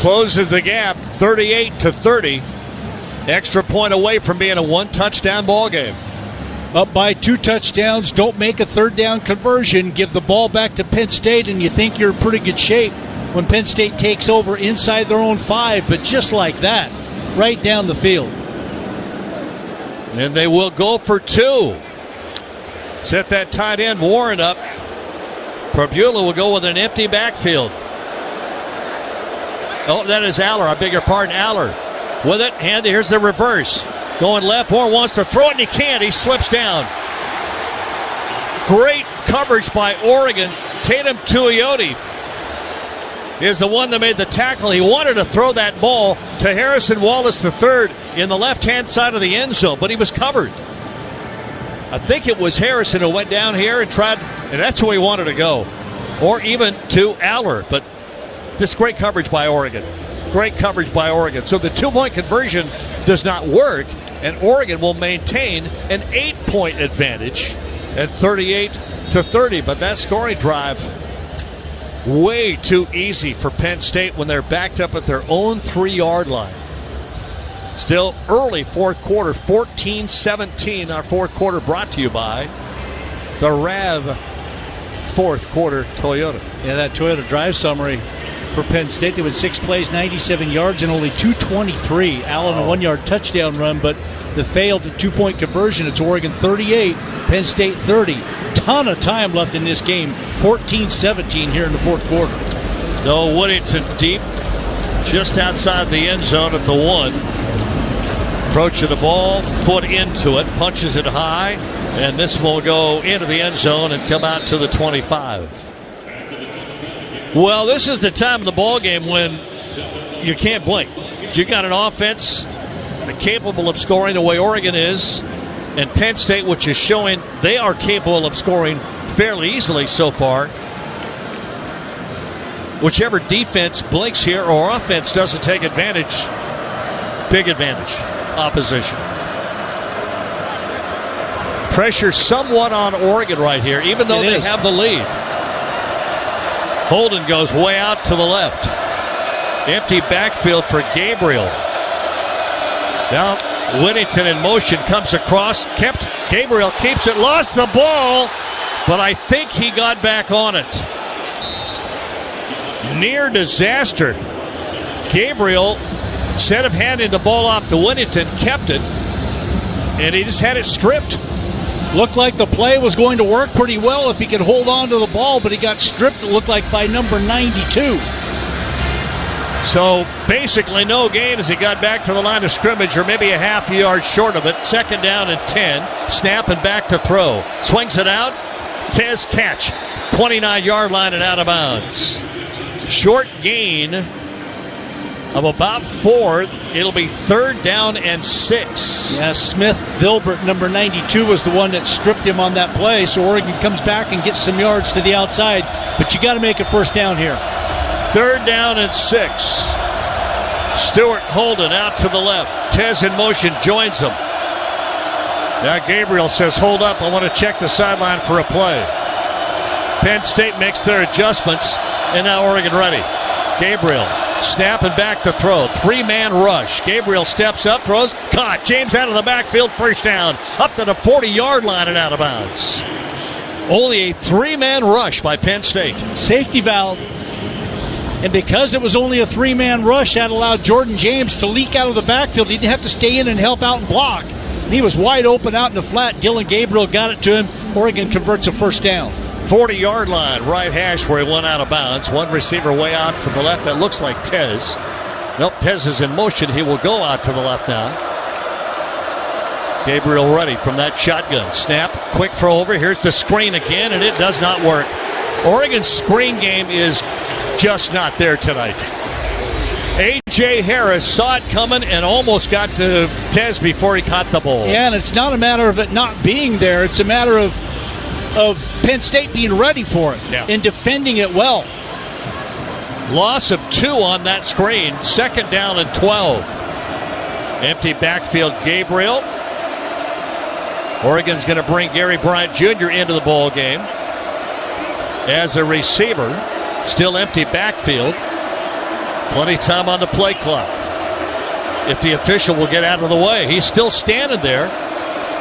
Closes the gap, 38-30. Extra point away from being a 1-touchdown ball game. Up by 2 touchdowns, don't make a third down conversion, give the ball back to Penn State, and you think you're in pretty good shape when Penn State takes over inside their own 5, but just like that, right down the field. And they will go for 2. Set that tight end Warren up. Perbula will go with an empty backfield. Oh, that is Aller. I beg your pardon, Aller. With it, handy. Here's the reverse. Going left. Warren wants to throw it, and he can't. He slips down. Great coverage by Oregon. Tatum Tuioti is the one that made the tackle. He wanted to throw that ball to Harrison Wallace III in the left-hand side of the end zone, but he was covered. I think it was Harrison who went down here and tried, and that's where he wanted to go. Or even to Aller, but just great coverage by Oregon. Great coverage by Oregon. So the 2-point conversion does not work, and Oregon will maintain an 8-point advantage at 38-30. But that scoring drive, way too easy for Penn State when they're backed up at their own 3-yard line. Still early fourth quarter, 14-17. Our fourth quarter brought to you by the RAV fourth quarter Toyota. Yeah, that Toyota drive summary for Penn State. They went 6 plays, 97 yards, and only 223. Allen, a 1-yard touchdown run, but the failed 2-point conversion. It's Oregon 38, Penn State 30. Ton of time left in this game. 14-17 here in the fourth quarter. No, Whittington deep, just outside the end zone at the 1. Approach of the ball, foot into it, punches it high, and this will go into the end zone and come out to the 25. Well, this is the time of the ball game when you can't blink. If you got an offense capable of scoring the way Oregon is, and Penn State, which is showing they are capable of scoring fairly easily so far, whichever defense blinks here or offense doesn't take advantage, big advantage, opposition. Pressure somewhat on Oregon right here, even though they have the lead. Holden goes way out to the left. Empty backfield for Gabriel. Now Whittington in motion, comes across. Gabriel keeps it, lost the ball, but I think he got back on it. Near disaster. Gabriel, instead of handing the ball off to Whittington, kept it, and he just had it stripped. Looked like the play was going to work pretty well if he could hold on to the ball, but he got stripped, it looked like, by number 92. So basically no gain as he got back to the line of scrimmage, or maybe a half yard short of it. 2nd down and 10. Snap and back to throw. Swings it out. Tez catch. 29-yard line and out of bounds. Short gain of about 4. It'll be 3rd down and 6. Yeah, Smith Vilbert, number 92, was the one that stripped him on that play. So Oregon comes back and gets some yards to the outside. But you got to make a first down here. 3rd down and 6. Stewart Holden out to the left. Tez in motion, joins him. Now Gabriel says, hold up, I want to check the sideline for a play. Penn State makes their adjustments, and now Oregon ready. Gabriel, snap and back to throw. 3-man rush. Gabriel steps up, throws, caught. James out of the backfield, first down. Up to the 40-yard line and out of bounds. Only a 3-man rush by Penn State. Safety valve. And because it was only a 3-man rush, that allowed Jordan James to leak out of the backfield. He didn't have to stay in and help out and block. And he was wide open out in the flat. Dylan Gabriel got it to him. Oregon converts a first down. 40-yard line, right hash where he went out of bounds. One receiver way out to the left. That looks like Tez. Nope, Tez is in motion. He will go out to the left now. Gabriel ready from that shotgun. Snap, quick throw over. Here's the screen again, and it does not work. Oregon's screen game is just not there tonight. A.J. Harris saw it coming and almost got to Tez before he caught the ball. Yeah, and it's not a matter of it not being there. It's a matter of Penn State being ready for it and defending it well. Loss of 2 on that screen. 2nd down and 12. Empty backfield, Gabriel. Oregon's going to bring Gary Bryant Jr. into the ball game as a receiver. Still empty backfield. Plenty time on the play clock. If the official will get out of the way. He's still standing there.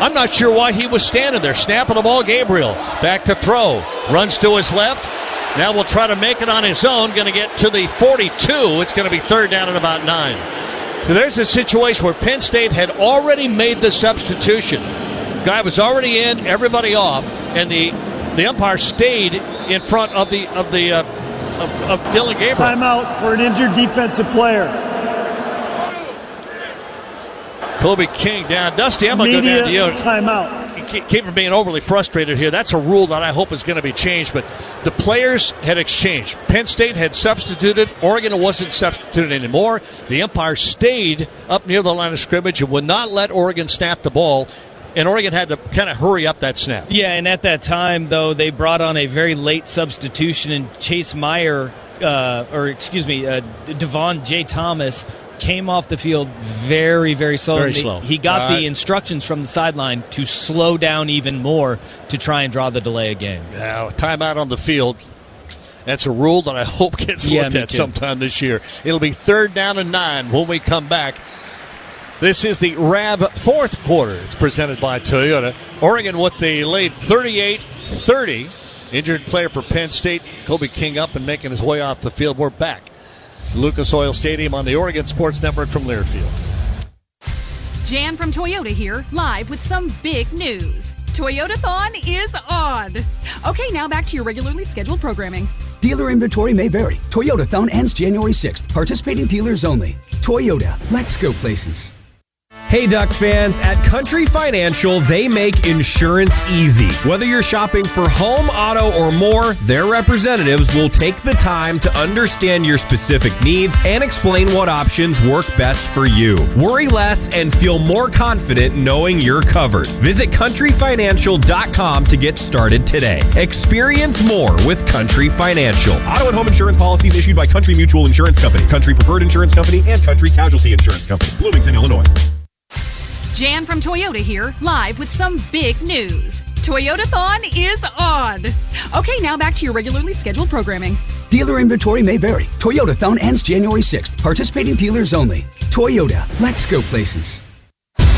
I'm not sure why he was standing there. Snapping the ball, Gabriel. Back to throw. Runs to his left. Now will try to make it on his own. Going to get to the 42. It's going to be 3rd down and about 9. So there's a situation where Penn State had already made the substitution. Guy was already in, everybody off, and the umpire stayed in front of Dylan Gabriel. Timeout for an injured defensive player. Kobe King down. Dusty, I'm going to go down to you. Timeout. Keep from being overly frustrated here. That's a rule that I hope is going to be changed, but the players had exchanged. Penn State had substituted. Oregon wasn't substituted anymore. The umpire stayed up near the line of scrimmage and would not let Oregon snap the ball, and Oregon had to kind of hurry up that snap. Yeah, and at that time, though, they brought on a very late substitution, and Chase Meyer, Devon J. Thomas, came off the field very, very slow. Very slow. He got the instructions from the sideline to slow down even more to try and draw the delay of game. Now, timeout on the field. That's a rule that I hope gets looked at sometime this year. It'll be 3rd down and 9 when we come back. This is the RAV 4th quarter. It's presented by Toyota. Oregon with the lead 38-30. Injured player for Penn State. Kobe King up and making his way off the field. We're back. Lucas Oil Stadium on the Oregon Sports Network from Learfield. Jan from Toyota here, live with some big news. Toyotathon is on. Okay, now back to your regularly scheduled programming. Dealer inventory may vary. Toyotathon ends January 6th. Participating dealers only. Toyota. Let's go places. Hey Duck fans, at Country Financial, they make insurance easy. Whether you're shopping for home, auto, or more, their representatives will take the time to understand your specific needs and explain what options work best for you. Worry less and feel more confident knowing you're covered. Visit countryfinancial.com to get started today. Experience more with Country Financial. Auto and home insurance policies issued by Country Mutual Insurance Company, Country Preferred Insurance Company, and Country Casualty Insurance Company, Bloomington, Illinois. Jan from Toyota here, live with some big news. Toyotathon is on. Okay, now back to your regularly scheduled programming. Dealer inventory may vary. Toyotathon ends January 6th. Participating dealers only. Toyota. Let's go places.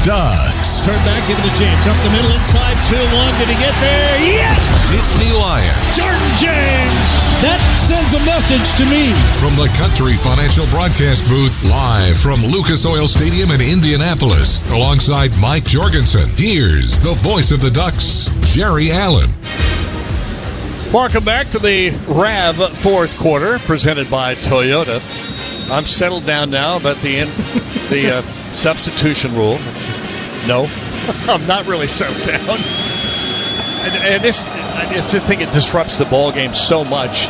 Ducks. Turn back, give it to James. Up the middle, inside 2-1. Did he get there? Yes! Nittany Lions. Jordan James! That sends a message to me. From the Country Financial Broadcast Booth, live from Lucas Oil Stadium in Indianapolis, alongside Mike Jorgensen, here's the voice of the Ducks, Jerry Allen. Welcome back to the RAV 4th quarter, presented by Toyota. I'm settled down now about the substitution rule. No, I'm not really settled down. And I just think it disrupts the ball game so much.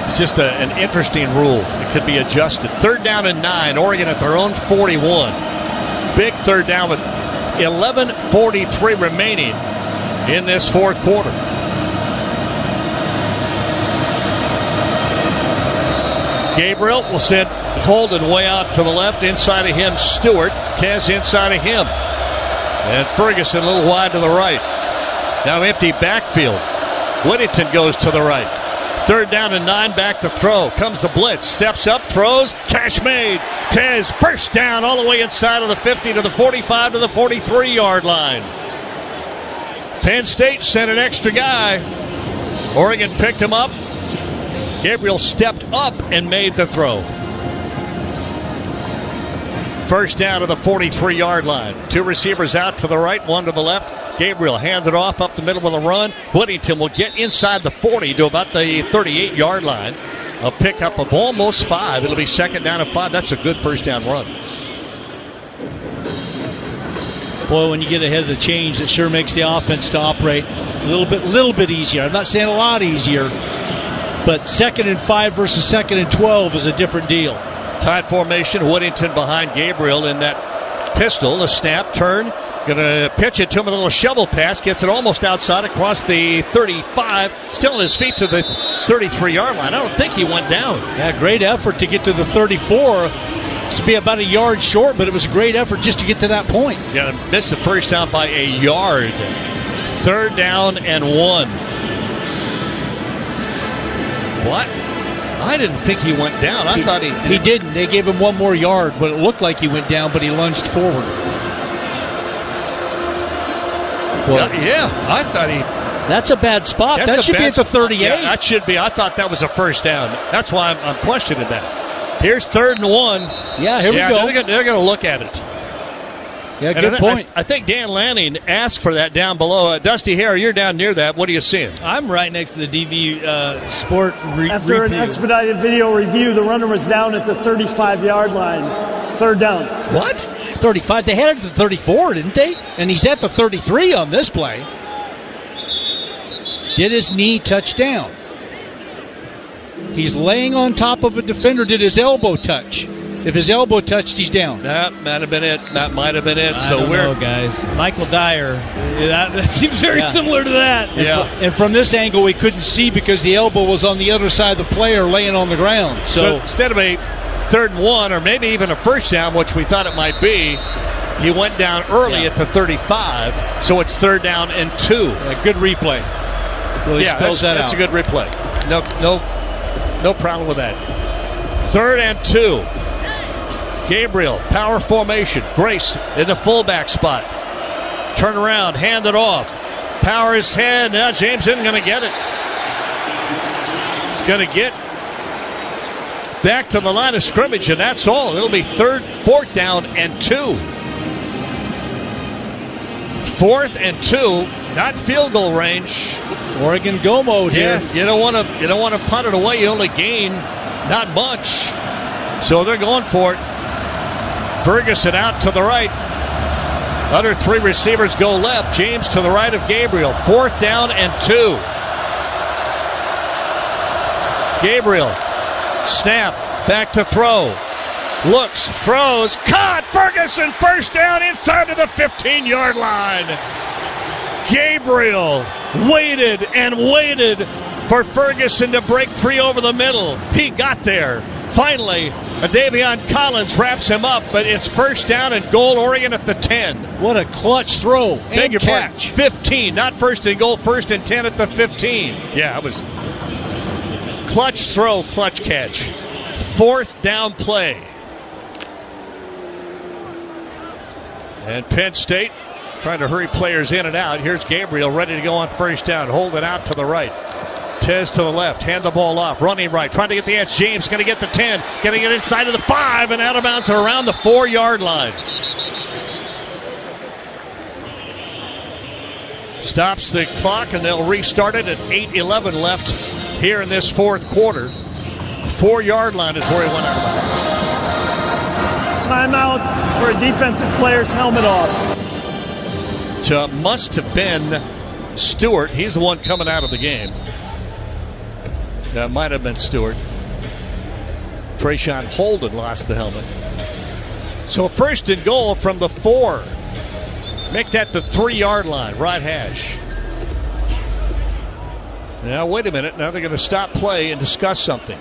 It's just an interesting rule. It could be adjusted. 3rd down and 9. Oregon at their own 41. Big 3rd down with 11:43 remaining in this 4th quarter. Gabriel will send Holden way out to the left. Inside of him, Stewart. Tez inside of him. And Ferguson a little wide to the right. Now empty backfield. Whittington goes to the right. 3rd down and 9, back to throw. Comes the blitz. Steps up, throws. Catch made. Tez, first down all the way inside of the 50 to the 45 to the 43-yard line. Penn State sent an extra guy. Oregon picked him up. Gabriel stepped up and made the throw. First down to the 43-yard line. 2 receivers out to the right, 1 to the left. Gabriel handed off up the middle with a run. Whittington will get inside the 40 to about the 38-yard line. A pickup of almost 5. It'll be 2nd down and 5. That's a good first down run. Boy, when you get ahead of the chains, it sure makes the offense to operate a little bit easier. I'm not saying a lot easier, but 2nd and 5 versus 2nd and 12 is a different deal. Tight formation. Whittington behind Gabriel in that pistol. A snap, turn. Going to pitch it to him, a little shovel pass. Gets it almost outside across the 35. Still on his feet to the 33-yard line. I don't think he went down. Yeah, great effort to get to the 34. To be about a yard short, but it was a great effort just to get to that point. Got to miss the first down by a yard. 3rd down and 1. What? I didn't think he went down. I thought he didn't. They gave him 1 more yard, but it looked like he went down, but he lunged forward. Well, yeah, I thought he... That's a bad spot. That should be at the 38. Yeah, that should be. I thought that was a first down. That's why I'm questioning that. Here's 3rd and 1. Yeah, here we go. They're going to look at it. Yeah, good point. I think Dan Lanning asked for that down below. Dusty Hare, you're down near that. What are you seeing? I'm right next to the DV Sport After an expedited video review, the runner was down at the 35-yard line. 3rd down. What? 35. They had it at the 34, didn't they? And he's at the 33 on this play. Did his knee touch down? He's laying on top of a defender. Did his elbow touch? If his elbow touched, he's down. That might have been it. I don't know, guys. Michael Dyer. That seems very similar to that. Yeah. And from this angle, we couldn't see because the elbow was on the other side of the player laying on the ground. So instead of a 3rd and 1, or maybe even a first down, which we thought it might be, he went down early at the 35. So it's 3rd down and 2. A good replay. Really spells that out. That's a good replay. No problem with that. 3rd and 2. Gabriel, power formation. Grace in the fullback spot. Turn around, hand it off. Power his head. Now James isn't going to get it. He's going to get back to the line of scrimmage, and that's all. It'll be 4th down and 2. 4th and 2, not field goal range. Oregon go mode here. You don't want to punt it away. You only gain not much, so they're going for it. Ferguson out to the right. Other 3 receivers go left. James to the right of Gabriel. 4th down and 2. Gabriel, snap, back to throw. Looks, throws, caught. Ferguson, first down inside of the 15-yard line. Gabriel waited and waited for Ferguson to break free over the middle. He got there. Finally, Davion Collins wraps him up, but it's first down and goal. Oregon at the 10. What a clutch throw and catch. 15, not first and goal, 1st and 10 at the 15. Yeah, it was clutch throw, clutch catch. 4th down play. And Penn State trying to hurry players in and out. Here's Gabriel ready to go on first down. Hold it out to the right. Tez to the left, hand the ball off, running right, trying to get the edge. James going to get the 10, going to get inside of the 5 and out of bounds around the 4-yard line. Stops the clock, and they'll restart it at 8:11 left here in this 4th quarter. 4-yard line is where he went out of bounds. Timeout for a defensive player's helmet off. It must have been Stewart. He's the one coming out of the game. That might have been Stewart. Trayshawn Holden lost the helmet. So first and goal from the 4. Make that the 3-yard line, right hash. Now, wait a minute. Now they're going to stop play and discuss something.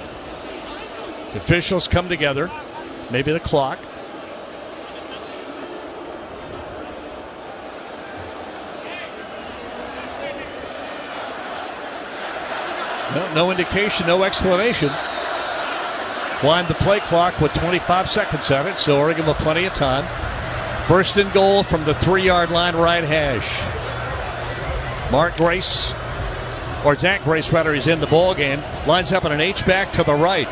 The officials come together. Maybe the clock. No indication, no explanation. Wind the play clock with 25 seconds on it, so Oregon with plenty of time. First and goal from the 3-yard line, right hash. Zach Grace, he's in the ball game. Lines up in an H-back to the right.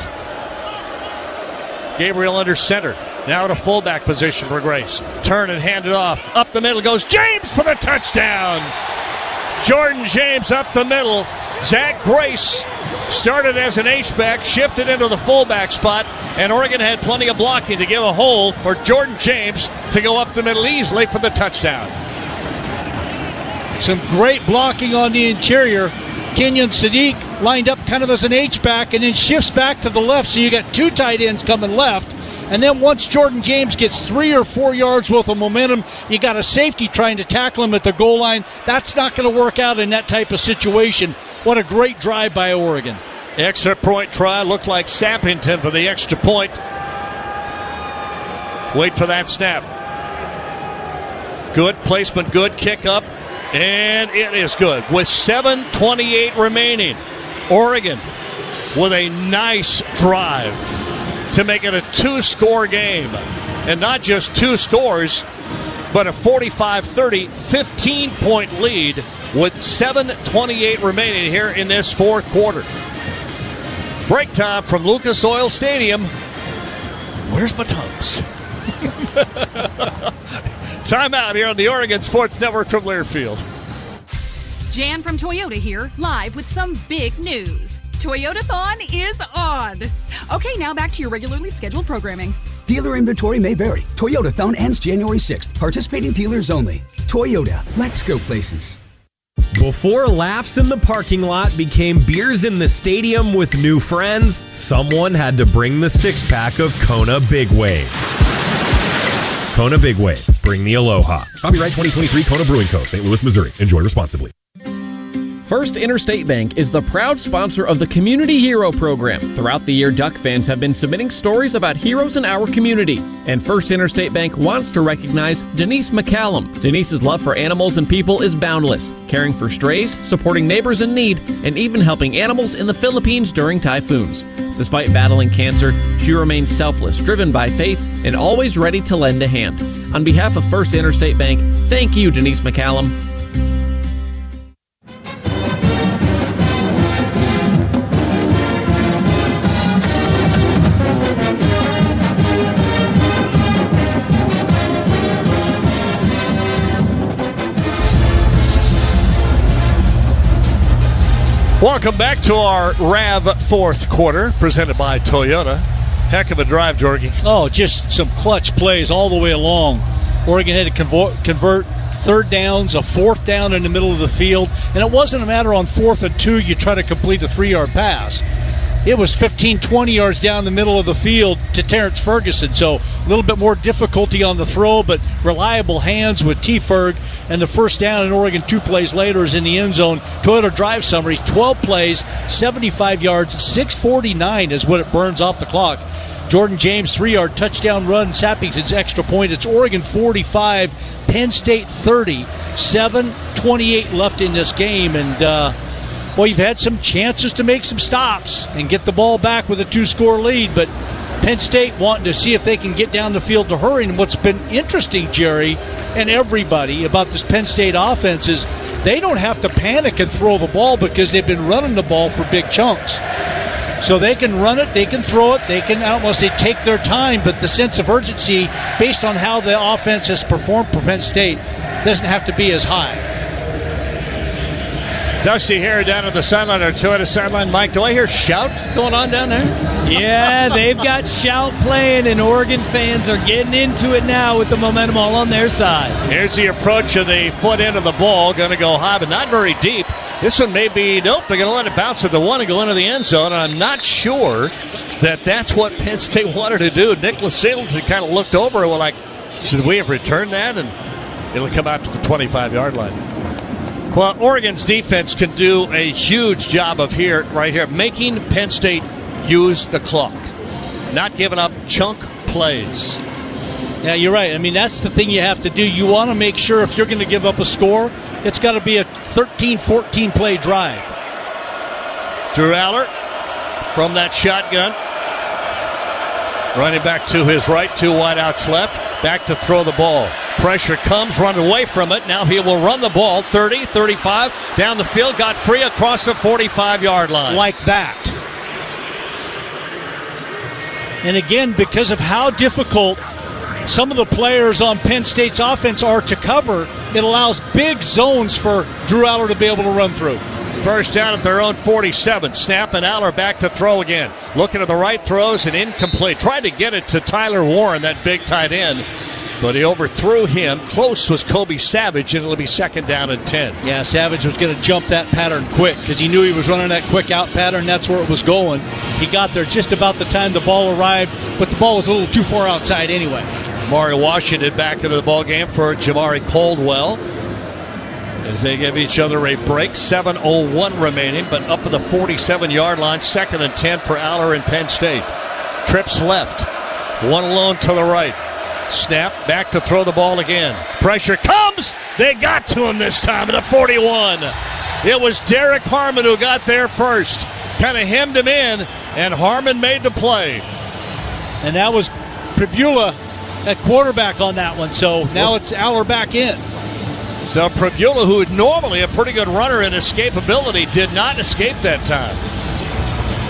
Gabriel under center. Now at a fullback position for Grace. Turn and hand it off. Up the middle goes James for the touchdown. Jordan James up the middle. Zach Grace started as an H-back, shifted into the fullback spot, and Oregon had plenty of blocking to give a hole for Jordan James to go up the middle easily for the touchdown. Some great blocking on the interior. Kenyon Sadiq lined up kind of as an H-back and then shifts back to the left, so you got 2 tight ends coming left. And then once Jordan James gets 3 or 4 yards worth of momentum, you got a safety trying to tackle him at the goal line. That's not going to work out in that type of situation. What a great drive by Oregon. Extra point try. Looked like Sappington for the extra point. Wait for that snap. Good placement, good kick up. And it is good. With 7:28 remaining, Oregon with a nice drive to make it a 2-score game. And not just 2 scores, but a 45-30, 15-point lead with 7:28 remaining here in this fourth quarter. Break time from Lucas Oil Stadium. Where's my Tums? Timeout here on the Oregon Sports Network from Learfield. Jan from Toyota here, live with some big news. Toyotathon is on. Okay, now back to your regularly scheduled programming. Dealer inventory may vary. Toyotathon ends January 6th. Participating dealers only. Toyota, let's go places. Before laughs in the parking lot became beers in the stadium with new friends, someone had to bring the 6-pack of Kona Big Wave. Kona Big Wave. Bring the aloha. Copyright 2023 Kona Brewing Co., St. Louis, Missouri. Enjoy responsibly. First Interstate Bank is the proud sponsor of the Community Hero Program. Throughout the year, Duck fans have been submitting stories about heroes in our community. And First Interstate Bank wants to recognize Denise McCallum. Denise's love for animals and people is boundless, caring for strays, supporting neighbors in need, and even helping animals in the Philippines during typhoons. Despite battling cancer, she remains selfless, driven by faith, and always ready to lend a hand. On behalf of First Interstate Bank, thank you, Denise McCallum. Welcome back to our RAV fourth quarter, presented by Toyota. Heck of a drive, Jorgie. Oh, just some clutch plays all the way along. Oregon had to convert third downs, a fourth down in the middle of the field, and it wasn't a matter on 4th and 2 you try to complete a 3-yard pass. It was 15, 20 yards down the middle of the field to Terrence Ferguson, so a little bit more difficulty on the throw, but reliable hands with T. Ferg, and the first down in Oregon 2 plays later is in the end zone. Toyota drive summaries, 12 plays, 75 yards, 6:49 is what it burns off the clock. Jordan James, 3-yard touchdown run, Sappington's extra point. It's Oregon 45, Penn State 30, 7:28 left in this game, and well, you've had some chances to make some stops and get the ball back with a 2-score lead, but Penn State wanting to see if they can get down the field to hurry. And what's been interesting, Jerry, and everybody about this Penn State offense is they don't have to panic and throw the ball because they've been running the ball for big chunks. So they can run it, they can throw it, they can, I don't want to say take their time, but the sense of urgency based on how the offense has performed for Penn State doesn't have to be as high. Dusty Hare down at the sideline, or Toyota sideline. Mike, do I hear shout going on down there? Yeah, they've got shout playing, and Oregon fans are getting into it now with the momentum all on their side. Here's the approach of the foot end of the ball. Going to go high, but not very deep. This one may be, nope, they're going to let it bounce at the 1 and go into the end zone. And I'm not sure that's what Penn State wanted to do. Nicholas Singleton kind of looked over and was like, should we have returned that? And it'll come out to the 25-yard line. Well, Oregon's defense can do a huge job of right here, making Penn State use the clock, not giving up chunk plays. Yeah, you're right. I mean, that's the thing you have to do. You want to make sure if you're going to give up a score, it's got to be a 13, 14-play drive. Drew Aller from that shotgun. Running back to his right, 2 wideouts left. Back to throw the ball. Pressure comes, run away from it. Now he will run the ball 30, 35, down the field. Got free across the 45-yard line. Like that. And again, because of how difficult some of the players on Penn State's offense are to cover, it allows big zones for Drew Aller to be able to run through. First down at their own 47. Snap and Aller back to throw again. Looking at the right throws and incomplete. Tried to get it to Tyler Warren, that big tight end, but he overthrew him. Close was Kobe Savage, and it'll be second down and 10. Yeah, Savage was going to jump that pattern quick because he knew he was running that quick out pattern. That's where it was going. He got there just about the time the ball arrived, but the ball was a little too far outside anyway. Mario Washington back into the ball game for Jamari Caldwell as they give each other a break. 7:01 remaining, but up at the 47-yard line. Second and 10 for Aller and Penn State. Trips left. One alone to the right. Snap, back to throw the ball again. Pressure comes. They got to him this time at the 41. It was Derek Harmon who got there first. Kind of hemmed him in, and Harmon made the play. And that was Prebula at quarterback on that one, so now it's Aller back in. So Prebula, who is normally a pretty good runner in escapability, did not escape that time.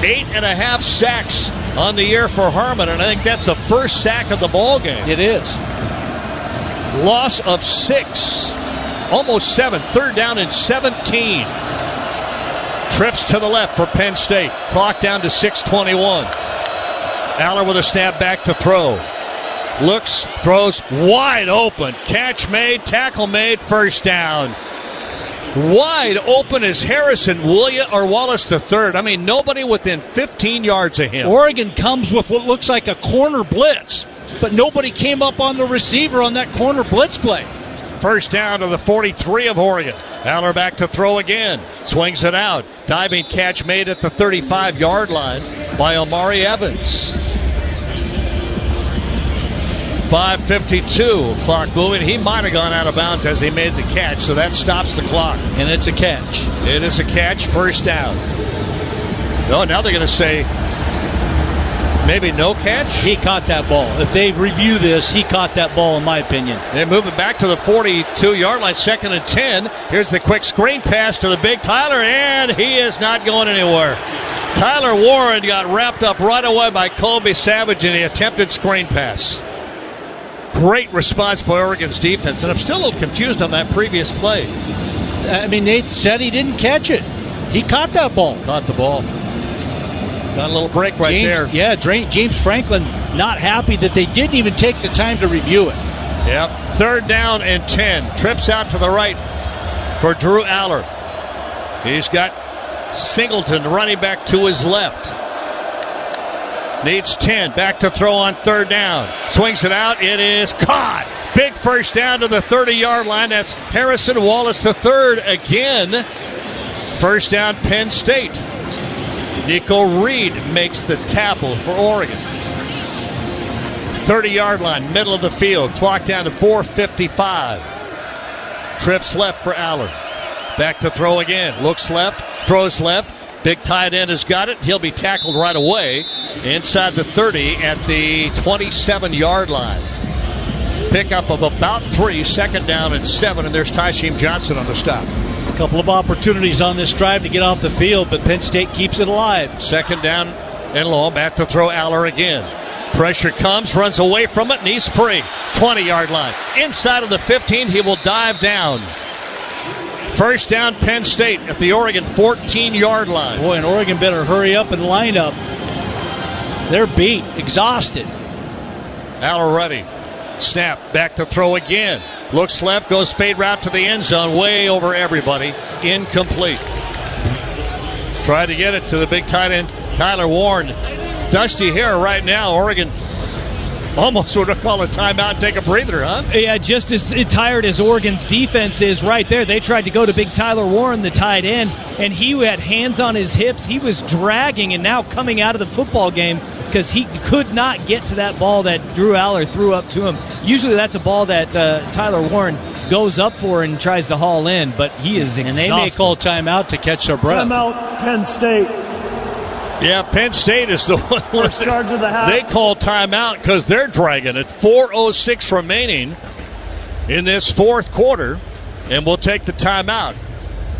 8.5 sacks on the year for Harmon, and I think that's the first sack of the ball game. It is. Loss of 6, almost 7. Third down and 17. Trips to the left for Penn State. Clock down to 6:21. Aller with a snap back to throw. Looks, throws, wide open. Catch made, tackle made, first down. Wide open is Harrison Wallace III. I mean, nobody within 15 yards of him. Oregon comes with what looks like a corner blitz, but nobody came up on the receiver on that corner blitz play. First down to the 43 of Oregon. Aller back to throw again. Swings it out. Diving catch made at the 35-yard line by Omari Evans. 5:52, clock moving. He might have gone out of bounds as he made the catch, so that stops the clock. And it's a catch. It is a catch, first down. No, now they're going to say maybe no catch? He caught that ball. If they review this, he caught that ball, in my opinion. They're moving back to the 42-yard line, second and 10. Here's the quick screen pass to the big Tyler, and he is not going anywhere. Tyler Warren got wrapped up right away by Kobe Savage in the attempted screen pass. Great response by Oregon's defense, and I'm still a little confused on that previous play. I mean, Nathan said he didn't catch it. He caught that ball. Caught the ball. Got a little break right there. Yeah, James Franklin not happy that they didn't even take the time to review it. Yep. Third down and 10. Trips out to the right for Drew Aller. He's got Singleton running back to his left. Needs 10. Back to throw on third down. Swings it out. It is caught. Big first down to the 30-yard line. That's Harrison Wallace III again. First down, Penn State. Nico Reed makes the tackle for Oregon. 30-yard line, middle of the field. Clock down to 4:55. Trips left for Aller. Back to throw again. Looks left. Throws left. Big tight end has got it. He'll be tackled right away inside the 30 at the 27-yard line. Pickup of about 3, second down and 7, and there's Tysheem Johnson on the stop. A couple of opportunities on this drive to get off the field, but Penn State keeps it alive. Second down and long. Back to throw Aller again. Pressure comes, runs away from it, and he's free. 20-yard line. Inside of the 15, he will dive down. First down, Penn State at the Oregon 14-yard line. Boy, and Oregon better hurry up and line up. They're beat, exhausted. Aller ready. Snap, back to throw again. Looks left, goes fade route to the end zone, way over everybody. Incomplete. Try to get it to the big tight end, Tyler Warren. Dusty here right now. Oregon almost would have called a timeout and take a breather, huh? Yeah, just as tired as Oregon's defense is right there. They tried to go to big Tyler Warren, the tight end, and he had hands on his hips. He was dragging and now coming out of the football game because he could not get to that ball that Drew Aller threw up to him. Usually that's a ball that Tyler Warren goes up for and tries to haul in, but he is exhausted. And they may call timeout to catch their breath. Timeout, Penn State. Yeah, Penn State is the one. First charge of the half. They call timeout because they're dragging it. 4:06 remaining in this fourth quarter, and we'll take the timeout.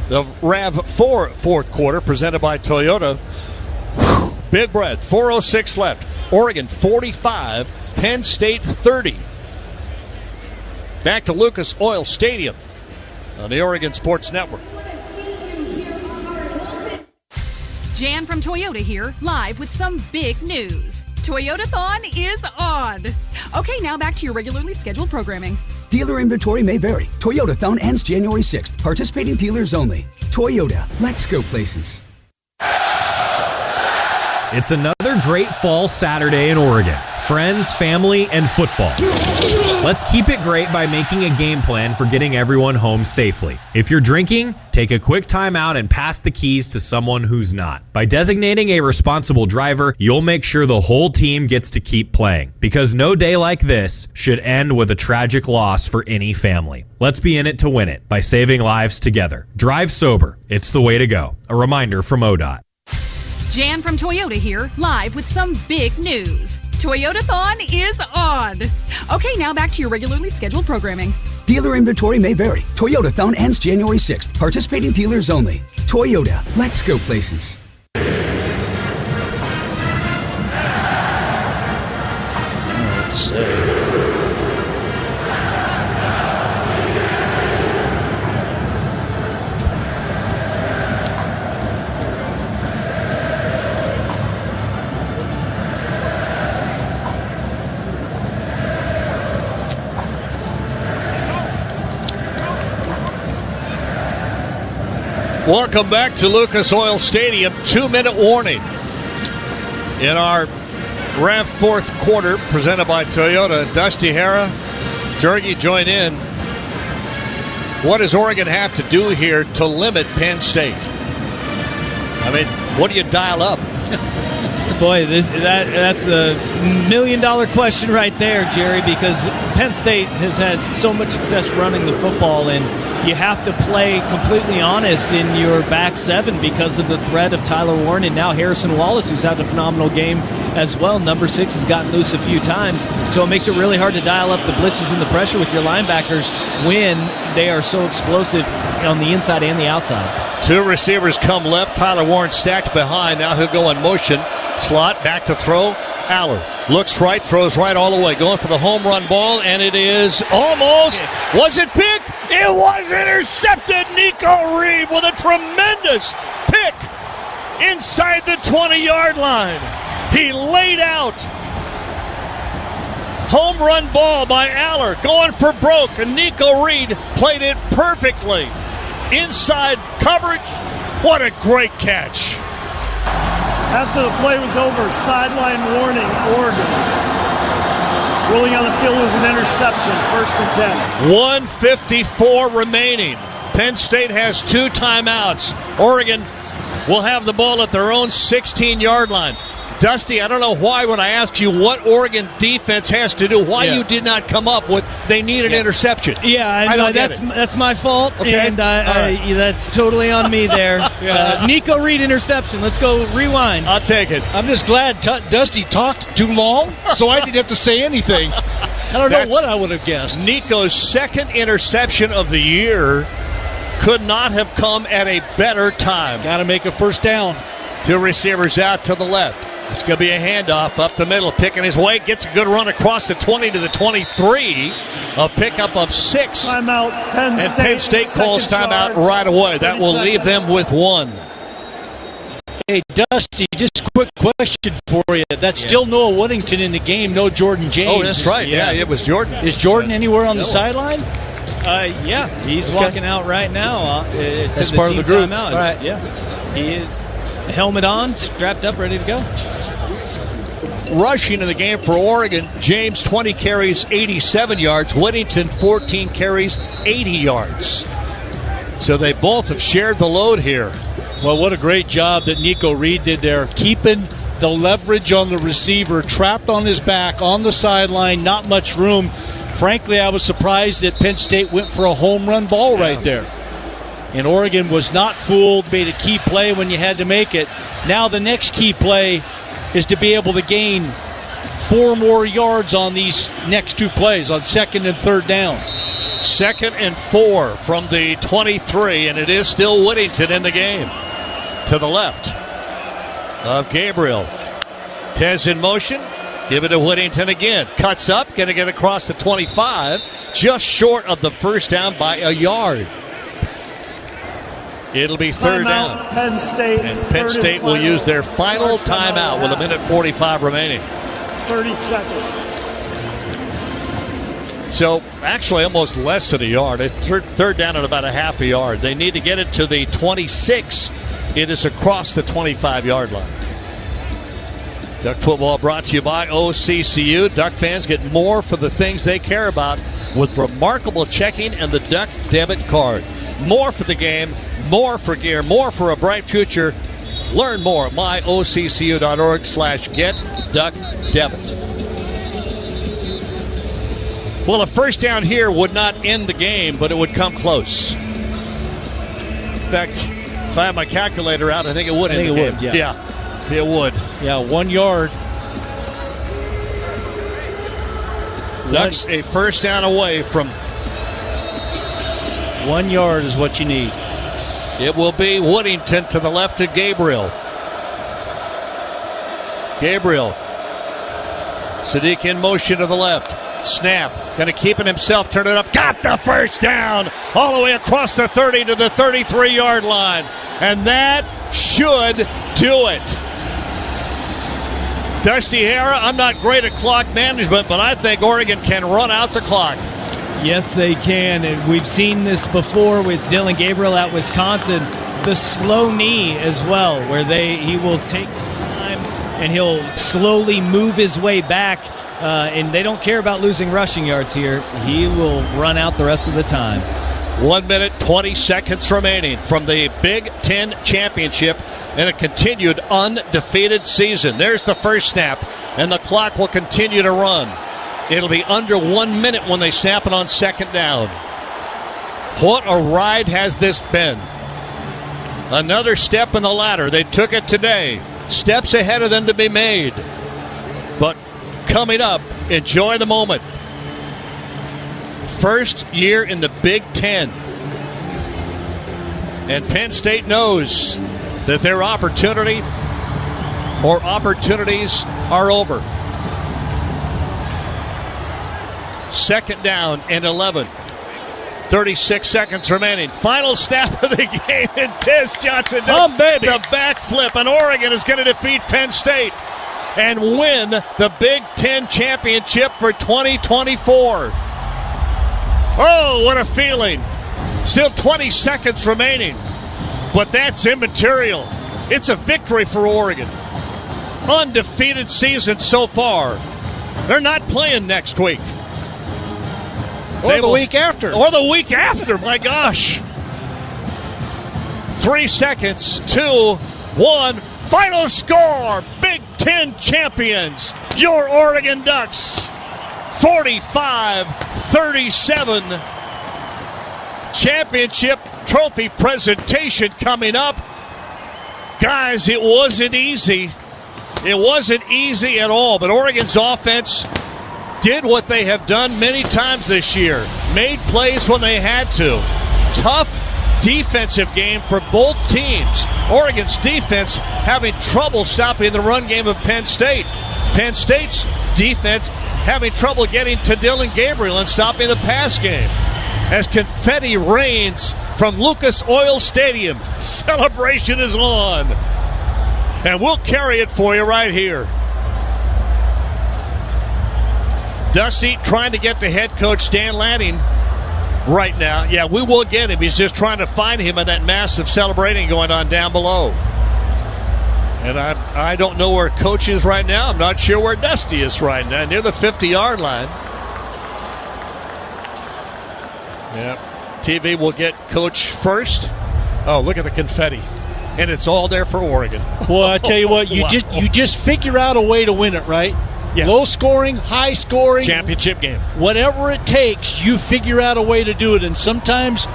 The RAV4 fourth quarter presented by Toyota. Big breath. 4:06 left. Oregon 45, Penn State 30. Back to Lucas Oil Stadium on the Oregon Sports Network. Jan from Toyota here, live with some big news. Toyotathon is on. Okay, now back to your regularly scheduled programming. Dealer inventory may vary. Toyotathon ends January 6th. Participating dealers only. Toyota, let's go places. It's another great fall Saturday in Oregon. Friends, family, and football. Let's keep it great by making a game plan for getting everyone home safely. If you're drinking, take a quick time out and pass the keys to someone who's not. By designating a responsible driver, you'll make sure the whole team gets to keep playing. Because no day like this should end with a tragic loss for any family. Let's be in it to win it by saving lives together. Drive sober. It's the way to go. A reminder from ODOT. Jan from Toyota here, live with some big news. Toyotathon is on. Okay, now back to your regularly scheduled programming. Dealer inventory may vary. Toyotathon ends January 6th. Participating dealers only. Toyota, let's go places. I don't know what to say. Welcome back to Lucas Oil Stadium. 2-minute warning in our RAV fourth quarter presented by Toyota. Dusty Hara, Jergy join in. What does Oregon have to do here to limit Penn State? I mean, what do you dial up? Boy, that's a $1 million question right there, Jerry, because Penn State has had so much success running the football, and you have to play completely honest in your back seven because of the threat of Tyler Warren and now Harrison Wallace, who's had a phenomenal game as well. Number 6 has gotten loose a few times, so it makes it really hard to dial up the blitzes and the pressure with your linebackers when they are so explosive on the inside and the outside. 2 receivers come left. Tyler Warren stacked behind. Now he'll go in motion. Slot, back to throw. Aller looks right, throws right all the way. Going for the home run ball, and it is almost. Was it picked? It was intercepted. Nico Reed with a tremendous pick inside the 20-yard line. He laid out. Home run ball by Aller. Going for broke, and Nico Reed played it perfectly. Inside coverage. What a great catch. After the play was over, sideline warning, Oregon. Ruling on the field was an interception, 1st and 10. 1:54 remaining. Penn State has 2 timeouts. Oregon will have the ball at their own 16-yard line. Dusty, I don't know why when I asked you what Oregon defense has to do, why you did not come up with they need an interception. Yeah, I know, that's my fault, and that's totally on me there. Nico Reed interception. Let's go rewind. I'll take it. I'm just glad Dusty talked too long, so I didn't have to say anything. I don't know what I would have guessed. Nico's 2nd interception of the year could not have come at a better time. Got to make a first down. 2 receivers out to the left. It's going to be a handoff up the middle, picking his way, gets a good run across the 20 to the 23, a pickup of 6. Timeout, Penn State. And Penn State calls timeout right away. That will leave them with 1. Hey, Dusty, just a quick question for you. That's still Noah Woodington in the game, no Jordan James. Oh, that's right. Yeah, it was Jordan. Is Jordan anywhere on the sideline? Yeah, he's walking out right now. That's part of the group. Timeout. Right. Yeah, he is. helmet on, strapped up, ready to go. Rushing in the game for Oregon, James 20 carries, 87 yards. Whittington 14 carries, 80 yards. So they both have shared the load here. Well, what a great job that Nico Reed did there, keeping the leverage on the receiver, trapped on his back, on the sideline, not much room. Frankly, I was surprised that Penn State went for a home run ball right there. And Oregon was not fooled, made a key play when you had to make it. Now the next key play is to be able to gain 4 more yards on these next 2 plays, on 2nd and 3rd down. 2nd and 4 from the 23, and it is still Whittington in the game. To the left of Gabriel. Tez in motion. Give it to Whittington again. Cuts up. Going to get across the 25. Just short of the first down by a yard. It'll be 3rd down. Penn State. And Penn State will use their final timeout with 1:45 remaining. 30 seconds. So, actually, almost less than a yard. It's 3rd down at about a half a yard. They need to get it to the 26. It is across the 25-yard line. Duck football brought to you by OCCU. Duck fans get more for the things they care about with remarkable checking and the Duck debit card. More for the game, more for gear, more for a bright future. Learn more at myoccu.org/getduckdebit. Well, a first down here would not end the game, but it would come close. In fact, if I have my calculator out, I think it would end the game. Would, yeah, it would. Yeah, 1 yard. Ducks a first down away from 1 yard is what you need. It will be Whittington to the left of Gabriel. Gabriel. Sadiq in motion to the left. Snap. Going to keep it himself. Turn it up. Got the first down. All the way across the 30 to the 33-yard line. And that should do it. Dusty Hara, I'm not great at clock management, but I think Oregon can run out the clock. Yes, they can, and we've seen this before with Dylan Gabriel at Wisconsin. The slow knee as well, where he will take time and he'll slowly move his way back, and they don't care about losing rushing yards here. He will run out the rest of the time. 1 minute, 20 seconds remaining from the Big Ten Championship in a continued undefeated season. There's the first snap, and the clock will continue to run. It'll be under 1 minute when they snap it on 2nd down. What a ride has this been. Another step in the ladder. They took it today. Steps ahead of them to be made. But coming up, enjoy the moment. First year in the Big Ten. And Penn State knows that their opportunity or opportunities are over. 2nd down and 11. 36 seconds remaining. Final snap of the game, and Tez Johnson does the backflip, and Oregon is going to defeat Penn State and win the Big Ten Championship for 2024. Oh, what a feeling. Still 20 seconds remaining, but that's immaterial. It's a victory for Oregon. Undefeated season so far. They're not playing next week. Or the week after. Or the week after, my gosh. 3 seconds, 2, 1. Final score, Big Ten champions, your Oregon Ducks. 45-37. Championship trophy presentation coming up. Guys, it wasn't easy. It wasn't easy at all, but Oregon's offense did what they have done many times this year. Made plays when they had to. Tough defensive game for both teams. Oregon's defense having trouble stopping the run game of Penn State. Penn State's defense having trouble getting to Dylan Gabriel and stopping the pass game. As confetti rains from Lucas Oil Stadium, celebration is on. And we'll carry it for you right here. Dusty trying to get to head coach Stan Lanning right now. Yeah, we will get him. He's just trying to find him in that massive celebrating going on down below. And I don't know where Coach is right now. I'm not sure where Dusty is right now. Near the 50-yard line. Yep. TV will get Coach first. Oh, look at the confetti. And it's all there for Oregon. Well, I tell you what, you just figure out a way to win it, right? Yeah. Low scoring, high scoring. Championship game. Whatever it takes, you figure out a way to do it. And sometimes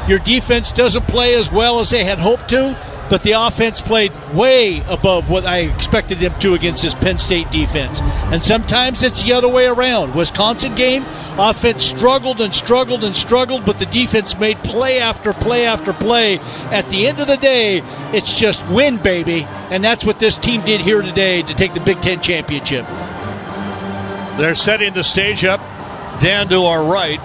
your defense doesn't play as well as they had hoped to, but the offense played way above what I expected them to against this Penn State defense. And sometimes it's the other way around. Wisconsin game, offense struggled and struggled and struggled, but the defense made play after play after play. At the end of the day, it's just win, baby. And that's what this team did here today to take the Big Ten championship. They're setting the stage up down to our right,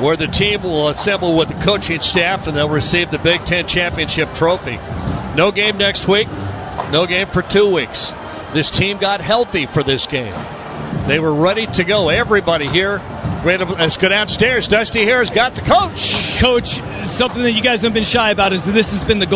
where the team will assemble with the coaching staff and they'll receive the Big Ten championship trophy. No game next week, no game for 2 weeks. This team got healthy for this game. They were ready to go. Everybody here, let's go downstairs. Dusty here has got the coach. Coach, something that you guys have been shy about is that this has been the goal.